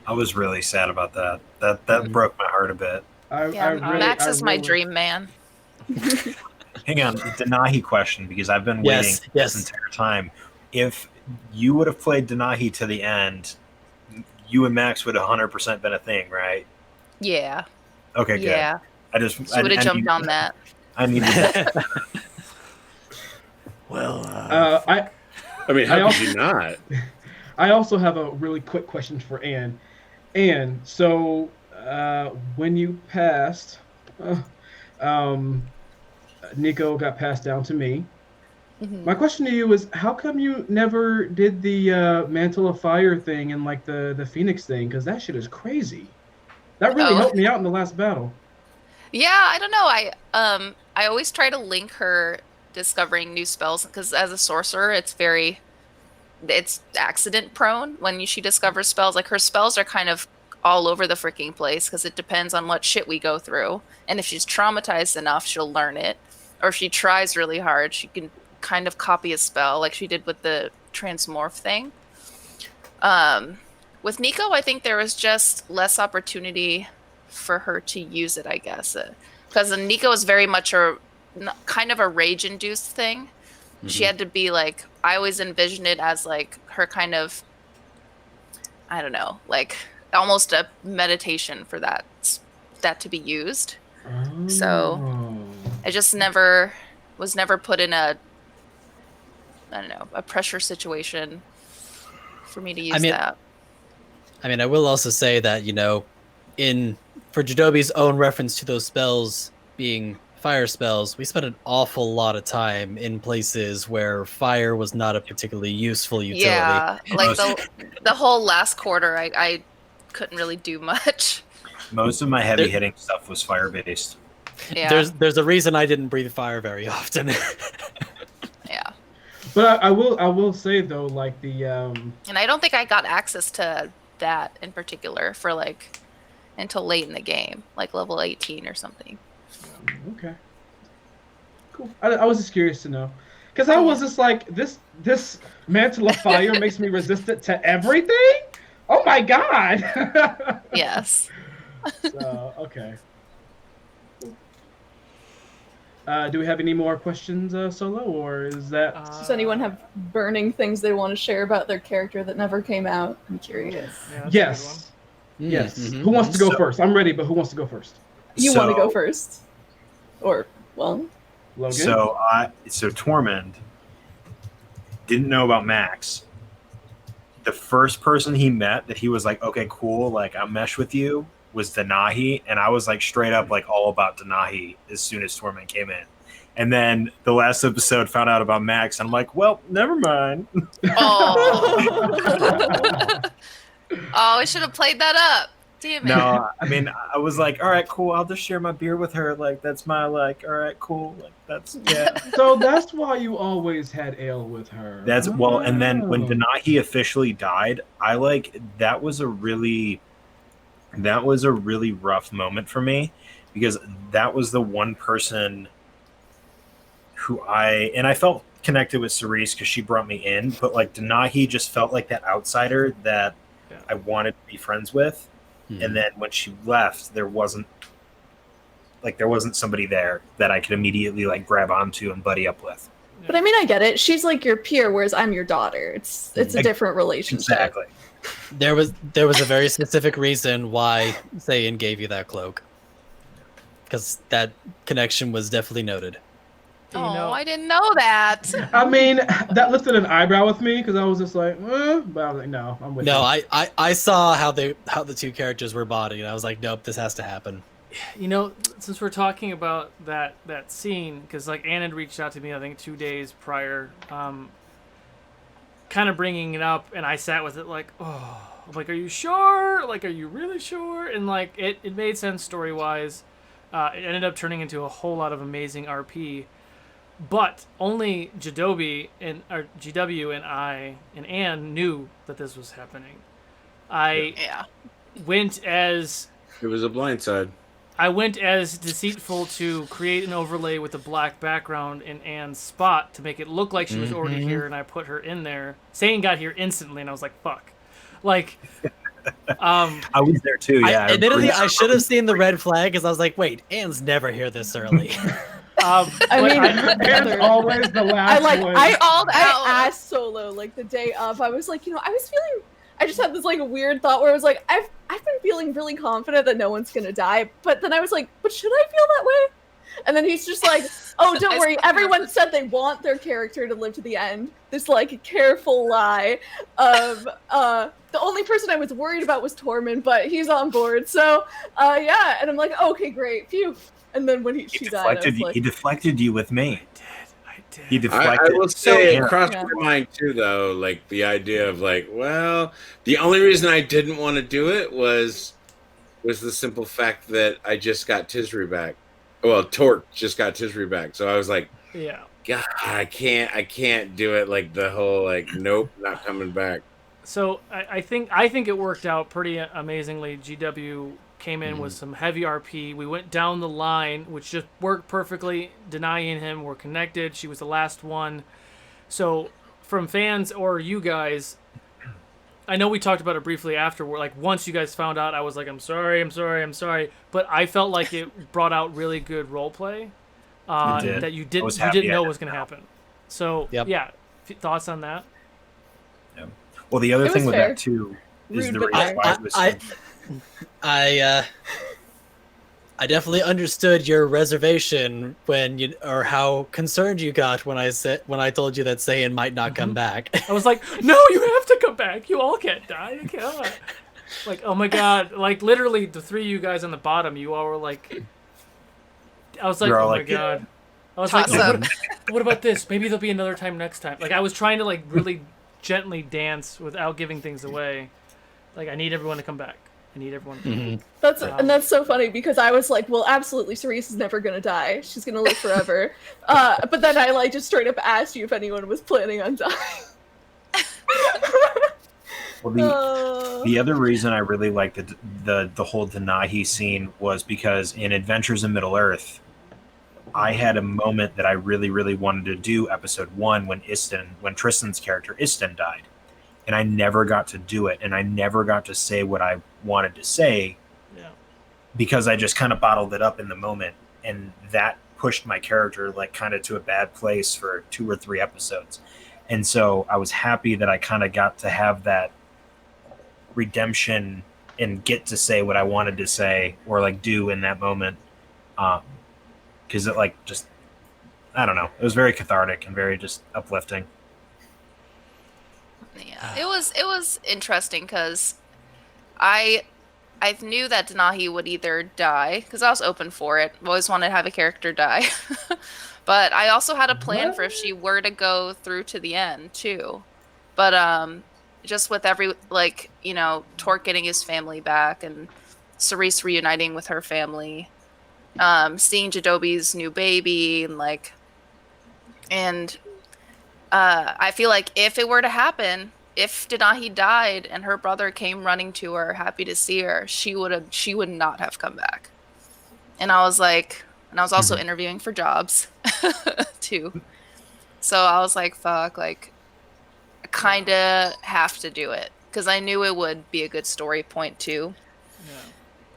G: I was really sad about that. That broke my heart a bit.
J: Max is my dream man.
G: Hang on, Denahi question, because I've been waiting this entire time. If you would have played Denahi to the end, you and Max would have 100% been a thing, right?
J: Yeah.
G: Okay, good.
J: Yeah.
G: I
J: would have jumped on that.
G: I needed that.
H: Well,
I: I mean, how could you not?
D: I also have a really quick question for Anne. Anne, so when you passed, Nico got passed down to me. Mm-hmm. My question to you is, how come you never did the Mantle of Fire thing and like the Phoenix thing? Because that shit is crazy. That really helped me out in the last battle.
J: Yeah, I don't know. I always try to link her discovering new spells, because as a sorcerer, it's accident prone when she discovers spells. Like her spells are kind of all over the freaking place because it depends on what shit we go through. And if she's traumatized enough, she'll learn it. Or if she tries really hard, she can kind of copy a spell like she did with the transmorph thing. With Nico, I think there was just less opportunity for her to use it, I guess. Because Nico is very much kind of a rage-induced thing. Mm-hmm. She had to be like, I always envision it as like her kind of, I don't know, like almost a meditation for that to be used. Oh. So I just was never put in a pressure situation for me to use that.
E: I mean, I will also say that, for Jadobi's own reference to those spells being fire spells, we spent an awful lot of time in places where fire was not a particularly useful utility.
J: Yeah, like the whole last quarter, I couldn't really do much.
G: Most of my heavy hitting stuff was fire based.
J: Yeah.
E: There's a reason I didn't breathe fire very often.
J: Yeah.
D: But I will say though, like the
J: and I don't think I got access to that in particular for like until late in the game, like level 18 or something.
D: Okay. Cool. I was just curious to know, because I was just like, this Mantle of Fire makes me resistant to everything. Oh my god.
J: Yes.
D: So okay. Do we have any more questions, Solo, or is that?
F: Does anyone have burning things they want to share about their character that never came out? I'm curious.
A: Yeah,
D: yes. Yes. Mm-hmm. Who wants to go first? I'm ready, but who wants to go first?
F: You want to go first, or well?
D: Logan?
G: So Tormund didn't know about Max. The first person he met that he was like, okay, cool, like I'll mesh with you, was Denahi, and I was like straight up like all about Denahi as soon as Tormund came in. And then the last episode found out about Max, and I'm like, well, never mind.
J: Oh, I should have played that up. Damn it.
G: No, I mean, I was like, all right, cool. I'll just share my beer with her. Like, that's my like, all right, cool. Like, that's yeah.
D: So that's why you always had ale with her.
G: That's well, and then when
D: Oh.
G: Denahi officially died, I like that was a really rough moment for me because that was the one person who I felt connected with Cerise because she brought me in, but like Denahi just felt like that outsider that I wanted to be friends with. And then when she left, there wasn't somebody there that I could immediately like grab onto and buddy up with.
F: But I mean, I get it. She's like your peer, whereas I'm your daughter. It's a different relationship.
G: Exactly.
E: There was a very specific reason why Zayn gave you that cloak, because that connection was definitely noted.
J: Oh, I didn't know that.
D: I mean, that lifted an eyebrow with me because I was just like, but I was like, no, I'm with you.
E: No, I saw how the two characters were bonding, and I was like, nope, this has to happen.
A: You know, since we're talking about that scene, because like Ann had reached out to me, I think 2 days prior, kind of bringing it up, and I sat with it like, oh, I'm like, are you sure? Like, are you really sure? And like, it made sense story wise. It ended up turning into a whole lot of amazing RP. But only GW and I and Anne knew that this was happening. I went as
I: It was a blindside.
A: I went as deceitful to create an overlay with a black background in Anne's spot to make it look like she was already here, and I put her in there. Sane got here instantly, and I was like, "Fuck!" Like,
G: I was there too. Yeah.
E: Admittedly, I should have seen the red flag because I was like, "Wait, Anne's never here this early."
F: I mean,
D: Anne's always the last one.
F: I asked Solo like the day of. I was like, I just had this like weird thought where I was like, I've been feeling really confident that no one's gonna die, but then I was like, but should I feel that way? And then he's just like, oh, don't worry. Everyone said they want their character to live to the end. This like careful lie of the only person I was worried about was Tormund, but he's on board. So yeah, and I'm like, okay, great, phew. And then when she died, I was like,
G: he deflected you with me.
A: I did.
G: He deflected.
I: I will say it crossed
F: Yeah.
I: my mind too, though. Like the idea of like, well, the only reason I didn't want to do it was the simple fact that I just got Tisri back. Well, Torque just got Tisri back, so I was like,
A: Yeah.
I: God, I can't do it. Like the whole like, nope, not coming back.
A: So I think it worked out pretty amazingly. GW came in with some heavy RP. We went down the line, which just worked perfectly. Denying him, we're connected. She was the last one. So from fans or you guys, I know we talked about it briefly after. Like once you guys found out, I was like, I'm sorry. But I felt like it brought out really good role play that you didn't know was going to happen. So yeah, thoughts on that?
G: Yeah. Well, the other
F: It
G: thing
F: was
G: with
F: fair.
G: that too is
F: Rude,
G: the
F: but
G: reason
F: fair.
G: why it was
E: I definitely understood your reservation or how concerned you got when I told you that Zayn might not come back.
A: I was like, no, you have to come back. You all can't die. You cannot. Like, oh my god. Like, literally, the three of you guys on the bottom, you all were like... I was like,
G: You're all
A: oh my
G: like,
A: god. I was like,
J: Toss
A: oh,
J: up.
A: what about this? Maybe there'll be another time next time. Like, I was trying to, like, really gently dance without giving things away. Like, I need everyone to come back. I need everyone to come back.
F: And that's so funny because I was like, well, absolutely, Cerise is never gonna die. She's gonna live forever. But then I like just straight up asked you if anyone was planning on dying.
G: Well, the other reason I really liked the whole Denahi scene was because in Adventures in Middle Earth, I had a moment that I really, really wanted to do episode 1 when Tristan's character Istin died. And I never got to do it, and I never got to say what I wanted to say because I just kind of bottled it up in the moment, and that pushed my character like kind of to a bad place for 2 or 3 episodes. And so I was happy that I kind of got to have that redemption and get to say what I wanted to say or like do in that moment, because it like just, I don't know, it was very cathartic and very just uplifting.
J: Yeah, it was interesting because I knew that Denahi would either die because I was open for it. Always wanted to have a character die, but I also had a plan for if she were to go through to the end too. But just with every Torque getting his family back and Cerise reuniting with her family, seeing Jadobi's new baby, and I feel like if it were to happen, if Denahi died and her brother came running to her, happy to see her, she would not have come back. And I was like, and I was also interviewing for jobs too. So I was like, fuck, like, I kind of have to do it because I knew it would be a good story point too.
A: Yeah.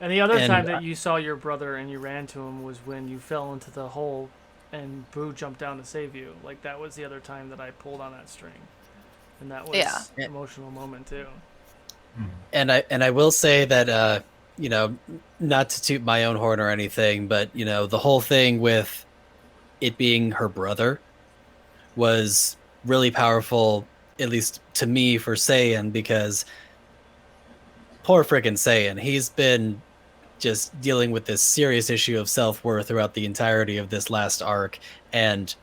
A: And the other time that you saw your brother and you ran to him was when you fell into the hole and Boo jumped down to save you. Like, that was the other time that I pulled on that string. And that was an emotional moment too.
E: And I will say that you know, not to toot my own horn or anything, but you know, the whole thing with it being her brother was really powerful, at least to me, for Saiyan, because poor frickin' Saiyan, he's been just dealing with this serious issue of self-worth throughout the entirety of this last arc, and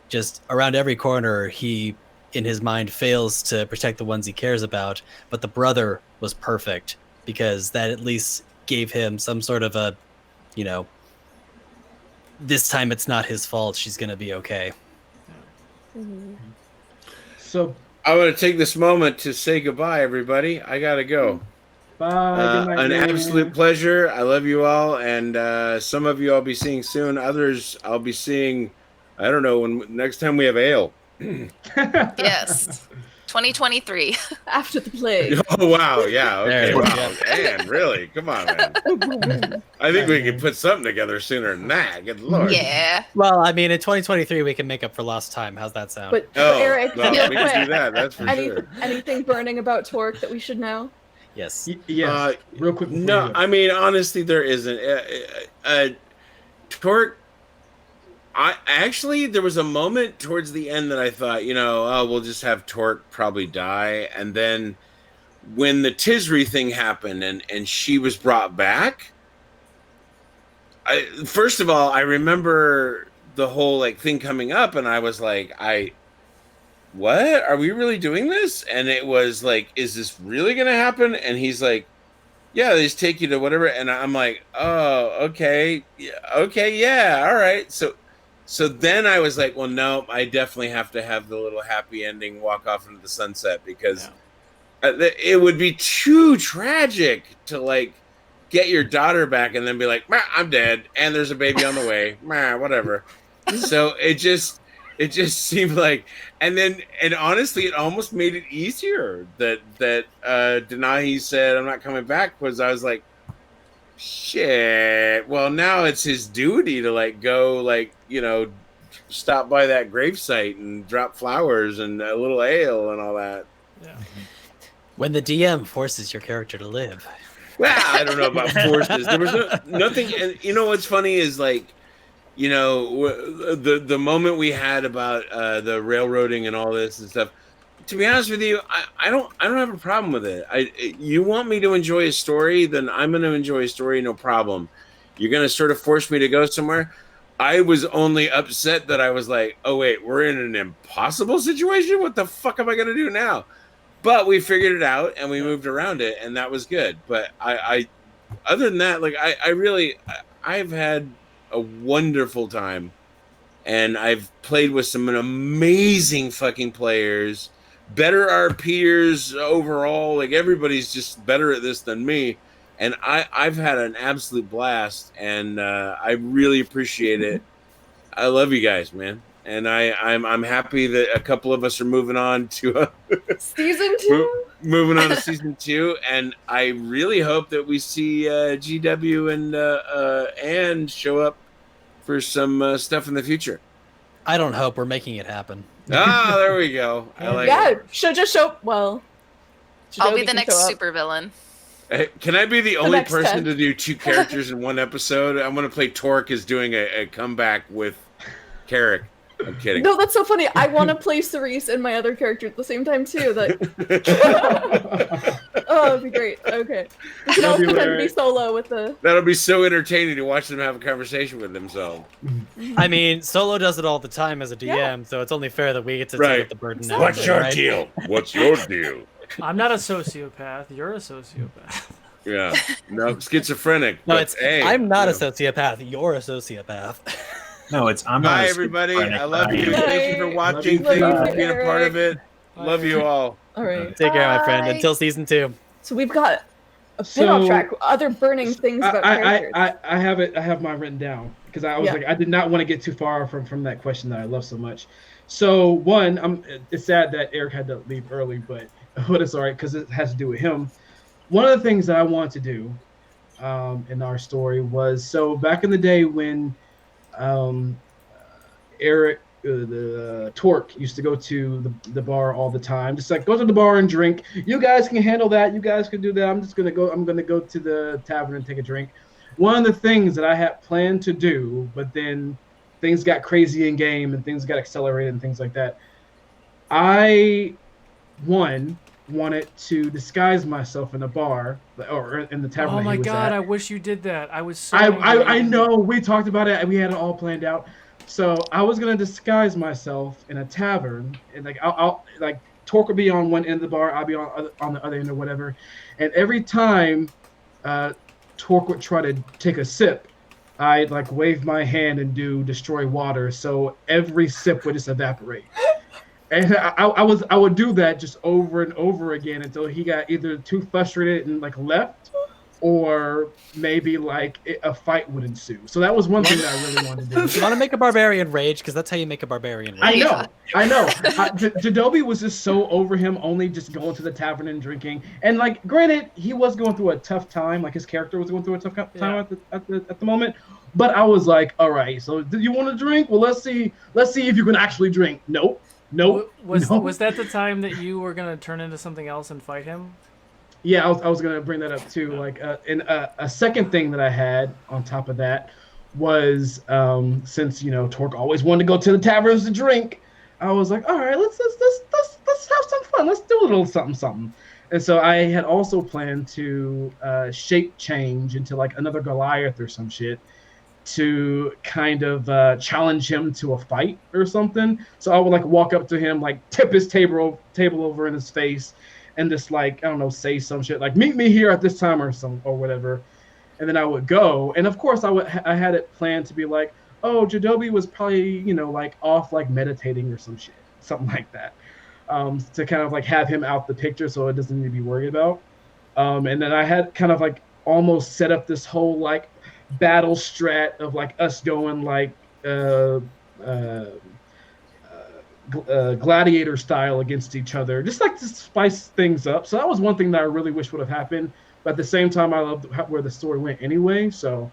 E: just around every corner he in his mind fails to protect the ones he cares about. But the brother was perfect because that at least gave him some sort of a, you know, this time it's not his fault, she's gonna be okay.
D: So
B: I want to take this moment to say goodbye, everybody. I gotta go.
D: bye. Good night,
B: An
D: man.
B: absolute pleasure. I love you all, and some of you I'll be seeing soon. Others I'll be seeing, I don't know, when next time we have ale.
J: Yes. 2023.
F: After the plague.
B: Oh wow, yeah, okay,
E: There we
B: wow, man, really? Come on, man. I think we can put something together sooner than that. Good lord.
J: Yeah.
E: Well, I mean, in 2023 we can make up for lost time. How's that sound?
F: But
B: Oh,
F: Eric,
B: well,
F: real
B: we can
F: quick,
B: do that. That's for sure.
F: anything burning about Torque that we should know?
E: Yes.
D: Yes. Real quick. before
B: No,
D: you go.
B: I mean honestly, there isn't. Torque. There was a moment towards the end that I thought, you know, oh, we'll just have Torque probably die, and then when the Tisri thing happened and she was brought back, first of all, I remember the whole like thing coming up, and I was like, what? Are we really doing this? And it was like, is this really gonna happen? And he's like, yeah, they just take you to whatever. And I'm like, oh, okay, yeah, all right. So then I was like, well, no, I definitely have to have the little happy ending, walk off into the sunset, because it would be too tragic to like get your daughter back and then be like, I'm dead, and there's a baby on the way, whatever. So it just seemed like, and honestly, it almost made it easier that Denahi said I'm not coming back, because I was like, shit. Well, now it's his duty to like go, like, you know, stop by that gravesite and drop flowers and a little ale and all that.
A: Yeah.
E: When the DM forces your character to live.
B: Well, I don't know about forces. There was nothing. And you know what's funny is, like, you know, the moment we had about the railroading and all this and stuff. To be honest with you, I don't have a problem with it. You want me to enjoy a story, then I'm going to enjoy a story, no problem. You're going to sort of force me to go somewhere. I was only upset that I was like, oh wait, we're in an impossible situation. What the fuck am I going to do now? But we figured it out and we moved around it, and that was good. But I other than that, like, I've had a wonderful time, and I've played with some amazing fucking players. Better RPers overall. Like, everybody's just better at this than me, and I've had an absolute blast, and I really appreciate it. I love you guys, man, and I'm happy that a couple of us are moving on to
F: Season 2.
B: moving on to season 2, and I really hope that we see GW and Anne show up for some stuff in the future.
E: I don't hope, we're making it happen.
B: Ah, there we go. I like
F: Yeah,
B: it.
F: should just show. Well,
J: I'll be
F: Jadobi
J: the
F: can
J: next
F: show up.
J: supervillain.
B: Hey, can I be the only
F: next
B: person
F: 10.
B: to do 2 characters in one episode? I'm going to play Torque as doing a comeback with Carrick. I'm kidding.
F: No, that's so funny. I want to play Cerise and my other character at the same time too. Oh, it'd be great. Okay, we can all pretend to be solo with the.
B: That'll be so entertaining to watch them have a conversation with themselves.
E: I mean, Solo does it all the time as a DM,
F: Yeah.
E: so it's only fair that we get to
B: Right.
E: take up the burden now.
F: What's your
E: right?
B: deal? What's your deal?
A: I'm not a sociopath. You're a sociopath.
I: Yeah. No, schizophrenic.
E: No,
I: but
E: it's
I: hey,
E: I'm not a
I: yeah.
E: sociopath. You're a sociopath.
G: No, it's I'm not.
I: Bye,
G: a
I: everybody.
G: schizophrenic,
I: I love
G: but
I: you.
G: am.
I: Thank you for
F: Bye.
I: watching.
D: Love you.
I: Thank you for
F: Bye,
I: being a part of
F: Eric.
I: it. Love you all.
F: All right.
E: Take care, my friend.
J: Bye.
E: Until season 2.
F: So we've got a bit off
D: So-
F: track. Other burning things about characters.
D: I have it. I have mine written down because I was
F: Yeah.
D: like, I did not want to get too far from that question that I love so much. So one, it's sad that Eric had to leave early, but it's all right because it has to do with him. One of the things that I wanted to do in our story was, so back in the day when Eric, the Torque, used to go to the bar all the time, just like go to the bar and drink. You guys can handle that. You guys can do that. I'm gonna go to the tavern and take a drink. One of the things that I had planned to do, but then things got crazy in game and things got accelerated and things like that. I wanted to disguise myself in a bar or in the tavern.
A: Oh
D: that
A: my
D: he was
A: god,
D: at.
A: I wish you did that. I was so
D: I know we talked about it and we had it all planned out. So I was gonna disguise myself in a tavern and like I'll like Torque would be on one end of the bar, I'll be on the other end or whatever. And every time Torque would try to take a sip, I'd like wave my hand and do destroy water, so every sip would just evaporate. And I would do that just over and over again until he got either too frustrated and like left, or maybe like a fight would ensue. So that was one thing that I really wanted to do.
E: You want to make a barbarian rage? Because that's how you make a barbarian rage.
D: I know. Jadobi was just so over him only just going to the tavern and drinking. And like, granted, he was going through a tough time. Like his character was going through a tough time at the moment. But I was like, all right, so do you want to drink? Well, let's see if you can actually drink. Nope.
A: Was that the time that you were gonna turn into something else and fight him?
D: Yeah, I was gonna bring that up too. Like, and a second thing that I had on top of that was since Torque always wanted to go to the taverns to drink, I was like, all right, let's have some fun. Let's do a little something. And so I had also planned to shape change into like another Goliath or some shit to kind of challenge him to a fight or something. So I would like walk up to him, like tip his table over in his face, and just like, I don't know, say some shit like meet me here at this time or whatever. And then I would go, and of course I had it planned to be like, oh, Jadobi was probably like off like meditating or some shit, something like that, to kind of like have him out the picture so it doesn't need to be worried about. And then I had kind of like almost set up this whole like battle strat of like us going like gladiator style against each other, just like to spice things up. So that was one thing that I really wish would have happened. But at the same time, I loved where the story went anyway. So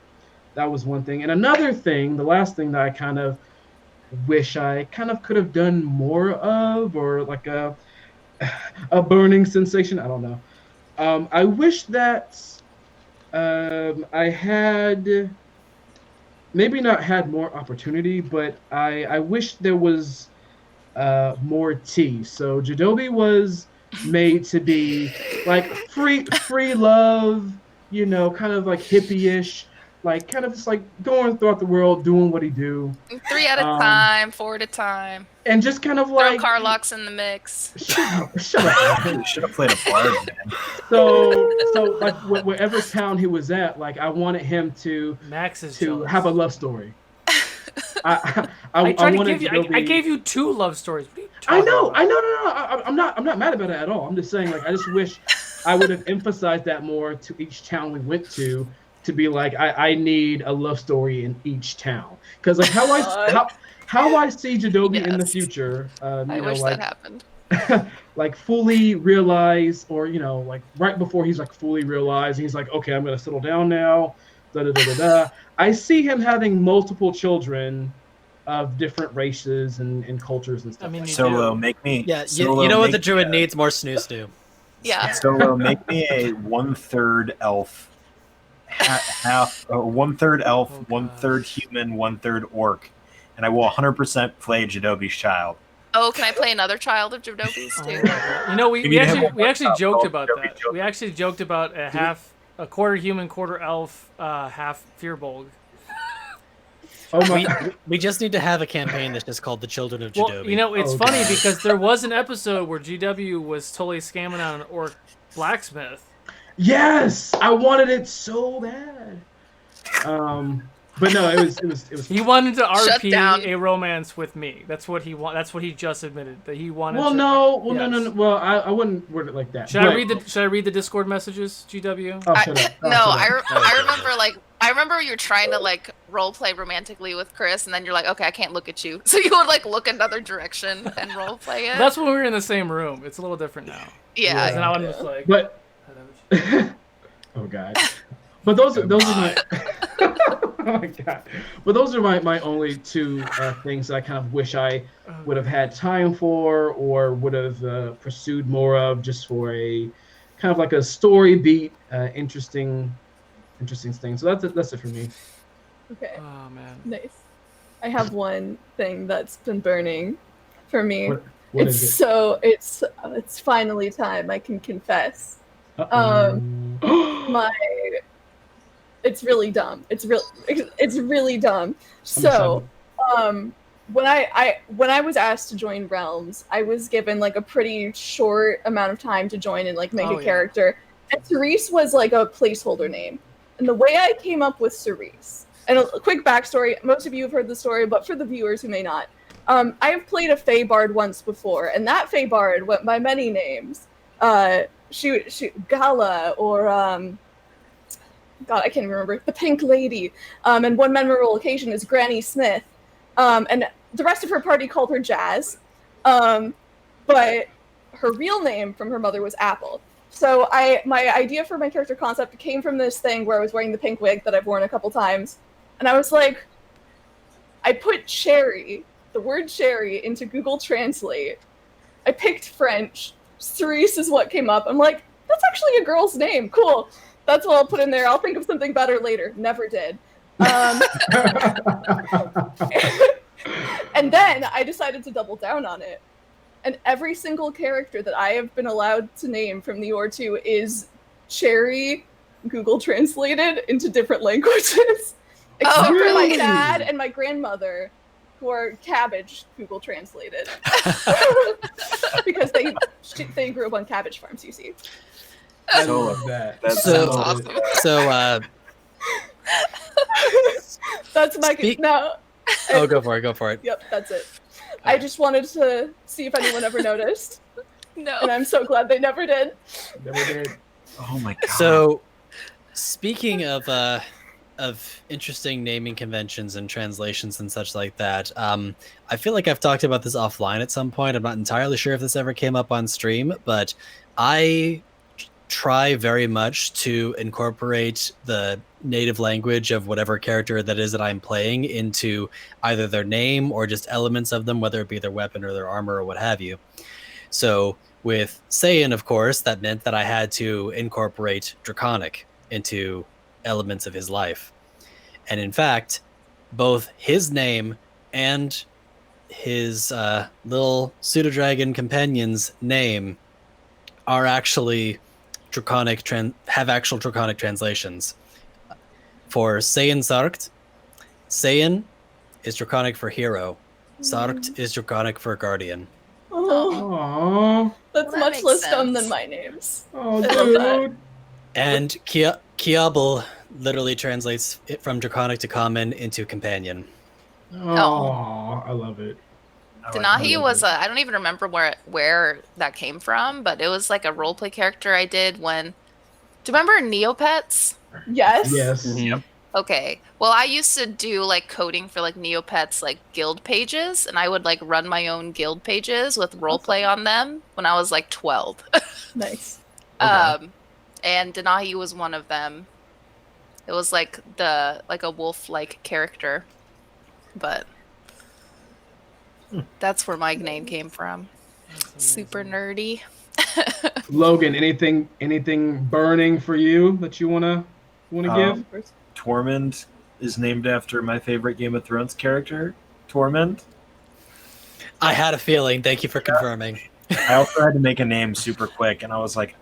D: that was one thing. And another thing, the last thing that I kind of wish I kind of could have done more of, or like a burning sensation. I don't know. I wish that I had maybe not had more opportunity, but I wish there was more tea. So Jadobi was made to be like free love, kind of like hippie-ish, like kind of just like going throughout the world doing what he do.
J: 3 at a time, 4 at a time.
D: And just kind of
J: Throw
D: like
J: Carlocks in the mix.
D: Shut up.
G: You should have played a bard, man.
D: So like wherever town he was at, like I wanted him to
A: Max is jealous.
D: have a love story. I
A: gave you 2 love stories. What are you
D: I
A: talking
D: know.
A: about?
D: No. I'm not mad about it at all. I'm just saying, like, I just wish I would have emphasized that more to each town we went to be like, I need a love story in each town, because like how I see Jadobi in the
J: Yes.
D: future.
J: I wish
D: like,
J: that happened.
D: like fully realized, or like right before he's like fully realized, he's like, okay, I'm gonna settle down now. I see him having multiple children of different races and cultures and stuff.
A: I mean,
D: like
A: you
G: Solo,
A: do.
G: make me.
E: Yeah,
G: Solo,
E: you know what the
G: make
E: druid
G: me
E: needs? More snoo stew.
J: Yeah.
G: Solo, make me a 1/3 elf, half 1/3 elf,
A: Oh,
G: 1/3 human, 1/3 orc, and I will 100% play Jadobi's child.
J: Oh, can I play another child of Jadobi's
A: Oh
J: too?
A: my God. You know,
G: You
A: we
G: need to have
A: actually
G: one child
A: joked
G: called
A: about
G: Jadobi
A: that.
G: children.
A: We actually joked about a quarter human, quarter elf, half Fearbolg.
D: Oh my!
E: We just need to have a campaign that's just called the Children of
A: Well,
E: Jadobi.
A: it's
D: Oh,
A: funny
D: God.
A: because there was an episode where GW was totally scamming on an orc blacksmith.
D: Yes, I wanted it so bad. But no, it was.
A: He wanted to
J: Shut
A: RP
J: down.
A: a romance with me. That's what he want. That's what he just admitted that he wanted.
D: Well,
A: to,
D: no, well,
A: yes.
D: no. Well, I wouldn't word it like that.
A: Should I read the Should I read the Discord messages, GW?
D: Oh, shut up. Oh,
J: No,
D: shut up.
J: I remember I remember you were trying to like role play romantically with Chris, and then you're like, okay, I can't look at you, so you would like look another direction and role play it.
A: That's when we were in the same room. It's a little different now.
J: Yeah.
A: So now I'm just like.
D: But oh god. But those are my oh my god. But those are my only two things that I kind of wish I would have had time for or would have pursued more of, just for a kind of like a story beat, interesting thing. So that's it for me.
F: Okay.
A: Oh man.
F: Nice. I have one thing that's been burning for me.
D: What is it?
F: So it's finally time I can confess. It's really dumb. It's really dumb. So, when I was asked to join Realms, I was given like a pretty short amount of time to join and like make a character. And Cerise was like a placeholder name. And the way I came up with Cerise, and a quick backstory, most of you have heard the story, but for the viewers who may not, I have played a Fey Bard once before, and that Fey Bard went by many names. She Gala, or God, I can't remember, the Pink Lady. And one memorable occasion is Granny Smith. And the rest of her party called her Jazz. But her real name from her mother was Apple. So my idea for my character concept came from this thing where I was wearing the pink wig that I've worn a couple times. And I was like, I put cherry, the word cherry, into Google Translate. I picked French. Cerise is what came up. I'm like, that's actually a girl's name. Cool. That's what I'll put in there. I'll think of something better later. Never did. And then I decided to double down on it. And every single character that I have been allowed to name from the OR2 is cherry Google translated into different languages. Except for my dad and my grandmother, who are cabbage Google translated. Because they grew up on cabbage farms, you see.
D: I love that.
G: That's
E: So-
J: awesome.
E: So,
F: That's my no.
E: oh, go for it.
F: Yep, that's it. I just wanted to see if anyone ever noticed,
J: No.
F: and I'm so glad they never did.
D: Never did.
G: Oh my god.
E: So, speaking of interesting naming conventions and translations and such like that, I feel like I've talked about this offline at some point. I'm not entirely sure if this ever came up on stream, but I try very much to incorporate the native language of whatever character that is that I'm playing into either their name or just elements of them, whether it be their weapon or their armor or what have you. So with Saiyan, of course, that meant that I had to incorporate Draconic into elements of his life. And in fact, both his name and his little pseudo-dragon companion's name are actually have actual Draconic translations. For Saiyan Sarkt, Saiyan is Draconic for hero. Sarkt is Draconic for guardian.
F: Oh,
D: Aww.
F: that's
J: That
F: much
J: makes
F: less dumb
J: sense.
F: than my names.
D: Oh,
F: I love that.
D: dude.
E: And Kiabel literally translates it from Draconic to common into companion.
D: Oh, I love it.
J: Denahi was I don't even remember where that came from, but it was like a roleplay character I did when. Do you remember Neopets?
F: Yes.
D: Yes.
E: Mhm.
J: Okay. Well, I used to do like coding for like Neopets like guild pages, and I would like run my own guild pages with roleplay on them when I was like 12.
F: Nice.
J: And Denahi was one of them. It was like a wolf-like character, but that's where my name came from. Super nerdy.
D: Logan, anything burning for you that you wanna give?
G: Tormund is named after my favorite Game of Thrones character, Tormund.
E: I had a feeling. Thank you for confirming.
G: I also had to make a name super quick, and I was like,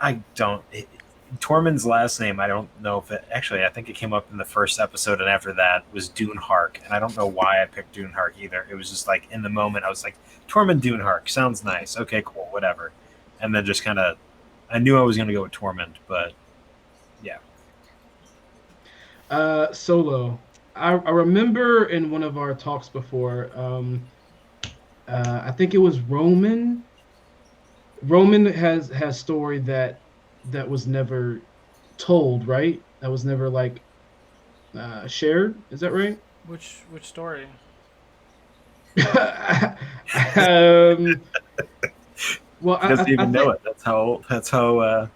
G: Tormund's last name, I don't know if it... Actually, I think it came up in the first episode, and after that was Dunehark, and I don't know why I picked Dunehark either. It was just like, in the moment, I was like, Tormund Dunehark, sounds nice. Okay, cool, whatever. And then just kind of... I knew I was going to go with Tormund, but
D: Solo. I remember in one of our talks before. I think it was Roman. Roman has story that was never told, right? That was never like shared. Is that right?
A: Which story?
D: um, well,
G: He doesn't even know
D: think,
G: it. That's how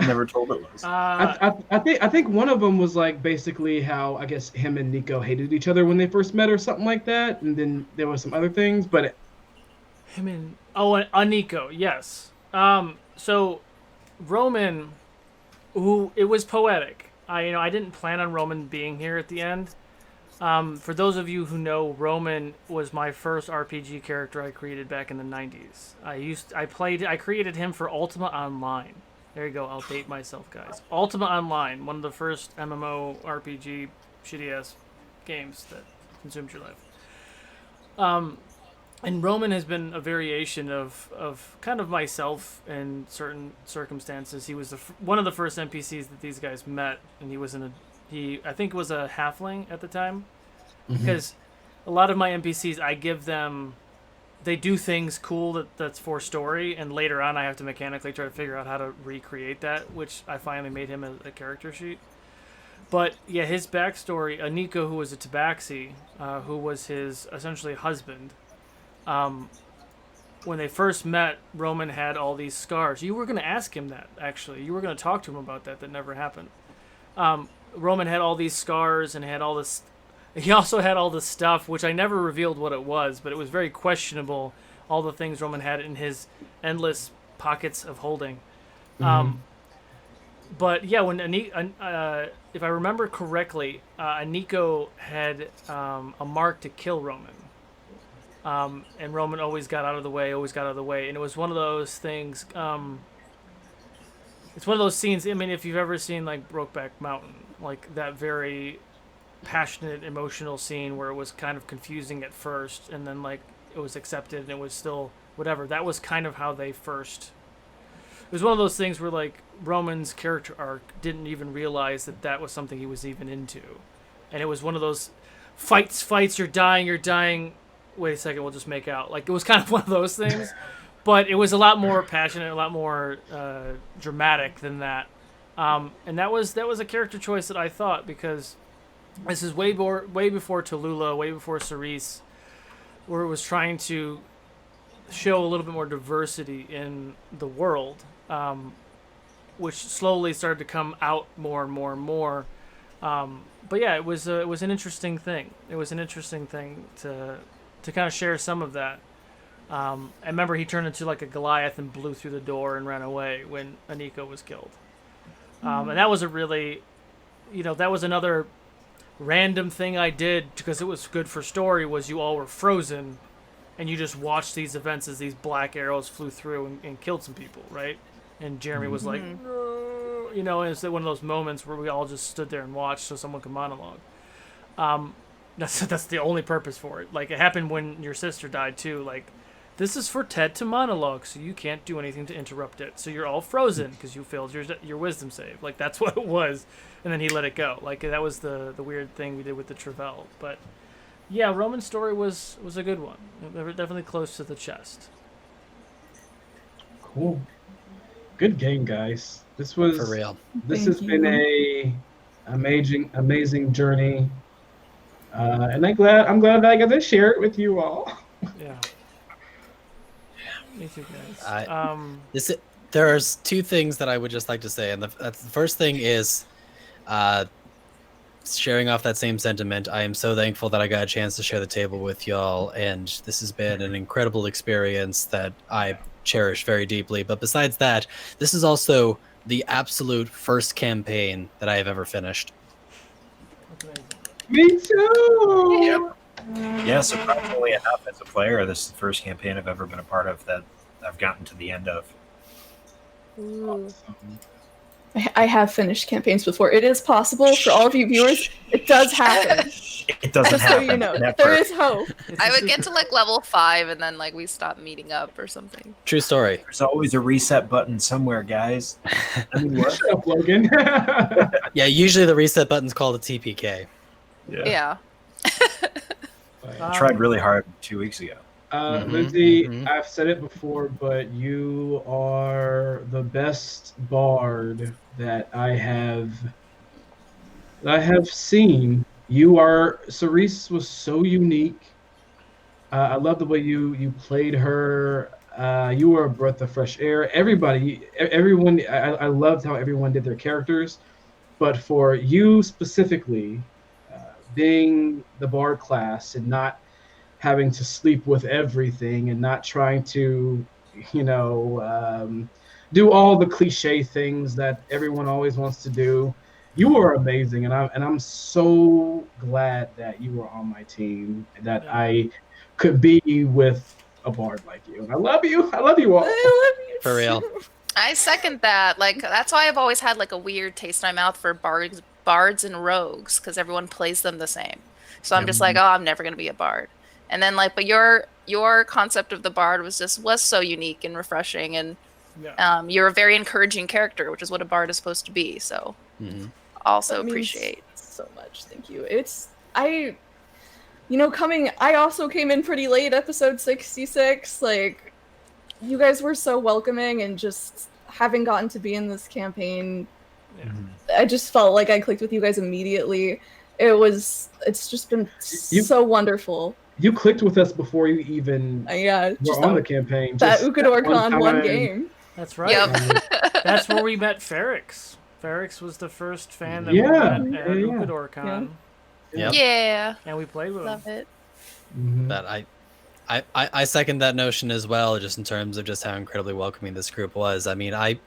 G: never told it was.
D: I think one of them was like basically how I guess him and Nico hated each other when they first met or something like that, and then there was some other things, but
A: Him and Nico, yes. So Roman, who it was poetic. I didn't plan on Roman being here at the end. For those of you who know, Roman was my first RPG character I created back in the 90s. I created him for Ultima Online. There you go. I'll date myself, guys. Ultima Online, one of the first MMO RPG shitty ass games that consumed your life. And Roman has been a variation of kind of myself in certain circumstances. He was one of the first NPCs that these guys met, and I think was a halfling at the time, because a lot of my NPCs I give them, they do things cool that's for story, and later on I have to mechanically try to figure out how to recreate that, which I finally made him a character sheet. But yeah, his backstory, Nico, who was a tabaxi, who was his essentially husband. When they first met, Roman had all these scars. You were going to ask him that, actually. You were going to talk to him about that. That never happened. Roman had all these scars and had all this. He also had all this stuff, which I never revealed what it was, but it was very questionable. All the things Roman had in his endless pockets of holding. But yeah, when if I remember correctly, Nico had a mark to kill Roman. And Roman always got out of the way, and it was one of those things. It's one of those scenes. I mean, if you've ever seen like Brokeback Mountain, like that very passionate, emotional scene where it was kind of confusing at first, and then like it was accepted, and it was still whatever. That was kind of how they first. It was one of those things where like Roman's character arc didn't even realize that was something he was even into, and it was one of those fights. You're dying. Wait a second, we'll just make out. Like, it was kind of one of those things, but it was a lot more passionate, a lot more dramatic than that. And that was a character choice that I thought, because this is way before Tallulah, way before Cerise, where it was trying to show a little bit more diversity in the world, which slowly started to come out more and more and more. But yeah, it was an interesting thing. It was an interesting thing to kind of share some of that. I remember he turned into like a Goliath and blew through the door and ran away when Nico was killed. And that was a really, that was another random thing I did because it was good for story, was you all were frozen and you just watched these events as these black arrows flew through and killed some people, right? And Jeremy was like, no, and it's one of those moments where we all just stood there and watched so someone could monologue. That's the only purpose for it. Like, it happened when your sister died too. Like, this is for Ted to monologue, so you can't do anything to interrupt it. So you're all frozen because you failed your wisdom save. Like, that's what it was. And then he let it go. Like, that was the weird thing we did with the Travell. But yeah, Roman's story was a good one. They were definitely close to the chest.
D: Cool. Good game, guys. This was
E: For real.
D: This has been a amazing journey. And I'm glad that I got to share it with you all.
A: Yeah. Me too, guys.
E: There's two things that I would just like to say, and the first thing is, sharing off that same sentiment. I am so thankful that I got a chance to share the table with y'all, and this has been an incredible experience that I cherish very deeply. But besides that, this is also the absolute first campaign that I have ever finished.
D: Me too.
G: Yep. Yeah, surprisingly enough, as a player, this is the first campaign I've ever been a part of that I've gotten to the end of.
F: Ooh. I have finished campaigns before. It is possible for all of you viewers. It does happen.
G: It doesn't
F: Just so
G: happen.
F: you know,
G: Never.
F: there is hope.
A: It's
J: I
A: a
J: would get to
A: secret.
J: like level 5 and then like we stop meeting up or something.
E: True story.
G: There's always a reset button somewhere, guys. I mean, what?
D: Shut up, Logan.
E: Yeah, usually the reset button's called a TPK.
J: Yeah.
G: I tried really hard 2 weeks ago.
E: Mhm,
D: Lindsay,
E: mhm.
D: I've said it before, but you are the best bard that I have seen. Cerise was so unique. I love the way you played her. You were a breath of fresh air. Everyone. I loved how everyone did their characters, but for you specifically, being the bard class and not having to sleep with everything and not trying to, do all the cliche things that everyone always wants to do. You were amazing, and I'm so glad that you were on my team, that I could be with a bard like you. And I love you. I love you all.
F: I love you.
E: For real.
J: I second that. Like that's why I've always had like a weird taste in my mouth for bards and rogues because everyone plays them the same. So I'm just like, oh, I'm never gonna be a bard. And then like, but your concept of the bard was so unique and refreshing, and you're a very encouraging character, which is what a bard is supposed to be. So
E: Mhm.
J: also
F: That means
J: appreciate.
F: so much. Thank you. I also came in pretty late, episode 66. Like, you guys were so welcoming, and just having gotten to be in this campaign, I just felt like I clicked with you guys immediately. It's just been so wonderful.
D: You clicked with us before you even
F: Yeah, just
D: were on the campaign.
F: that
D: Just
F: Ukodor Con one
D: time.
F: game.
A: That's right.
J: Yep.
A: That's where we met Ferrix. Ferrix was the first fan that
D: Yeah,
A: we met at
D: yeah.
A: Ukodor Con.
E: Yep.
J: Yeah.
A: And we played with him.
J: Love it.
D: Mhm.
E: But I second that notion as well, just in terms of just how incredibly welcoming this group was. I mean, I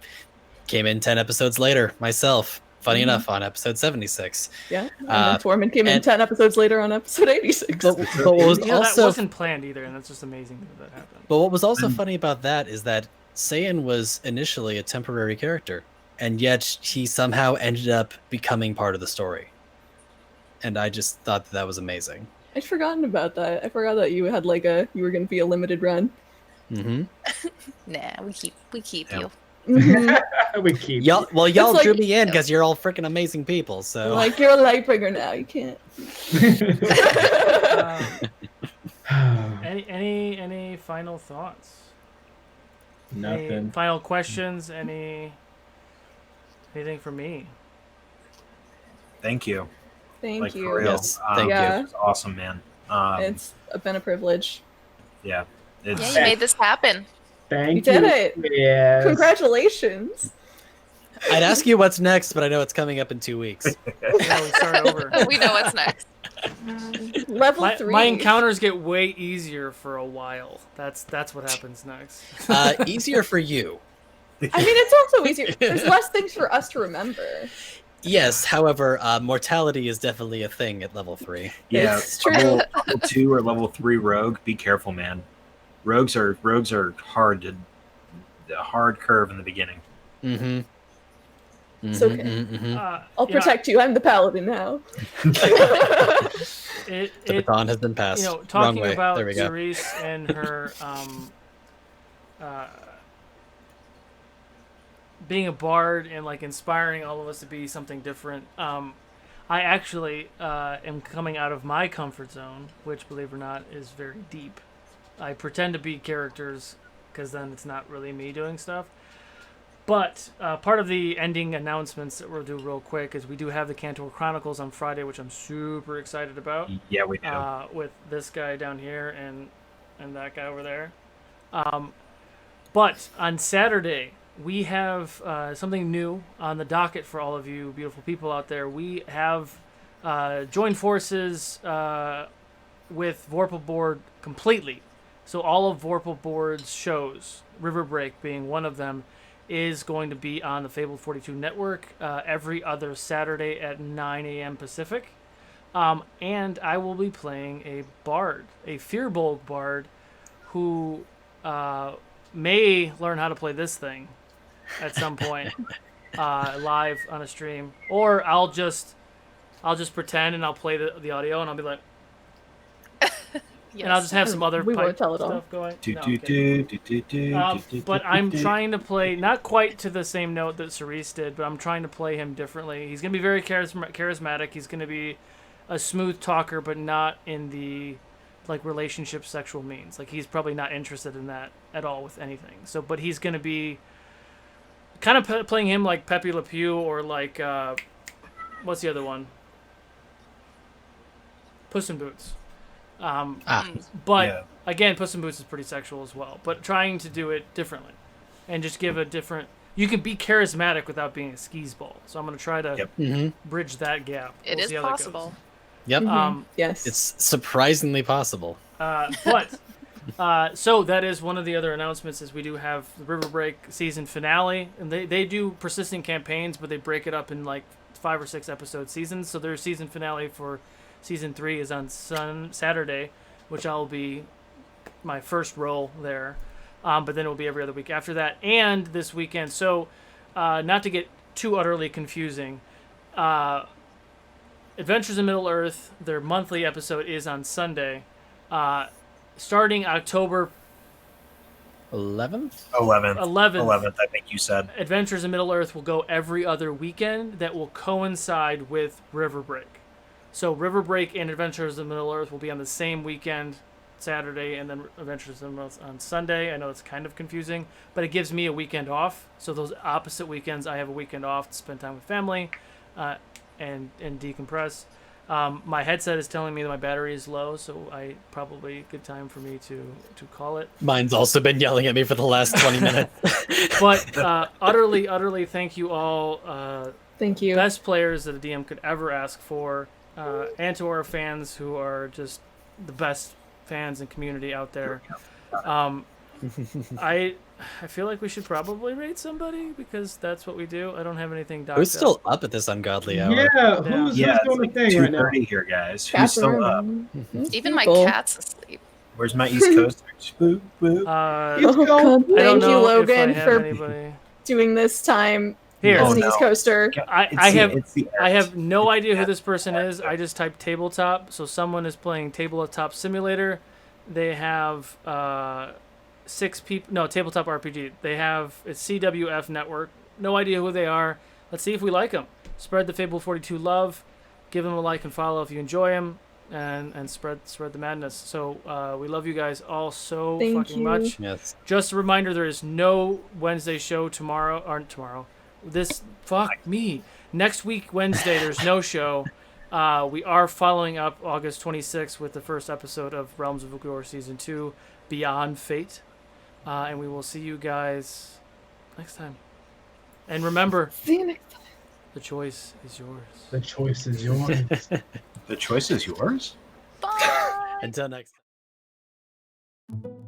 E: came in 10 episodes later myself, funny enough, on episode 76.
F: Yeah, and then Tormund came in
E: and-
F: 10 episodes later on episode 86.
E: But what was
A: That
E: also
A: wasn't planned either, and that's just amazing that happened.
E: But what was also funny about that is that Saiyan was initially a temporary character, and yet he somehow ended up becoming part of the story. And I just thought that was amazing.
F: I'd forgotten about that. I forgot that you had you were going to be a limited run.
E: Mm-hmm.
J: Nah, we keep you.
F: Mhm.
D: We keep
E: Y'all
F: like-
E: drew me in because you're all freaking amazing people. So
F: Like, you're a Lightbringer now. You can't.
A: Any final thoughts? Any
D: Nothing.
A: final questions? Anything for me?
G: Thank you.
F: Thank you.
G: For real.
E: Yes, thank
F: Yeah.
G: It was awesome, man.
F: It's been a privilege.
G: Yeah. It's,
J: Yeah, you made this happen.
D: Thank
F: You did it.
D: Yes.
F: Congratulations.
E: I'd ask you what's next, but I know it's coming up in 2 weeks.
A: Yeah, we start over.
J: We know what's next.
F: Level 3.
A: My encounters get way easier for a while. That's what happens next.
E: Easier for you.
F: I mean, it's also easier. There's less things for us to remember.
E: Yes, however, mortality is definitely a thing at level 3.
G: yeah.
F: It's true.
G: Level 2 or level 3 rogue, be careful, man. Rogues are hard curve in the beginning.
E: Mm-hmm.
F: It's okay. I'll protect you. I'm the paladin now.
E: The baton has been passed.
A: Talking
E: Wrong way.
A: about
E: There we go.
A: Cerise and her being a bard and like inspiring all of us to be something different. I actually am coming out of my comfort zone, which, believe it or not, is very deep. I pretend to be characters because then it's not really me doing stuff. But part of the ending announcements that we'll do real quick is we do have the Cantor Chronicles on Friday, which I'm super excited about.
G: Yeah, we do.
A: With this guy down here and that guy over there. But on Saturday, we have something new on the docket for all of you beautiful people out there. We have joined forces with Vorpal Board completely. So all of Vorpal Board's shows, River Break being one of them, is going to be on the Fabled 42 network every other Saturday at 9 a.m. Pacific. And I will be playing a bard, a Fearbolg bard, who may learn how to play this thing at some point live on a stream. Or I'll just pretend and I'll play the audio and I'll be like, And I'll just have some other
F: We
A: pipe
F: won't tell it all.
A: stuff going.
G: Do,
A: No,
G: do,
A: I'm kidding.
G: do, do, do, do,
A: But
G: do,
A: I'm
G: do.
A: trying to play, not quite to the same note that Cerise did, but I'm trying to play him differently. He's going to be very charismatic. He's going to be a smooth talker, but not in the like relationship sexual means. Like he's probably not interested in that at all with anything. So, but he's going to be kind of playing him like Pepe Le Pew or like, what's the other one? Puss in Boots. But
G: Yeah.
A: again, Puss in Boots is pretty sexual as well. But trying to do it differently, and just give a different. You can be charismatic without being a skis ball. So I'm gonna try to
G: Yep.
E: Mm-hmm.
A: bridge that gap.
J: It
A: We'll
J: is
A: see how that goes.
J: possible.
E: Yep.
F: Yes.
E: It's surprisingly possible.
A: So that is one of the other announcements is we do have the River Break season finale, and they do persistent campaigns, but they break it up in like 5 or 6 episode seasons. So their season finale for season 3 is on Saturday, which I'll be my first role there. But then it will be every other week after that, and this weekend. So not to get too utterly confusing, Adventures in Middle Earth, their monthly episode is on Sunday. Starting October
E: 11th?
G: 11th, I think you said.
A: Adventures in Middle Earth will go every other weekend. That will coincide with River Break. So River Break and Adventures in Middle Earth will be on the same weekend, Saturday, and then Adventures in Middle Earth on Sunday. I know it's kind of confusing, but it gives me a weekend off. So those opposite weekends, I have a weekend off to spend time with family and decompress. My headset is telling me that my battery is low, so probably good time for me to call it.
E: Mine's also been yelling at me for the last 20 minutes.
A: But utterly thank you all.
F: Thank you.
A: Best players that a DM could ever ask for, and to our fans who are just the best fans and community out there. I feel like we should probably rate somebody because that's what we do. I don't have anything docked
E: Who's still
A: up.
E: up at this ungodly hour?
D: Yeah, who's
G: Yeah,
D: doing the
G: it's
D: thing right now?
G: 2:30 here, guys. Who's still up?
J: Even my
F: People.
J: cat's asleep.
G: Where's my East Coast? Boop, boop.
D: Let's
F: Oh,
D: go.
F: God.
A: I don't
F: Thank you,
A: know
F: Logan,
A: if I have
F: for
A: anybody.
F: doing this time
A: Here.
F: as
G: Oh,
F: an
G: no.
F: East Coaster.
G: It's the
A: I
G: art.
A: have no idea who this person is. I just typed tabletop, so someone is playing Tabletop Simulator. They have 6 people. No, Tabletop RPG. They have it's CWF Network. No idea who they are. Let's see if we like them. Spread the Fable 42 love. Give them a like and follow if you enjoy them, and spread the madness. So we love you guys all so
F: Thank
A: fucking
F: you.
A: much.
E: Yes.
A: Just a reminder, there is no Wednesday show tomorrow. Next week, Wednesday, there's no show. We are following up August 26th with the first episode of Realms of Ukodor Season 2, Beyond Fate. And we will see you guys next time. And remember,
F: See you next time.
A: the choice is yours.
D: The choice is yours.
G: The choice is yours?
J: Bye.
E: Until next time.